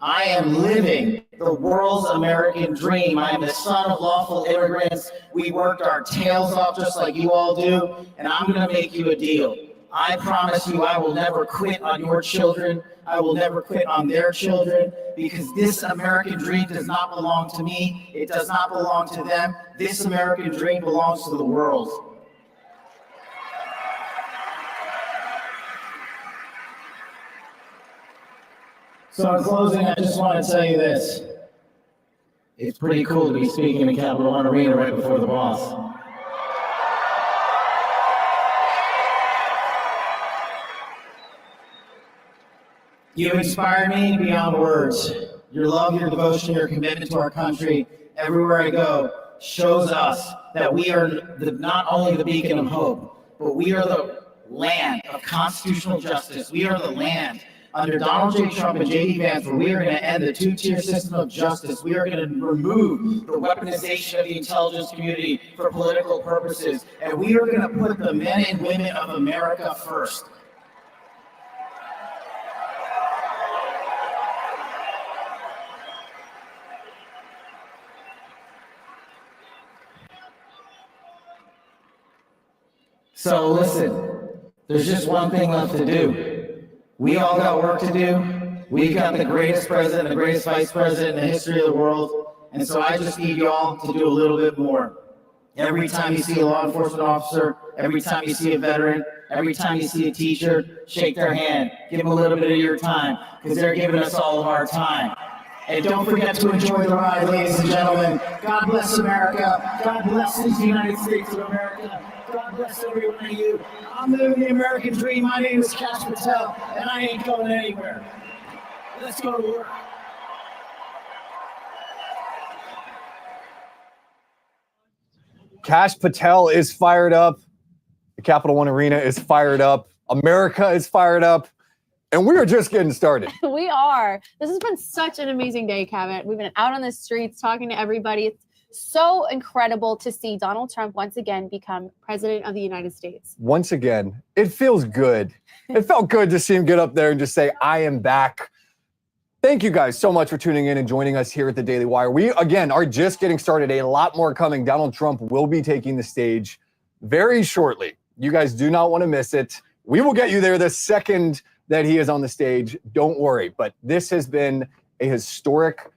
[SPEAKER 17] I am living the world's American dream. I am the son of lawful immigrants. We worked our tails off just like you all do, and I'm going to make you a deal. I promise you I will never quit on your children. I will never quit on their children, because this American dream does not belong to me. It does not belong to them. This American dream belongs to the world. So in closing, I just want to tell you this. It's pretty cool to be speaking in Capital One Arena right before the boss. You inspire me beyond words. Your love, your devotion, your commitment to our country, everywhere I go, shows us that we are not only the beacon of hope, but we are the land of constitutional justice. We are the land under Donald J. Trump and J.D. Vance, where we are going to end the two-tier system of justice. We are going to remove the weaponization of the intelligence community for political purposes, and we are going to put the men and women of America first. So listen, there's just one thing left to do. We all got work to do. We've got the greatest president, the greatest vice president in the history of the world. And so I just need y'all to do a little bit more. Every time you see a law enforcement officer, every time you see a veteran, every time you see a teacher, shake their hand. Give them a little bit of your time, because they're giving us all of our time. And don't forget to enjoy the ride, ladies and gentlemen. God bless America. God bless the United States of America. God bless every one of you. I'm living the American dream. My name is Kash Patel, and I ain't going anywhere. Let's go to work.
[SPEAKER 5] Kash Patel is fired up. The Capital One Arena is fired up. America is fired up. And we are just getting started.
[SPEAKER 18] We are. This has been such an amazing day, Kevin. We've been out on the streets talking to everybody. It's so incredible to see Donald Trump once again become president of the United States.
[SPEAKER 5] Once again, it feels good. It felt good to see him get up there and just say, I am back. Thank you guys so much for tuning in and joining us here at the Daily Wire. We, again, are just getting started. A lot more coming. Donald Trump will be taking the stage very shortly. You guys do not want to miss it. We will get you there the second that he is on the stage. Don't worry. But this has been a historic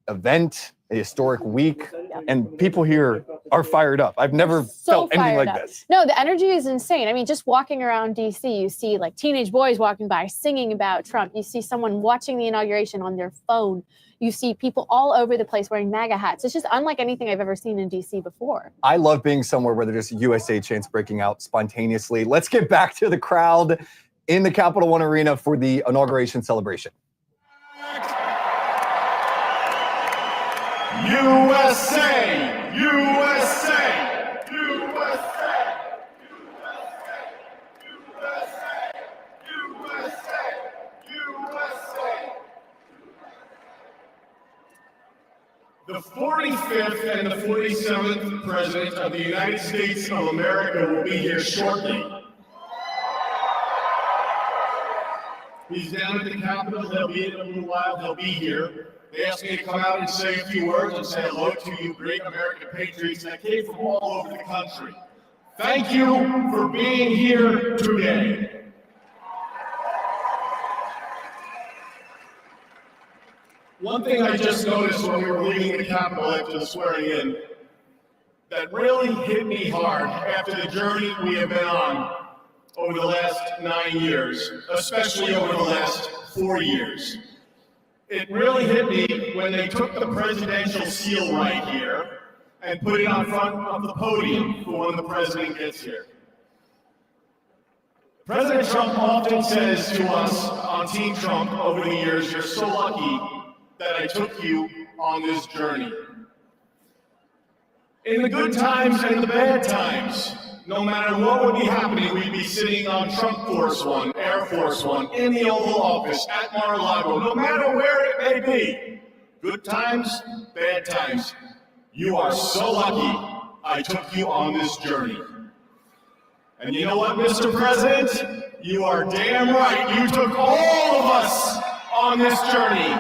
[SPEAKER 5] event, a historic week, and people here are fired up. I've never felt anything like this.
[SPEAKER 18] No, the energy is insane. I mean, just walking around DC, you see like teenage boys walking by singing about Trump. You see someone watching the inauguration on their phone. You see people all over the place wearing MAGA hats. It's just unlike anything I've ever seen in DC before.
[SPEAKER 5] I love being somewhere where there's USA chants breaking out spontaneously. Let's get back to the crowd in the Capital One Arena for the inauguration celebration.
[SPEAKER 11] USA! USA! USA! The 45th and the 47th President of the United States of America will be here shortly. He's down at the Capitol. He'll be in a little while. He'll be here. They asked me to come out and say a few words and say hello to you great American patriots that came from all over the country. Thank you for being here today. One thing I just noticed when we were leaving the Capitol after the swearing in that really hit me hard after the journey we have been on over the last 9 years, especially over the last 4 years. It really hit me when they took the presidential seal right here and put it on front of the podium for when the president gets here. President Trump often says to us on Team Trump over the years, you're so lucky that I took you on this journey. In the good times and the bad times, no matter what would be happening, we'd be sitting on Trump Force One, Air Force One, in the Oval Office, at Mar-a-Lago, no matter where it may be. Good times, bad times. You are so lucky I took you on this journey. And you know what, Mr. President? You are damn right. You took all of us on this journey.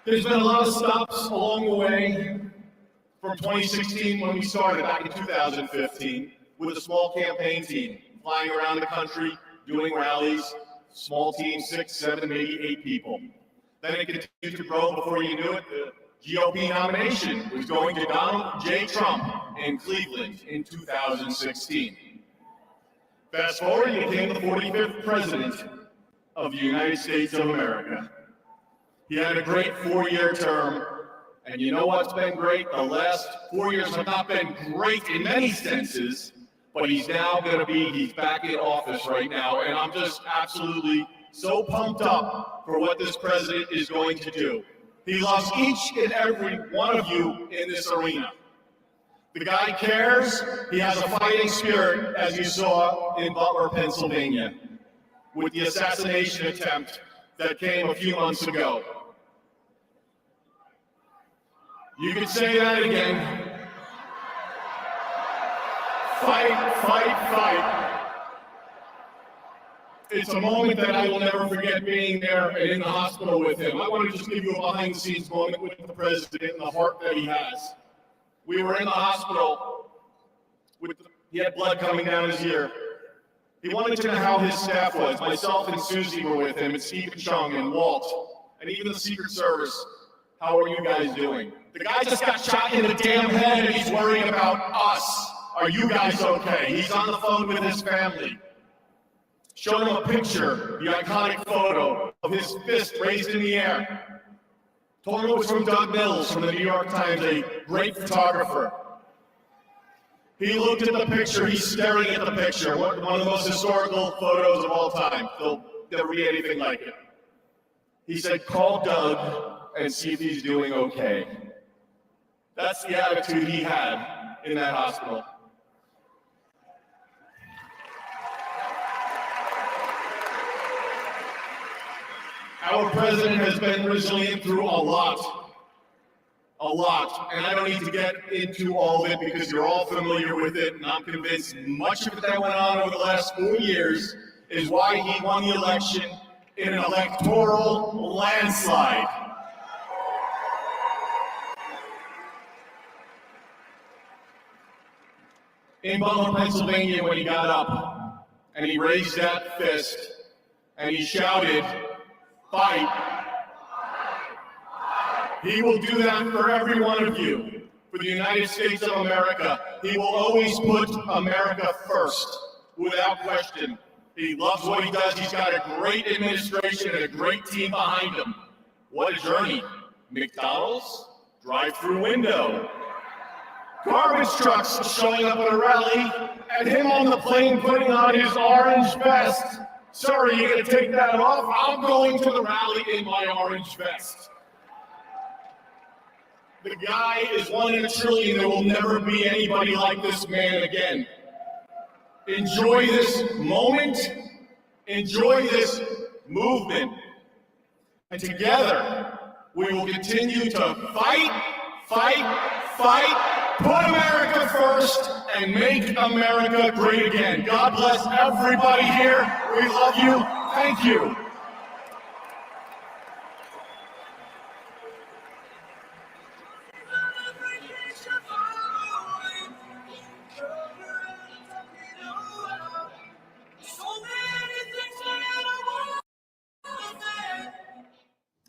[SPEAKER 11] There's been a lot of stops along the way from 2016 when we started back in 2015 with a small campaign team flying around the country, doing rallies, small team, 6, 7, maybe 8 people. Then it continued to grow. Before you knew it, the GOP nomination was going to Donald J. Trump in Cleveland in 2016. Fast forward, he became the 45th president of the United States of America. He had a great 4-year term, and you know what's been great? The last 4 years have not been great in many senses, but he's now going to be, he's back in office right now, and I'm just absolutely so pumped up for what this president is going to do. He loves each and every one of you in this arena. The guy cares. He has a fighting spirit, as you saw in Butler, Pennsylvania, with the assassination attempt that came a few months ago. You could say that again. Fight, fight, fight. It's a moment that I will never forget, being there and in the hospital with him. I want to just give you a behind-the-scenes moment with the president and the heart that he has. We were in the hospital. He had blood coming down his ear. He wanted to know how his staff was. Myself and Susie were with him, and Stephen Chung and Walt, and even the Secret Service. How are you guys doing? The guy just got shot in the damn head, and he's worrying about us. Are you guys okay? He's on the phone with his family.
[SPEAKER 16] showed him a picture, the iconic photo of his fist raised in the air. Told him it was from Doug Knowles from the New York Times, a great photographer. He looked at the picture, he's staring at the picture, one of the most historical photos of all time. There'll never be anything like it. He said, call Doug and see if he's doing okay. That's the attitude he had in that hospital. Our president has been resilient through a lot, and I don't need to get into all of it because you're all familiar with it, and I'm convinced much of it that went on over the last 4 years is why he won the election in an electoral landslide. In Butler, Pennsylvania, when he got up and he raised that fist and he shouted, "Fight." He will do that for every one of you. For the United States of America, he will always put America first, without question. He loves what he does. He's got a great administration and a great team behind him. What a journey. McDonald's, drive-through window. Garbage trucks showing up at a rally, and him on the plane putting on his orange vest. Sorry, you're going to take that off? I'm going to the rally in my orange vest. The guy is 1 in a trillion. There will never be anybody like this man again. Enjoy this moment. Enjoy this movement. And together, we will continue to fight, put America first, and make America great again. God bless everybody here. We love you. Thank you.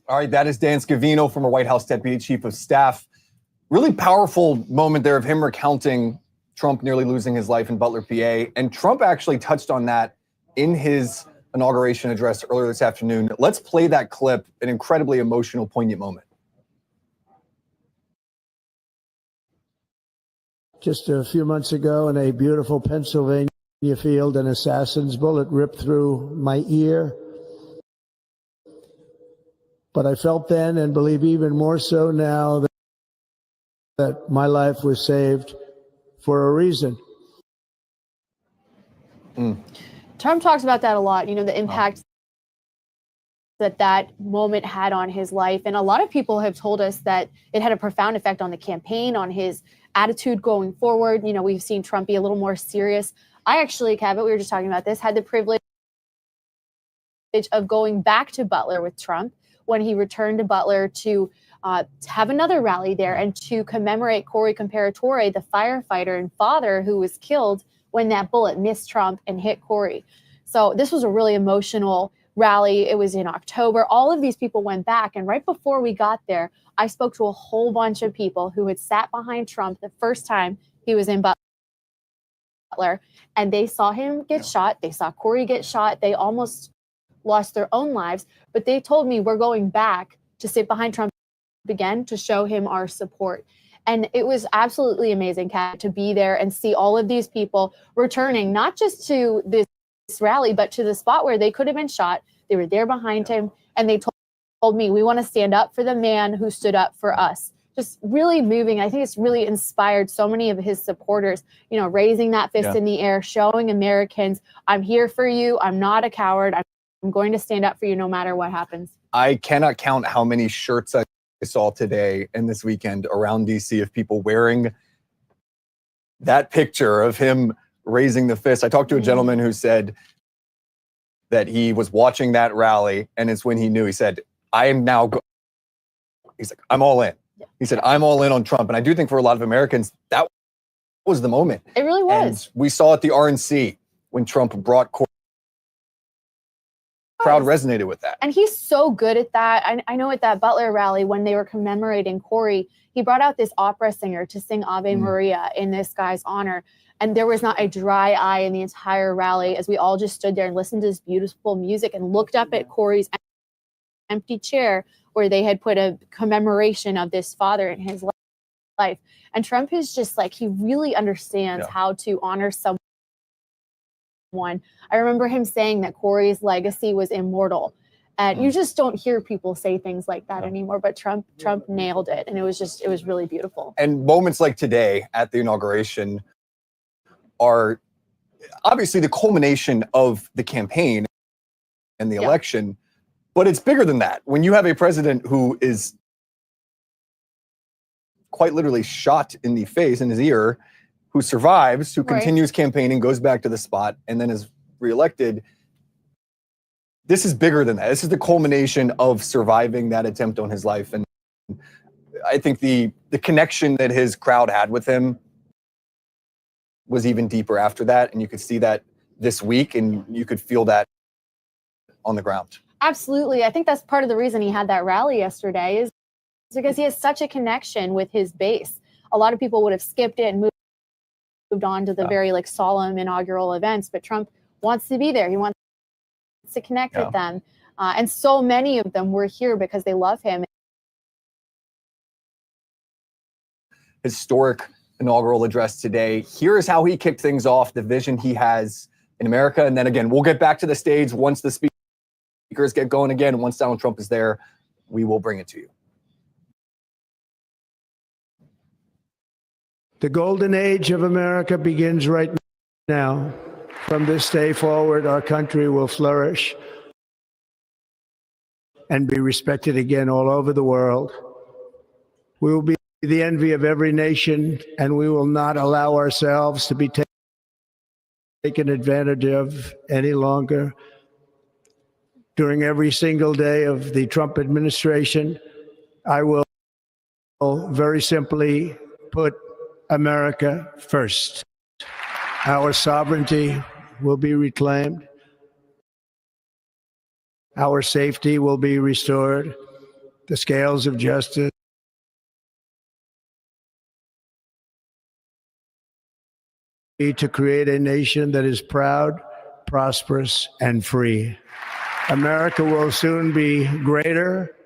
[SPEAKER 5] All right, that is Dan Scavino, former White House Deputy Chief of Staff. Really powerful moment there of him recounting Trump nearly losing his life in Butler, PA. And Trump actually touched on that in his inauguration address earlier this afternoon. Let's play that clip, an incredibly emotional, poignant moment.
[SPEAKER 14] Just a few months ago in a beautiful Pennsylvania field, an assassin's bullet ripped through my ear. But I felt then, and believe even more so now, that my life was saved for a reason.
[SPEAKER 18] Trump talks about that a lot, you know, the impact that moment had on his life. And a lot of people have told us that it had a profound effect on the campaign, on his attitude going forward. You know, we've seen Trump be a little more serious. I actually, Cabot, we were just talking about this, had the privilege of going back to Butler with Trump when he returned to Butler to have another rally there and to commemorate Corey Comparatore, the firefighter and father who was killed when that bullet missed Trump and hit Corey. So this was a really emotional rally. It was in October. All of these people went back. And right before we got there, I spoke to a whole bunch of people who had sat behind Trump the first time he was in Butler. And they saw him get shot. They saw Corey get shot. They almost lost their own lives. But they told me, we're going back to sit behind Trump again to show him our support. And it was absolutely amazing, Kat, to be there and see all of these people returning, not just to this rally, but to the spot where they could have been shot. They were there behind him. And they told me, we want to stand up for the man who stood up for us. Just really moving. I think it's really inspired so many of his supporters, you know, raising that fist in the air, showing Americans, I'm here for you. I'm not a coward. I'm going to stand up for you no matter what happens.
[SPEAKER 5] I cannot count how many shirts I saw today and this weekend around DC of people wearing that picture of him raising the fist. I talked to a gentleman who said that he was watching that rally, and it's when he knew. He said, I am now he's like, I'm all in. He said, I'm all in on Trump. And I do think for a lot of Americans, that was the moment.
[SPEAKER 18] It really was.
[SPEAKER 5] And we saw at the RNC when Trump brought crowd resonated with that.
[SPEAKER 18] And he's so good at that. I know at that Butler rally, when they were commemorating Corey, he brought out this opera singer to sing Ave Maria in this guy's honor. And there was not a dry eye in the entire rally as we all just stood there and listened to this beautiful music and looked up at Corey's empty chair where they had put a commemoration of this father in his life. And Trump is just like, he really understands how to honor someone. I remember him saying that Corey's legacy was immortal. And you just don't hear people say things like that anymore, but Trump nailed it. And it was really beautiful.
[SPEAKER 5] And moments like today at the inauguration are obviously the culmination of the campaign and the election, but it's bigger than that. When you have a president who is quite literally shot in the face, in his ear, who survives, who continues campaigning, goes back to the spot, and then is reelected, this is bigger than that. This is the culmination of surviving that attempt on his life. And I think the connection that his crowd had with him was even deeper after that. And you could see that this week, and you could feel that on the ground.
[SPEAKER 18] Absolutely. I think that's part of the reason he had that rally yesterday is because he has such a connection with his base. A lot of people would have skipped it and moved on to the very solemn inaugural events, but Trump wants to be there. He wants to connect with them. And so many of them were here because they love him.
[SPEAKER 5] Historic inaugural address today. Here is how he kicked things off, the vision he has in America. And then again, we'll get back to the stage once the speakers get going again. Once Donald Trump is there, we will bring it to you.
[SPEAKER 14] The golden age of America begins right now. From this day forward, our country will flourish and be respected again all over the world. We will be the envy of every nation, and we will not allow ourselves to be taken advantage of any longer. During every single day of the Trump administration, I will very simply put America first. Our sovereignty will be reclaimed. Our safety will be restored. The scales of justice to create a nation that is proud, prosperous, and free. America will soon be greater,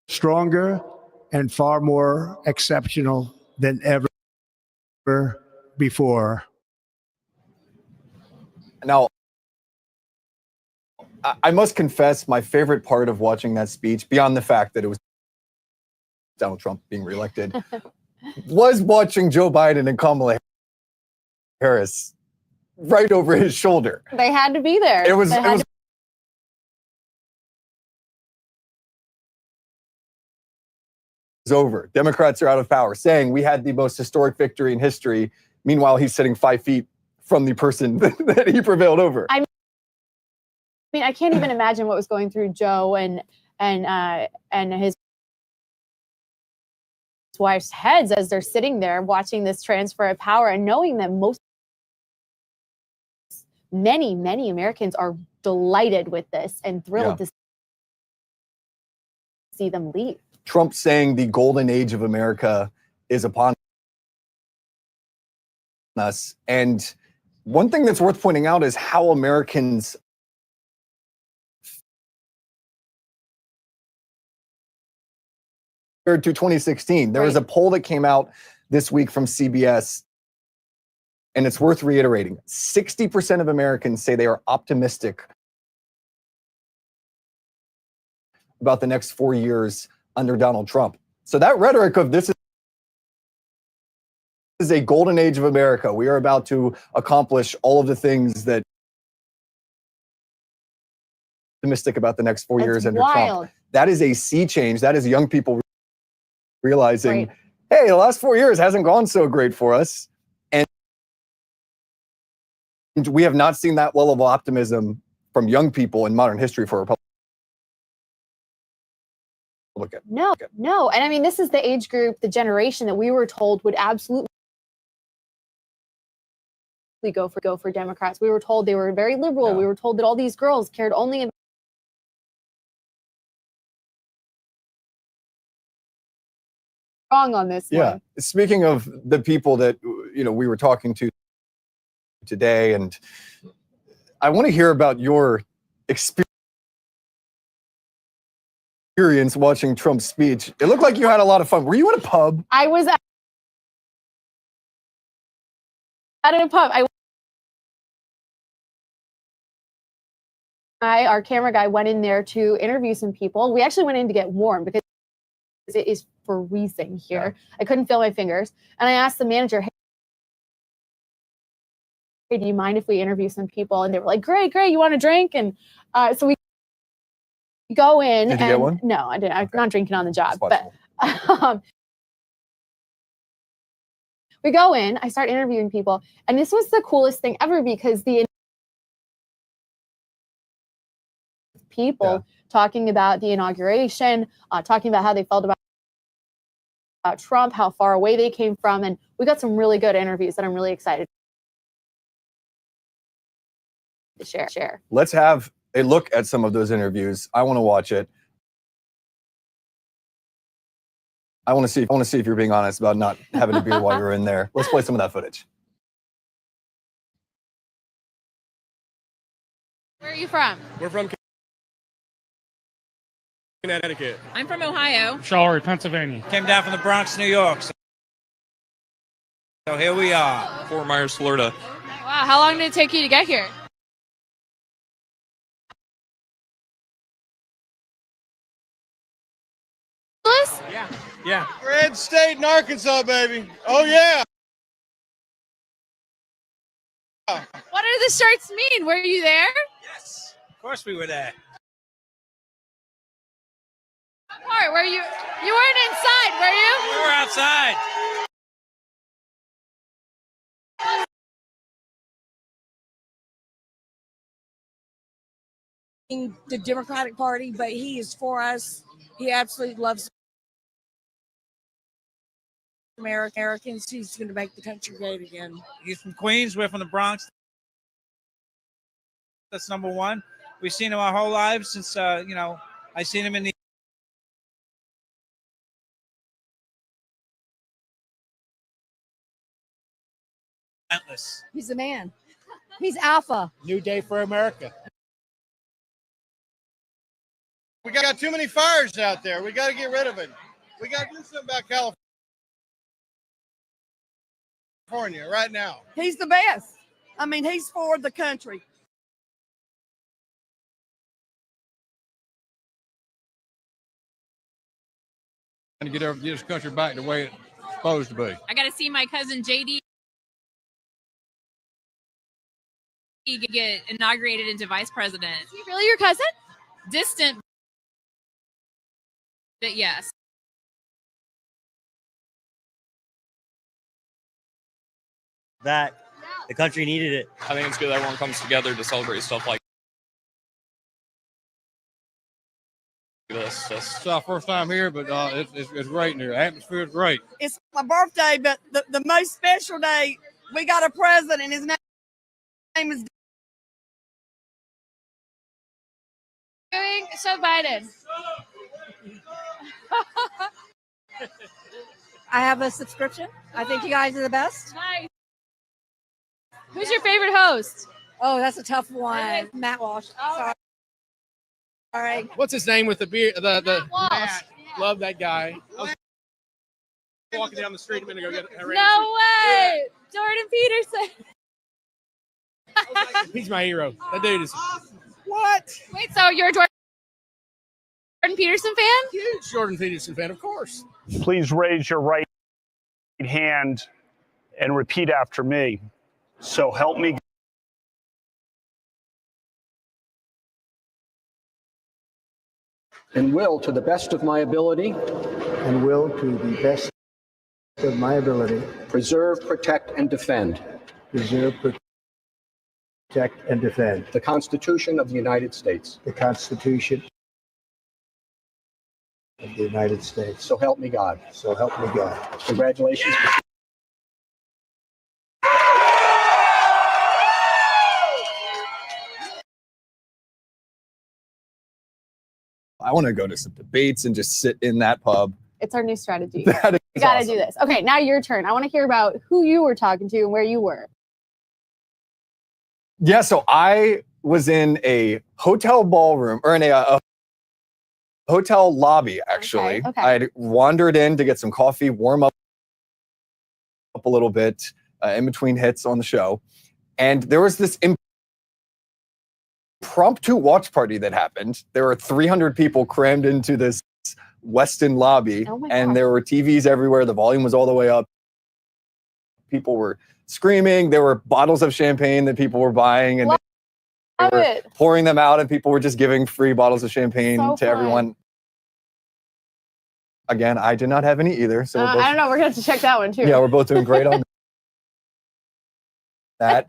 [SPEAKER 14] stronger, and far more exceptional than ever before.
[SPEAKER 5] Now, I must confess, my favorite part of watching that speech, beyond the fact that it was Donald Trump being reelected, was watching Joe Biden and Kamala Harris right over his shoulder.
[SPEAKER 18] They had to be there.
[SPEAKER 5] It was over. Democrats are out of power, saying we had the most historic victory in history. Meanwhile, he's sitting 5 feet from the person that he prevailed over.
[SPEAKER 18] I mean, I can't even imagine what was going through Joe and his wife's heads as they're sitting there watching this transfer of power and knowing that many Americans are delighted with this and thrilled to see them leave.
[SPEAKER 5] Trump saying the golden age of America is upon us. And one thing that's worth pointing out is how Americans compared to 2016. There was a poll that came out this week from CBS, and it's worth reiterating. 60% of Americans say they are optimistic about the next 4 years under Donald Trump. So that rhetoric of this is a golden age of America. We are about to accomplish all of the things that optimistic about the next 4 years under Trump. That is a sea change. That is young people realizing, hey, the last 4 years hasn't gone so great for us. And we have not seen that level of optimism from young people in modern history for a Republican.
[SPEAKER 18] No. And I mean, this is the age group, the generation that we were told would absolutely go for Democrats. We were told they were very liberal.
[SPEAKER 5] Yeah.
[SPEAKER 18] We were told that all these girls cared only about wrong on this
[SPEAKER 5] Yeah.
[SPEAKER 18] one.
[SPEAKER 5] Speaking of the people that we were talking to today, and I want to hear about your experience watching Trump's speech. It looked like you had a lot of fun. Were you at a pub?
[SPEAKER 18] I was at a pub. Our camera guy went in there to interview some people. We actually went in to get warm because it is freezing here. Yeah. I couldn't feel my fingers. And I asked the manager, hey, do you mind if we interview some people? And they were like, great, you want a drink? And so we go in.
[SPEAKER 5] Did you get one?
[SPEAKER 18] No, I didn't. I'm not drinking on the job. But we go in, I start interviewing people. And this was the coolest thing ever because the people talking about the inauguration, talking about how they felt about Trump, how far away they came from. And we got some really good interviews that I'm really excited to share.
[SPEAKER 5] Let's have a look at some of those interviews. I want to watch it. I want to see if you're being honest about not having a beer while you're in there. Let's play some of that footage.
[SPEAKER 18] Where are you from?
[SPEAKER 3] We're from Connecticut.
[SPEAKER 4] I'm from Ohio.
[SPEAKER 3] Charlotte, Pennsylvania.
[SPEAKER 19] Came down from the Bronx, New York. So here we are.
[SPEAKER 3] Fort Myers, Florida.
[SPEAKER 4] Wow, how long did it take you to get here?
[SPEAKER 3] Yeah.
[SPEAKER 19] Red State in Arkansas, baby. Oh, yeah.
[SPEAKER 4] What do the shirts mean? Were you there?
[SPEAKER 19] Yes. Of course we were there.
[SPEAKER 4] What part? Were you weren't inside, were you?
[SPEAKER 19] We were outside.
[SPEAKER 20] The Democratic Party, but he is for us. He absolutely loves Americans. He's going to make the country great again.
[SPEAKER 19] He's from Queens. We're from the Bronx. That's number one. We've seen him our whole lives since, I seen him in the Relentless.
[SPEAKER 20] He's the man. He's alpha.
[SPEAKER 19] New day for America. We got too many fires out there. We got to get rid of it. We got to do something about California right now.
[SPEAKER 20] He's the best. I mean, he's for the country.
[SPEAKER 19] To get this country back the way it's supposed to be.
[SPEAKER 4] I got to see my cousin JD get inaugurated into vice president. Is he really your cousin? Distant, but yes.
[SPEAKER 19] That the country needed it.
[SPEAKER 3] I think it's good that everyone comes together to celebrate stuff like this.
[SPEAKER 19] It's our first time here, but it's great in here. The atmosphere is great.
[SPEAKER 20] It's my birthday, but the most special day, we got a president. His name is
[SPEAKER 4] So Biden.
[SPEAKER 20] I have a subscription. I think you guys are the best.
[SPEAKER 4] Nice. Who's your favorite host?
[SPEAKER 20] Oh, that's a tough one. Matt Walsh. Sorry. All right.
[SPEAKER 3] What's his name with the beard? The
[SPEAKER 4] Walsh.
[SPEAKER 3] Love that guy. I was walking down the street a minute ago.
[SPEAKER 4] No way. Jordan Peterson.
[SPEAKER 3] He's my hero. That dude is
[SPEAKER 20] What?
[SPEAKER 4] Wait, so you're a Jordan Peterson fan?
[SPEAKER 3] huge Jordan Peterson fan, of course.
[SPEAKER 21] Please raise your right hand and repeat after me. So help me.
[SPEAKER 26] And will, to the best of my ability.
[SPEAKER 14] And will, to the best of my ability.
[SPEAKER 26] Preserve, protect, and defend.
[SPEAKER 14] Preserve, protect, and defend.
[SPEAKER 26] The Constitution of the United States.
[SPEAKER 14] The Constitution of the United States.
[SPEAKER 26] So help me God.
[SPEAKER 14] So help me God.
[SPEAKER 26] Congratulations.
[SPEAKER 5] I want to go to some debates and just sit in that pub.
[SPEAKER 18] It's our new strategy.
[SPEAKER 5] That is
[SPEAKER 18] We got to
[SPEAKER 5] awesome.
[SPEAKER 18] do this. Okay, now your turn. I want to hear about who you were talking to and where you were.
[SPEAKER 5] Yeah, so I was in a hotel ballroom, or in a hotel lobby, actually.
[SPEAKER 18] Okay.
[SPEAKER 5] I wandered in to get some coffee, warm up a little bit in between hits on the show. And there was this impromptu watch party that happened. There were 300 people crammed into this Westin lobby,
[SPEAKER 18] Oh my
[SPEAKER 5] and
[SPEAKER 18] gosh.
[SPEAKER 5] there were TVs everywhere. The volume was all the way up. People were screaming. There were bottles of champagne that people were buying, and
[SPEAKER 18] Love
[SPEAKER 5] they were
[SPEAKER 18] it.
[SPEAKER 5] pouring them out, and people were just giving free bottles of champagne
[SPEAKER 18] So
[SPEAKER 5] to
[SPEAKER 18] fun.
[SPEAKER 5] everyone. Again, I did not have any either. So we're
[SPEAKER 18] I
[SPEAKER 5] both,
[SPEAKER 18] don't know. We're going to have to check that one too.
[SPEAKER 5] yeah, we're both doing great on that.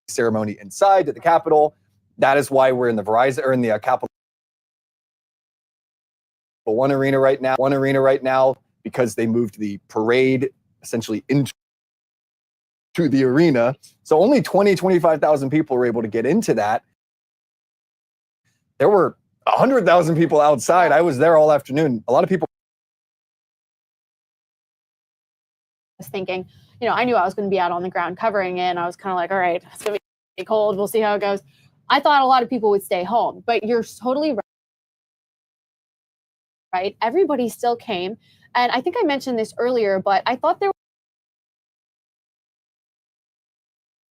[SPEAKER 5] Ceremony inside at the Capitol. That is why we're in the Verizon, or in the Capitol One Arena right now, because they moved the parade essentially into the arena. So only 25,000 people were able to get into that. There were 100,000 people outside. I was there all afternoon. A lot of people
[SPEAKER 18] was thinking, I knew I was going to be out on the ground covering it, and I was kind of like, all right, it's going to be cold. We'll see how it goes. I thought a lot of people would stay home, but you're totally right. Everybody still came. And I think I mentioned this earlier, but I thought there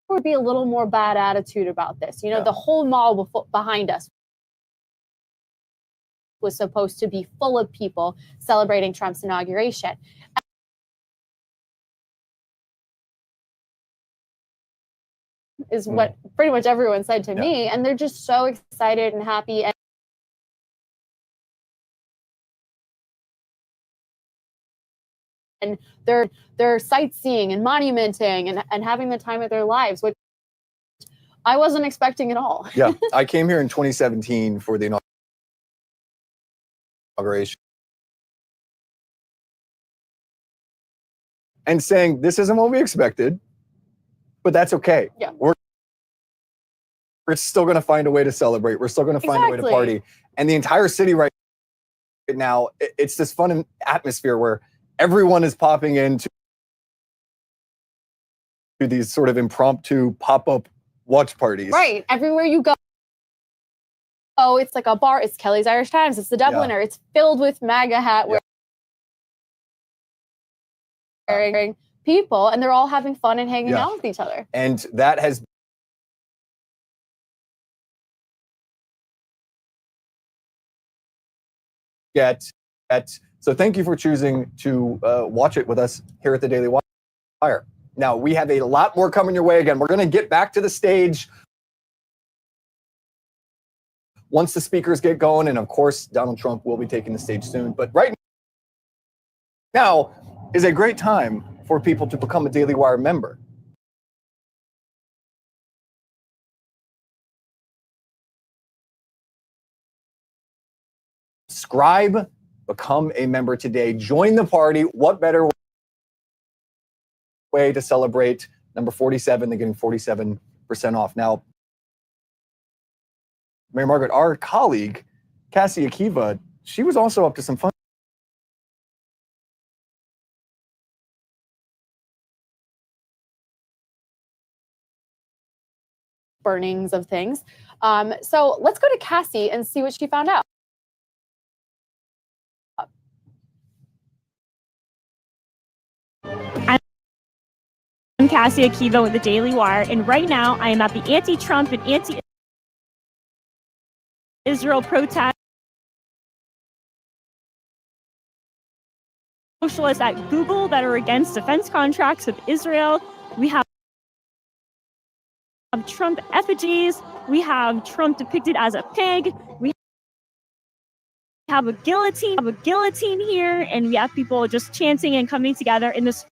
[SPEAKER 18] would be a little more bad attitude about this. The whole mall behind us was supposed to be full of people celebrating Trump's inauguration. Is what pretty much everyone said to me, and they're just so excited and happy, and they're sightseeing and monumenting and having the time of their lives, which I wasn't expecting at all.
[SPEAKER 5] Yeah, I came here in 2017 for the inauguration, and saying this isn't what we expected, but that's okay.
[SPEAKER 18] Yeah.
[SPEAKER 5] We're still going to find a way to celebrate. We're still going to find a way to party. And the entire city right now, it's this fun atmosphere where everyone is popping into these sort of impromptu pop-up watch parties.
[SPEAKER 18] Right. Everywhere you go. Oh, it's like a bar. It's Kelly's Irish Times. It's the Dubliner. It's filled with MAGA hat wearing people, and they're all having fun and hanging out with each other.
[SPEAKER 5] And that has so thank you for choosing to watch it with us here at the Daily Wire. Now, we have a lot more coming your way. Again, we're going to get back to the stage once the speakers get going, and of course, Donald Trump will be taking the stage soon. But right now is a great time for people to become a Daily Wire member. Subscribe, become a member today. Join the party. What better way to celebrate number 47 than getting 47% off? Now, Mary Margaret, our colleague, Cassie Akiva, she was also up to some fun.
[SPEAKER 18] Burnings of things. So let's go to Cassie and see what she found out.
[SPEAKER 1] I'm Cassie Akiva with the Daily Wire, and right now I am at the anti-Trump and anti-Israel protest. Socialists at Google that are against defense contracts with Israel. We have Trump effigies. We have Trump depicted as a pig. We have a guillotine here, and we have people just chanting and coming together in this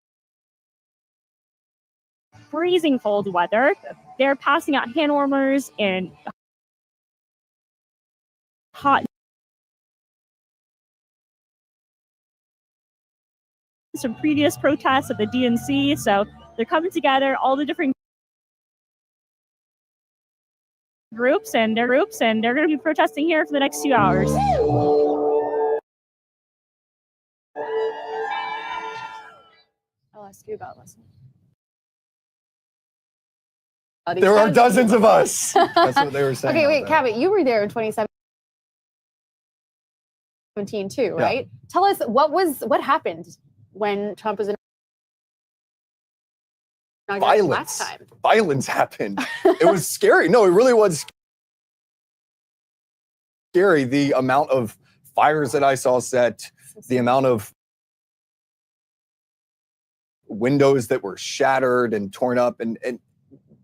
[SPEAKER 1] freezing cold weather. They're passing out hand warmers and hot some previous protests at the DNC. So they're coming together, all the different groups, and they're going to be protesting here for the next few hours.
[SPEAKER 18] I'll ask you about listening.
[SPEAKER 5] There are dozens of us. That's what they were saying.
[SPEAKER 18] Okay, wait, Cabot, you were there in 2017 too, right? Yeah. Tell us what happened when Trump was inaugurated last time.
[SPEAKER 5] Violence happened. It was scary. No, it really was scary. The amount of fires that I saw set, the amount of windows that were shattered and torn up, and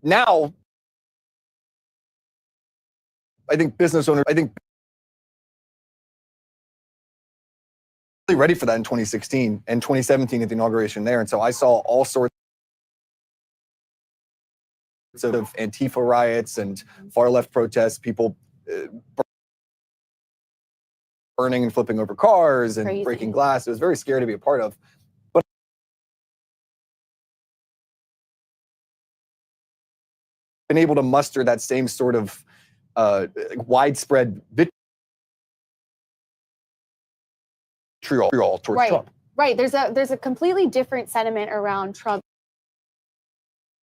[SPEAKER 5] now, I think business owners, really ready for that in 2016 and 2017 at the inauguration there. And so I saw all sorts of Antifa riots and far left protests, people burning and flipping over cars and breaking glass. It was very scary to be a part of. Been able to muster that same sort of widespread vitriol towards Trump.
[SPEAKER 18] Right. There's a completely different sentiment around Trump.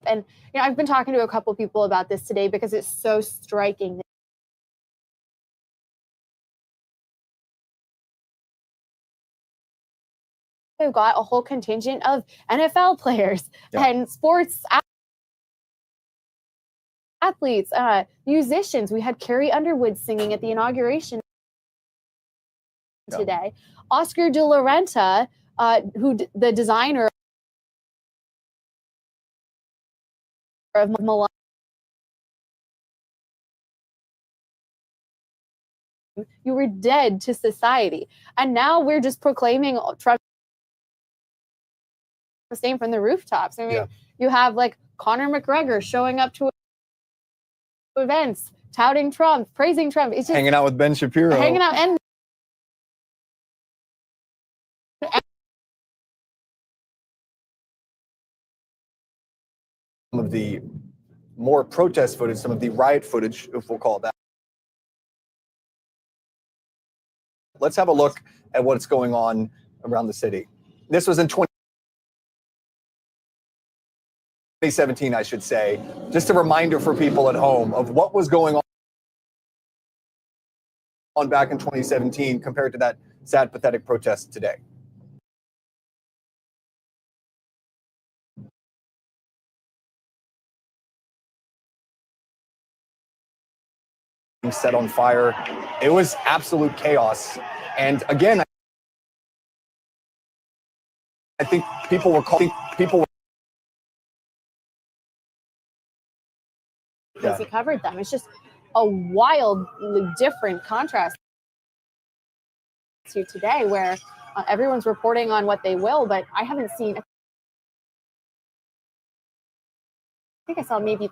[SPEAKER 18] And I've been talking to a couple people about this today because it's so striking. They've got a whole contingent of NFL players and sports athletes, musicians. We had Carrie Underwood singing at the inauguration today. Oscar de la Renta, the designer of Milan, you were dead to society. And now we're just proclaiming Trump name from the rooftops. I mean, you have like Conor McGregor showing up to events, touting Trump, praising Trump. It's just
[SPEAKER 5] hanging out with Ben Shapiro.
[SPEAKER 18] Hanging out and
[SPEAKER 5] some of the more protest footage, some of the riot footage, if we'll call it that. Let's have a look at what's going on around the city. This was in 2017, I should say. Just a reminder for people at home of what was going on back in 2017 compared to that sad, pathetic protest today. Set on fire. It was absolute chaos. And again, I think people were calling people.
[SPEAKER 18] Because he covered them. It's just a wildly different contrast to today, where everyone's reporting on what they will, but I haven't seen. I think I saw maybe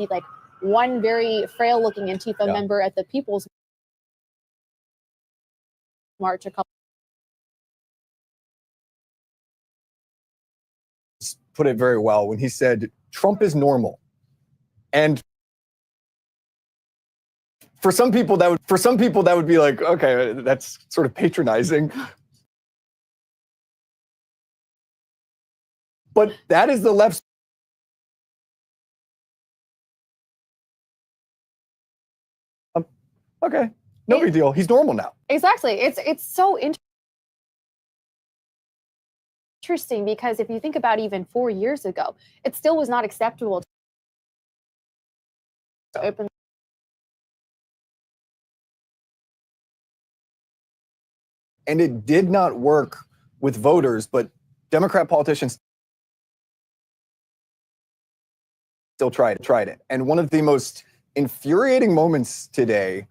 [SPEAKER 18] like one very frail-looking Antifa member at the People's March a couple.
[SPEAKER 5] Put it very well when he said Trump is normal, and for some people that would be like, okay, that's sort of patronizing. But that is the left's. Okay, no big deal. He's normal now.
[SPEAKER 18] Exactly. It's so interesting because if you think about even 4 years ago, it still was not acceptable to open.
[SPEAKER 5] And it did not work with voters, but Democrat politicians still tried it. And one of the most infuriating moments today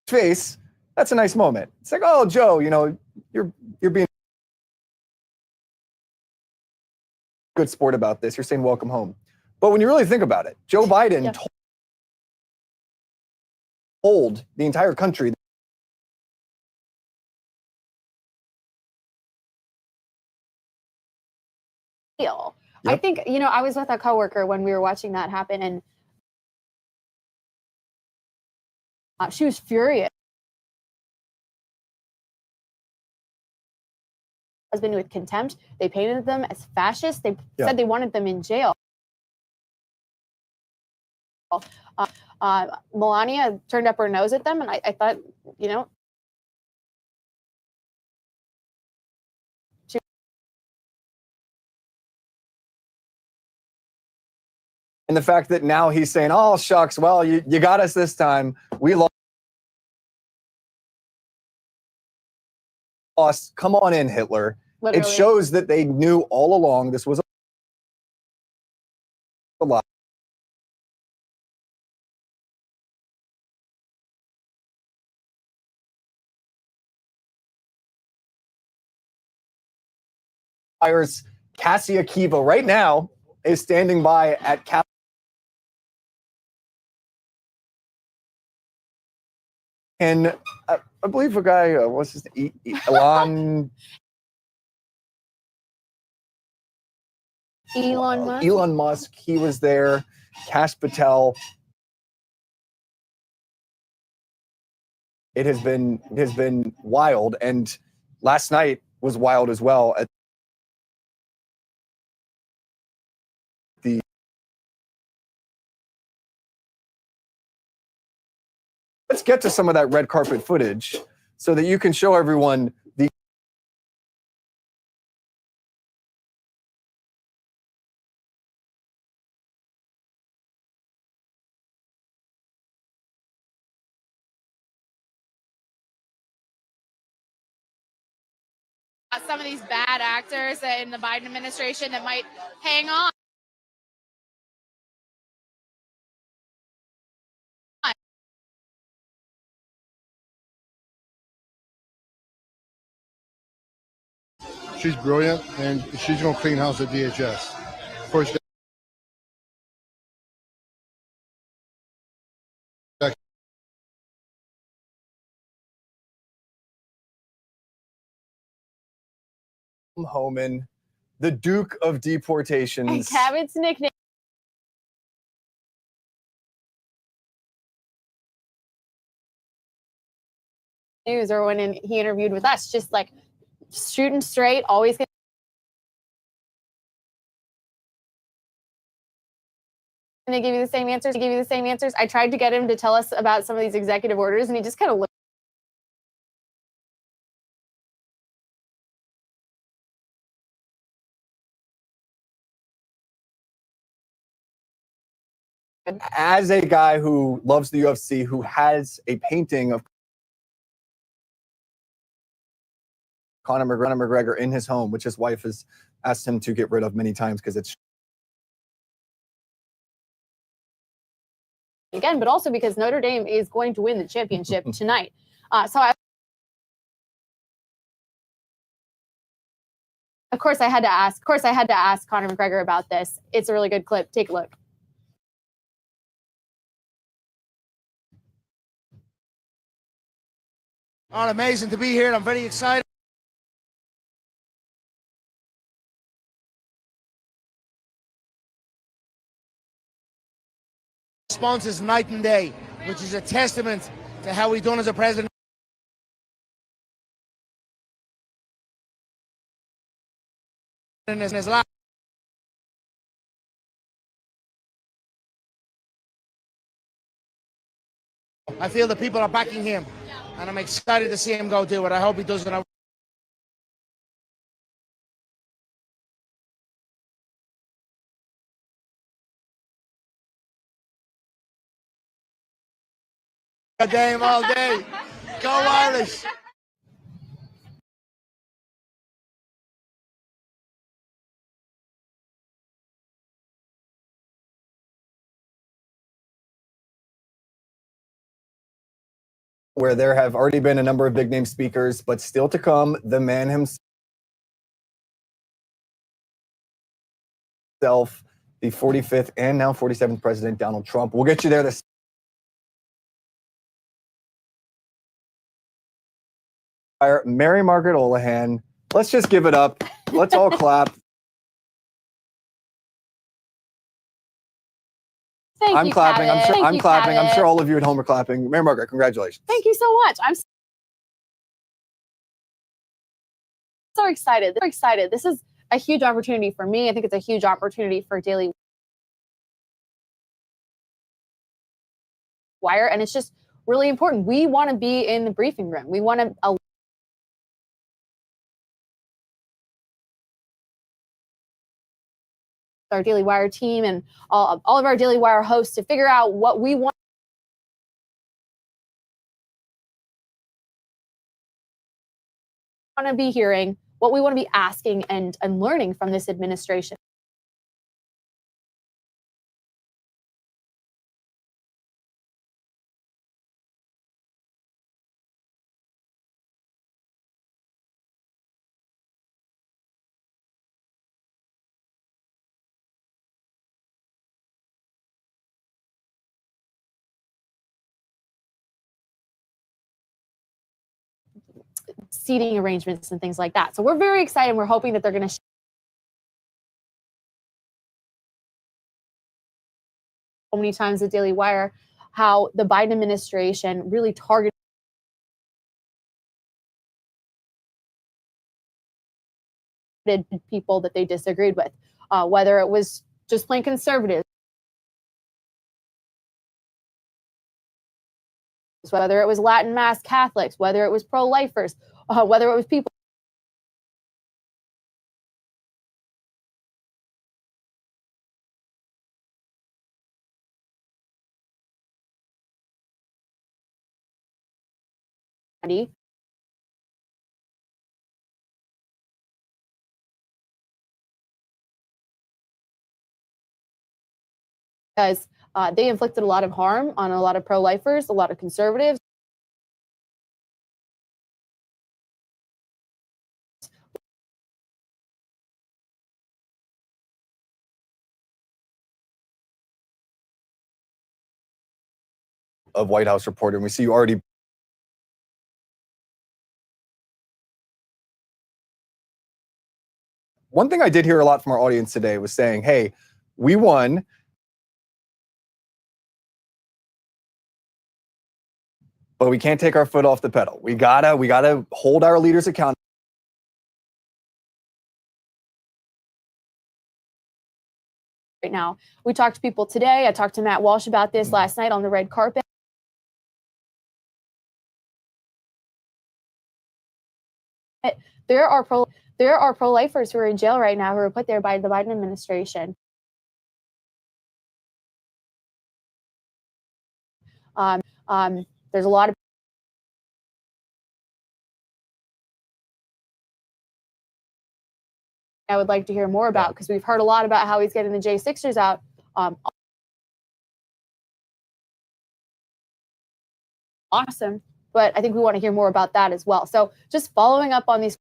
[SPEAKER 5] face, that's a nice moment. It's like, oh, Joe, you're being a good sport about this. You're saying welcome home. But when you really think about it, Joe Biden told the entire country
[SPEAKER 18] I think, you know, I was with a coworker when we were watching that happen, and she was furious. Husband with contempt. They painted them as fascists. They said they wanted them in jail. Melania turned up her nose at them, and I thought, you know,
[SPEAKER 5] and the fact that now he's saying, "Oh shucks, well you got us this time. We lost. Come on in, Hitler."
[SPEAKER 18] Literally.
[SPEAKER 5] It shows that they knew all along this was a lie. Cassia Kiva right now is standing by at Cap. And I believe a guy, what's his name? Elon
[SPEAKER 18] Musk.
[SPEAKER 5] Elon Musk, he was there. Kash Patel. It has been wild, and last night was wild as well. At the let's get to some of that red carpet footage so that you can show everyone the
[SPEAKER 4] some of these bad actors in the Biden administration that might hang on.
[SPEAKER 2] She's brilliant, and she's going to clean house at DHS. First
[SPEAKER 5] Homan, the Duke of Deportations.
[SPEAKER 18] And Cabot's nickname. News, or when he interviewed with us, just like shooting straight, always going to give you the same answers. I tried to get him to tell us about some of these executive orders, and he just kind of looked.
[SPEAKER 5] As a guy who loves the UFC, who has a painting of Conor McGregor in his home, which his wife has asked him to get rid of many times because it's
[SPEAKER 18] again, but also because Notre Dame is going to win the championship tonight. Of course, I had to ask Conor McGregor about this. It's a really good clip. Take a look.
[SPEAKER 6] Oh, amazing to be here. I'm very excited. Response is night and day, which is a testament to how we've done as a president. In his life. I feel the people are backing him, and I'm excited to see him go do it. I hope he does it. Dame all day. Go Irish.
[SPEAKER 5] where there have already been a number of big name speakers, but still to come, the man himself, the 45th and now 47th President Donald Trump. We'll get you there this Mary Margaret Olohan. Let's just give it up. Let's all clap.
[SPEAKER 18] Thank
[SPEAKER 5] I'm
[SPEAKER 18] you,
[SPEAKER 5] clapping.
[SPEAKER 18] Kevin.
[SPEAKER 5] I'm sure.
[SPEAKER 18] Thank
[SPEAKER 5] I'm
[SPEAKER 18] you,
[SPEAKER 5] clapping. I'm
[SPEAKER 18] Kevin.
[SPEAKER 5] sure all of you at home are clapping. Mary Margaret, congratulations.
[SPEAKER 18] Thank you so much. I'm so excited. So excited. This is a huge opportunity for me. I think it's a huge opportunity for Daily Wire, and it's just really important. We want to be in the briefing room. We want to our Daily Wire team and all of our Daily Wire hosts to figure out what we want to be hearing, what we want to be asking and learning from this administration. Seating arrangements and things like that. So we're very excited. We're hoping that they're going to so many times the Daily Wire how the Biden administration really targeted people that they disagreed with, whether it was just plain conservatives, whether it was Latin Mass Catholics, whether it was pro-lifers, whether it was people because they inflicted a lot of harm on a lot of pro-lifers, a lot of conservatives.
[SPEAKER 5] Of White House reporter, and we see you already. One thing I did hear a lot from our audience today was saying, hey, we won. But we can't take our foot off the pedal. We gotta hold our leaders accountable.
[SPEAKER 18] Right now, we talked to people today. I talked to Matt Walsh about this last night on the red carpet. There are pro-lifers who are in jail right now who are put there by the Biden administration. There's a lot of I would like to hear more about because we've heard a lot about how he's getting the J6ers out. Awesome, but I think we want to hear more about that as well. So just following up on these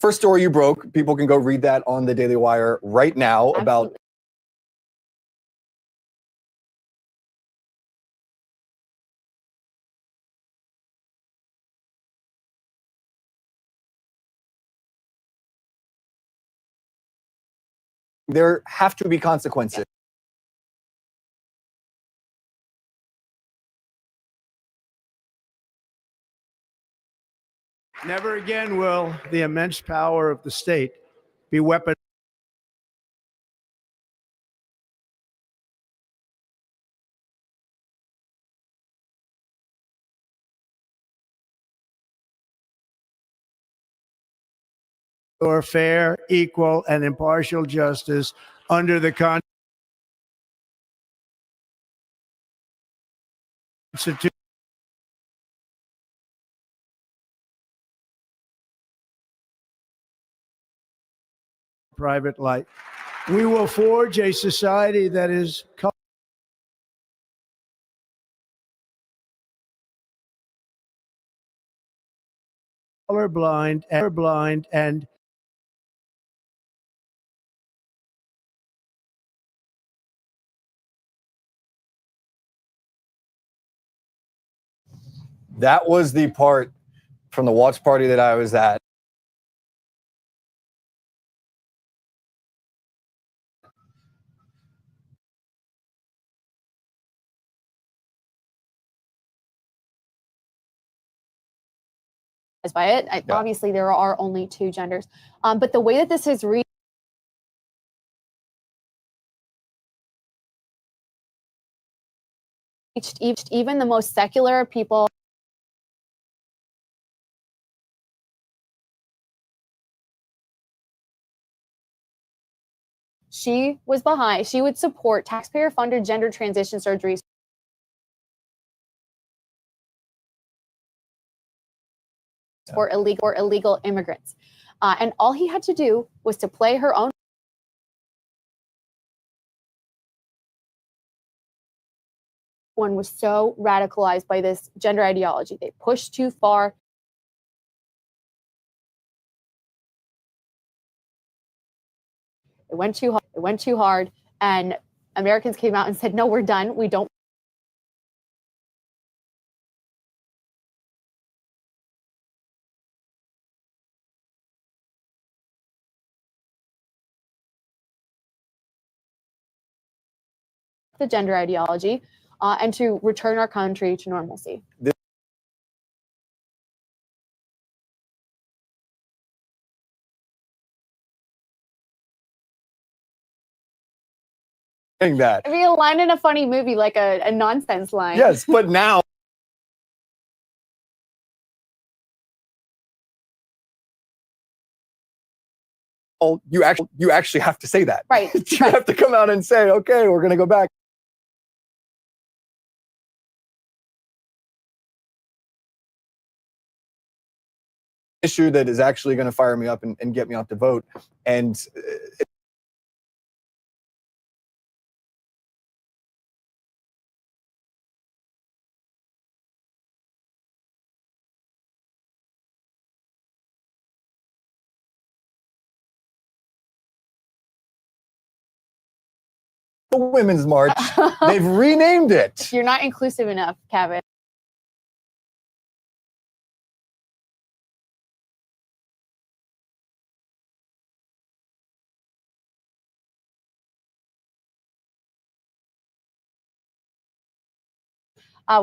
[SPEAKER 5] First story you broke, people can go read that on the Daily Wire right now about there have to be consequences.
[SPEAKER 14] Never again will the immense power of the state be weaponized. Or fair, equal, and impartial justice under the Constitution. Private life. We will forge a society that is colorblind and
[SPEAKER 5] that was the part from the watch party that I was at.
[SPEAKER 18] By it. Obviously, there are only two genders, but the way that this has reached even the most secular people. She would support taxpayer-funded gender transition surgeries for illegal immigrants. And all he had to do was to play her own. One was so radicalized by this gender ideology. They pushed too far. It went too hard. And Americans came out and said, no, we're done. We don't. The gender ideology and to return our country to normalcy.
[SPEAKER 5] That.
[SPEAKER 18] It'd be a line in a funny movie, like a nonsense line.
[SPEAKER 5] Yes, but now you actually have to say that.
[SPEAKER 18] Right.
[SPEAKER 5] You have to come out and say, okay, we're going to go back. Issue that is actually going to fire me up and get me out to vote. And the Women's March, they've renamed it.
[SPEAKER 18] You're not inclusive enough, Kevin.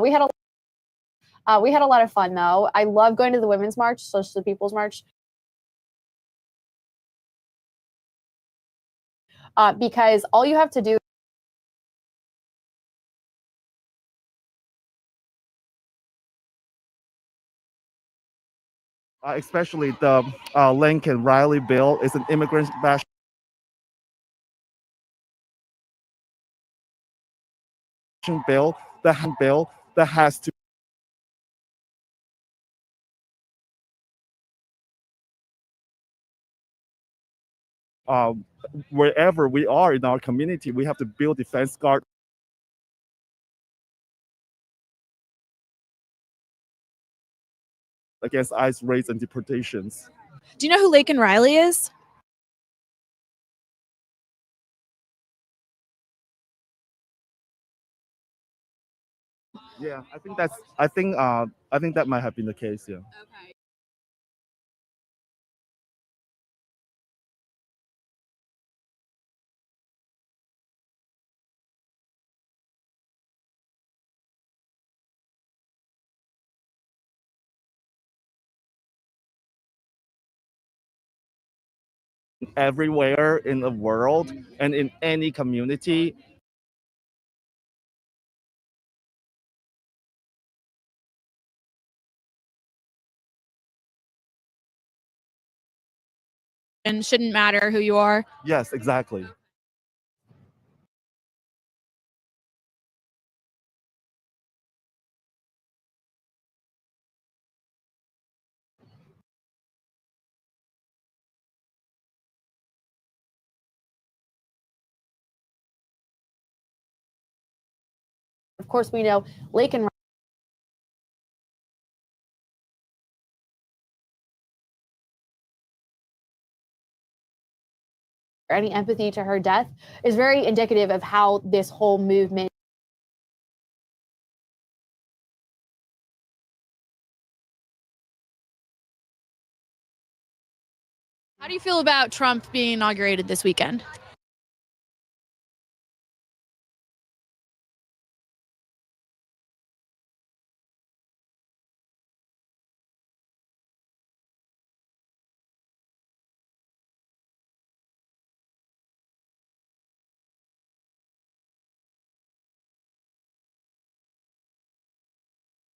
[SPEAKER 18] We had a lot of fun though. I love going to the Women's March, Social People's March, because all you have to do.
[SPEAKER 7] Especially the Lincoln Riley bill is an immigrant bash bill that has to wherever we are in our community, we have to build defense guard against ICE raids and deportations.
[SPEAKER 12] Do you know who Laken Riley is?
[SPEAKER 7] Yeah, I think that might have been the case. Yeah.
[SPEAKER 12] Okay.
[SPEAKER 7] Everywhere in the world and in any community.
[SPEAKER 12] And shouldn't matter who you are.
[SPEAKER 7] Yes, exactly.
[SPEAKER 18] Of course, we know Laken any empathy to her death is very indicative of how this whole movement
[SPEAKER 12] How do you feel about Trump being inaugurated this weekend?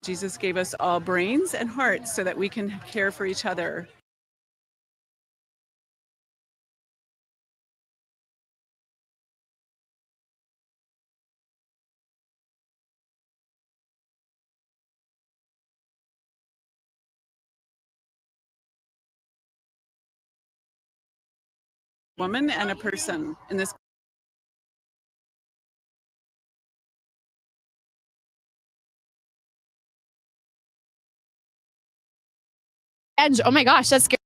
[SPEAKER 13] Jesus gave us all brains and hearts so that we can care for each other. Woman and a person in this.
[SPEAKER 12] Edge. Oh my gosh, that's scary.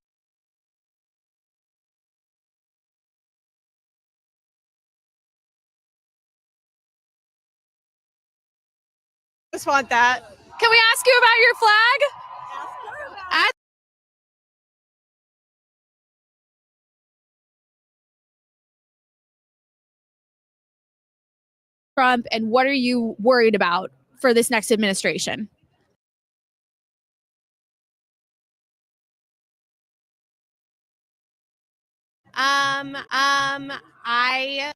[SPEAKER 13] Just want that.
[SPEAKER 12] Can we ask you about your flag? Ask Trump, and what are you worried about for this next administration?
[SPEAKER 15] I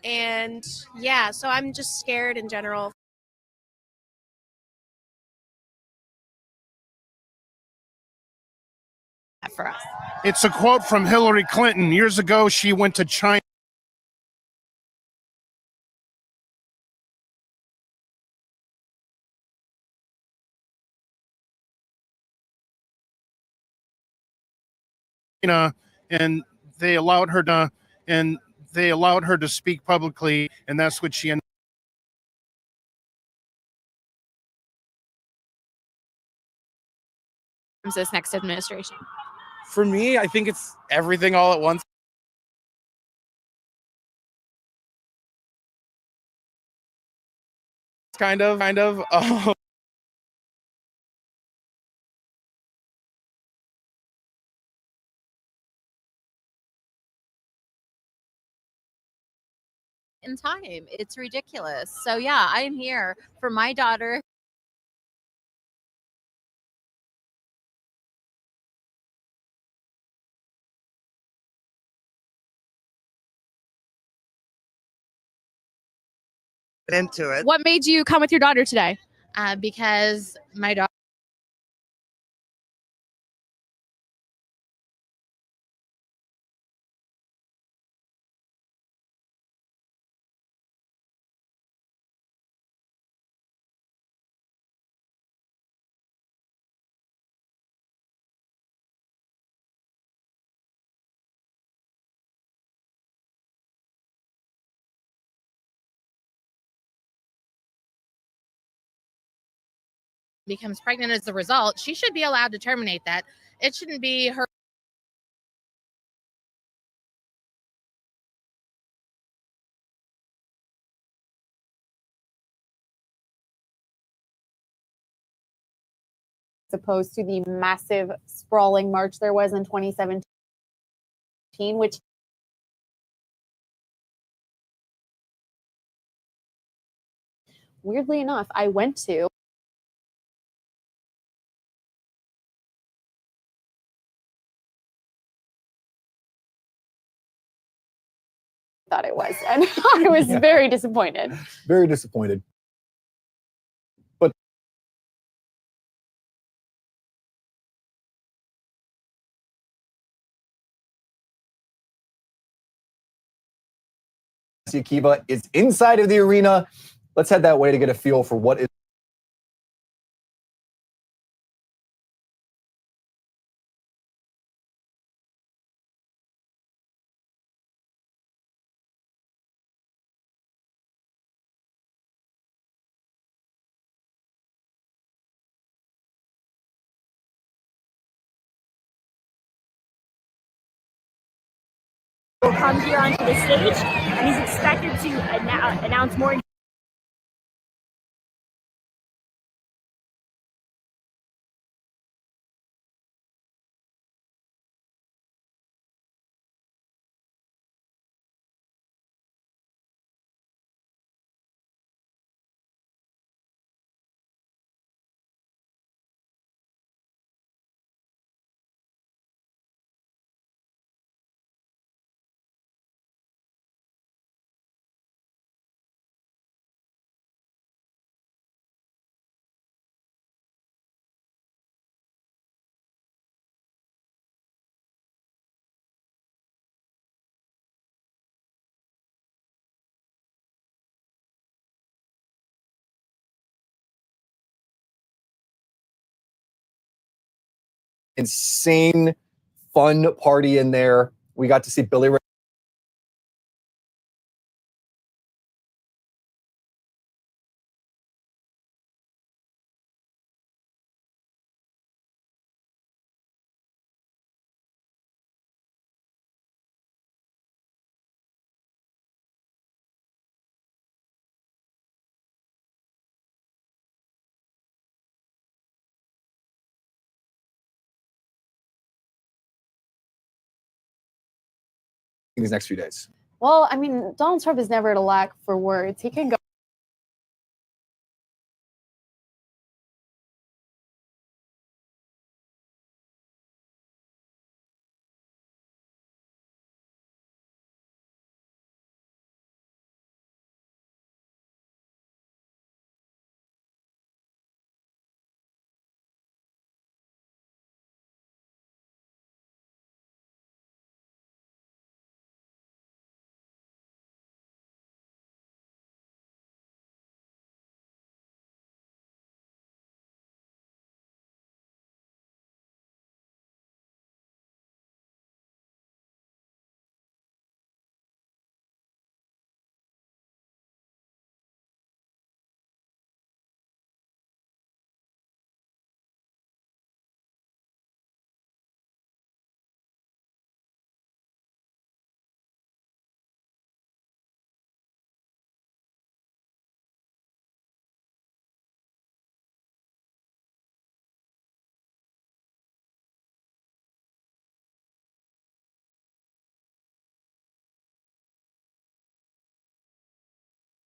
[SPEAKER 15] and yeah, so I'm just scared in general. For us.
[SPEAKER 6] It's a quote from Hillary Clinton. Years ago, she went to China. And they allowed her to speak publicly, and that's what she ended.
[SPEAKER 12] This next administration.
[SPEAKER 22] For me, I think it's everything all at once. Kind of.
[SPEAKER 23] In time. It's ridiculous. So yeah, I'm here for my daughter.
[SPEAKER 12] Into it. What made you come with your daughter today?
[SPEAKER 23] Because my daughter. Becomes pregnant as the result, she should be allowed to terminate that. It shouldn't be her.
[SPEAKER 18] As opposed to the massive sprawling march there was in 2017, which weirdly enough, I went to. Thought it was, and I was very disappointed.
[SPEAKER 5] Very disappointed. But Akiva is inside of the arena. Let's head that way to get a feel for what is.
[SPEAKER 1] will come here onto the stage, and he's expected to announce more.
[SPEAKER 5] Insane, fun party in there. We got to see Billy Ray. These next few days.
[SPEAKER 18] Well, I mean, Donald Trump is never at a lack for words. He can go.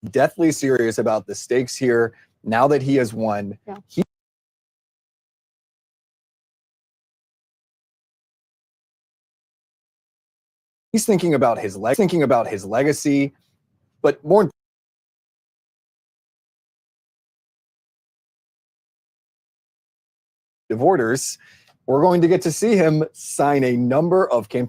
[SPEAKER 5] Deathly serious about the stakes here. Now that he has won, he's thinking about his legacy, but more of orders, we're going to get to see him sign a number of campaign.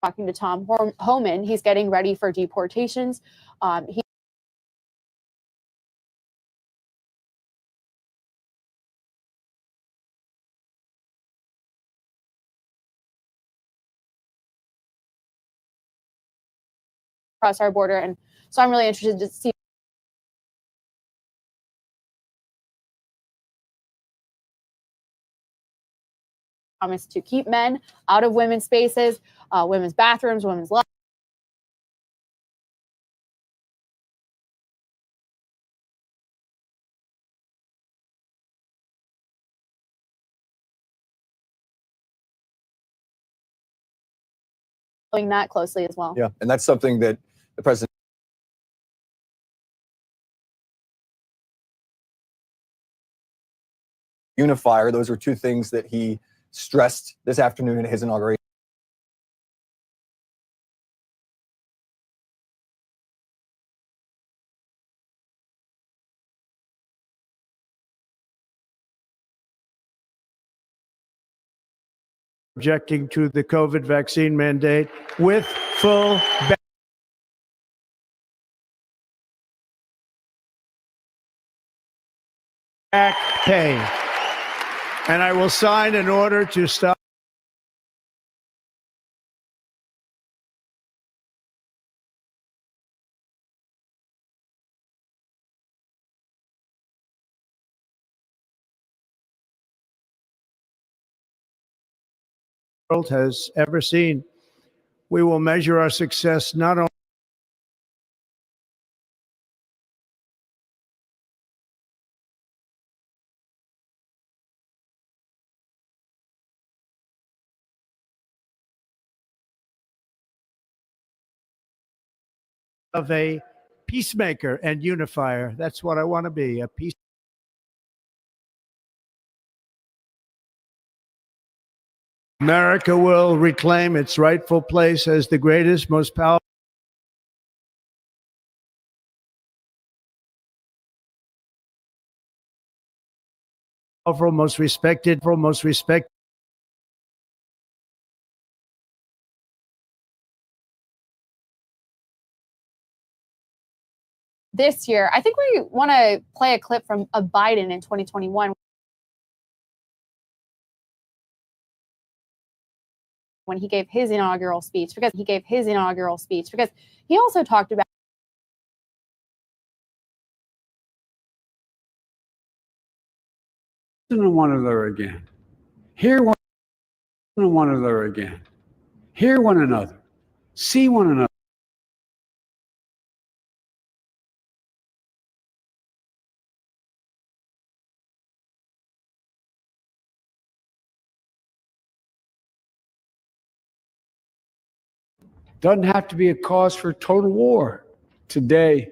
[SPEAKER 18] Talking to Tom Homan, he's getting ready for deportations. Across our border, and so I'm really interested to see promise to keep men out of women's spaces, women's bathrooms, women's lobbies. Following that closely as well.
[SPEAKER 5] Yeah, and that's something that the president unifier. Those are two things that he stressed this afternoon at his inauguration.
[SPEAKER 14] Objecting to the COVID vaccine mandate with full back pay. And I will sign an order to stop. World has ever seen. We will measure our success not only of a peacemaker and unifier. That's what I want to be, a peace. America will reclaim its rightful place as the greatest, most powerful. Most respected.
[SPEAKER 18] This year, I think we want to play a clip from Biden in 2021. When he gave his inaugural speech, because he also talked about
[SPEAKER 8] one another again. Hear one another again. Hear one another. See one another. Doesn't have to be a cause for total war today.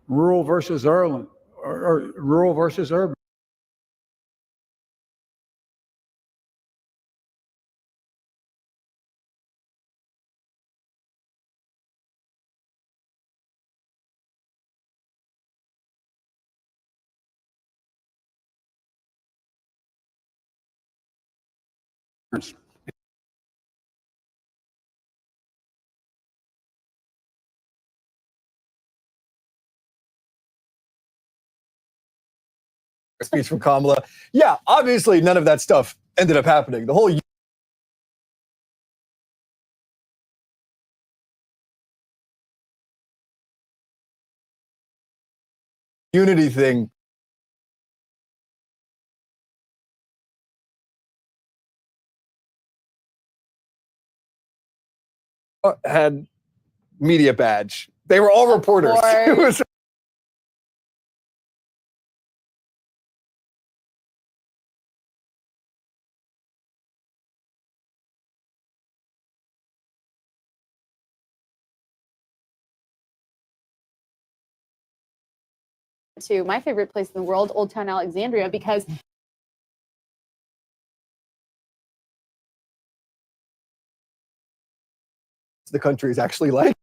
[SPEAKER 8] Rural versus urban, or rural versus urban.
[SPEAKER 5] Speech from Kamala. Yeah, obviously none of that stuff ended up happening. The whole unity thing had media badge. They were all reporters. It was
[SPEAKER 18] to my favorite place in the world, Old Town Alexandria, because
[SPEAKER 5] the country is actually like.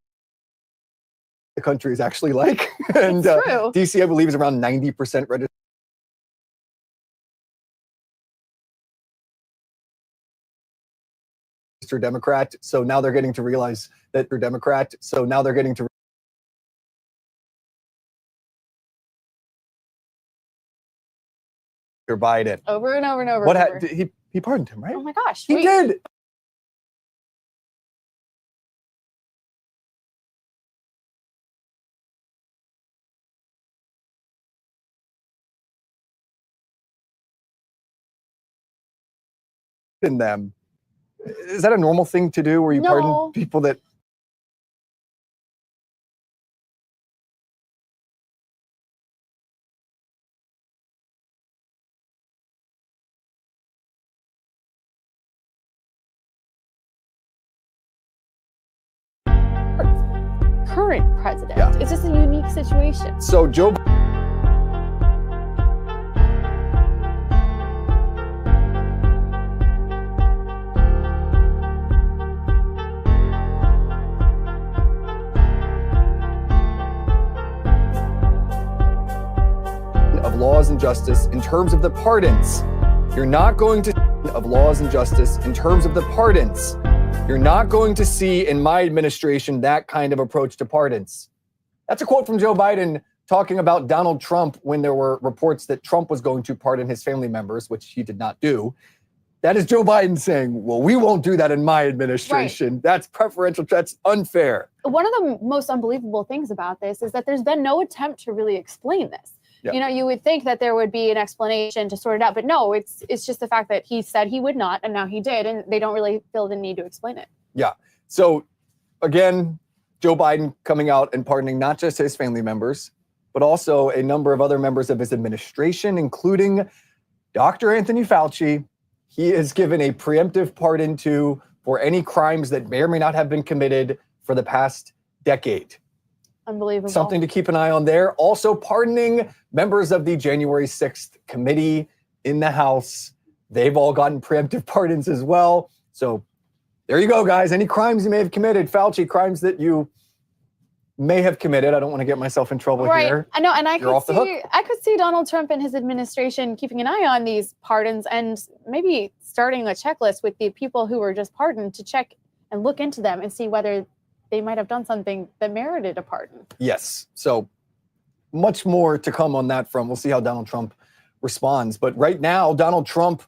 [SPEAKER 5] And DC, I believe, is around 90% registered Democrat. So now they're getting to realize that they're Democrat. So now they're getting to Biden
[SPEAKER 18] over and over and over.
[SPEAKER 5] What he pardoned him, right?
[SPEAKER 18] Oh my gosh,
[SPEAKER 5] he did. In them, is that a normal thing to do, where you pardon people that?
[SPEAKER 18] Current president. It's just a unique situation.
[SPEAKER 5] So Joe. laws and justice in terms of the pardons. You're not going to of laws and justice in terms of the pardons. You're not going to see in my administration that kind of approach to pardons. That's a quote from Joe Biden talking about Donald Trump when there were reports that Trump was going to pardon his family members, which he did not do. That is Joe Biden saying, well, we won't do that in my administration. Right. That's preferential. That's unfair.
[SPEAKER 18] One of the most unbelievable things about this is that there's been no attempt to really explain this. Yep. You know, you would think that there would be an explanation to sort it out, but no, it's just the fact that he said he would not, and now he did, and they don't really feel the need to explain it.
[SPEAKER 5] Yeah. So again, Joe Biden coming out and pardoning not just his family members, but also a number of other members of his administration, including Dr. Anthony Fauci. He is given a preemptive pardon to for any crimes that may or may not have been committed for the past decade.
[SPEAKER 18] Unbelievable.
[SPEAKER 5] Something to keep an eye on there. Also pardoning members of the January 6th committee in the House. They've all gotten preemptive pardons as well. So there you go, guys. Any crimes you may have committed, Fauci, crimes that you may have committed. I don't want to get myself in trouble here.
[SPEAKER 18] I know, and I
[SPEAKER 5] You're
[SPEAKER 18] could see Donald Trump and his administration keeping an eye on these pardons and maybe starting a checklist with the people who were just pardoned to check and look into them and see whether they might have done something that merited a pardon.
[SPEAKER 5] Yes. So much more to come on that front. We'll see how Donald Trump responds. But right now, Donald Trump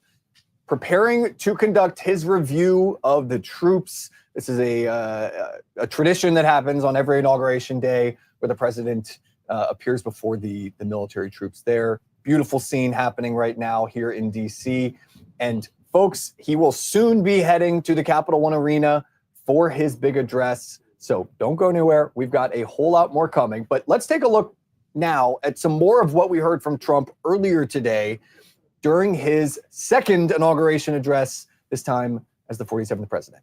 [SPEAKER 5] preparing to conduct his review of the troops. This is a tradition that happens on every inauguration day where the president appears before the military troops there. Beautiful scene happening right now here in D.C. And folks, he will soon be heading to the Capital One Arena for his big address. So don't go anywhere. We've got a whole lot more coming. But let's take a look now at some more of what we heard from Trump earlier today during his second inauguration address, this time as the 47th president.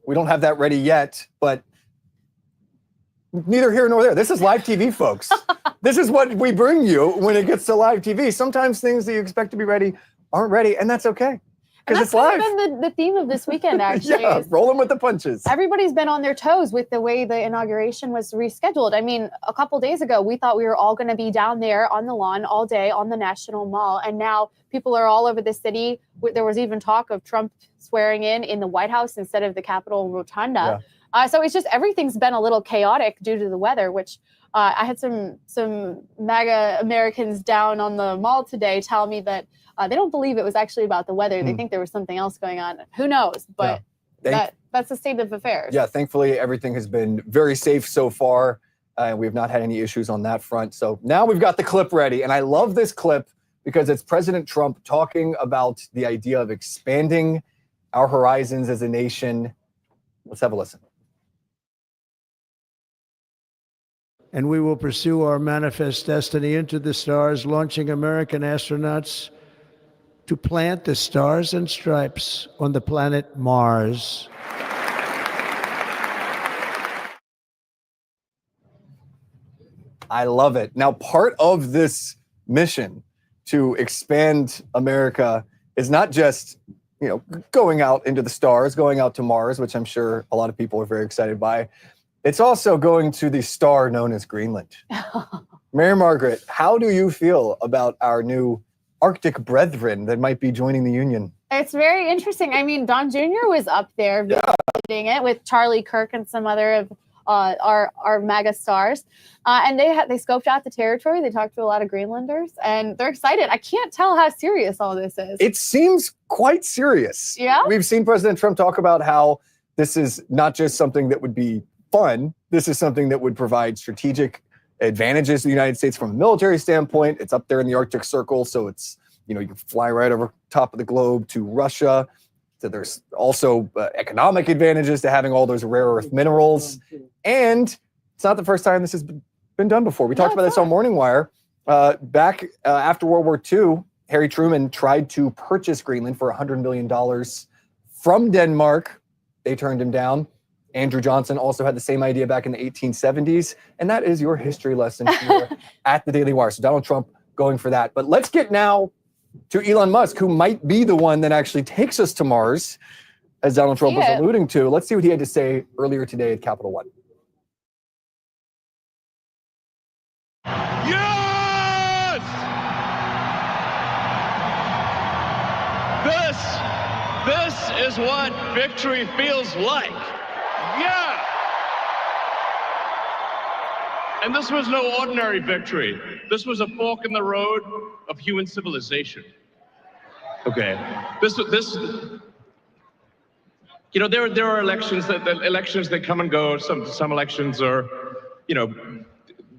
[SPEAKER 5] We don't have that ready yet, but neither here nor there. This is live TV, folks. This is what we bring you when it gets to live TV. Sometimes things that you expect to be ready aren't ready, and that's okay. Because it's live.
[SPEAKER 18] That's been the theme of this weekend, actually.
[SPEAKER 5] Yeah, rolling with the punches.
[SPEAKER 18] Everybody's been on their toes with the way the inauguration was rescheduled. I mean, a couple days ago, we thought we were all going to be down there on the lawn all day on the National Mall. And now people are all over the city. There was even talk of Trump swearing in the White House instead of the Capitol Rotunda. Yeah. So it's just everything's been a little chaotic due to the weather, which I had some MAGA Americans down on the mall today tell me that they don't believe it was actually about the weather. They think there was something else going on. Who knows? But that's the state of affairs.
[SPEAKER 5] Yeah, thankfully, everything has been very safe so far. We've not had any issues on that front. So now we've got the clip ready. And I love this clip because it's President Trump talking about the idea of expanding our horizons as a nation. Let's have a listen.
[SPEAKER 14] And we will pursue our manifest destiny into the stars, launching American astronauts to plant the stars and stripes on the planet Mars.
[SPEAKER 5] I love it. Now, part of this mission to expand America is not just, going out into the stars, going out to Mars, which I'm sure a lot of people are very excited by. It's also going to the star known as Greenland. Mary Margaret, how do you feel about our new Arctic brethren that might be joining the Union?
[SPEAKER 18] It's very interesting. I mean, Don Jr. was up there visiting it with Charlie Kirk and some other of our MAGA stars. And they scoped out the territory. They talked to a lot of Greenlanders, and they're excited. I can't tell how serious all this is.
[SPEAKER 5] It seems quite serious.
[SPEAKER 18] Yeah.
[SPEAKER 5] We've seen President Trump talk about how this is not just something that would be fun. This is something that would provide strategic advantages to the United States from a military standpoint. It's up there in the Arctic Circle, so it's, you can fly right over top of the globe to Russia. So there's also economic advantages to having all those rare earth minerals. And it's not the first time this has been done before. We talked about this on Morning Wire. Back after World War II, Harry Truman tried to purchase Greenland for $100 million from Denmark. They turned him down. Andrew Johnson also had the same idea back in the 1870s. And that is your history lesson here at the Daily Wire. So Donald Trump going for that. But let's get now to Elon Musk, who might be the one that actually takes us to Mars, as Donald Trump was alluding to. Let's see what he had to say earlier today at Capital One.
[SPEAKER 9] Yes! This is what victory feels like. Yeah! And this was no ordinary victory. This was a fork in the road of human civilization. Okay. You know, there are elections that come and go. Some elections are, you know,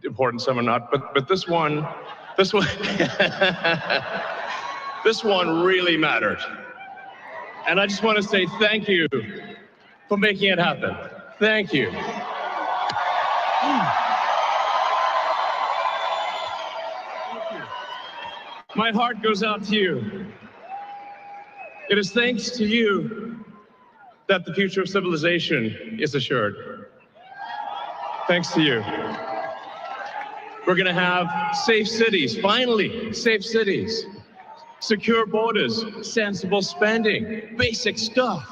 [SPEAKER 9] important, some are not. But this one this one really mattered. And I just want to say thank you for making it happen. Thank you. My heart goes out to you. It is thanks to you that the future of civilization is assured. Thanks to you. We're going to have safe cities, finally, safe cities, secure borders, sensible spending, basic stuff.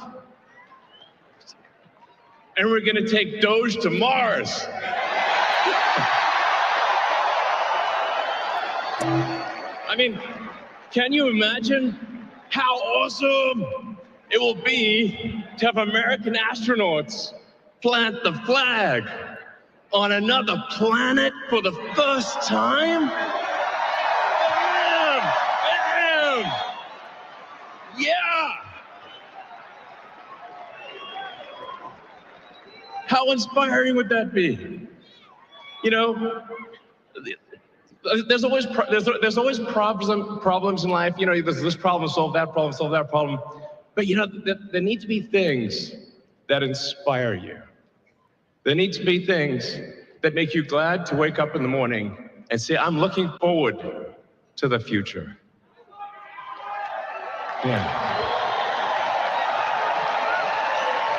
[SPEAKER 9] And we're going to take Doge to Mars. I mean, can you imagine how awesome it will be to have American astronauts plant the flag on another planet for the first time? Bam! Yeah! How inspiring would that be? You know, there's always problems in life. You know, there's this problem, solve that problem. But you know, there need to be things that inspire you. There need to be things that make you glad to wake up in the morning and say, I'm looking forward to the future. Yeah.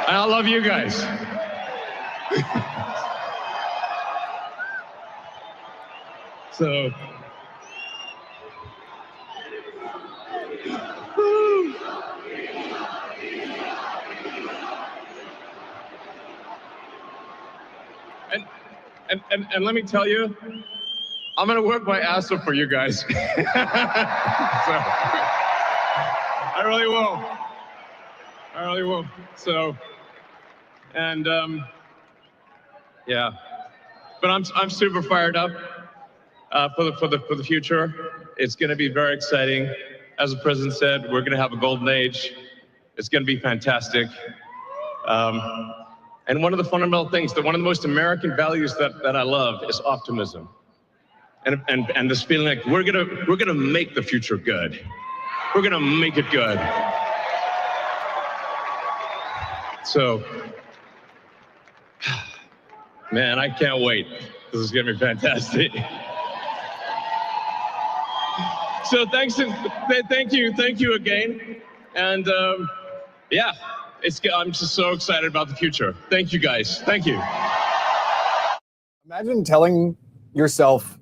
[SPEAKER 9] And I love you guys. So, and let me tell you, I'm gonna work my ass off for you guys. So, I really will. So, and yeah, but I'm super fired up. For the future. It's going to be very exciting. As the president said, we're going to have a golden age. It's going to be fantastic. And one of the fundamental things, one of the most American values that I love is optimism. And this feeling like we're gonna make the future good. We're gonna make it good. So, man, I can't wait. This is gonna be fantastic. So thank you again, and yeah, I'm just so excited about the future. Thank you guys. Thank you.
[SPEAKER 5] Imagine telling yourself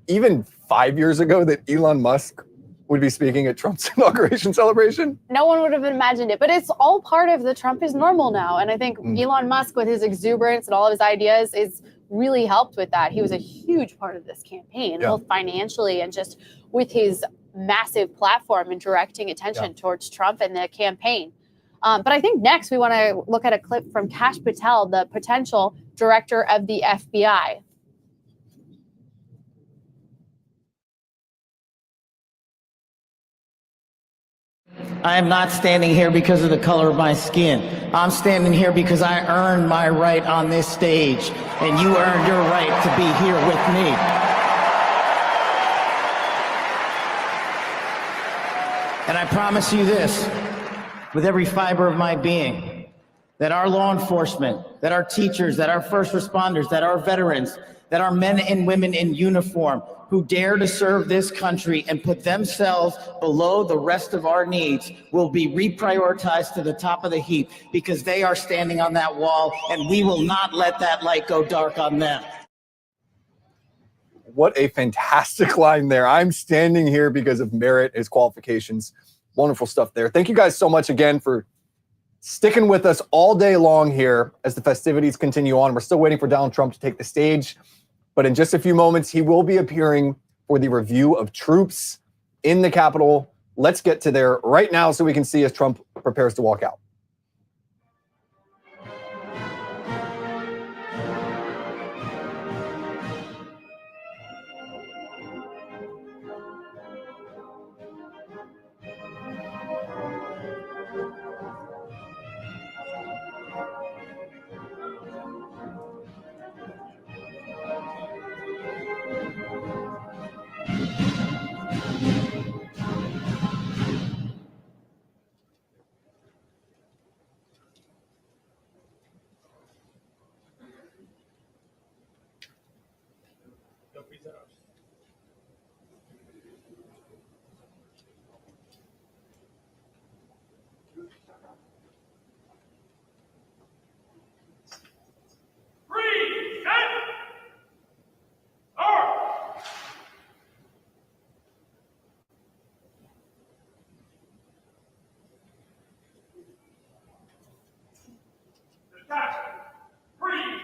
[SPEAKER 5] even 5 years ago that Elon Musk would be speaking at Trump's inauguration celebration.
[SPEAKER 18] No one would have imagined it, but it's all part of the Trump is normal now. And I think Elon Musk, with his exuberance and all of his ideas, is really helped with that. He was a huge part of this campaign, both financially and just with his massive platform and directing attention towards Trump and the campaign. But I think next we want to look at a clip from Kash Patel, the potential director of the FBI.
[SPEAKER 10] I am not standing here because of the color of my skin. I'm standing here because I earned my right on this stage, and you earned your right to be here with me. And I promise you this, with every fiber of my being, that our law enforcement, that our teachers, that our first responders, that our veterans, that our men and women in uniform who dare to serve this country and put themselves below the rest of our needs will be reprioritized to the top of the heap because they are standing on that wall, and we will not let that light go dark on them.
[SPEAKER 5] What a fantastic line there. I'm standing here because of merit, his qualifications. Wonderful stuff there. Thank you guys so much again for sticking with us all day long here as the festivities continue on. We're still waiting for Donald Trump to take the stage. But But in just a few moments, he will be appearing for the review of troops in the Capitol. Let's get to there right now so we can see as Trump prepares to walk out.
[SPEAKER 9] Present.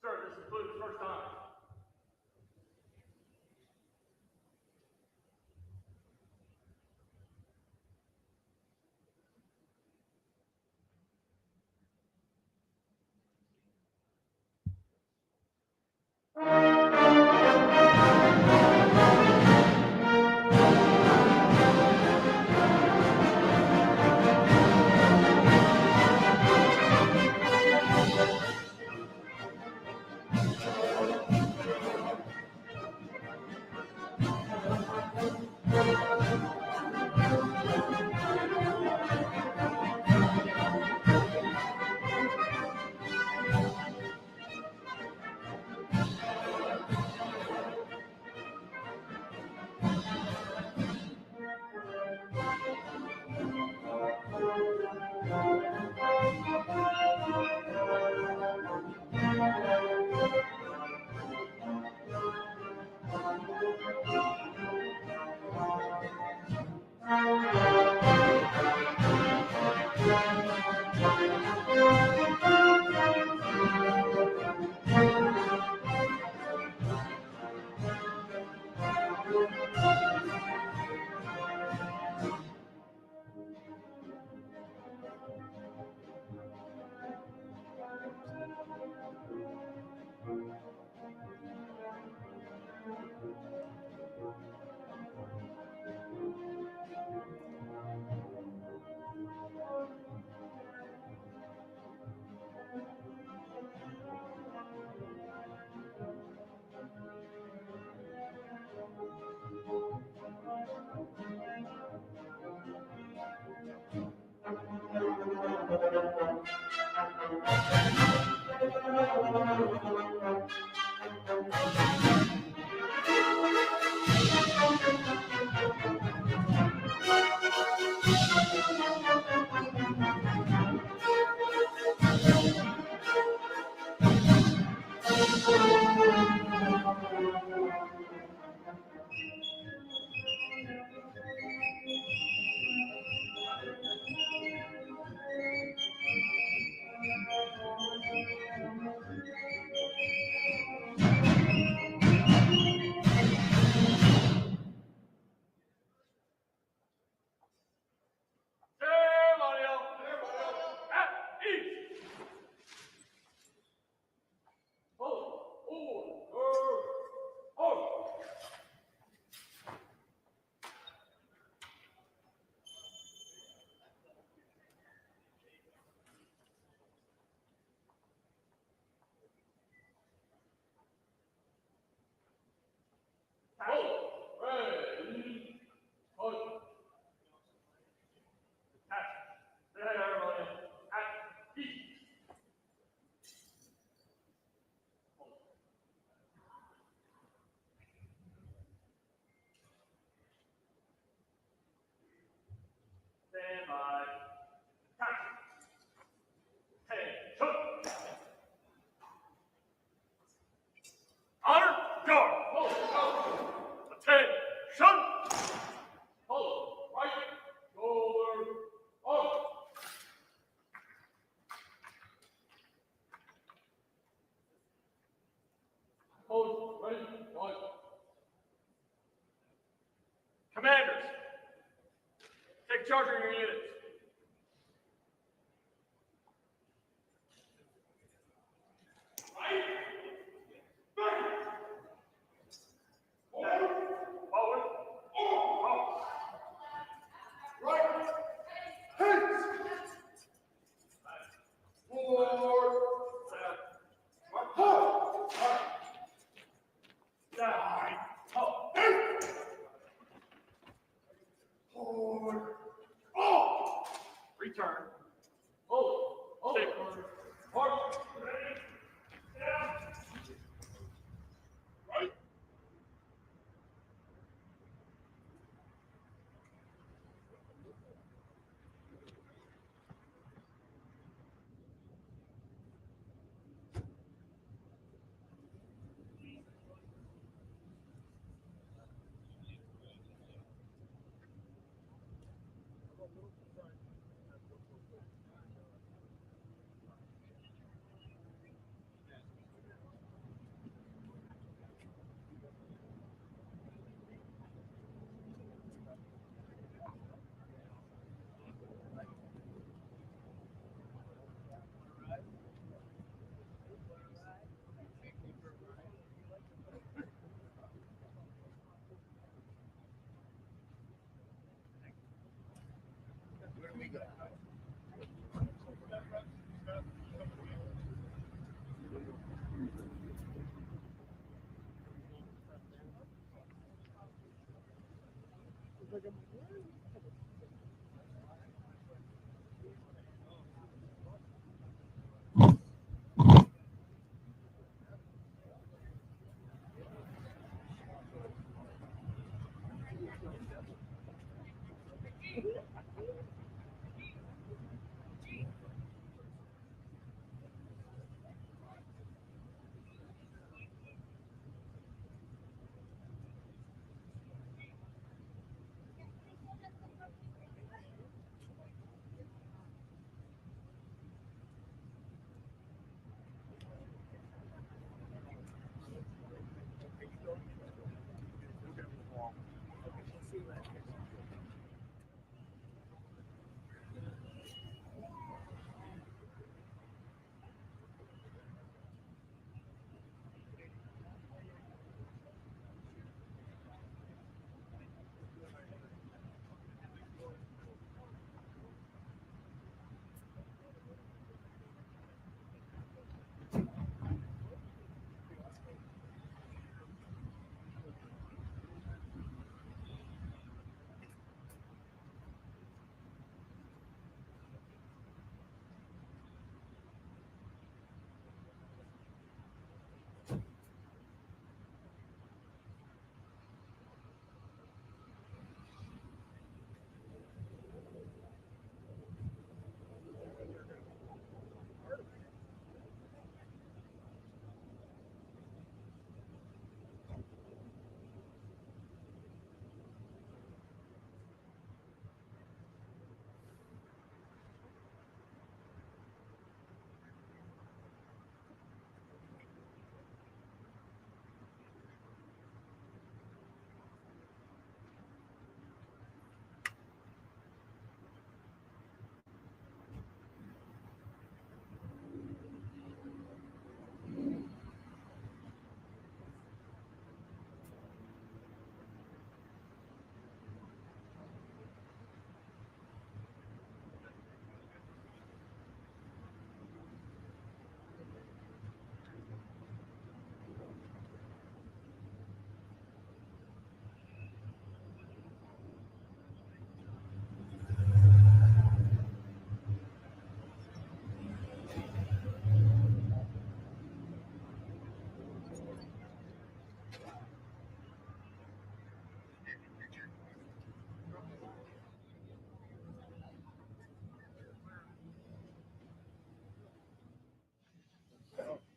[SPEAKER 9] Sir, this includes the first time. Start. Attention. Hold. Right shoulder up. Hold. Ready. One. Commanders, take charge of your units. Return. Hold. Stay. March. Ready. Down. Right.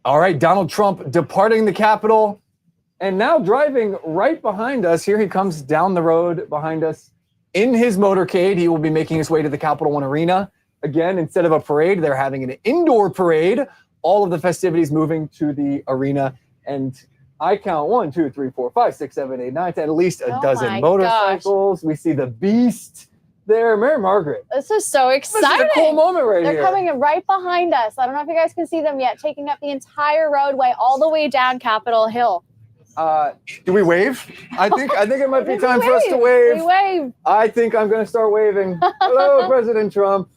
[SPEAKER 5] All right, Donald Trump departing the Capitol. And now driving right behind us, here he comes down the road behind us in his motorcade. He will be making his way to the Capital One Arena. Again, instead of a parade, they're having an indoor parade. All of the festivities moving to the arena. And I count 1, 2, 3, 4, 5, 6, 7, 8, 9, 10, at least a dozen motorcycles. We see the Beast there. Mary Margaret.
[SPEAKER 18] This is so exciting.
[SPEAKER 5] This is a cool moment right here.
[SPEAKER 18] They're coming right behind us. I don't know if you guys can see them yet, taking up the entire roadway all the way down Capitol Hill.
[SPEAKER 5] Do we wave? I think it might be time for us to wave.
[SPEAKER 18] We wave.
[SPEAKER 5] I think I'm going to start waving. Hello, President Trump.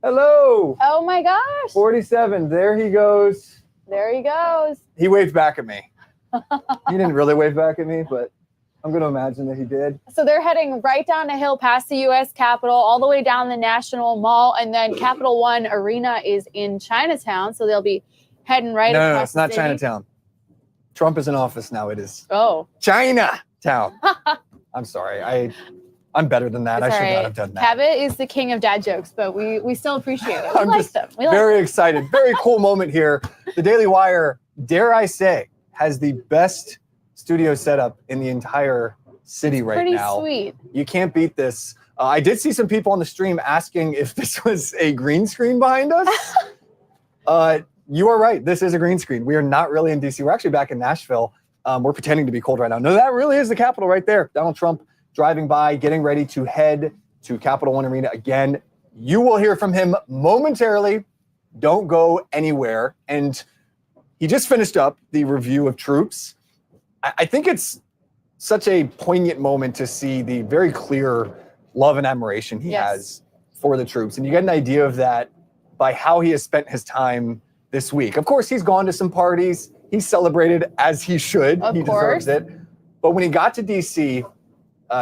[SPEAKER 5] Hello.
[SPEAKER 18] Oh my gosh.
[SPEAKER 5] 47. There he goes.
[SPEAKER 18] There he goes.
[SPEAKER 5] He waved back at me. He didn't really wave back at me, but I'm going to imagine that he did.
[SPEAKER 18] So they're heading right down the hill past the U.S. Capitol, all the way down the National Mall, and then Capital One Arena is in Chinatown, so they'll be heading right across
[SPEAKER 5] No, it's not
[SPEAKER 18] the city.
[SPEAKER 5] Chinatown. Trump is in office now. It is Chinatown. I'm sorry. I'm better than that.
[SPEAKER 18] It's
[SPEAKER 5] I should
[SPEAKER 18] all
[SPEAKER 5] not
[SPEAKER 18] right.
[SPEAKER 5] have done that.
[SPEAKER 18] Cabot is the king of dad jokes, but we still appreciate it. We
[SPEAKER 5] I'm
[SPEAKER 18] like
[SPEAKER 5] just
[SPEAKER 18] them. We like
[SPEAKER 5] very
[SPEAKER 18] them.
[SPEAKER 5] excited. Very cool moment here. The Daily Wire, dare I say, has the best studio setup in the entire city right
[SPEAKER 18] Pretty
[SPEAKER 5] now.
[SPEAKER 18] sweet.
[SPEAKER 5] You can't beat this. I did see some people on the stream asking if this was a green screen behind us. You are right. This is a green screen. We are not really in DC. We're actually back in Nashville. We're pretending to be cold right now. No, that really is the Capitol right there. Donald Trump driving by, getting ready to head to Capital One Arena again. You will hear from him momentarily. Don't go anywhere. And he just finished up the review of troops. I think it's such a poignant moment to see the very clear love and admiration he has for the troops. And you get an idea of that by how he has spent his time this week. Of course, he's gone to some parties. He's celebrated as he should. He deserves it. But when he got to DC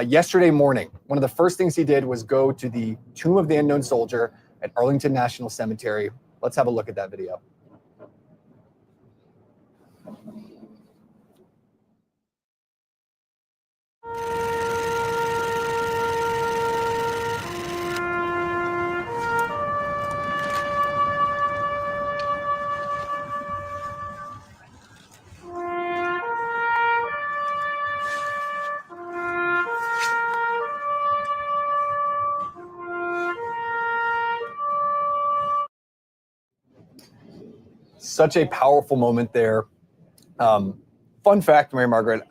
[SPEAKER 5] yesterday morning, one of the first things he did was go to the Tomb of the Unknown Soldier at Arlington National Cemetery. Let's have a look at that video. Such a powerful moment there. Fun fact, Mary Margaret,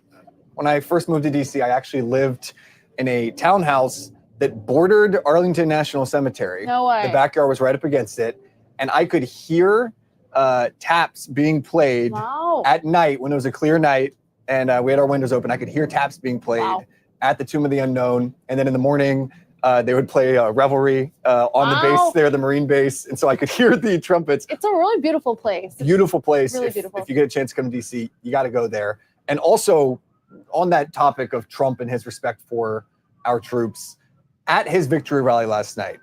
[SPEAKER 5] when I first moved to DC, I actually lived in a townhouse that bordered Arlington National Cemetery.
[SPEAKER 18] No way.
[SPEAKER 5] The backyard was right up against it. And I could hear taps being played at night when it was a clear night. And we had our windows open. I could hear taps being played at the Tomb of the Unknown. And then in the morning, they would play Revelry on the base there, the Marine base. And so I could hear the trumpets.
[SPEAKER 18] It's a really beautiful place.
[SPEAKER 5] Beautiful place.
[SPEAKER 18] Really
[SPEAKER 5] if,
[SPEAKER 18] beautiful.
[SPEAKER 5] if you get a chance to come to DC, you got to go there. And also, on that topic of Trump and his respect for our troops, at his victory rally last night,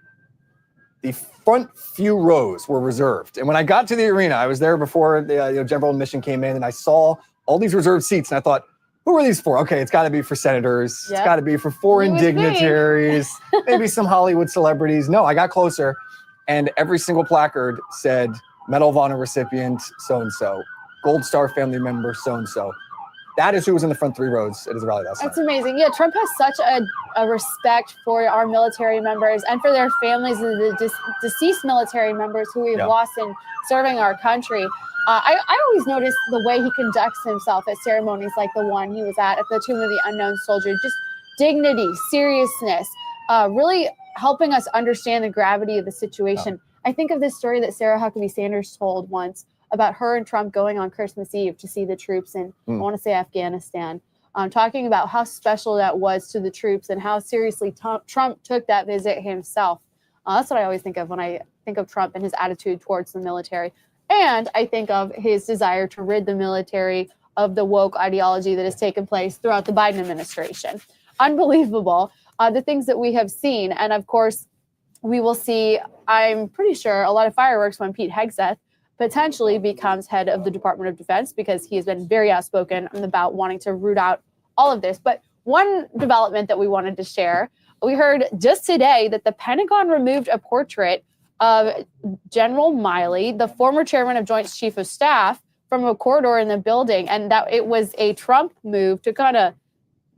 [SPEAKER 5] the front few rows were reserved. And when I got to the arena, I was there before the general admission came in, and I saw all these reserved seats, and I thought, who are these for? Okay, it's got to be for senators.
[SPEAKER 18] Yep.
[SPEAKER 5] It's got to be for foreign
[SPEAKER 18] You would think.
[SPEAKER 5] dignitaries, maybe some Hollywood celebrities. No, I got closer, and every single placard said Medal of Honor recipient so-and-so, Gold Star family member so-and-so. That is who was in the front three rows at his rally last night.
[SPEAKER 18] That's amazing. Yeah, Trump has such a respect for our military members and for their families and the deceased military members who we've lost in serving our country. I always notice the way he conducts himself at ceremonies like the one he was at the Tomb of the Unknown Soldier. Just dignity, seriousness, really helping us understand the gravity of the situation. I think of this story that Sarah Huckabee Sanders told once about her and Trump going on Christmas Eve to see the troops in, I want to say, Afghanistan, talking about how special that was to the troops and how seriously Trump took that visit himself. That's what I always think of when I think of Trump and his attitude towards the military. And I think of his desire to rid the military of the woke ideology that has taken place throughout the Biden administration. Unbelievable, the things that we have seen. And of course, we will see, I'm pretty sure, a lot of fireworks when Pete Hegseth potentially becomes head of the Department of Defense, because he has been very outspoken about wanting to root out all of this. But one development that we wanted to share, we heard just today that the Pentagon removed a portrait of General Miley, the former chairman of Joint Chief of Staff, from a corridor in the building, and that it was a Trump move to kind of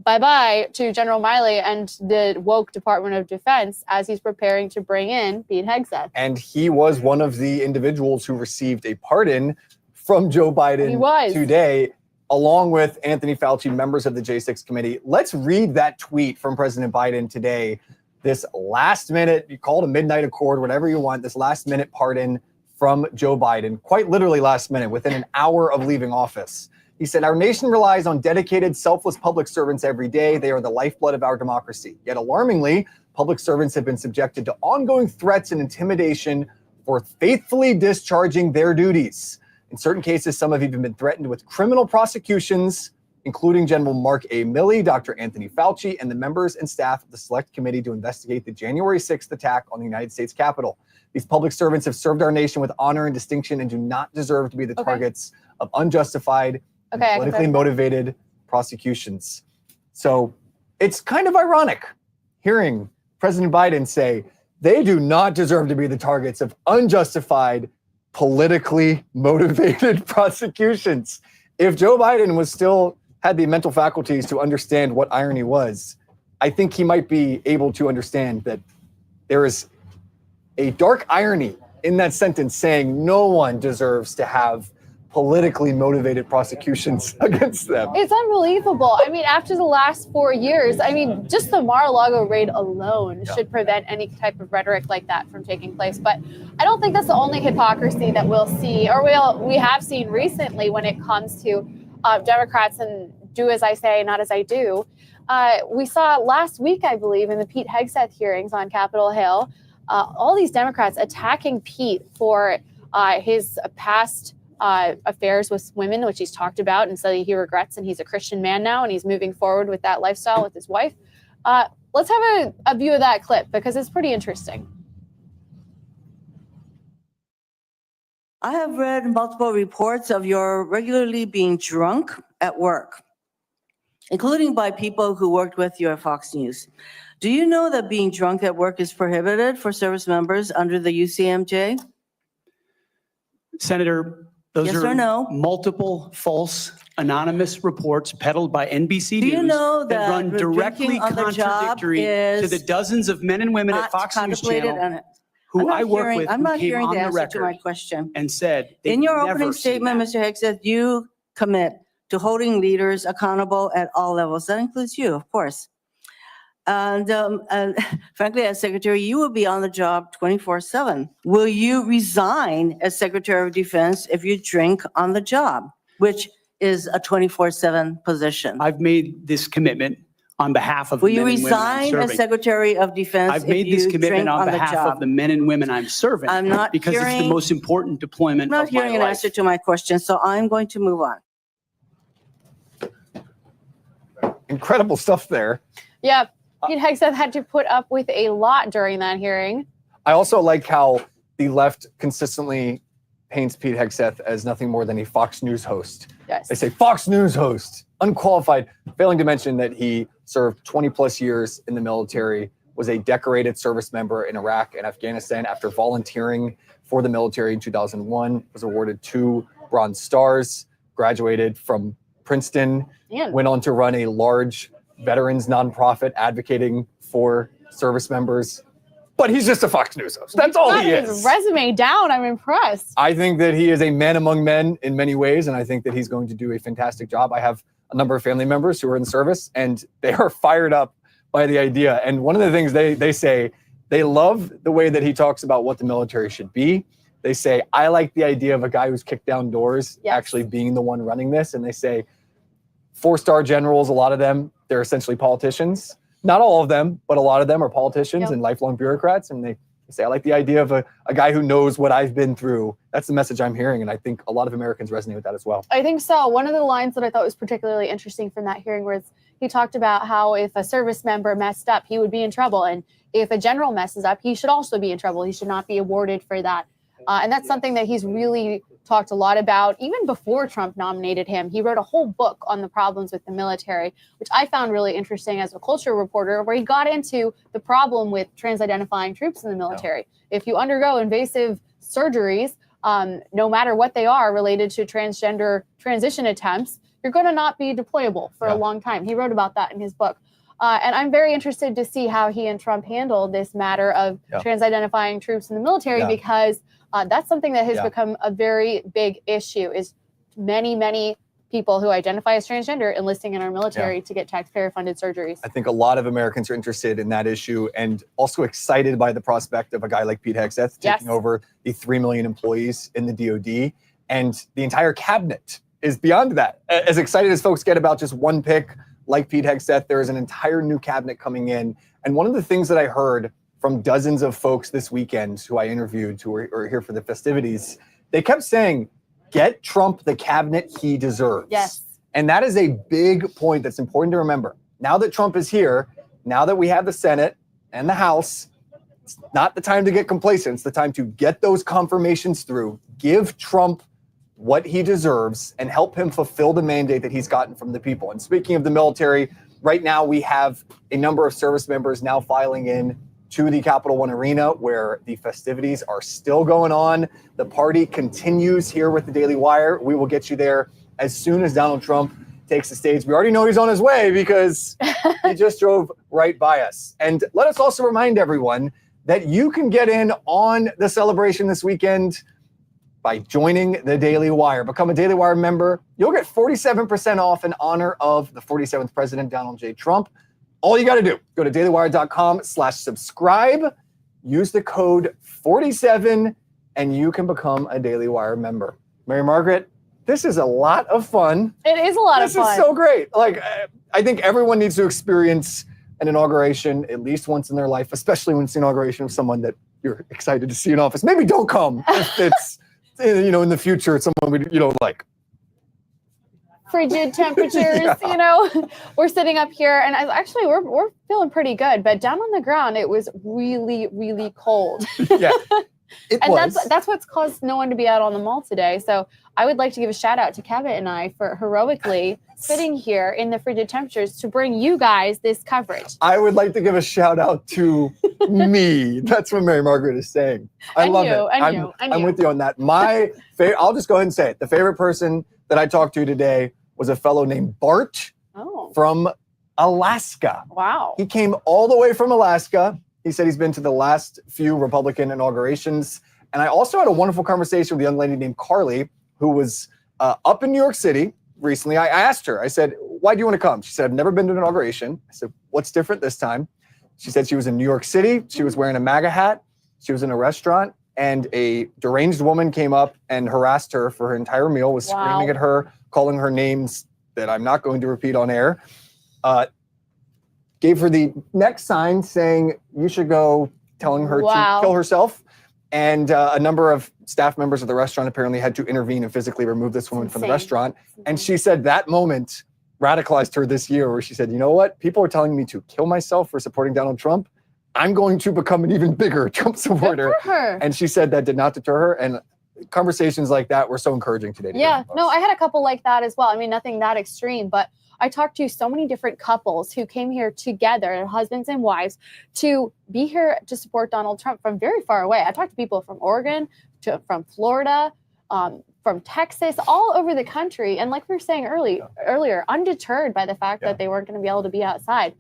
[SPEAKER 18] bye-bye to General Miley and the woke Department of Defense as he's preparing to bring in Pete Hegseth.
[SPEAKER 5] And he was one of the individuals who received a pardon from Joe Biden today, along with Anthony Fauci, members of the J6 committee. Let's read that tweet from President Biden today. This last minute, you call it a midnight accord, whatever you want, this last minute pardon from Joe Biden, quite literally last minute, within an hour of leaving office. He said, "Our nation relies on dedicated, selfless public servants every day. They are the lifeblood of our democracy. Yet alarmingly, public servants have been subjected to ongoing threats and intimidation for faithfully discharging their duties. In certain cases, some have even been threatened with criminal prosecutions, including General Mark A. Milley, Dr. Anthony Fauci, and the members and staff of the Select Committee to investigate the January 6th attack on the United States Capitol. These public servants have served our nation with honor and distinction and do not deserve to be the targets of unjustified and politically motivated prosecutions." So it's kind of ironic hearing President Biden say they do not deserve to be the targets of unjustified, politically motivated prosecutions. If Joe Biden was still had the mental faculties to understand what irony was, I think he might be able to understand that there is a dark irony in that sentence saying no one deserves to have politically motivated prosecutions against them.
[SPEAKER 18] It's unbelievable. I mean, after the last 4 years, I mean, just the Mar-a-Lago raid alone should prevent any type of rhetoric like that from taking place. But I don't think that's the only hypocrisy that we'll see, or we have seen recently when it comes to Democrats and do as I say, not as I do. We saw last week, I believe, in the Pete Hegseth hearings on Capitol Hill, all these Democrats attacking Pete for his past affairs with women, which he's talked about, and so he regrets, and he's a Christian man now, and he's moving forward with that lifestyle with his wife. Let's have a view of that clip because it's pretty interesting.
[SPEAKER 11] I have read multiple reports of your regularly being drunk at work, including by people who worked with you at Fox News. Do you know that being drunk at work is prohibited for service members under the UCMJ?
[SPEAKER 16] Senator, those
[SPEAKER 11] Yes
[SPEAKER 16] are
[SPEAKER 11] or no?
[SPEAKER 16] multiple false anonymous reports peddled by NBC
[SPEAKER 11] Do you
[SPEAKER 16] News
[SPEAKER 11] know
[SPEAKER 16] that
[SPEAKER 11] that
[SPEAKER 16] run directly
[SPEAKER 11] drinking on the job
[SPEAKER 16] contradictory to
[SPEAKER 11] is
[SPEAKER 16] the dozens of men and women at
[SPEAKER 11] not
[SPEAKER 16] Fox News
[SPEAKER 11] contemplated
[SPEAKER 16] Channel
[SPEAKER 11] and-
[SPEAKER 16] who I work with
[SPEAKER 11] I'm
[SPEAKER 16] who
[SPEAKER 11] not
[SPEAKER 16] came
[SPEAKER 11] hearing
[SPEAKER 16] on
[SPEAKER 11] the
[SPEAKER 16] the
[SPEAKER 11] answer to my
[SPEAKER 16] record
[SPEAKER 11] question.
[SPEAKER 16] and said they've
[SPEAKER 11] In your
[SPEAKER 16] never
[SPEAKER 11] opening
[SPEAKER 16] seen
[SPEAKER 11] statement,
[SPEAKER 16] that.
[SPEAKER 11] Mr. Hegseth, you commit to holding leaders accountable at all levels. That includes you, of course. And frankly, as Secretary, you will be on the job 24/7. Will you resign as Secretary of Defense if you drink on the job, which is a 24/7 position?
[SPEAKER 16] I've made this commitment on behalf of
[SPEAKER 11] Will
[SPEAKER 16] the
[SPEAKER 11] you
[SPEAKER 16] men and women I'm
[SPEAKER 11] resign as
[SPEAKER 16] serving.
[SPEAKER 11] Secretary of Defense
[SPEAKER 16] I've
[SPEAKER 11] if
[SPEAKER 16] made this
[SPEAKER 11] you
[SPEAKER 16] commitment
[SPEAKER 11] drink
[SPEAKER 16] on
[SPEAKER 11] the
[SPEAKER 16] behalf
[SPEAKER 11] job?
[SPEAKER 16] of the men and women I'm serving.
[SPEAKER 11] I'm not
[SPEAKER 16] because it's the
[SPEAKER 11] hearing-
[SPEAKER 16] most important deployment
[SPEAKER 11] I'm not
[SPEAKER 16] of my
[SPEAKER 11] hearing an
[SPEAKER 16] life.
[SPEAKER 11] answer to my question, so I'm going to move on.
[SPEAKER 5] Incredible stuff there.
[SPEAKER 18] Yeah, Pete Hegseth had to put up with a lot during that hearing.
[SPEAKER 5] I also like how the left consistently paints Pete Hegseth as nothing more than a Fox News host.
[SPEAKER 18] Yes.
[SPEAKER 5] They say Fox News host, unqualified, failing to mention that he served 20 plus years in the military, was a decorated service member in Iraq and Afghanistan after volunteering for the military in 2001, was awarded 2 Bronze Stars, graduated from Princeton,
[SPEAKER 18] Man.
[SPEAKER 5] went on to run a large veterans nonprofit advocating for service members. But he's just a Fox News host. That's all he
[SPEAKER 18] Got his
[SPEAKER 5] is.
[SPEAKER 18] resume down. I'm impressed.
[SPEAKER 5] I think that he is a man among men in many ways, and I think that he's going to do a fantastic job. I have a number of family members who are in the service, and they are fired up by the idea. And one of the things they say, they love the way that he talks about what the military should be. They say, I like the idea of a guy who's kicked down doors actually being the one running this. And they say, 4-star generals, a lot of them, they're essentially politicians. Not all of them, but a lot of them are politicians and lifelong bureaucrats. And they say, I like the idea of a guy who knows what I've been through. That's the message I'm hearing. And I think a lot of Americans resonate with that as well.
[SPEAKER 18] I think so. One of the lines that I thought was particularly interesting from that hearing was he talked about how if a service member messed up, he would be in trouble. And if a general messes up, he should also be in trouble. He should not be awarded for that. And that's something that he's really talked a lot about. Even before Trump nominated him, he wrote a whole book on the problems with the military, which I found really interesting as a culture reporter, where he got into the problem with trans-identifying troops in the military. If you undergo invasive surgeries, no matter what they are related to transgender transition attempts, you're going to not be deployable for a long time. He wrote about that in his book. And I'm very interested to see how he and Trump handle this matter of trans-identifying troops in the military, because that's something that has become a very big issue, is many people who identify as transgender enlisting in our military to get taxpayer-funded surgeries.
[SPEAKER 5] I think a lot of Americans are interested in that issue and also excited by the prospect of a guy like Pete Hegseth taking over the 3 million employees in the DoD. And the entire cabinet is beyond that. As excited as folks get about just one pick like Pete Hegseth, there is an entire new cabinet coming in. And one of the things that I heard from dozens of folks this weekend who I interviewed who are here for the festivities, they kept saying, get Trump the cabinet he deserves.
[SPEAKER 18] Yes.
[SPEAKER 5] And that is a big point that's important to remember. Now that Trump is here, now that we have the Senate and the House, it's not the time to get complacent. It's the time to get those confirmations through, give Trump what he deserves, and help him fulfill the mandate that he's gotten from the people. And speaking of the military, right now we have a number of service members now filing in to the Capital One Arena, where the festivities are still going on. The party continues here with the Daily Wire. We will get you there as soon as Donald Trump takes the stage. We already know he's on his way because he just drove right by us. And let us also remind everyone that you can get in on the celebration this weekend by joining the Daily Wire. Become a Daily Wire member. You'll get 47% off in honor of the 47th President, Donald J. Trump. All you got to do, go to dailywire.com/subscribe, use the code 47, and you can become a Daily Wire member. Mary Margaret, this is a lot of fun.
[SPEAKER 18] It is a lot of fun.
[SPEAKER 5] This is so great. Like, I think everyone needs to experience an inauguration at least once in their life, especially when it's the inauguration of someone that you're excited to see in office. Maybe don't come if it's, in the future, it's someone you don't like.
[SPEAKER 18] Frigid temperatures, we're sitting up here, and actually we're feeling pretty good, but down on the ground it was really cold.
[SPEAKER 5] Yeah,
[SPEAKER 18] and that's what's caused no one to be out on the mall today. So I would like to give a shout out to Kevin and I for heroically sitting here in the frigid temperatures to bring you guys this coverage.
[SPEAKER 5] I would like to give a shout out to me. That's what Mary Margaret is saying. I love it. I'm with you on that. I'll just go ahead and say it. The favorite person that I talked to today was a fellow named Bart from Alaska.
[SPEAKER 18] Wow.
[SPEAKER 5] He came all the way from Alaska. He said he's been to the last few Republican inaugurations. And I also had a wonderful conversation with a young lady named Carly, who was up in New York City recently. I asked her, I said, why do you want to come? She said, I've never been to an inauguration. I said, what's different this time? She said she was in New York City. She was wearing a MAGA hat. She was in a restaurant, and a deranged woman came up and harassed her for her entire meal, was screaming at her, calling her names that I'm not going to repeat on air. Gave her the neck sign saying you should go, telling her to kill herself. And a number of staff members of the restaurant apparently had to intervene and physically remove this woman from the restaurant. And she said that moment radicalized her this year, where she said, you know what? People are telling me to kill myself for supporting Donald Trump. I'm going to become an even bigger Trump supporter.
[SPEAKER 18] Good for her.
[SPEAKER 5] And she said that did not deter her. And conversations like that were so encouraging today.
[SPEAKER 18] Yeah, no, I had a couple like that as well. I mean, nothing that extreme, but I talked to so many different couples who came here together, husbands and wives, to be here to support Donald Trump from very far away. I talked to people from Oregon, from Florida, from Texas, all over the country. And like we were saying earlier, undeterred by the fact that they weren't going to be able to be outside.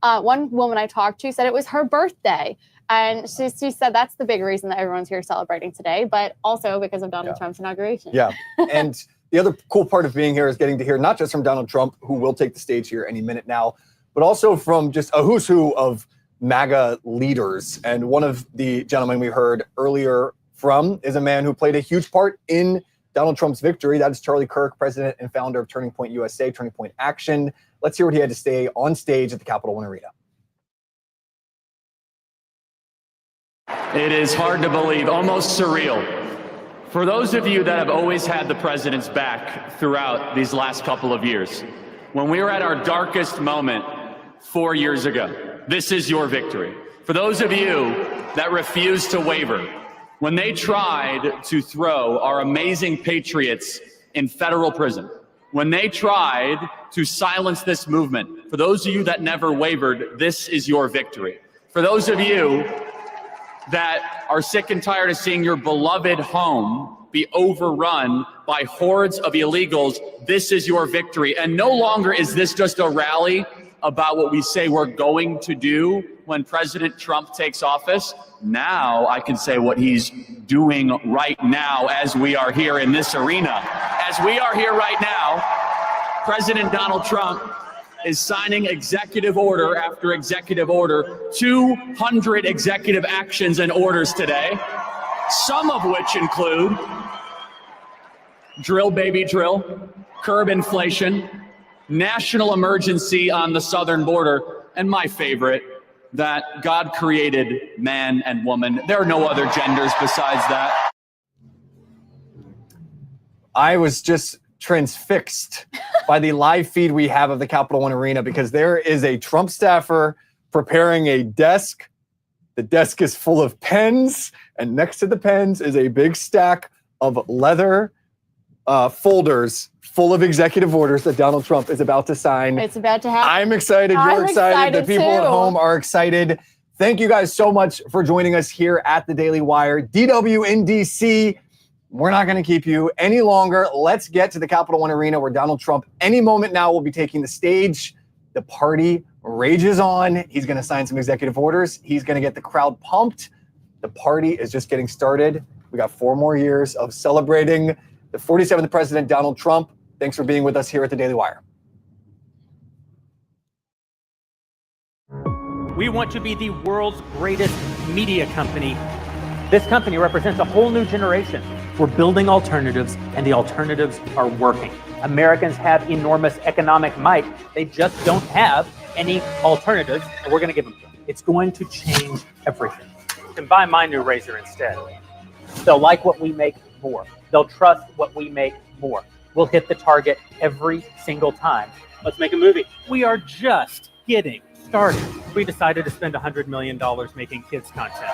[SPEAKER 18] One woman I talked to said it was her birthday. And she said that's the big reason that everyone's here celebrating today, but also because of Donald Trump's inauguration.
[SPEAKER 5] Yeah. And the other cool part of being here is getting to hear not just from Donald Trump, who will take the stage here any minute now, but also from just a who's who of MAGA leaders. And one of the gentlemen we heard earlier from is a man who played a huge part in Donald Trump's victory. That is Charlie Kirk, president and founder of Turning Point USA, Turning Point Action. Let's hear what he had to say on stage at the Capital One Arena.
[SPEAKER 3] It is hard to believe, almost surreal. For those of you that have always had the president's back throughout these last couple of years, when we were at our darkest moment 4 years ago, this is your victory. For those of you that refuse to waver, when they tried to throw our amazing patriots in federal prison, when they tried to silence this movement, for those of you that never wavered, this is your victory. For those of you that are sick and tired of seeing your beloved home be overrun by hordes of illegals. This is your victory. And no longer is this just a rally about what we say we're going to do when President Trump takes office. Now I can say what he's doing right now as we are here in this arena. As we are here right now, President Donald Trump is signing executive order after executive order, 200 executive actions and orders today, some of which include drill baby drill, curb inflation, national emergency on the southern border, and my favorite, that God created man and woman. There are no other genders besides that.
[SPEAKER 5] I was just transfixed by the live feed we have of the Capital One Arena, because there is a Trump staffer preparing a desk. The desk is full of pens, and next to the pens is a big stack of leather folders full of executive orders that Donald Trump is about to sign.
[SPEAKER 18] It's about to happen.
[SPEAKER 5] I'm excited. You're excited. The people at home are excited. Thank you guys so much for joining us here at the Daily Wire. DW in DC, we're not going to keep you any longer. Let's get to the Capital One Arena, where Donald Trump any moment now will be taking the stage. The party rages on. He's going to sign some executive orders. He's going to get the crowd pumped. The party is just getting started. We got 4 more years of celebrating the 47th President, Donald Trump. Thanks for being with us here at the Daily Wire.
[SPEAKER 17] We want to be the world's greatest media company. This company represents a whole new generation. We're building alternatives, and the alternatives are working. Americans have enormous economic might. They just don't have any alternatives, and we're going to give them to them. It's going to change everything. You can buy my new razor instead. They'll like what we make more. They'll trust what we make more. We'll hit the target every single time. Let's make a movie. We are just getting started. We decided to spend $100 million making kids content.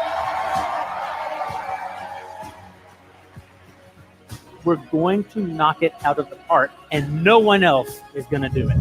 [SPEAKER 17] We're going to knock it out of the park, and no one else is going to do it.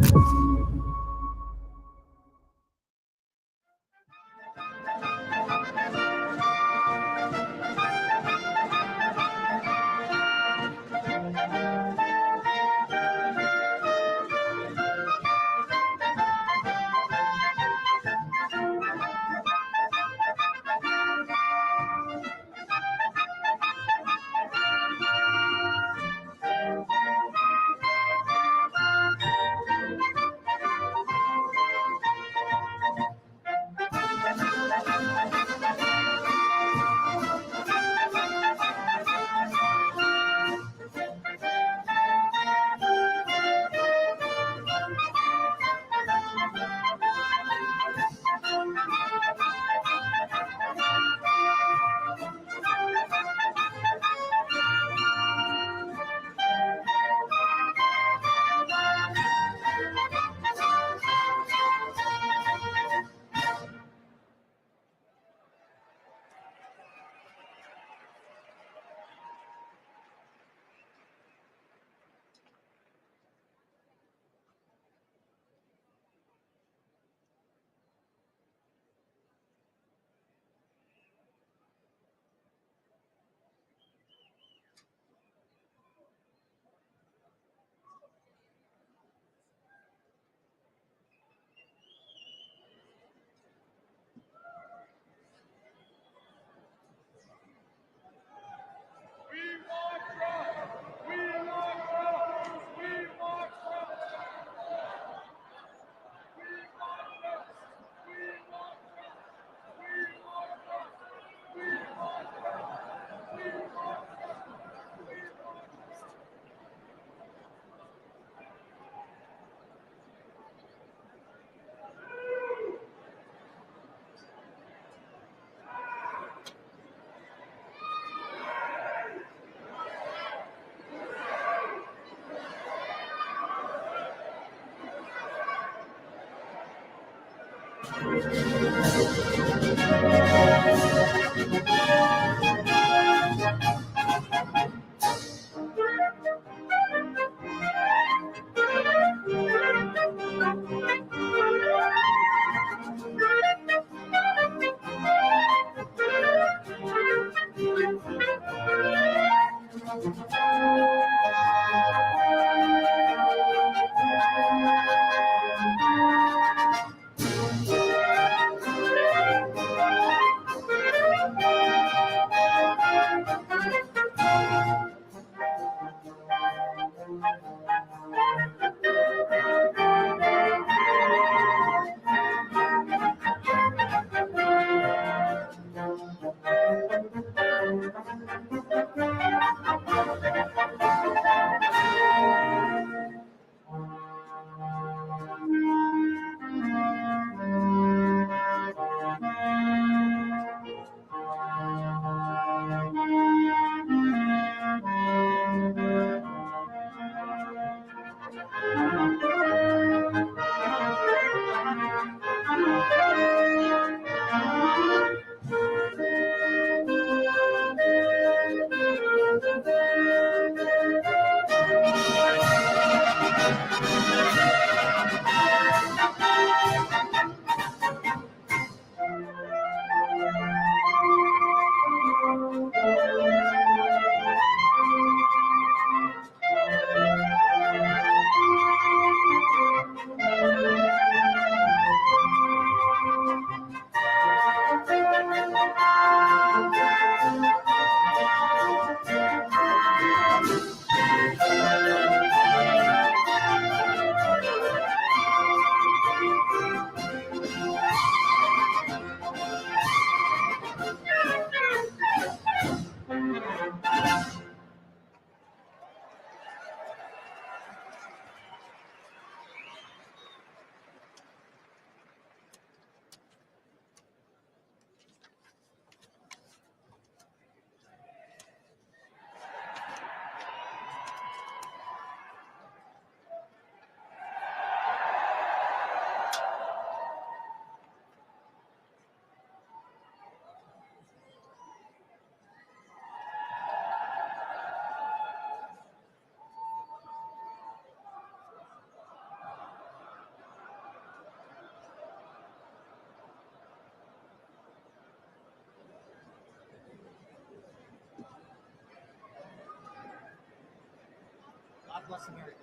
[SPEAKER 19] plus America.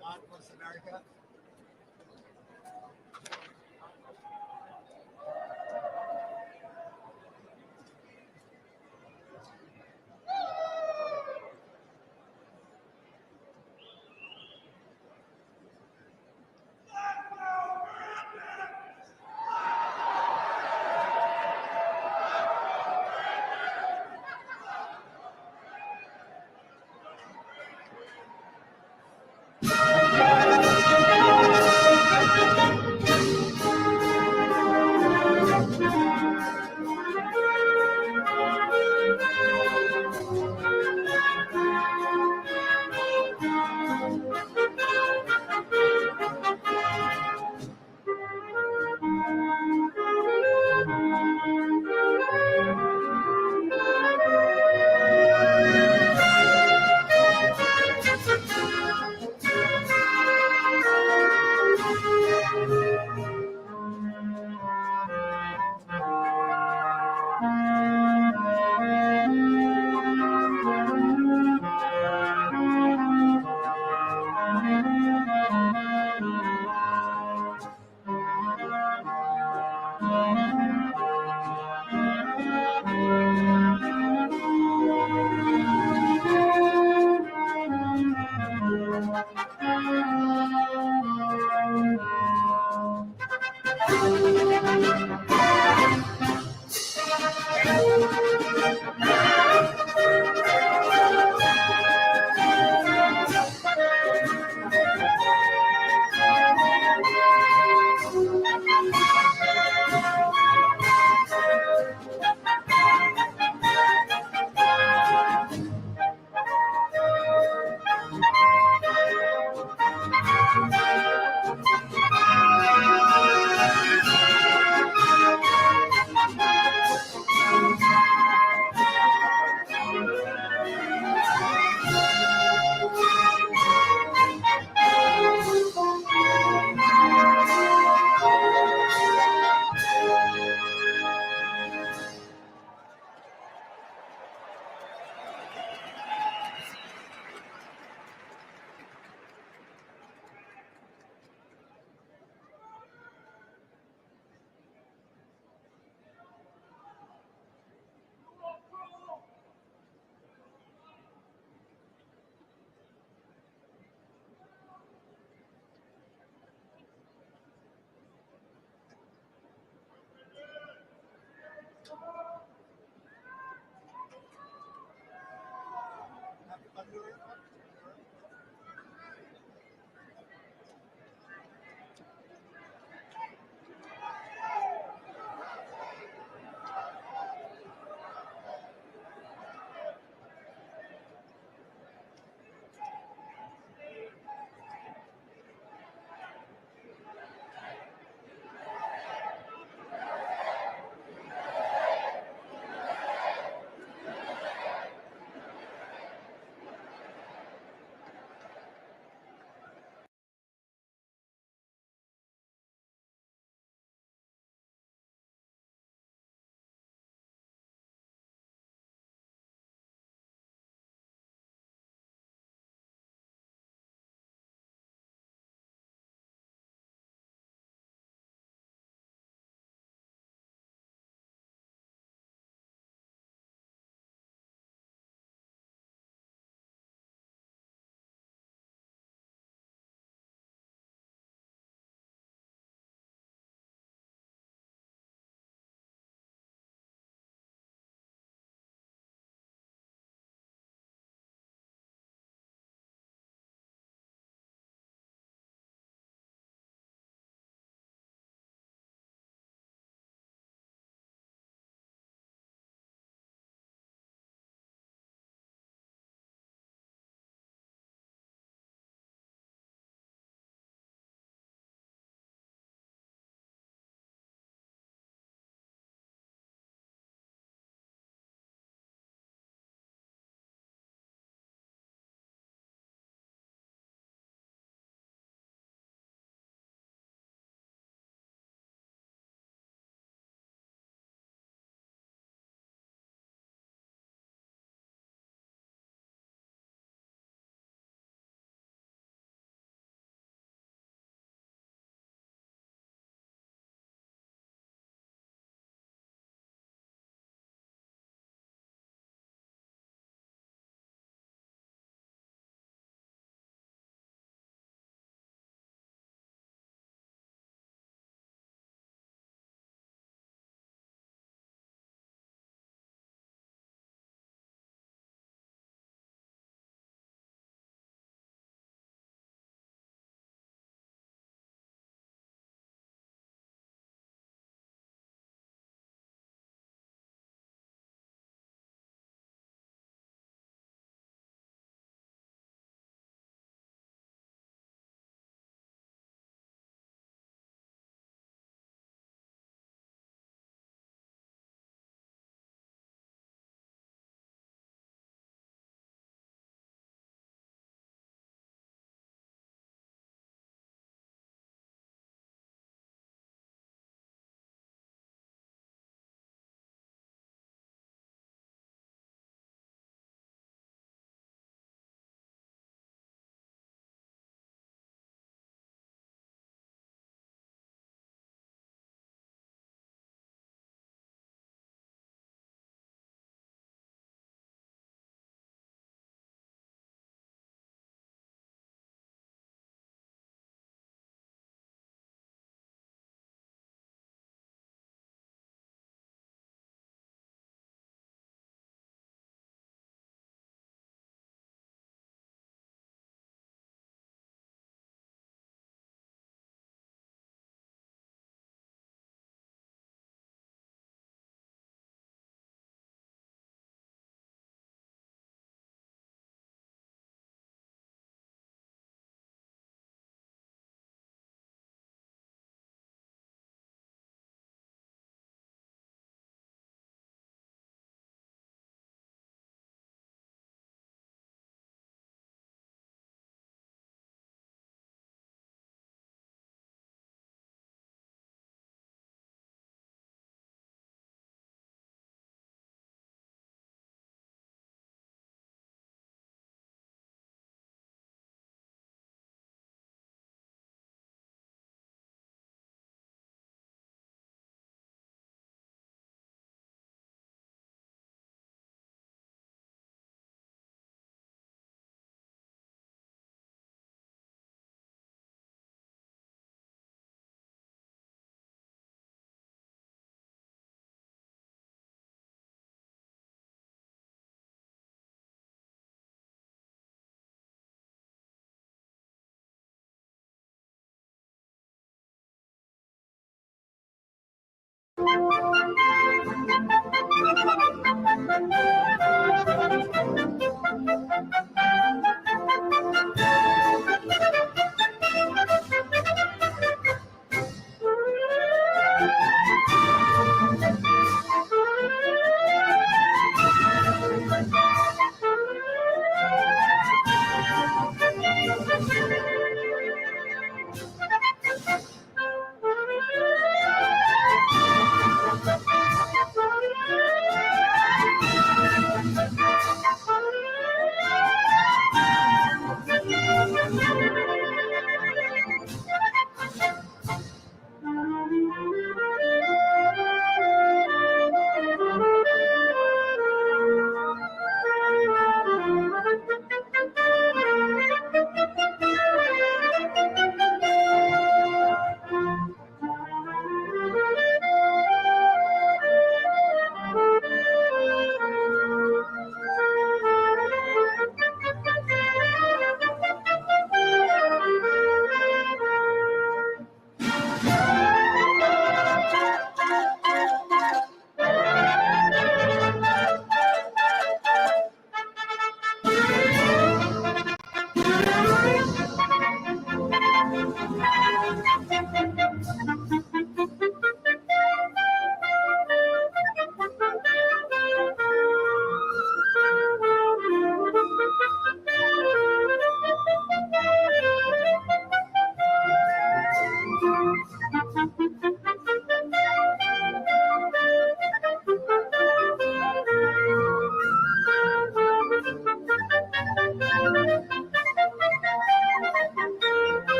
[SPEAKER 19] God plus America.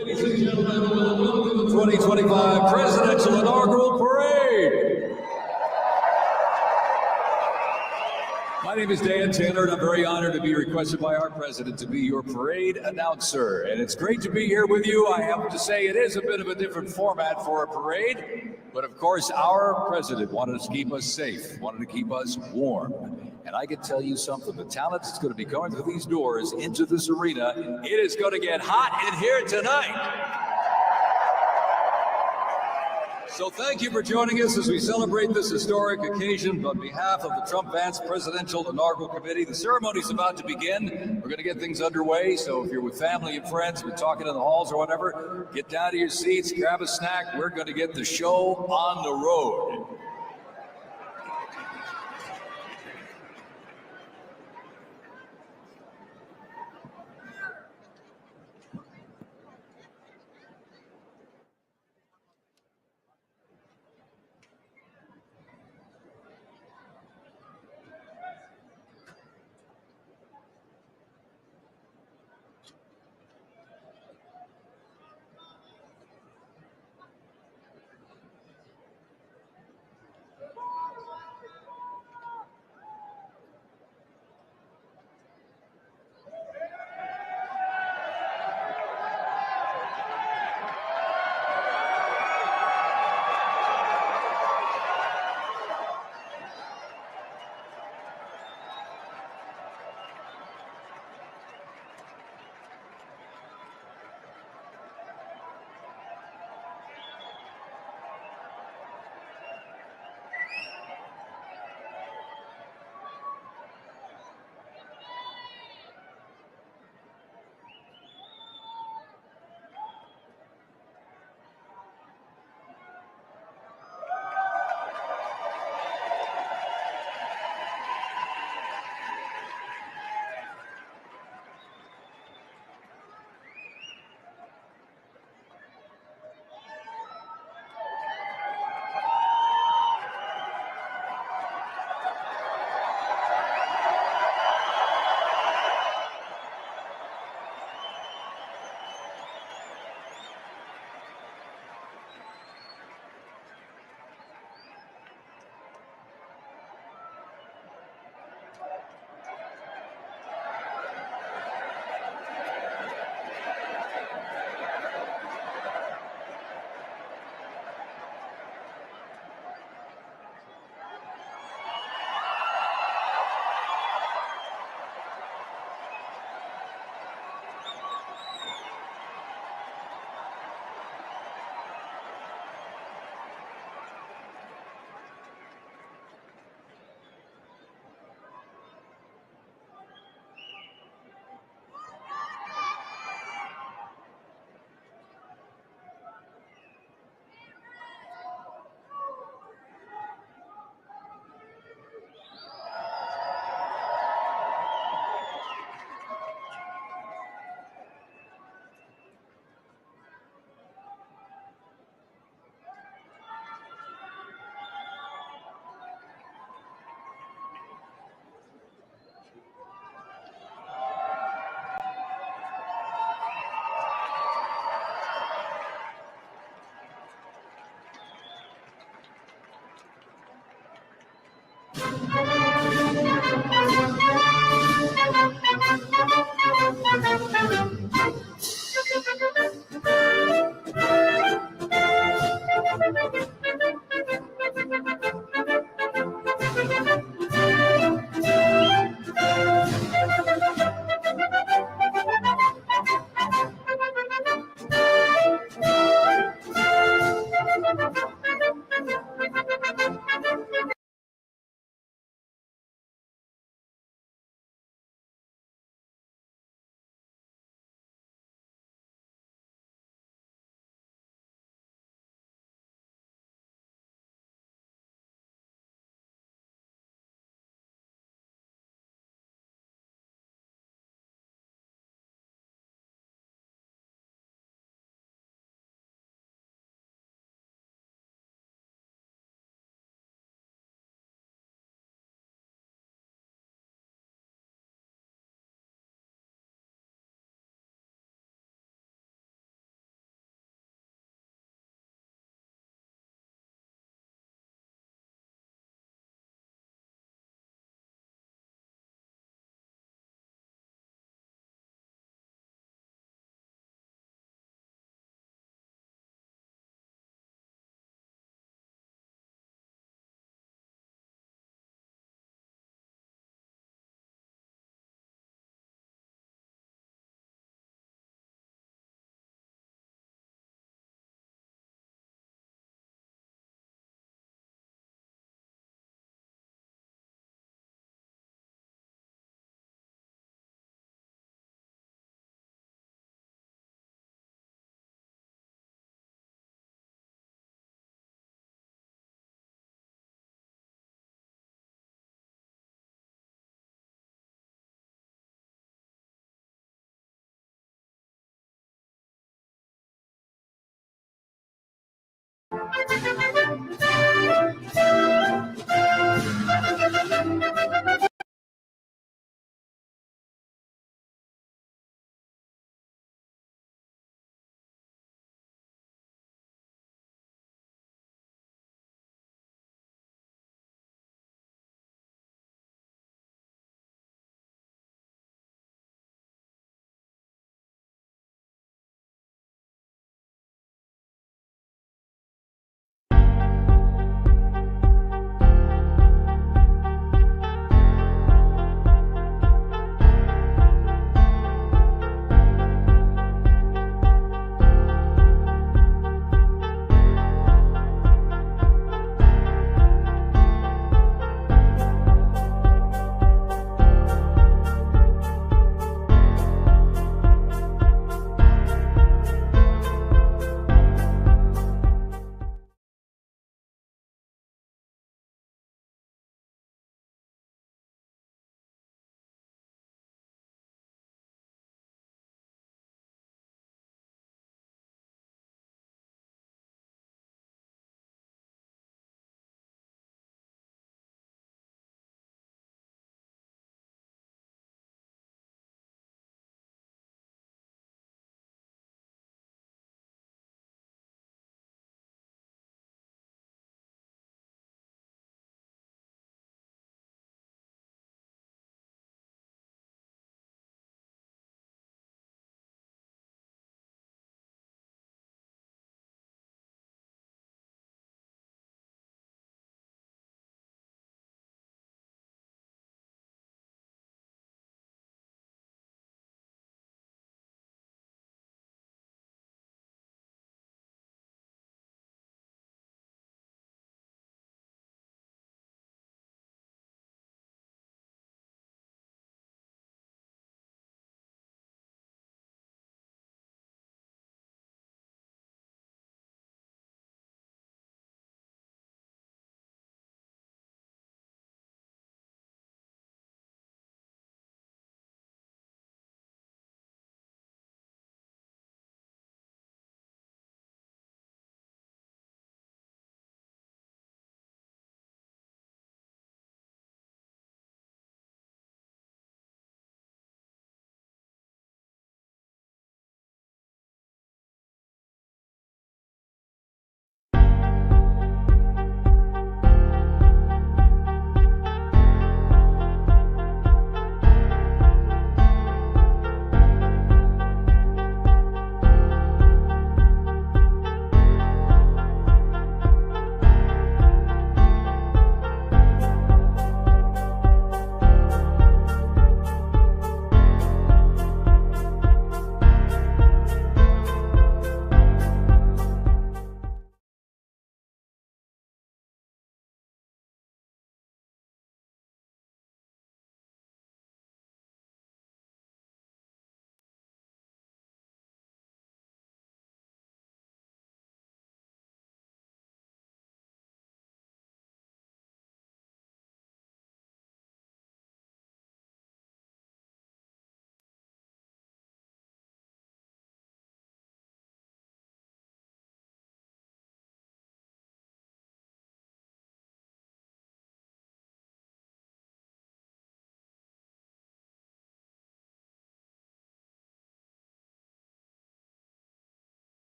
[SPEAKER 4] Ladies and gentlemen, welcome to the 2025 Presidential Inaugural Parade. My name is Dan Taylor, and I'm very honored to be requested by our president to be your parade announcer. And it's great to be here with you. I have to say it is a bit of a different format for a parade, but of course our president wanted to keep us safe, wanted to keep us warm. And I can tell you something, the talent that's going to be going through these doors into this arena, it is going to get hot in here tonight. So thank you for joining us as we celebrate this historic occasion. On behalf of the Trump-Vance Presidential Inaugural Committee, the ceremony is about to begin. We're going to get things underway, so if you're with family and friends, been talking in the halls or whatever, get down to your seats, grab a snack. We're going to get the show on the road.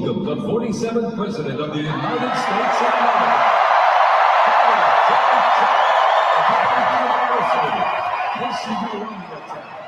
[SPEAKER 4] welcome the 47th President of the United States of America. This is your attack.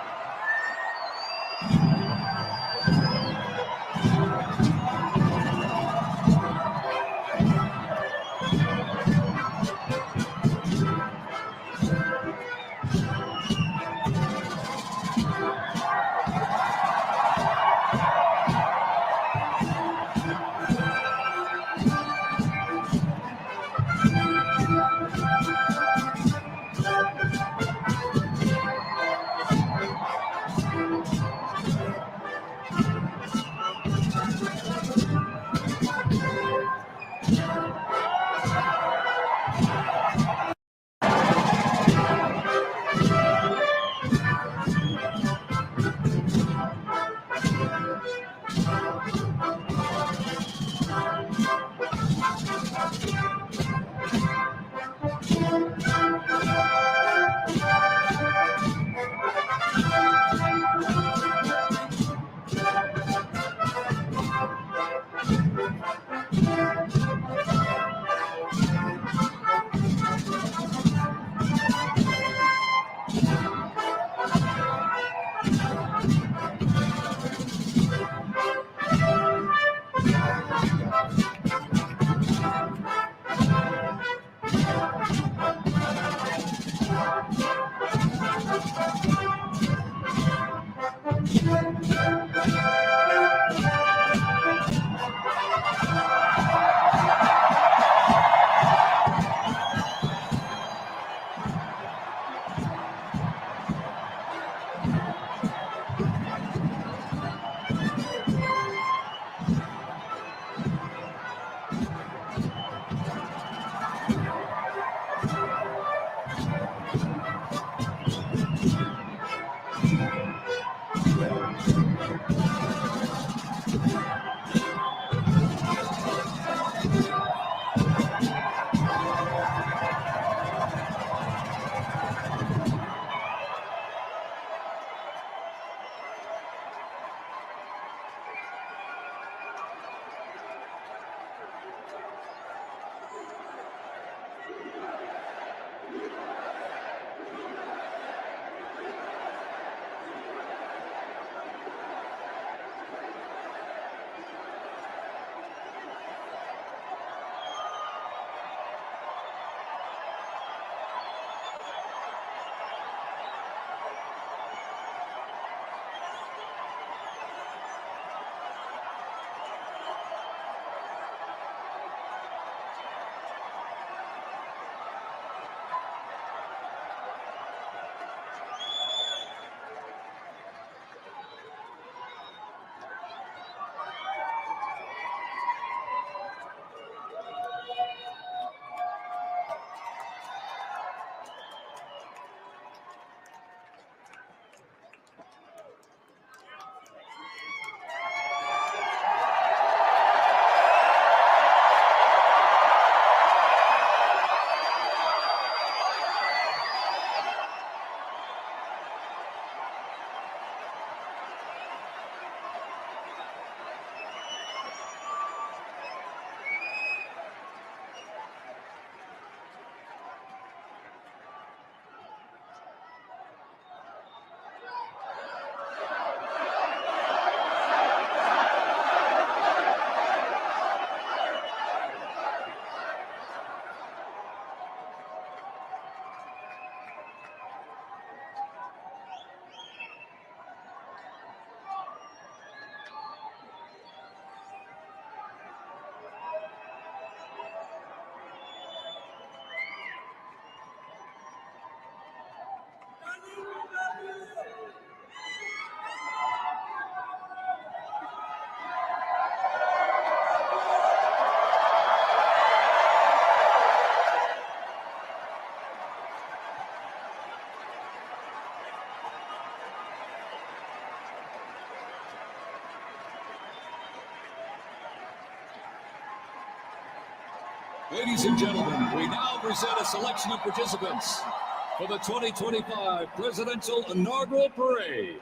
[SPEAKER 4] Ladies and gentlemen, we now present a selection of participants for the 2025 Presidential Inaugural Parade.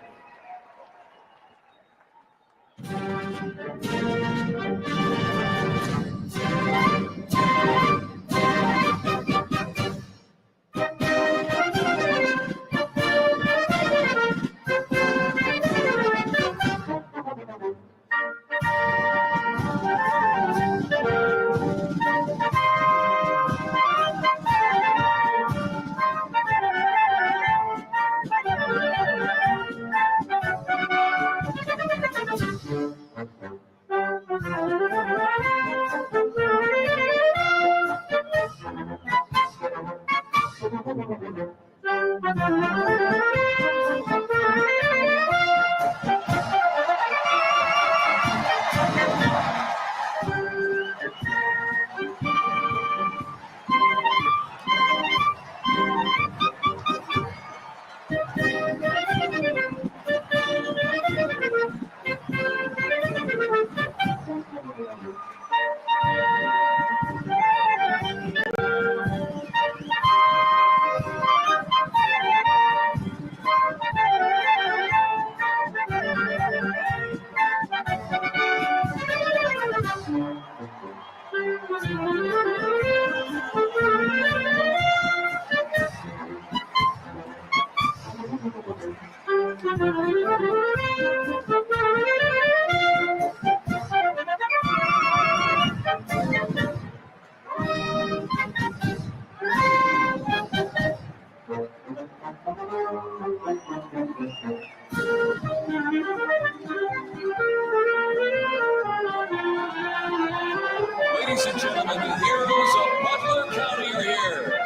[SPEAKER 4] Ladies and gentlemen, the heroes of Butler County are here.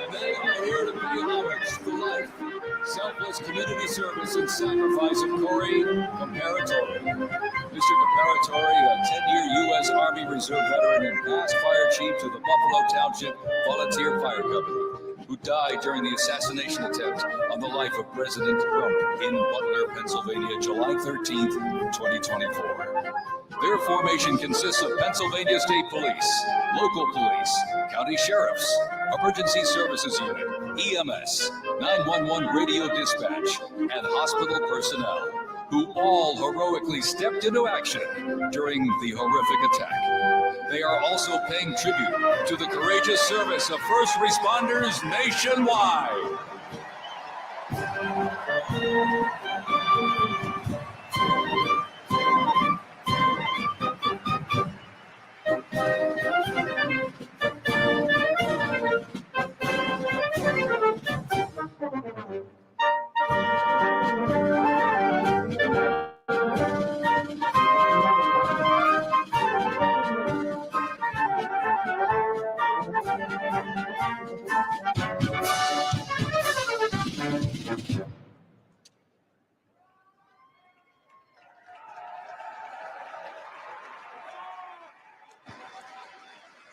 [SPEAKER 4] And they are here to pay homage to the life, selfless community service, and sacrifice of Corey Comparatori. Mr. Comparatori, a 10-year U.S. Army Reserve veteran and past fire chief to the Buffalo Township Volunteer Fire Company, who died during the assassination attempt on the life of President Trump in Butler, Pennsylvania, July 13th, 2024. Their formation consists of Pennsylvania State Police, local police, county sheriffs, emergency services unit, EMS, 911 radio dispatch, and hospital personnel, who all heroically stepped into action during the horrific attack. They are also paying tribute to the courageous service of first responders nationwide.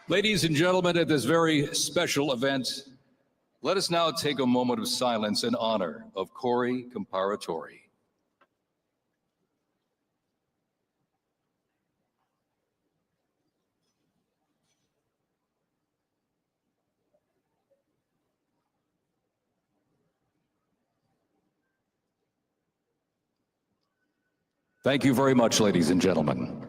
[SPEAKER 4] Ladies and gentlemen, at this very special event, let us now take a moment of silence in honor of Corey Comparatori. Thank you very much, ladies and gentlemen.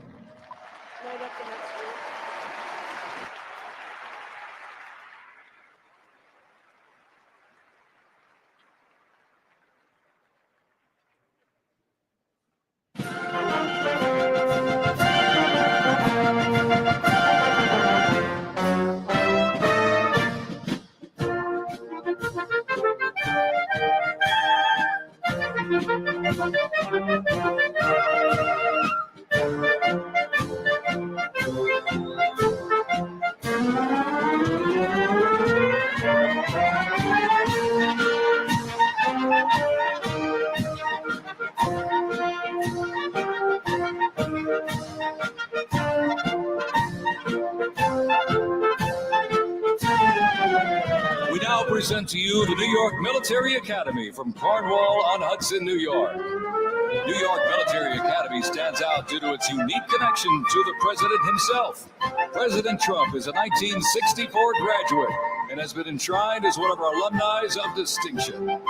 [SPEAKER 4] We now present to you the New York Military Academy from Cornwall-on-Hudson, New York. New York Military Academy stands out due to its unique connection to the president himself. President Trump is a 1964 graduate and has been enshrined as one of our alumni of distinction.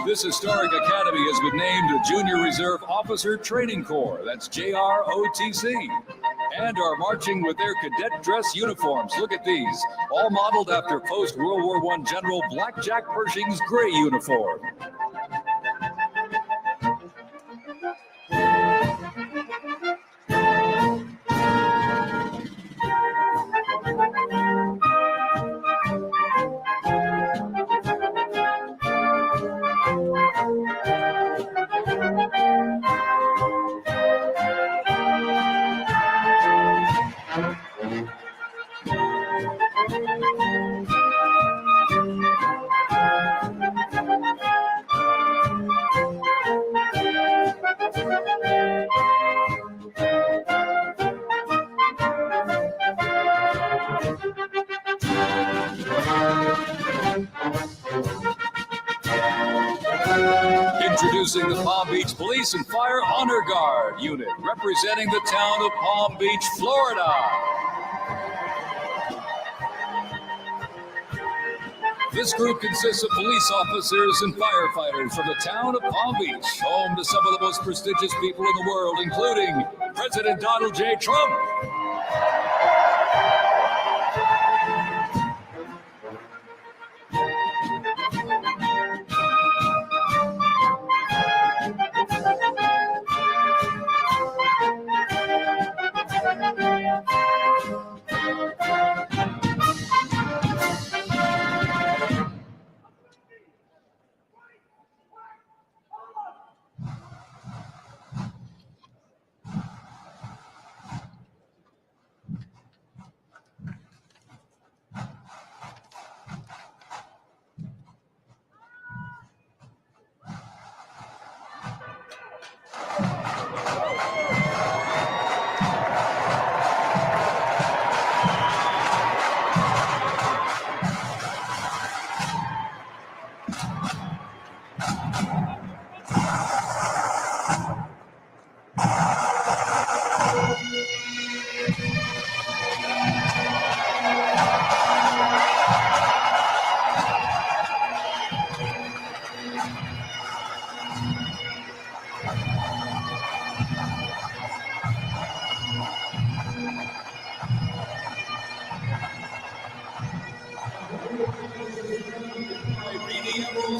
[SPEAKER 4] This historic academy has been named the Junior Reserve Officer Training Corps, that's JROTC, and are marching with their cadet dress uniforms. Look at these, all modeled after post-World War I General Blackjack Pershing's gray uniform. Introducing the Palm Beach Police and Fire Honor Guard unit, representing the town of Palm Beach, Florida. This group consists of police officers and firefighters from the town of Palm Beach, home to some of the most prestigious people in the world, including President Donald J. Trump.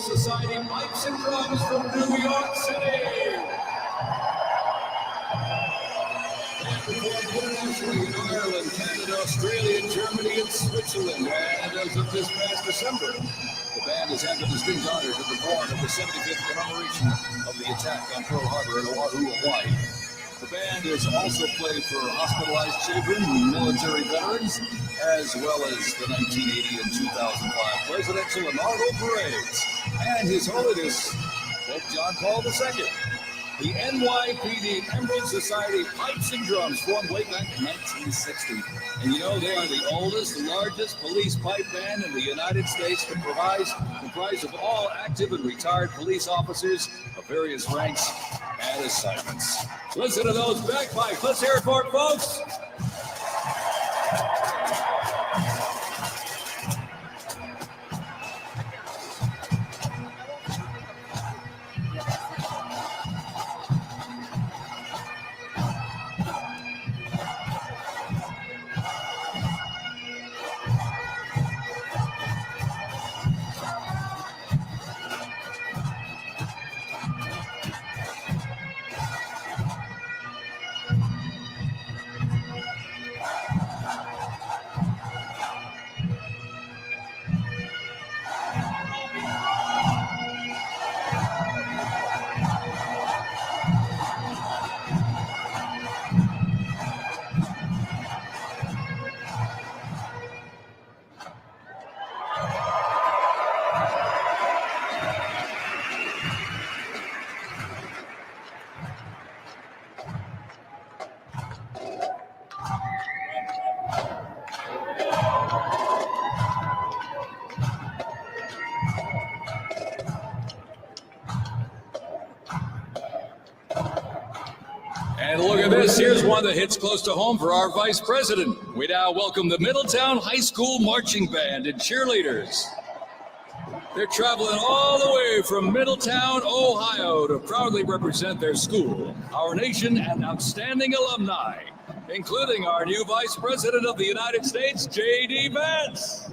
[SPEAKER 4] Society pipes and drums from New York City. And performed internationally in Ireland, Canada, Australia, Germany, and Switzerland. And as of this past December, the band has had the distinct honor to perform at the 75th commemoration of the attack on Pearl Harbor in Oahu, Hawaii. The band has also played for hospitalized children, military veterans, as well as the 1980 and 2005 presidential inaugural parades. And His Holiness Pope John Paul II. The NYPD Emerald Society Pipes and Drums formed way back in 1960. And you know, they are the oldest, largest police pipe band in the United States, comprised of all active and retired police officers of various ranks and assignments. Listen to those bagpipes. Let's hear it for it, folks. And look at this, here's one that hits close to home for our Vice President. We now welcome the Middletown High School Marching Band and cheerleaders. They're traveling all the way from Middletown, Ohio to proudly represent their school, our nation, and outstanding alumni, including our new Vice President of the United States, J.D. Vance.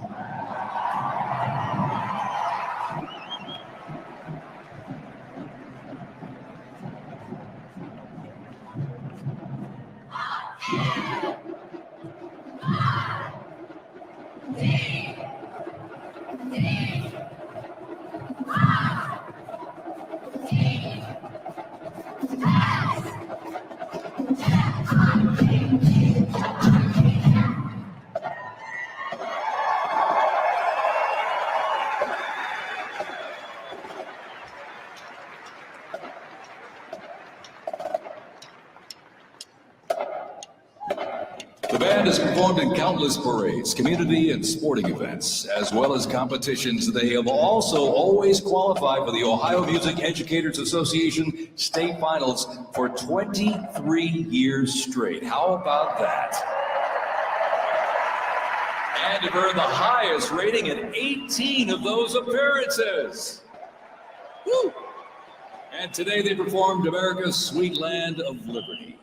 [SPEAKER 4] The band has performed in countless parades, community and sporting events, as well as competitions. They have also always qualified for the Ohio Music Educators Association state finals for 23 years straight. How about that? And have earned the highest rating in 18 of those appearances. Woo! And today they performed America's Sweet Land of Liberty.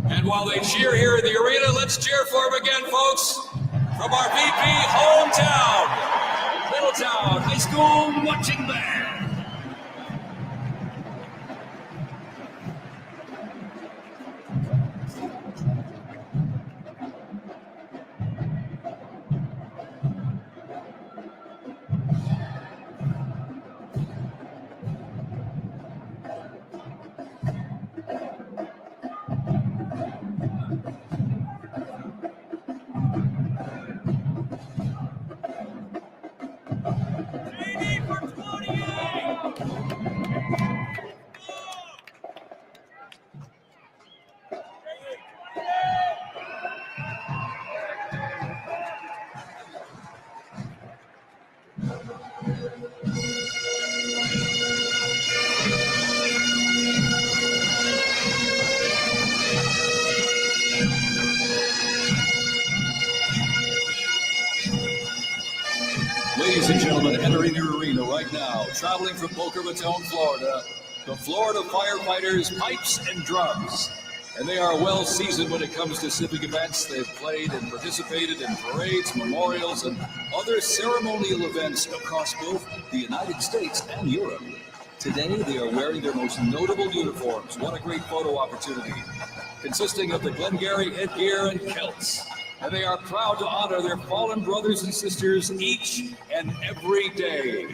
[SPEAKER 4] And while they cheer here in the arena, let's cheer for him again, folks, from our VP hometown, Middletown High School Marching Band.
[SPEAKER 2] JD for 20 years!
[SPEAKER 4] traveling from Boca Raton, Florida, the Florida Firefighters Pipes and Drums. And they are well seasoned when it comes to civic events. They've played and participated in parades, memorials, and other ceremonial events across both the United States and Europe. Today, they are wearing their most notable uniforms. What a great photo opportunity. Consisting of the Glengarry headgear and kilts. And they are proud to honor their fallen brothers and sisters each and every day.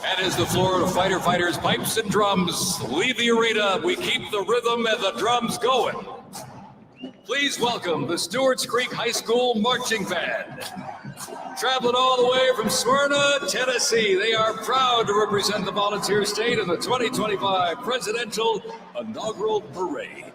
[SPEAKER 4] And as the Florida Firefighters Pipes and Drums leave the arena, we keep the rhythm and the drums going. Please welcome the Stewart's Creek High School Marching Band. Traveling all the way from Smyrna, Tennessee, they are proud to represent the volunteer state in the 2025 Presidential Inaugural Parade.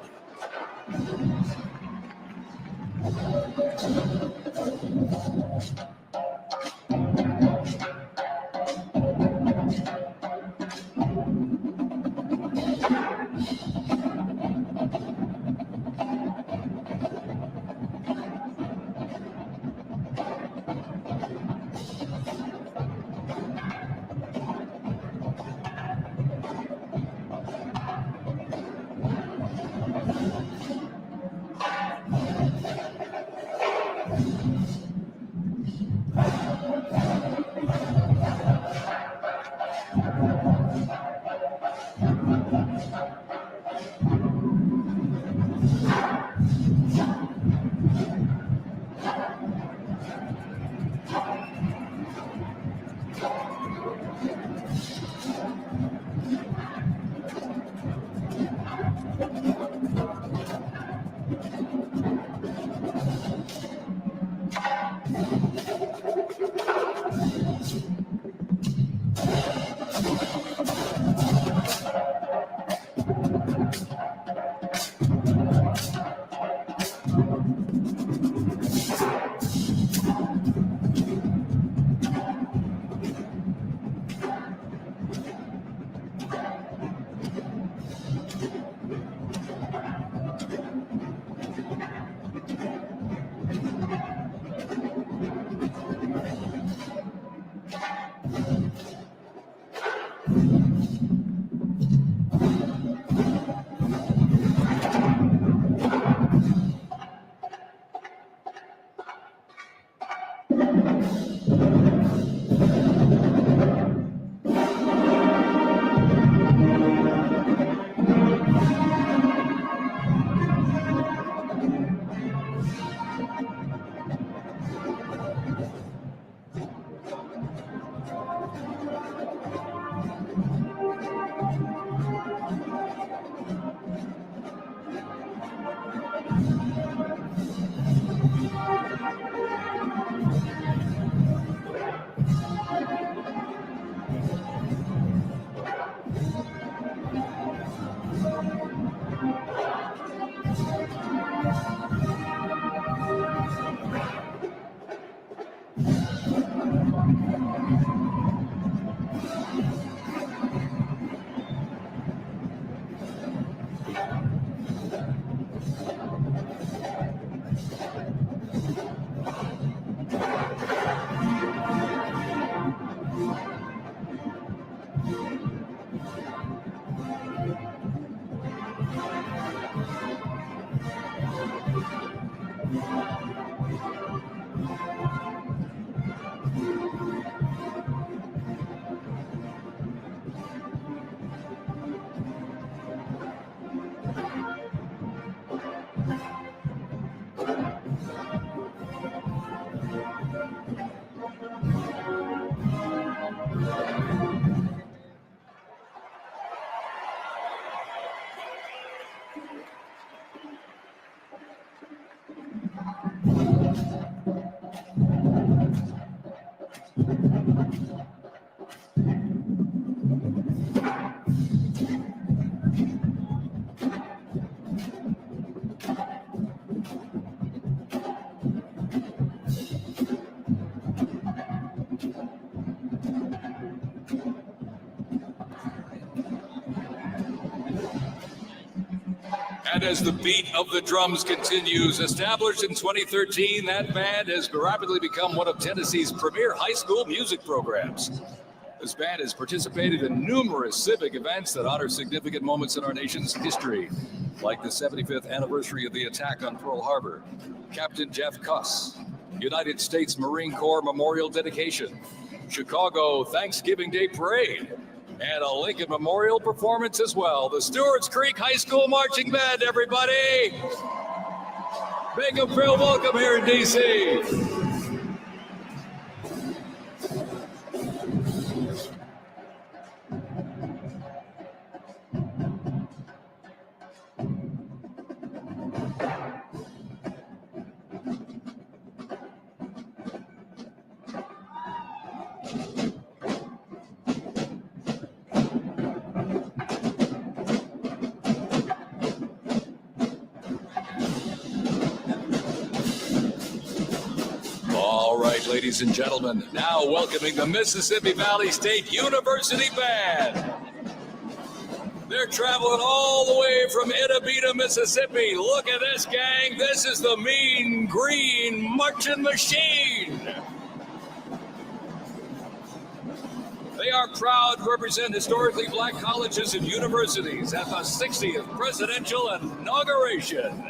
[SPEAKER 4] And as the beat of the drums continues, established in 2013, that band has rapidly become one of Tennessee's premier high school music programs. This band has participated in numerous civic events that honor significant moments in our nation's history, like the 75th anniversary of the attack on Pearl Harbor, Captain Jeff Kuss, United States Marine Corps Memorial Dedication, Chicago Thanksgiving Day Parade, and a Lincoln Memorial performance as well. The Stewart's Creek High School Marching Band, everybody! Make them feel welcome here in D.C. Ladies and gentlemen, now welcoming the Mississippi Valley State University Band. They're traveling all the way from Itabita, Mississippi. Look at this, gang. This is the Mean Green Marching Machine. They are proud to represent historically black colleges and universities at the 60th Presidential Inauguration.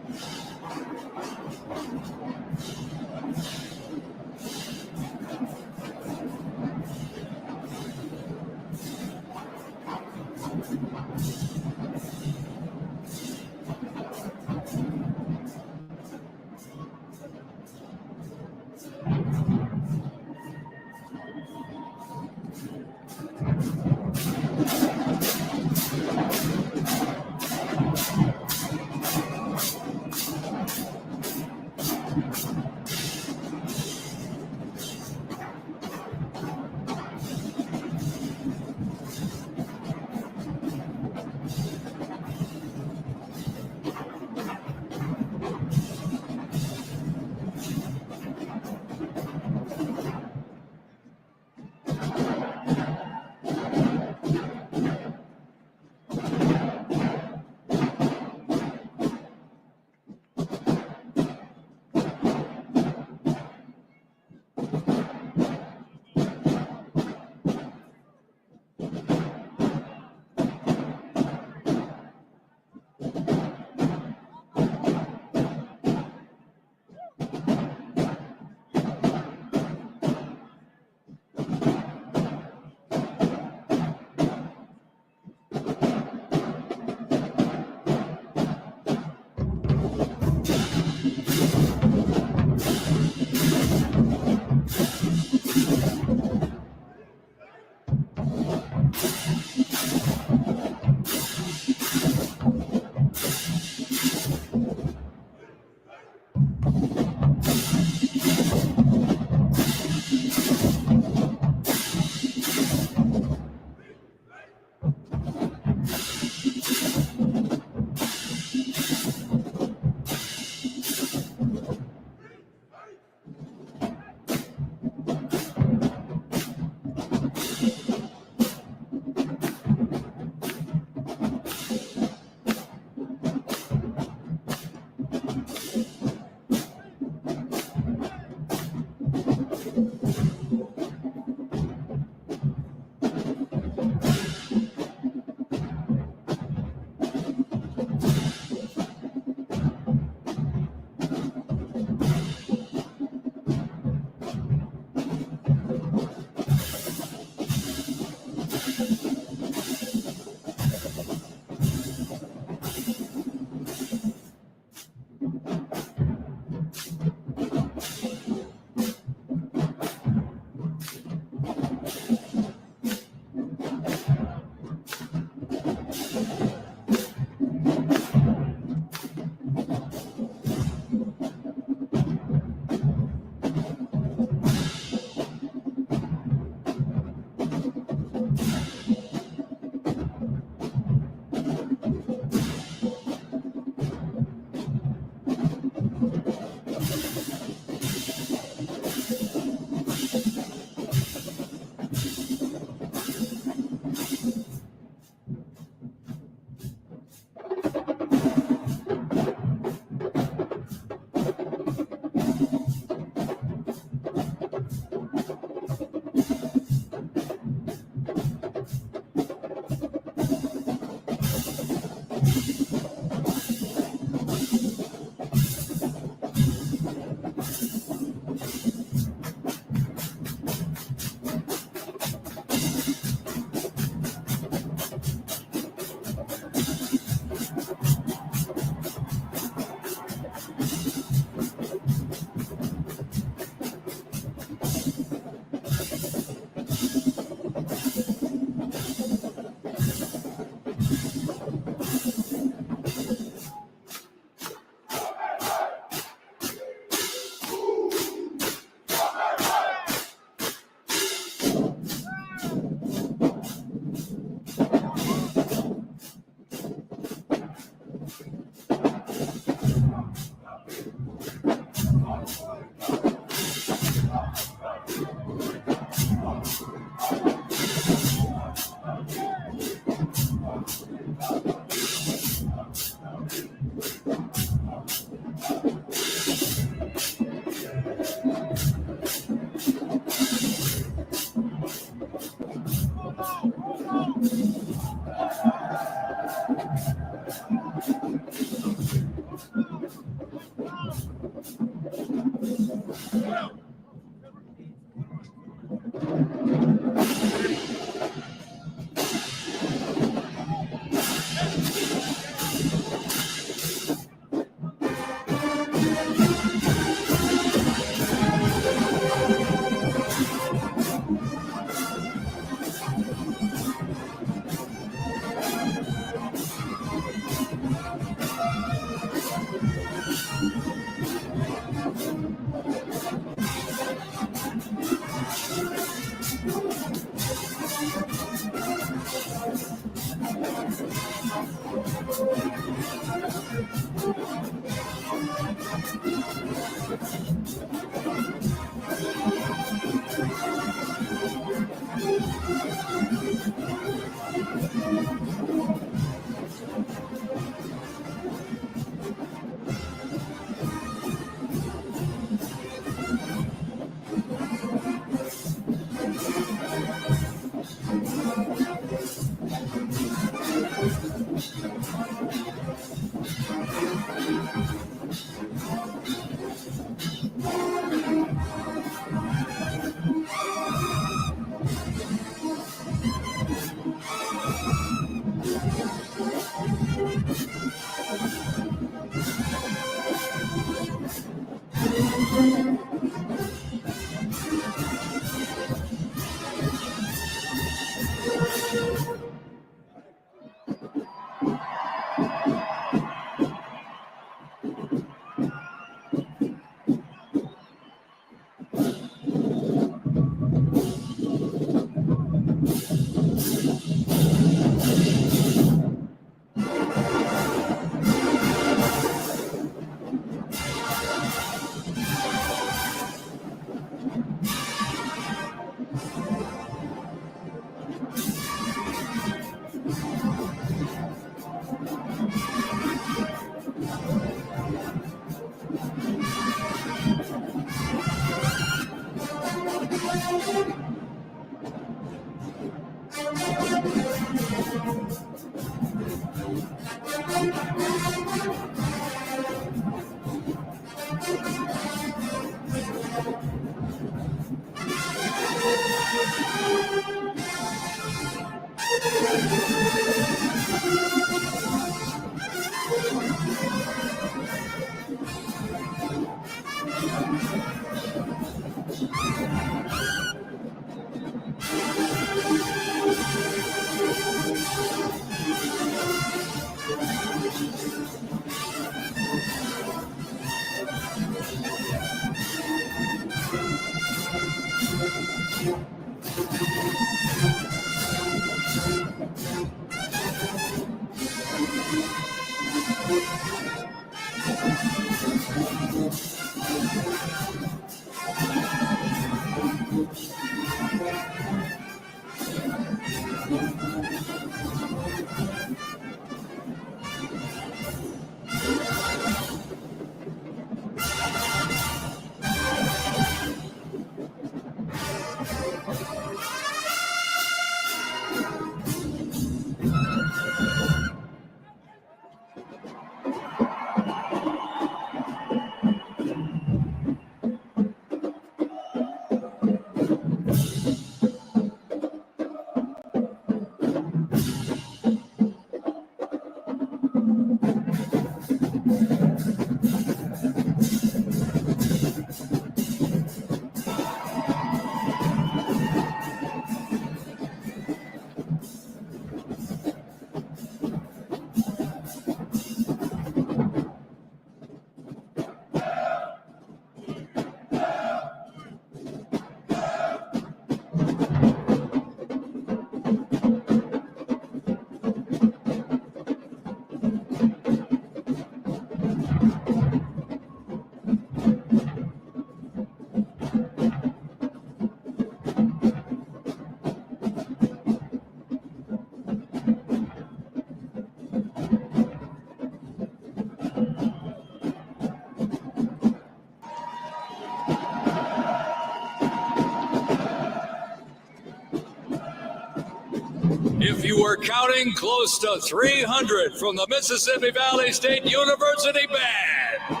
[SPEAKER 4] If you were counting, close to 300 from the Mississippi Valley State University Band.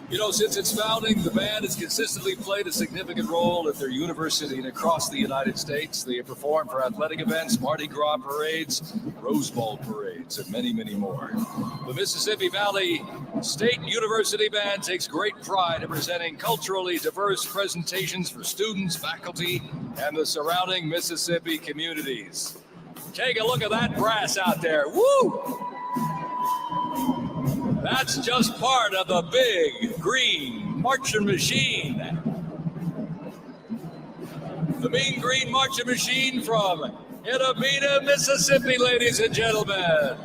[SPEAKER 4] You know, since its founding, the band has consistently played a significant role at their university and across the United States. They have performed for athletic events, Mardi Gras parades, Rose Bowl parades, and many, many more. The Mississippi Valley State University Band takes great pride in presenting culturally diverse presentations for students, faculty, and the surrounding Mississippi communities. Take a look at that brass out there. Woo! That's just part of the big green marching machine. The Mean Green Marching Machine from Inauguration, Mississippi, ladies and gentlemen.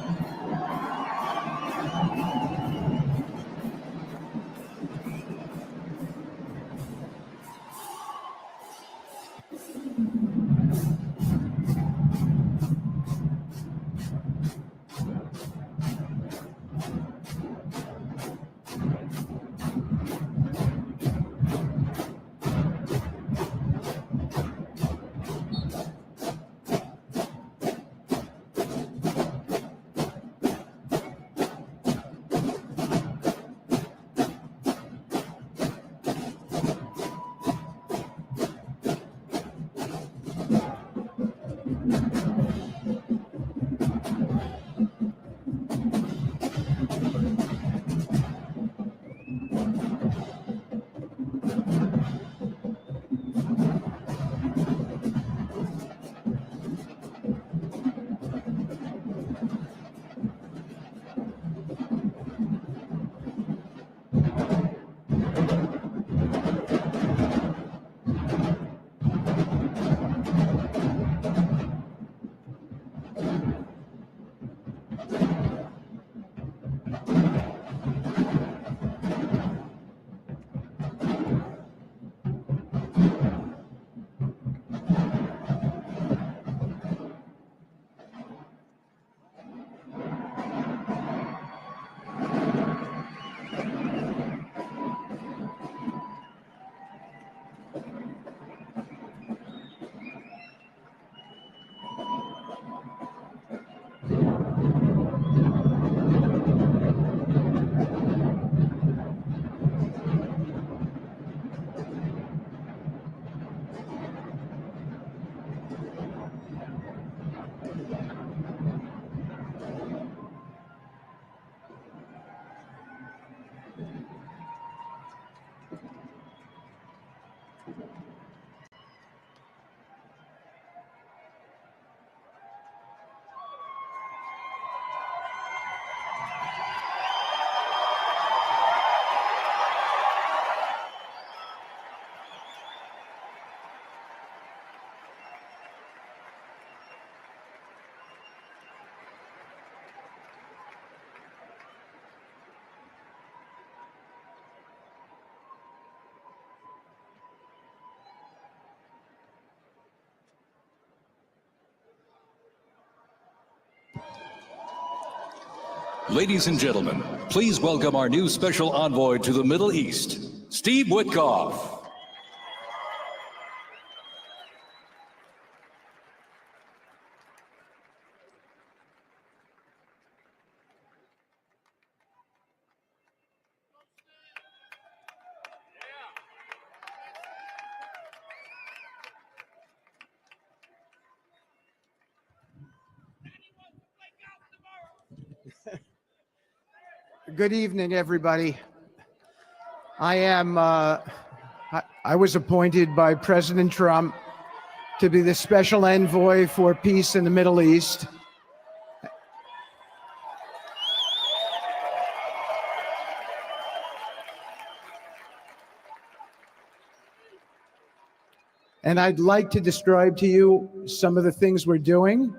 [SPEAKER 4] Ladies and gentlemen, please welcome our new special envoy to the Middle East, Steve Witkoff.
[SPEAKER 2] Good evening, everybody. I was appointed by President Trump to be the special envoy for peace in the Middle East. And I'd like to describe to you some of the things we're doing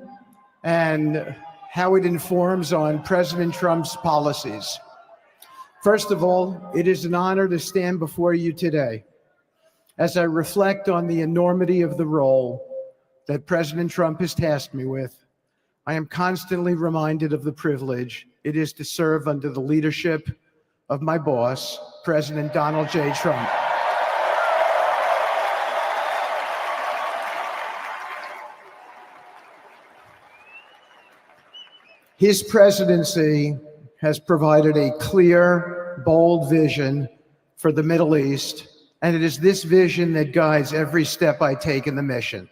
[SPEAKER 2] and how it informs on President Trump's policies. First of all, it is an honor to stand before you today as I reflect on the enormity of the role that President Trump has tasked me with. I am constantly reminded of the privilege it is to serve under the leadership of my boss, President Donald J. Trump. His presidency has provided a clear, bold vision for the Middle East, and it is this vision that guides every step I take in the mission.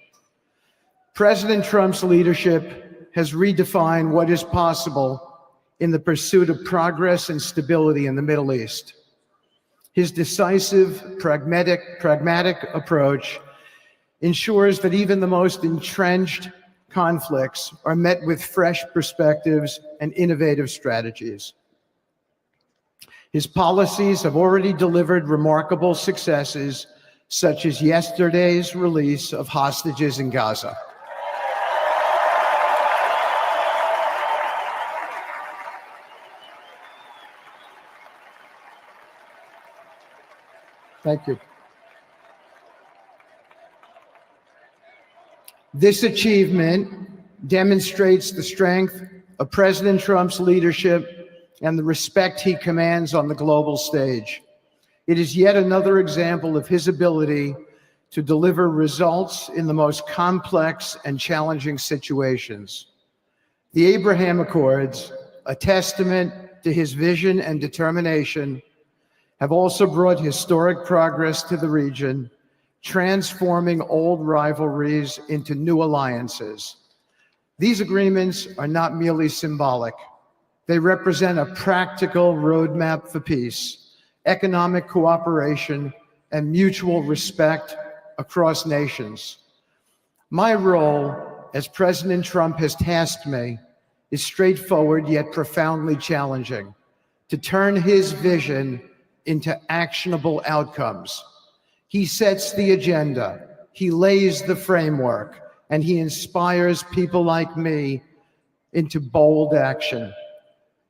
[SPEAKER 2] President Trump's leadership has redefined what is possible in the pursuit of progress and stability in the Middle East. His decisive, pragmatic approach ensures that even the most entrenched conflicts are met with fresh perspectives and innovative strategies. His policies have already delivered remarkable successes, such as yesterday's release of hostages in Gaza. Thank you. This achievement demonstrates the strength of President Trump's leadership and the respect he commands on the global stage. It is yet another example of his ability to deliver results in the most complex and challenging situations. The Abraham Accords, a testament to his vision and determination, have also brought historic progress to the region, transforming old rivalries into new alliances. These agreements are not merely symbolic. They represent a practical roadmap for peace, economic cooperation, and mutual respect across nations. My role, as President Trump has tasked me, is straightforward yet profoundly challenging: to turn his vision into actionable outcomes. He sets the agenda, he lays the framework, and he inspires people like me into bold action.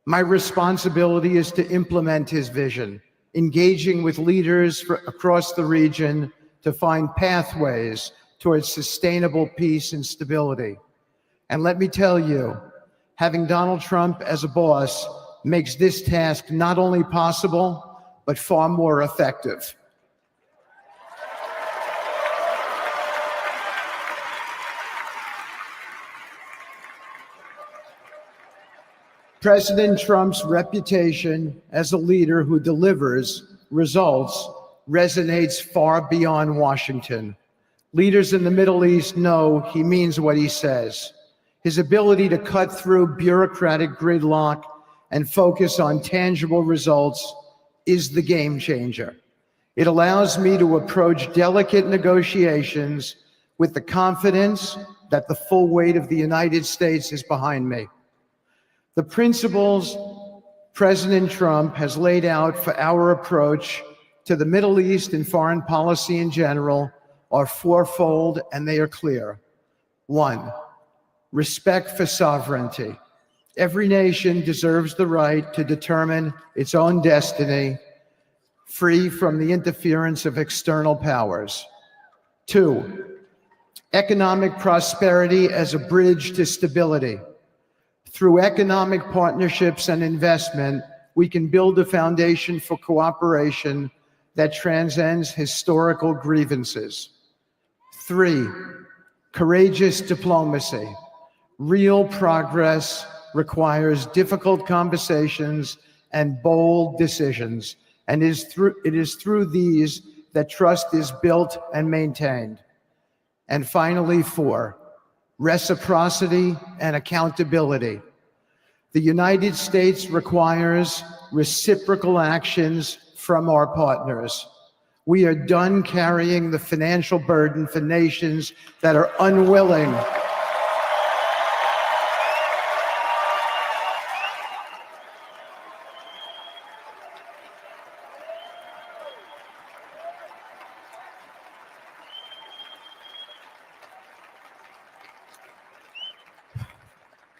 [SPEAKER 2] My responsibility is to implement his vision, engaging with leaders across the region to find pathways towards sustainable peace and stability. And let me tell you, having Donald Trump as a boss makes this task not only possible, but far more effective. President Trump's reputation as a leader who delivers results resonates far beyond Washington. Leaders in the Middle East know he means what he says. His ability to cut through bureaucratic gridlock and focus on tangible results is the game changer. It allows me to approach delicate negotiations with the confidence that the full weight of the United States is behind me. The principles President Trump has laid out for our approach to the Middle East and foreign policy in general are fourfold, and they are clear. 1, respect for sovereignty. Every nation deserves the right to determine its own destiny, free from the interference of external powers. 2, economic prosperity as a bridge to stability. Through economic partnerships and investment, we can build a foundation for cooperation that transcends historical grievances. 3, courageous diplomacy. Real progress requires difficult conversations and bold decisions, and it is through these that trust is built and maintained. And finally, 4, reciprocity and accountability. The United States requires reciprocal actions from our partners. We are done carrying the financial burden for nations that are unwilling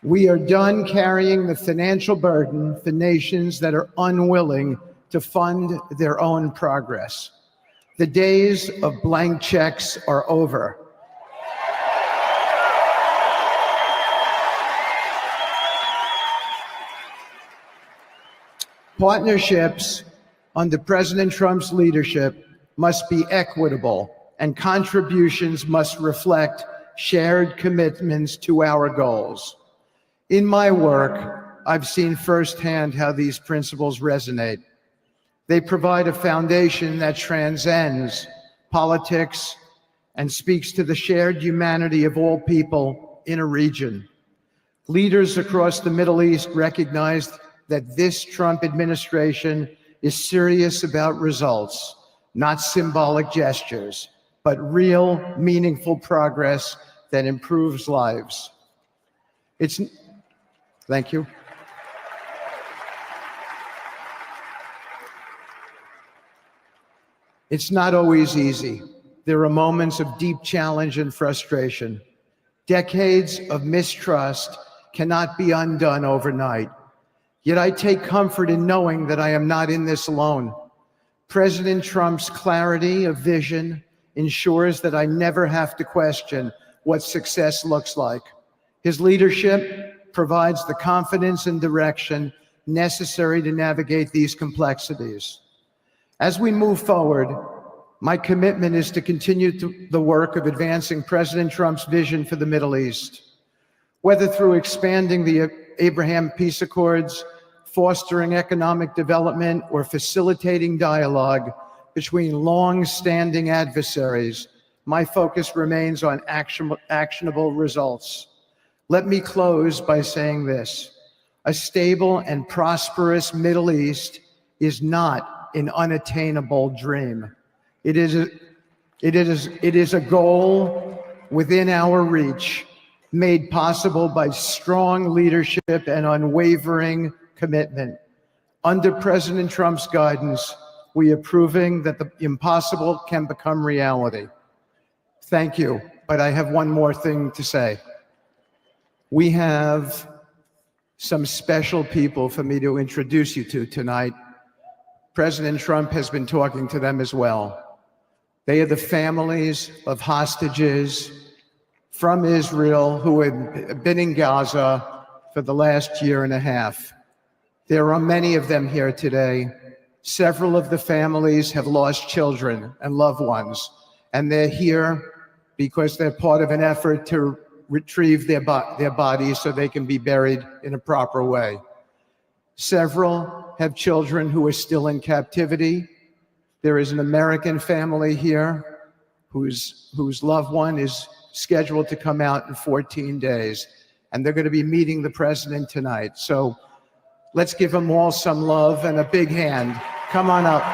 [SPEAKER 2] We are done carrying the financial burden for nations that are unwilling to fund their own progress. The days of blank checks are over. Partnerships under President Trump's leadership must be equitable, and contributions must reflect shared commitments to our goals. In my work, I've seen firsthand how these principles resonate. They provide a foundation that transcends politics and speaks to the shared humanity of all people in a region. Leaders across the Middle East recognized that this Trump administration is serious about results, not symbolic gestures, but real, meaningful progress that improves lives. Thank you. It's not always easy. There are moments of deep challenge and frustration. Decades of mistrust cannot be undone overnight. Yet I take comfort in knowing that I am not in this alone. President Trump's clarity of vision ensures that I never have to question what success looks like. His leadership provides the confidence and direction necessary to navigate these complexities. As we move forward, my commitment is to continue the work of advancing President Trump's vision for the Middle East, whether through expanding the Abraham Peace Accords, fostering economic development, or facilitating dialogue between long-standing adversaries. My focus remains on actionable results. Let me close by saying this: a stable and prosperous Middle East is not an unattainable dream. It is a goal within our reach, made possible by strong leadership and unwavering commitment. Under President Trump's guidance, we are proving that the impossible can become reality. Thank you, but I have one more thing to say. We have some special people for me to introduce you to tonight. President Trump has been talking to them as well. They are the families of hostages from Israel who have been in Gaza for the last year and a half. There are many of them here today. Several of the families have lost children and loved ones, and they're here because they're part of an effort to retrieve their bodies so they can be buried in a proper way. Several have children who are still in captivity. There is an American family here whose loved one is scheduled to come out in 14 days, and they're going to be meeting the president tonight. So let's give them all some love and a big hand. Come on up.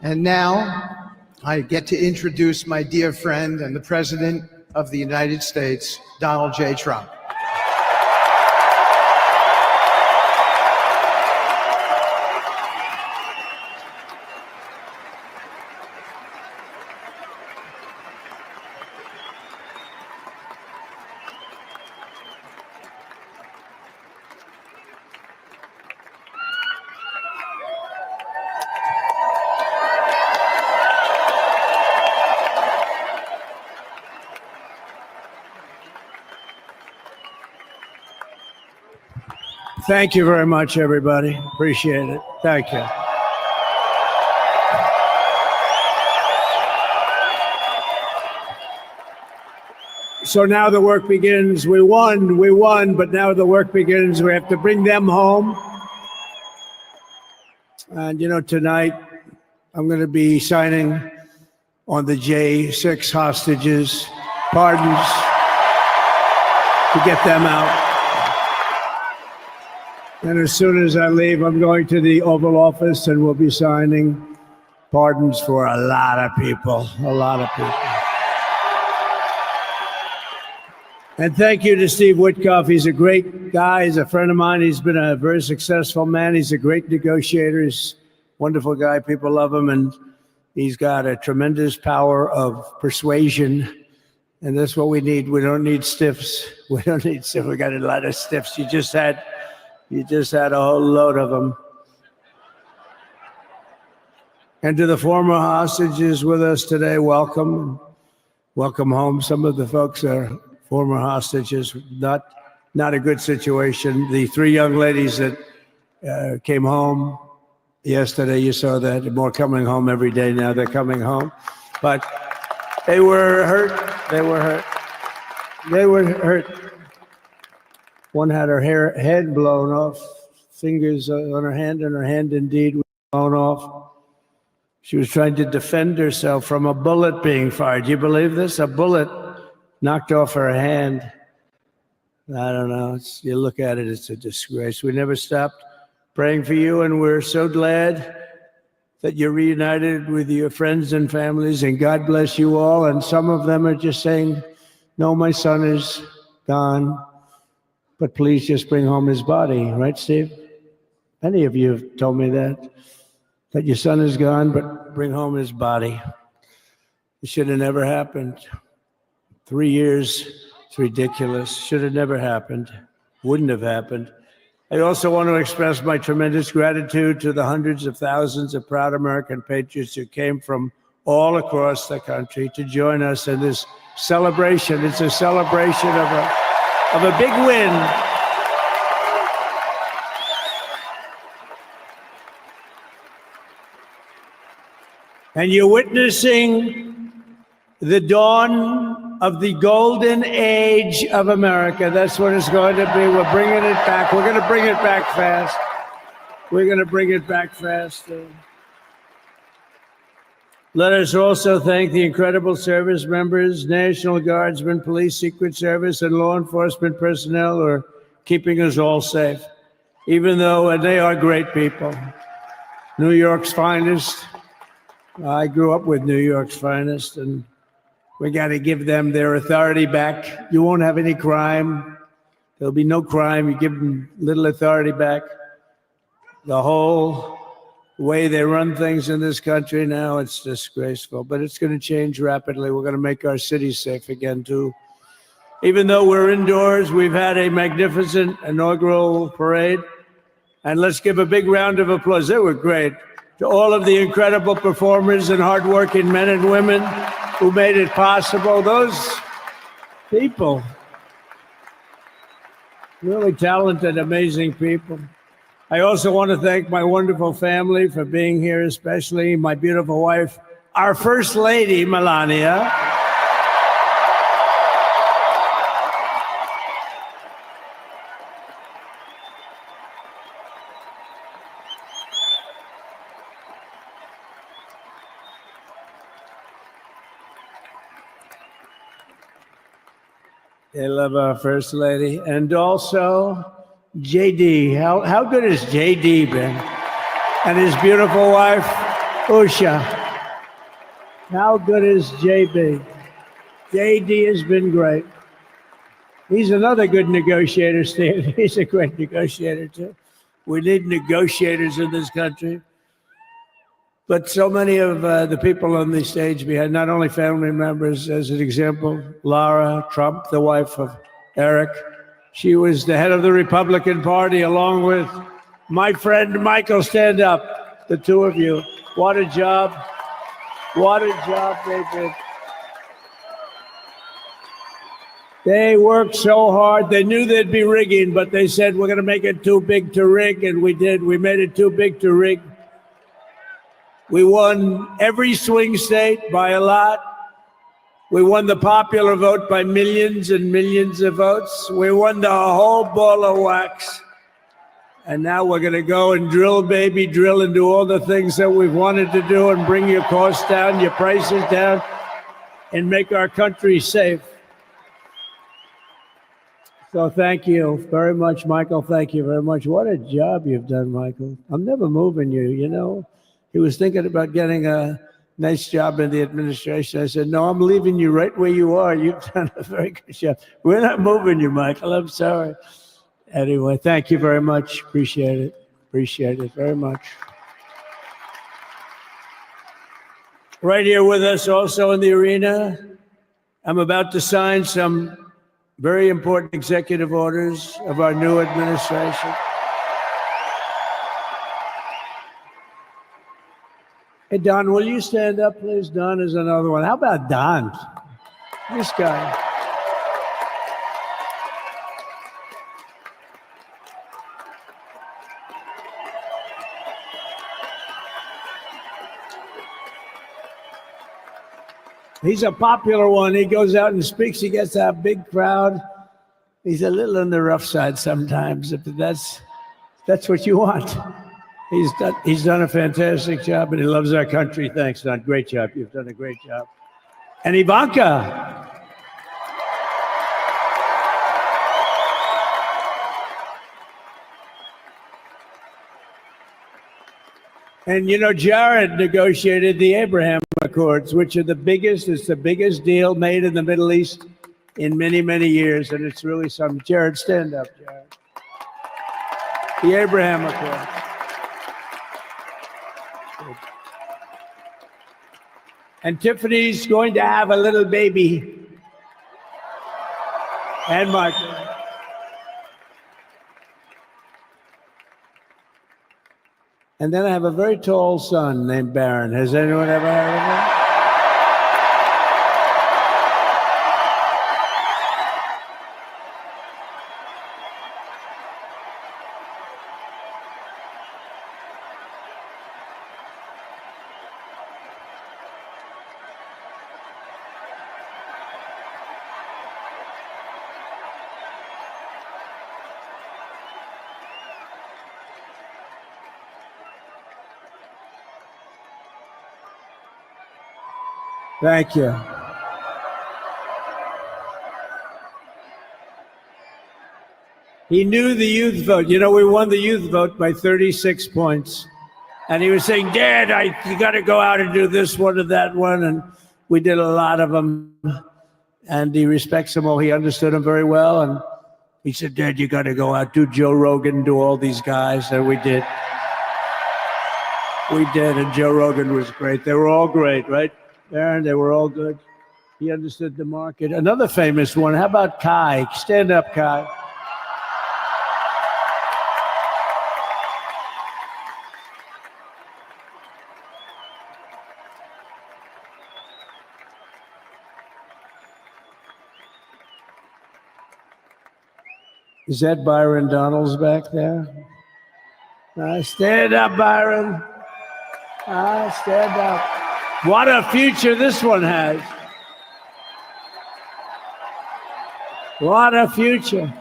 [SPEAKER 2] And now I get to introduce my dear friend and the President of the United States, Donald J. Trump.
[SPEAKER 14] Thank you very much, everybody. Appreciate it. Thank you. So now the work begins. We won, but now the work begins. We have to bring them home. And you know, tonight I'm going to be signing on the J6 hostages, pardons, to get them out. And as soon as I leave, I'm going to the Oval Office and we'll be signing pardons for a lot of people, a lot of people. And thank you to Steve Witkoff. He's a great guy. He's a friend of mine. He's been a very successful man. He's a great negotiator. He's a wonderful guy. People love him. And he's got a tremendous power of persuasion. And that's what we need. We don't need stiffs. We don't need stiffs. We got a lot of stiffs. You just had a whole load of them. And to the former hostages with us today, welcome. Welcome home. Some of the folks are former hostages. Not a good situation. The three young ladies that came home yesterday, you saw that. More coming home every day now. They're coming home. But they were hurt. They were hurt. They were hurt. One had her head blown off, fingers on her hand, and her hand indeed was blown off. She was trying to defend herself from a bullet being fired. Do you believe this? A bullet knocked off her hand. I don't know. You look at it, it's a disgrace. We never stopped praying for you, and we're so glad that you're reunited with your friends and families, and God bless you all. And some of them are just saying, no, my son is gone. But please just bring home his body, right, Steve? Many of you have told me that your son is gone, but bring home his body. It should have never happened. 3 years, it's ridiculous. Should have never happened. Wouldn't have happened. I also want to express my tremendous gratitude to the hundreds of thousands of proud American patriots who came from all across the country to join us in this celebration. It's a celebration of a big win. And you're witnessing the dawn of the golden age of America. That's what it's going to be. We're bringing it back. We're going to bring it back fast. We're going to bring it back fast. Let us also thank the incredible service members, National Guardsmen, Police, Secret Service, and law enforcement personnel who are keeping us all safe, even though they are great people. New York's finest. I grew up with New York's finest, and we got to give them their authority back. You won't have any crime. There'll be no crime. You give them little authority back. The whole way they run things in this country now, it's disgraceful, but it's going to change rapidly. We're going to make our cities safe again, too. Even though we're indoors, we've had a magnificent inaugural parade. And let's give a big round of applause. They were great. To all of the incredible performers and hardworking men and women who made it possible. Those people, really talented, amazing people. I also want to thank my wonderful family for being here, especially my beautiful wife, our First Lady, Melania. They love our First Lady. And also JD. How good has JD been? And his beautiful wife, Usha. How good is JB? JD has been great. He's another good negotiator, Steve. He's a great negotiator, too. We need negotiators in this country. But so many of the people on the stage behind, not only family members, as an example, Lara Trump, the wife of Eric. She was the head of the Republican Party, along with my friend Michael. Stand up, the two of you. What a job. What a job they did. They worked so hard. They knew they'd be rigging, but they said, we're going to make it too big to rig, and we did. We made it too big to rig. We won every swing state by a lot. We won the popular vote by millions and millions of votes. We won the whole ball of wax. And now we're going to go and drill, baby, drill, and do all the things that we've wanted to do and bring your costs down, your prices down, and make our country safe. So thank you very much, Michael. Thank you very much. What a job you've done, Michael. I'm never moving you, you know. He was thinking about getting a nice job in the administration. I said, no, I'm leaving you right where you are. You've done a very good job. We're not moving you, Michael. I'm sorry. Anyway, thank you very much. Appreciate it. Appreciate it very much. Right here with us also in the arena, I'm about to sign some very important executive orders of our new administration. Hey, Don, will you stand up, please? Don is another one. How about Don? This guy. He's a popular one. He goes out and speaks. He gets a big crowd. He's a little on the rough side sometimes, but that's what you want. He's done a fantastic job, and he loves our country. Thanks, Don. Great job. You've done a great job. And Ivanka. And, you know, Jared negotiated the Abraham Accords, which are the biggest, it's the biggest deal made in the Middle East in many, many years. And it's really something. Jared, stand up, Jared. The Abraham Accords. And Tiffany's going to have a little baby. And Michael. And then I have a very tall son named Barron. Has anyone ever heard of him? Thank you. He knew the youth vote. You know, we won the youth vote by 36 points. And he was saying, Dad, you got to go out and do this one and that one. And we did a lot of them. And he respects them all. He understood them very well. And he said, Dad, you got to go out, do Joe Rogan, do all these guys. And we did. We did. And Joe Rogan was great. They were all great, right? Aaron, they were all good. He understood the market. Another famous one. How about Kai? Stand up, Kai. Is that Byron Donalds back there? Stand up, Byron. Stand up. What a future this one has. What a future.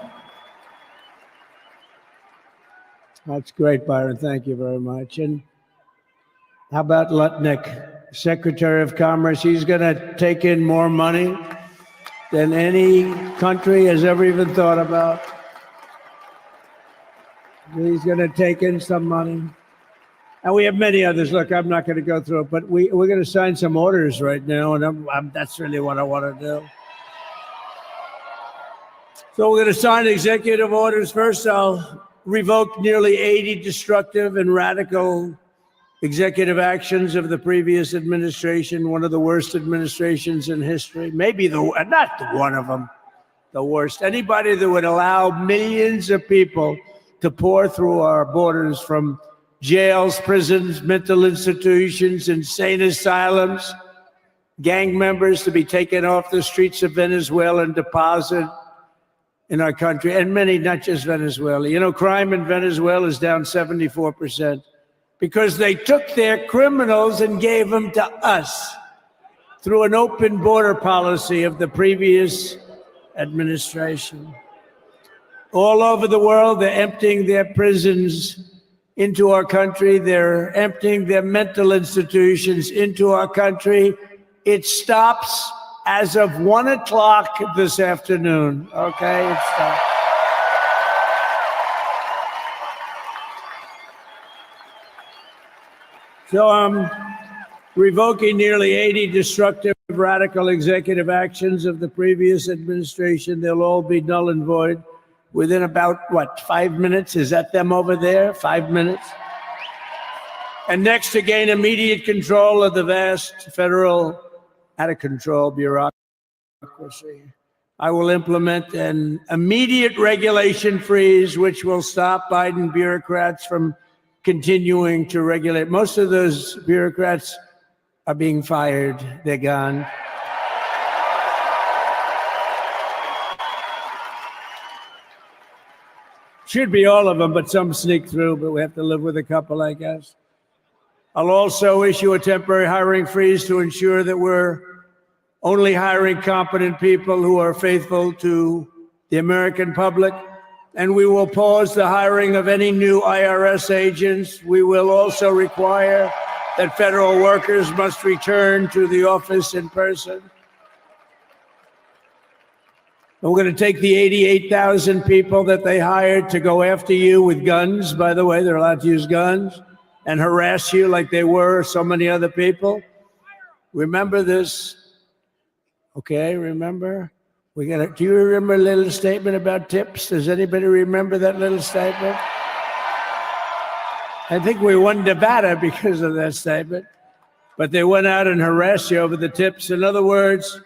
[SPEAKER 14] That's great, Byron. Thank you very much. And how about Lutnick, Secretary of Commerce? He's going to take in more money than any country has ever even thought about. He's going to take in some money. And we have many others. Look, I'm not going to go through it, but we're going to sign some orders right now, and that's really what I want to do. So we're going to sign executive orders. First, I'll revoke nearly 80 destructive and radical executive actions of the previous administration, one of the worst administrations in history. Maybe not one of them, the worst. Anybody that would allow millions of people to pour through our borders from jails, prisons, mental institutions, insane asylums, gang members to be taken off the streets of Venezuela and deposited in our country, and many, not just Venezuela. You know, crime in Venezuela is down 74% because they took their criminals and gave them to us through an open border policy of the previous administration. All over the world, they're emptying their prisons into our country. They're emptying their mental institutions into our country. It stops as of 1 o'clock this afternoon. Okay, it stops. So I'm revoking nearly 80 destructive, radical executive actions of the previous administration. They'll all be null and void within about, 5 minutes? Is that them over there? 5 minutes? And next, to gain immediate control of the vast federal, out-of-control bureaucracy, I will implement an immediate regulation freeze, which will stop Biden bureaucrats from continuing to regulate. Most of those bureaucrats are being fired. They're gone. Should be all of them, but some sneak through, but we have to live with a couple, I guess. I'll also issue a temporary hiring freeze to ensure that we're only hiring competent people who are faithful to the American public. And we will pause the hiring of any new IRS agents. We will also require that federal workers must return to the office in person. And we're going to take the 88,000 people that they hired to go after you with guns. By the way, they're allowed to use guns and harass you like they were so many other people. Remember this. Okay, remember? Do you remember a little statement about tips? Does anybody remember that little statement? I think we won Nevada because of that statement. But they went out and harassed you over the tips. In other words,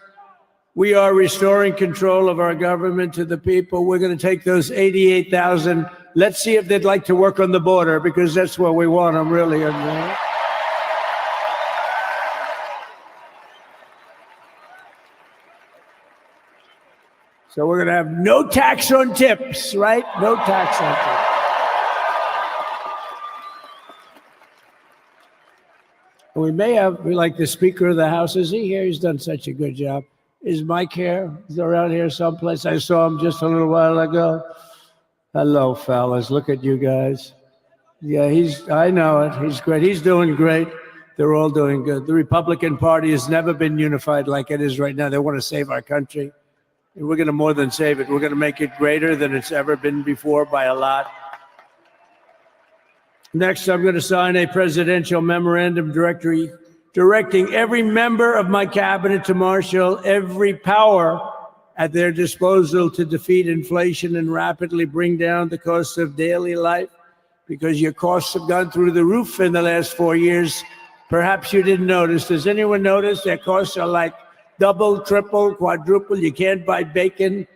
[SPEAKER 14] we are restoring control of our government to the people. We're going to take those 88,000. Let's see if they'd like to work on the border, because that's where we want them, really. So we're going to have no tax on tips, right? No tax on tips. We may have, like the Speaker of the House, is he here? He's done such a good job. Is Mike here? He's around here someplace. I saw him just a little while ago. Hello, fellas. Look at you guys. Yeah, I know it. He's great. He's doing great. They're all doing good. The Republican Party has never been unified like it is right now. They want to save our country. And we're going to more than save it. We're going to make it greater than it's ever been before by a lot. Next, I'm going to sign a presidential memorandum directing every member of my cabinet to marshal every power at their disposal to defeat inflation and rapidly bring down the cost of daily life, because your costs have gone through the roof in the last 4 years. Perhaps you didn't notice. Does anyone notice their costs are like double, triple, quadruple? You can't buy bacon.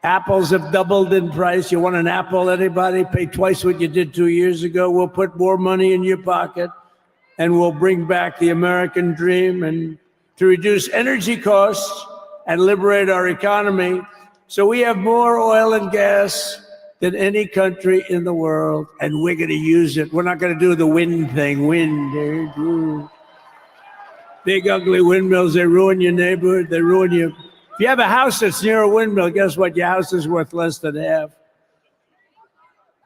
[SPEAKER 14] Apples have doubled in price. You want an apple, anybody? Pay twice what you did 2 years ago. We'll put more money in your pocket, and we'll bring back the American dream and to reduce energy costs and liberate our economy. So we have more oil and gas than any country in the world, and we're going to use it. We're not going to do the wind thing. Wind, big ugly windmills, they ruin your neighborhood, they ruin you. If you have a house that's near a windmill, guess what? Your house is worth less than half.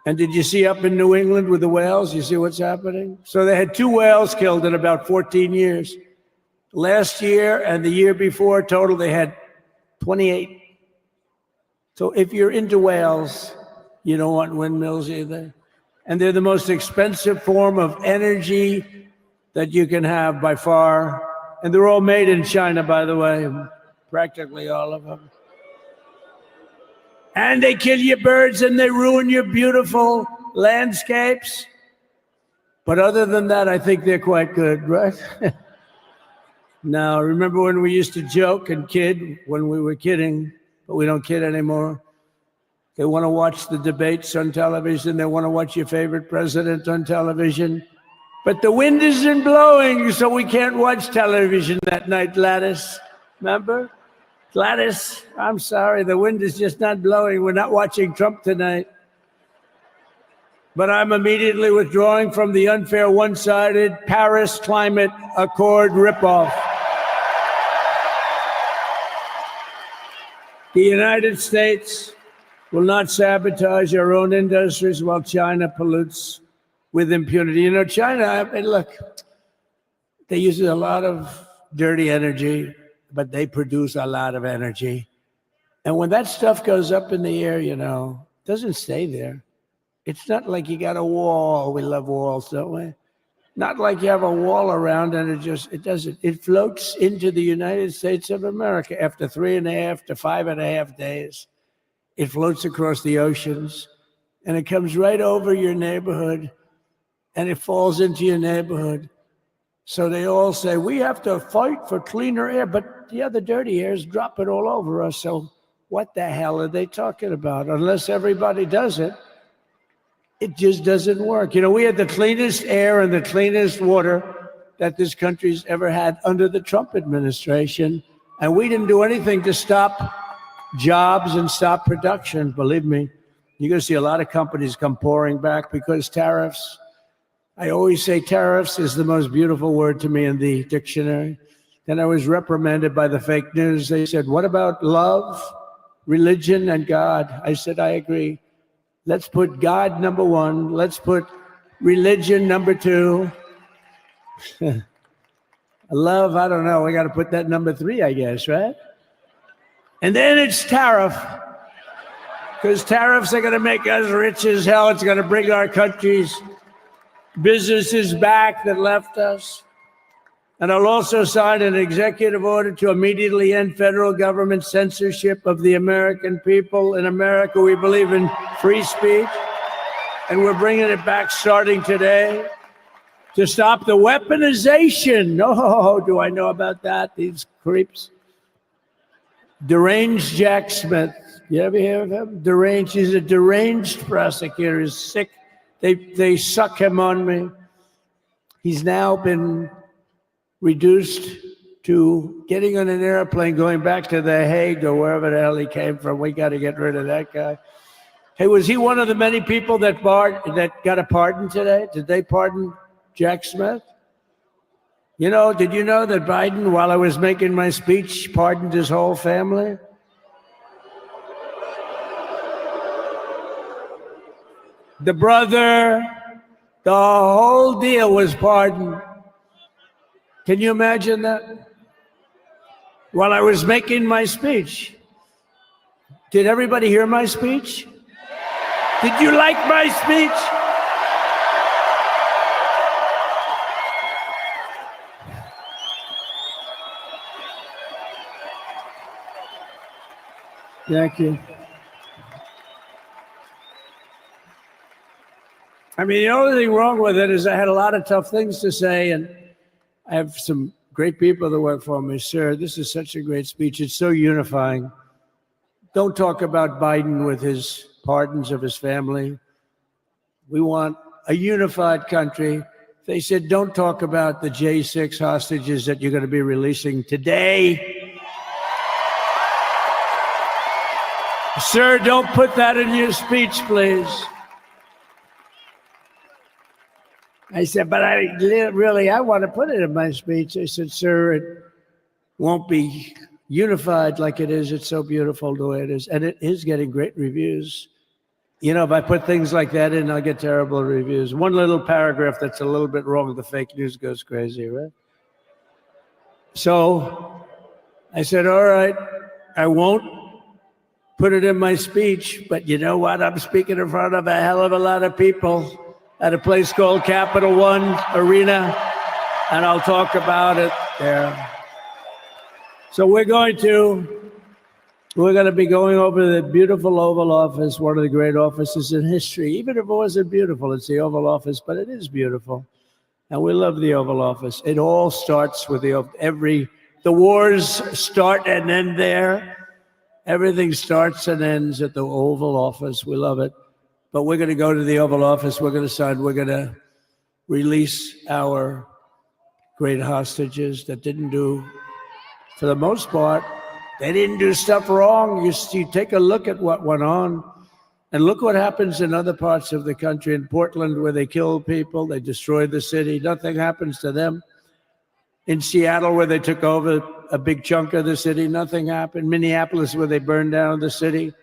[SPEAKER 14] And did you see up in New England with the whales? You see what's happening? So they had 2 whales killed in about 14 years. Last year and the year before, total, they had 28. So if you're into whales, you don't want windmills either. And they're the most expensive form of energy that you can have by far. And they're all made in China, by the way, practically all of them. And they kill your birds and they ruin your beautiful landscapes. But other than that, I think they're quite good, right? Now, remember when we used to joke and kid when we were kidding, but we don't kid anymore? They want to watch the debates on television. They want to watch your favorite president on television. But the wind isn't blowing, so we can't watch television that night, Gladys. Remember? Gladys, I'm sorry, the wind is just not blowing. We're not watching Trump tonight. But I'm immediately withdrawing from the unfair, one-sided Paris Climate Accord ripoff. The United States will not sabotage our own industries while China pollutes with impunity. You know, China, I mean, look, they use a lot of dirty energy, but they produce a lot of energy. And when that stuff goes up in the air, you know, it doesn't stay there. It's not like you got a wall. We love walls, don't we? Not like you have a wall around and it doesn't. It floats into the United States of America after 3.5 to 5.5 days. It floats across the oceans and it comes right over your neighborhood and it falls into your neighborhood. So they all say, we have to fight for cleaner air, but the other dirty air is dropping all over us. So what the hell are they talking about? Unless everybody does it, it just doesn't work. You know, we had the cleanest air and the cleanest water that this country's ever had under the Trump administration. And we didn't do anything to stop jobs and stop production. Believe me, you're going to see a lot of companies come pouring back because tariffs. I always say tariffs is the most beautiful word to me in the dictionary. Then I was reprimanded by the fake news. They said, what about love, religion, and God? I said, I agree. Let's put God number one. Let's put religion number two. Love, I don't know. We got to put that number 3, I guess, right? And then it's tariff. Because tariffs are going to make us rich as hell. It's going to bring our country's businesses back that left us. And I'll also sign an executive order to immediately end federal government censorship of the American people. In America, we believe in free speech, and we're bringing it back starting today to stop the weaponization. Oh, do I know about that? These creeps. Deranged Jack Smith. You ever hear of him? Deranged. He's a deranged prosecutor. He's sick. They suck him on me. He's now been reduced to getting on an airplane, going back to The Hague or wherever the hell he came from. We got to get rid of that guy. Hey, was he one of the many people that got a pardon today? Did they pardon Jack Smith? You know, did you know that Biden, while I was making my speech, pardoned his whole family? The brother, the whole deal was pardoned. Can you imagine that? While I was making my speech. Did everybody hear my speech? Did you like my speech? Thank you. I mean, the only thing wrong with it is I had a lot of tough things to say, and I have some great people that work for me. Sir, this is such a great speech. It's so unifying. Don't talk about Biden with his pardons of his family. We want a unified country. They said, don't talk about the J6 hostages that you're going to be releasing today. Sir, don't put that in your speech, please. I said, but I want to put it in my speech. I said, sir, it won't be unified like it is. It's so beautiful the way it is. And it is getting great reviews. You know, if I put things like that in, I'll get terrible reviews. One little paragraph that's a little bit wrong, the fake news goes crazy, right? So I said, all right, I won't put it in my speech, but you know what? I'm speaking in front of a hell of a lot of people at a place called Capital One Arena, and I'll talk about it there. So we're going to be going over the beautiful Oval Office, one of the great offices in history. Even if it wasn't beautiful, it's the Oval Office, but it is beautiful. And we love the Oval Office. It all starts with the wars start and end there. Everything starts and ends at the Oval Office. We love it. But we're going to go to the Oval Office. We're going to release our great hostages that didn't do, for the most part, they didn't do stuff wrong. You take a look at what went on, and look what happens in other parts of the country. In Portland, where they kill people, they destroy the city, nothing happens to them. In Seattle, where they took over a big chunk of the city, nothing happened. Minneapolis, where they burned down the city,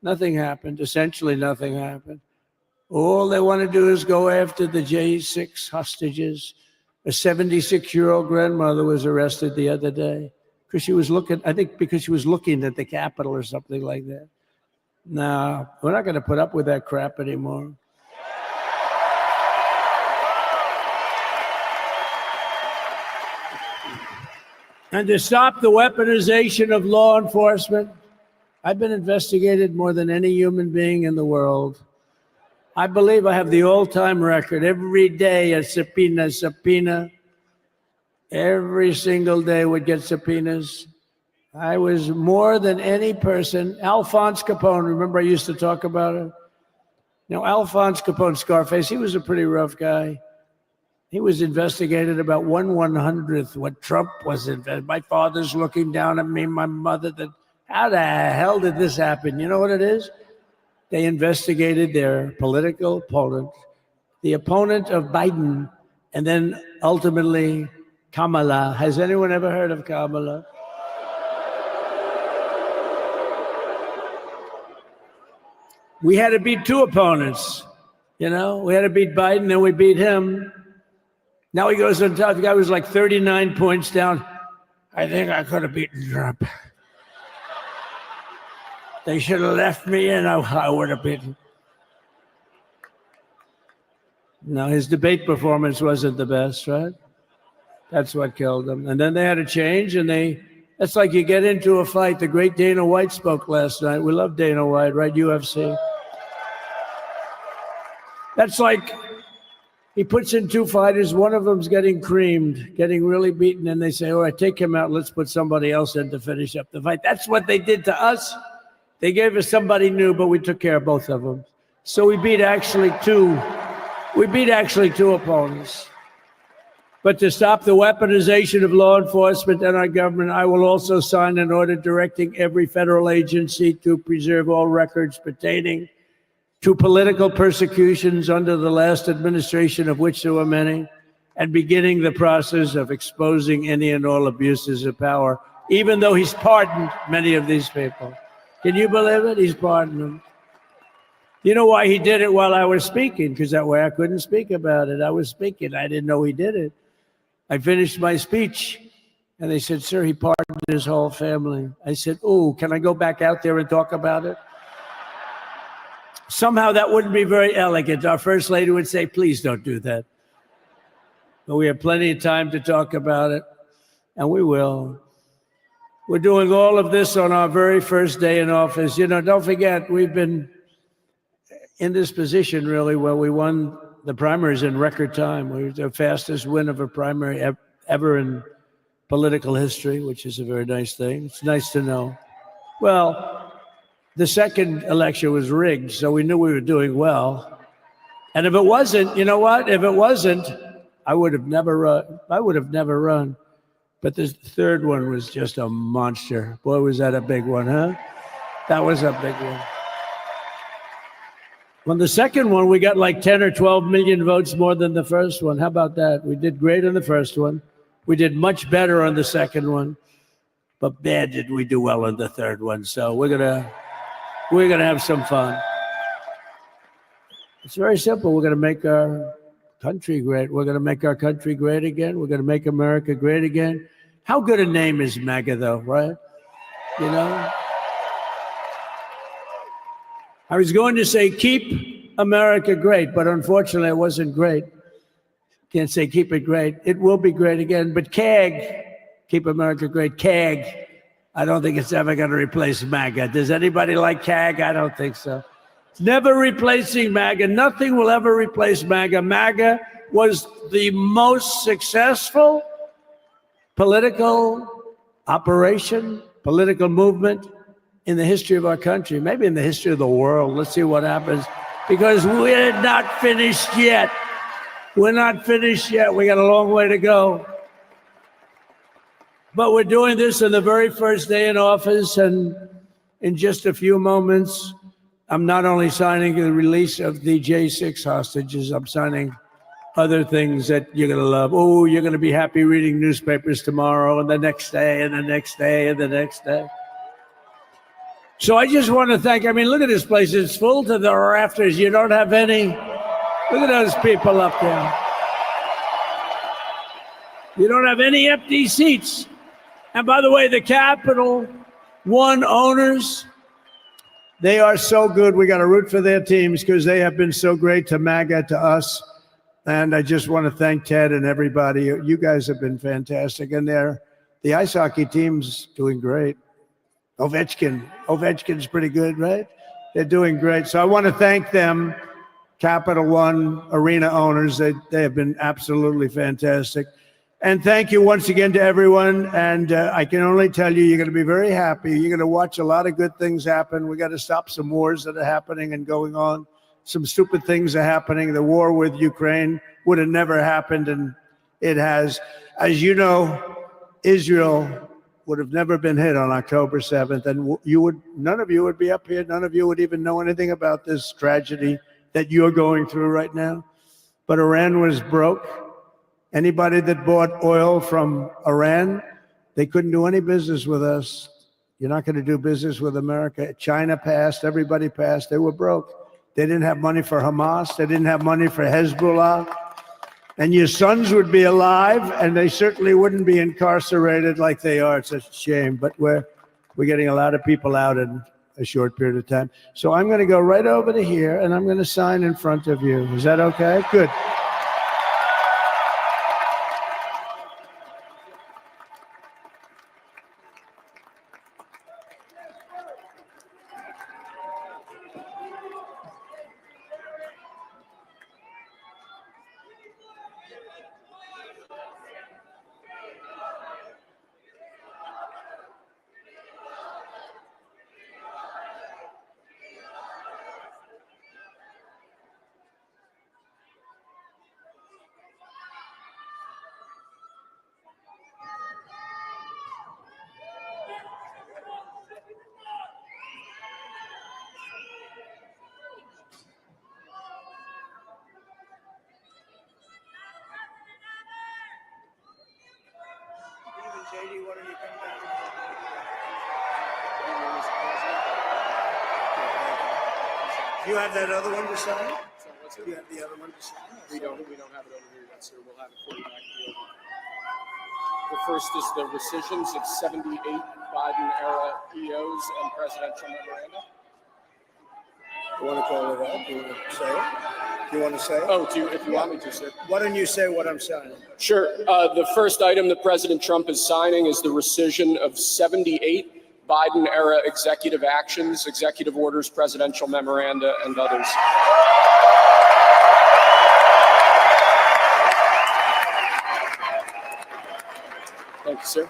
[SPEAKER 14] nothing happened. Essentially nothing happened. All they want to do is go after the J6 hostages. A 76-year-old grandmother was arrested the other day because she was looking at the Capitol or something like that. No, we're not going to put up with that crap anymore. And to stop the weaponization of law enforcement, I've been investigated more than any human being in the world. I believe I have the all-time record. Every day a subpoena. Every single day would get subpoenas. I was more than any person. Alphonse Capone, remember I used to talk about it? Alphonse Capone, Scarface, he was a pretty rough guy. He was investigated about 1/100th what Trump was investigated. My father's looking down at me, my mother, how the hell did this happen? You know what it is? They investigated their political opponent, the opponent of Biden, and then ultimately Kamala. Has anyone ever heard of Kamala? We had to beat two opponents. We had to beat Biden, then we beat him. Now he goes on top. The guy was like 39 points down. I think I could have beaten Trump. They should have left me in. I would have beaten. No, his debate performance wasn't the best, right? That's what killed him. And then they had to change, and that's like you get into a fight. The great Dana White spoke last night. We love Dana White, right? UFC. That's like he puts in two fighters. One of them's getting creamed, getting really beaten, and they say, all right, take him out. Let's put somebody else in to finish up the fight. That's what they did to us. They gave us somebody new, but we took care of both of them. So we beat actually two opponents. But to stop the weaponization of law enforcement and our government, I will also sign an order directing every federal agency to preserve all records pertaining to political persecutions under the last administration, of which there were many, and beginning the process of exposing any and all abuses of power, even though he's pardoned many of these people. Can you believe it? He's pardoned them. You know why he did it while I was speaking? Because that way I couldn't speak about it. I was speaking. I didn't know he did it. I finished my speech, and they said, sir, he pardoned his whole family. I said, oh, can I go back out there and talk about it? Somehow that wouldn't be very elegant. Our First Lady would say, please don't do that. But we have plenty of time to talk about it, and we will. We're doing all of this on our very first day in office. Don't forget, we've been in this position, really, where we won the primaries in record time. We were the fastest win of a primary ever in political history, which is a very nice thing. It's nice to know. Well, the second election was rigged, so we knew we were doing well. And if it wasn't, you know what? If it wasn't, I would have never run. But this third one was just a monster. Boy, was that a big one, huh? That was a big one. On the second one, we got like 10 or 12 million votes more than the first one. How about that? We did great on the first one. We did much better on the second one. But bad did we do well on the third one. So we're gonna have some fun. It's very simple. We're gonna make our country great. We're gonna make our country great again. We're gonna make America great again. How good a name is MAGA, though, right?
[SPEAKER 8] You know? I was going to say, keep America great, but unfortunately it wasn't great. Can't say keep it great. It will be great again, but CAG, keep America great, CAG, I don't think it's ever going to replace MAGA. Does anybody like CAG? I don't think so. It's never replacing MAGA. Nothing will ever replace MAGA. MAGA was the most successful political operation, political movement in the history of our country, maybe in the history of the world. Let's see what happens, because we're not finished yet. We're not finished yet. We got a long way to go. But we're doing this on the very first day in office, and in just a few moments, I'm not only signing the release of the J6 hostages, I'm signing other things that you're going to love. Oh, you're going to be happy reading newspapers tomorrow and the next day and the next day and the next day. So I just want to thank, I mean, look at this place. It's full to the rafters. You don't have any. Look at those people up there. You don't have any empty seats. And by the way, the Capital One owners, they are so good. We got to root for their teams because they have been so great to MAGA, to us. And I just want to thank Ted and everybody. You guys have been fantastic. And the ice hockey team's doing great. Ovechkin's pretty good, right? They're doing great. So I want to thank them, Capital One arena owners. They have been absolutely fantastic. And thank you once again to everyone. And I can only tell you, you're going to be very happy. You're going to watch a lot of good things happen. We got to stop some wars that are happening and going on. Some stupid things are happening. The war with Ukraine would have never happened, and it has. As you know, Israel would have never been hit on October 7th, and none of you would be up here. None of you would even know anything about this tragedy that you're going through right now. But Iran was broke. Anybody that bought oil from Iran, they couldn't do any business with us. You're not going to do business with America. China passed, everybody passed. They were broke. They didn't have money for Hamas. They didn't have money for Hezbollah. And your sons would be alive, and they certainly wouldn't be incarcerated like they are. It's such a shame. But we're getting a lot of people out in a short period of time. So I'm going to go right over to here, and I'm going to sign in front of you. Is that okay? Good. Do you have that other one to sign? Do you have the other one to sign?
[SPEAKER 7] We don't have it over here yet, sir. We'll have it for you back to the The first is the rescissions of 78 Biden-era EOs and presidential memoranda.
[SPEAKER 14] You want to call it that? Do you want to say it? Do you want to say it?
[SPEAKER 7] Oh, if you want me to, sir.
[SPEAKER 14] Why don't you say what I'm signing?
[SPEAKER 7] Sure. The first item that President Trump is signing is the rescission of 78 Biden-era executive actions, executive orders, presidential memoranda, and others. Thank you, sir.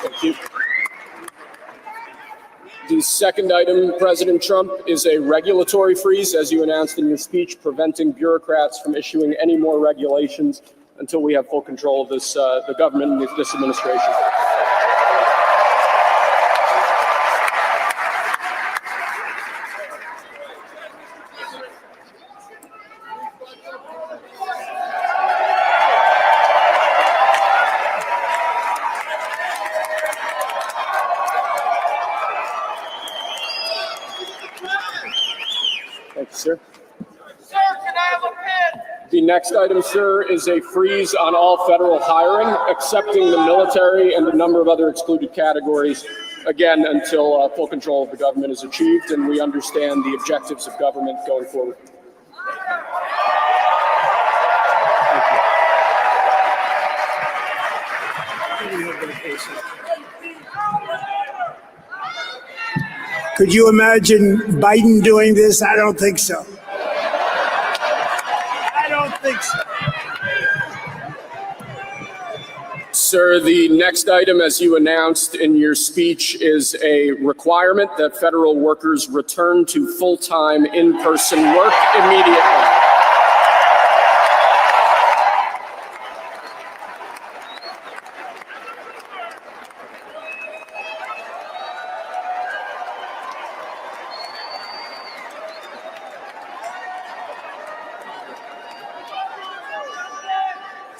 [SPEAKER 7] Thank you. The second item, President Trump, is a regulatory freeze, as you announced in your speech, preventing bureaucrats from issuing any more regulations until we have full control of this, the government and this administration. Thank you, sir.
[SPEAKER 20] Sir, can I have a pen?
[SPEAKER 7] The next item, sir, is a freeze on all federal hiring, excepting the military and a number of other excluded categories, again, until full control of the government is achieved and we understand the objectives of government going forward.
[SPEAKER 19] Could you imagine Biden doing this? I don't think so. I don't think so.
[SPEAKER 7] Sir, the next item, as you announced in your speech, is a requirement that federal workers return to full-time in-person work immediately.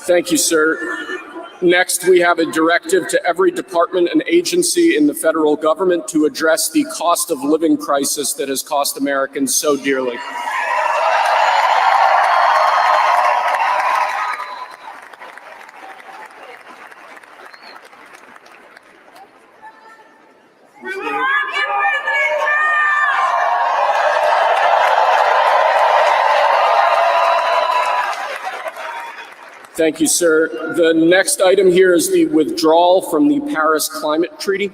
[SPEAKER 7] Thank you, sir. Next, we have a directive to every department and agency in the federal government to address the cost of living crisis that has cost Americans so dearly. Thank you, sir. The next item here is the withdrawal from the Paris Climate Treaty.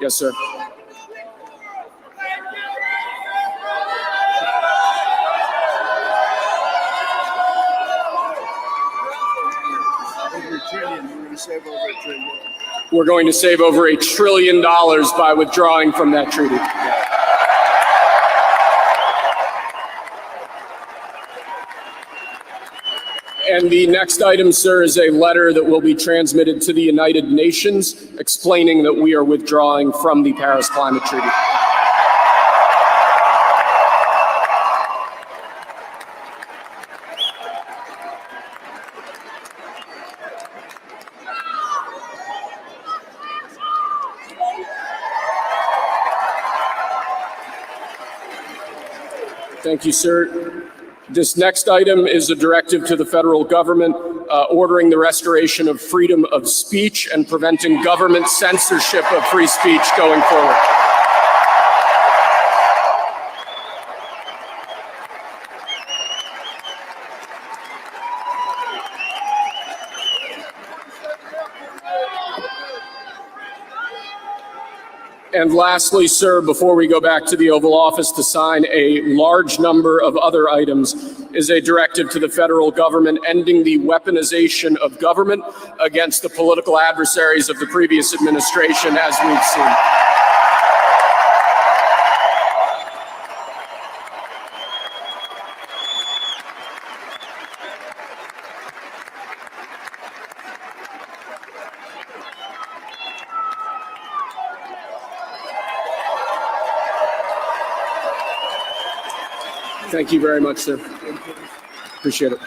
[SPEAKER 7] Yes, sir. We're going to save over $1 trillion by withdrawing from that treaty. And the next item, sir, is a letter that will be transmitted to the United Nations explaining that we are withdrawing from the Paris Climate Treaty. Thank you, sir. This next item is a directive to the federal government ordering the restoration of freedom of speech and preventing government censorship of free speech going forward. And lastly, sir, before we go back to the Oval Office to sign a large number of other items, is a directive to the federal government ending the weaponization of government against the political adversaries of the previous administration, as we've seen. Thank you very much, sir. Appreciate it.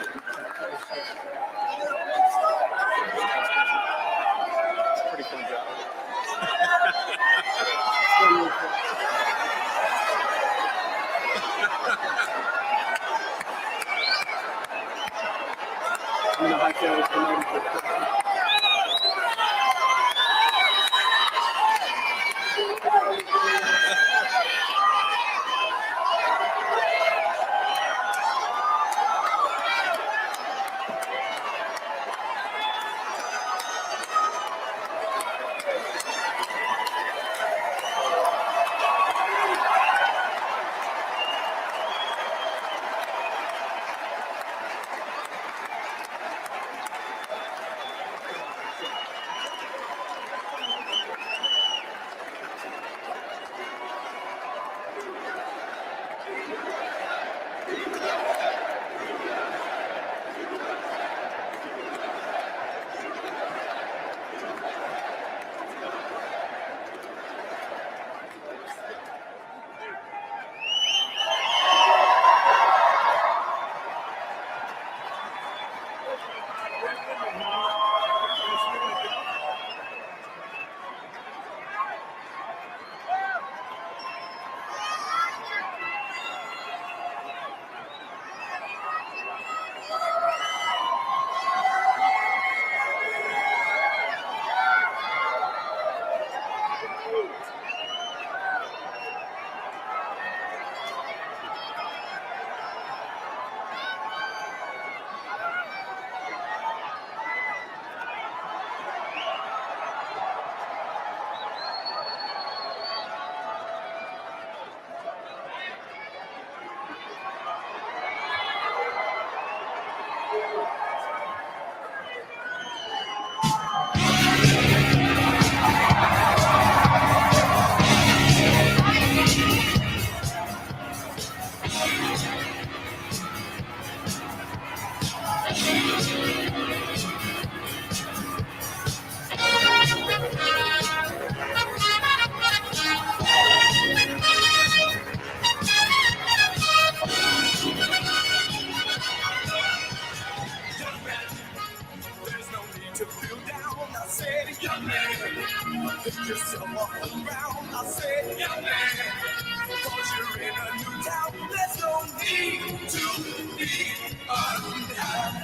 [SPEAKER 13] There's no need to feel down. I said, young man, pick yourself off the ground. I said, young man, cause you're in a new town. There's no need to be unhappy.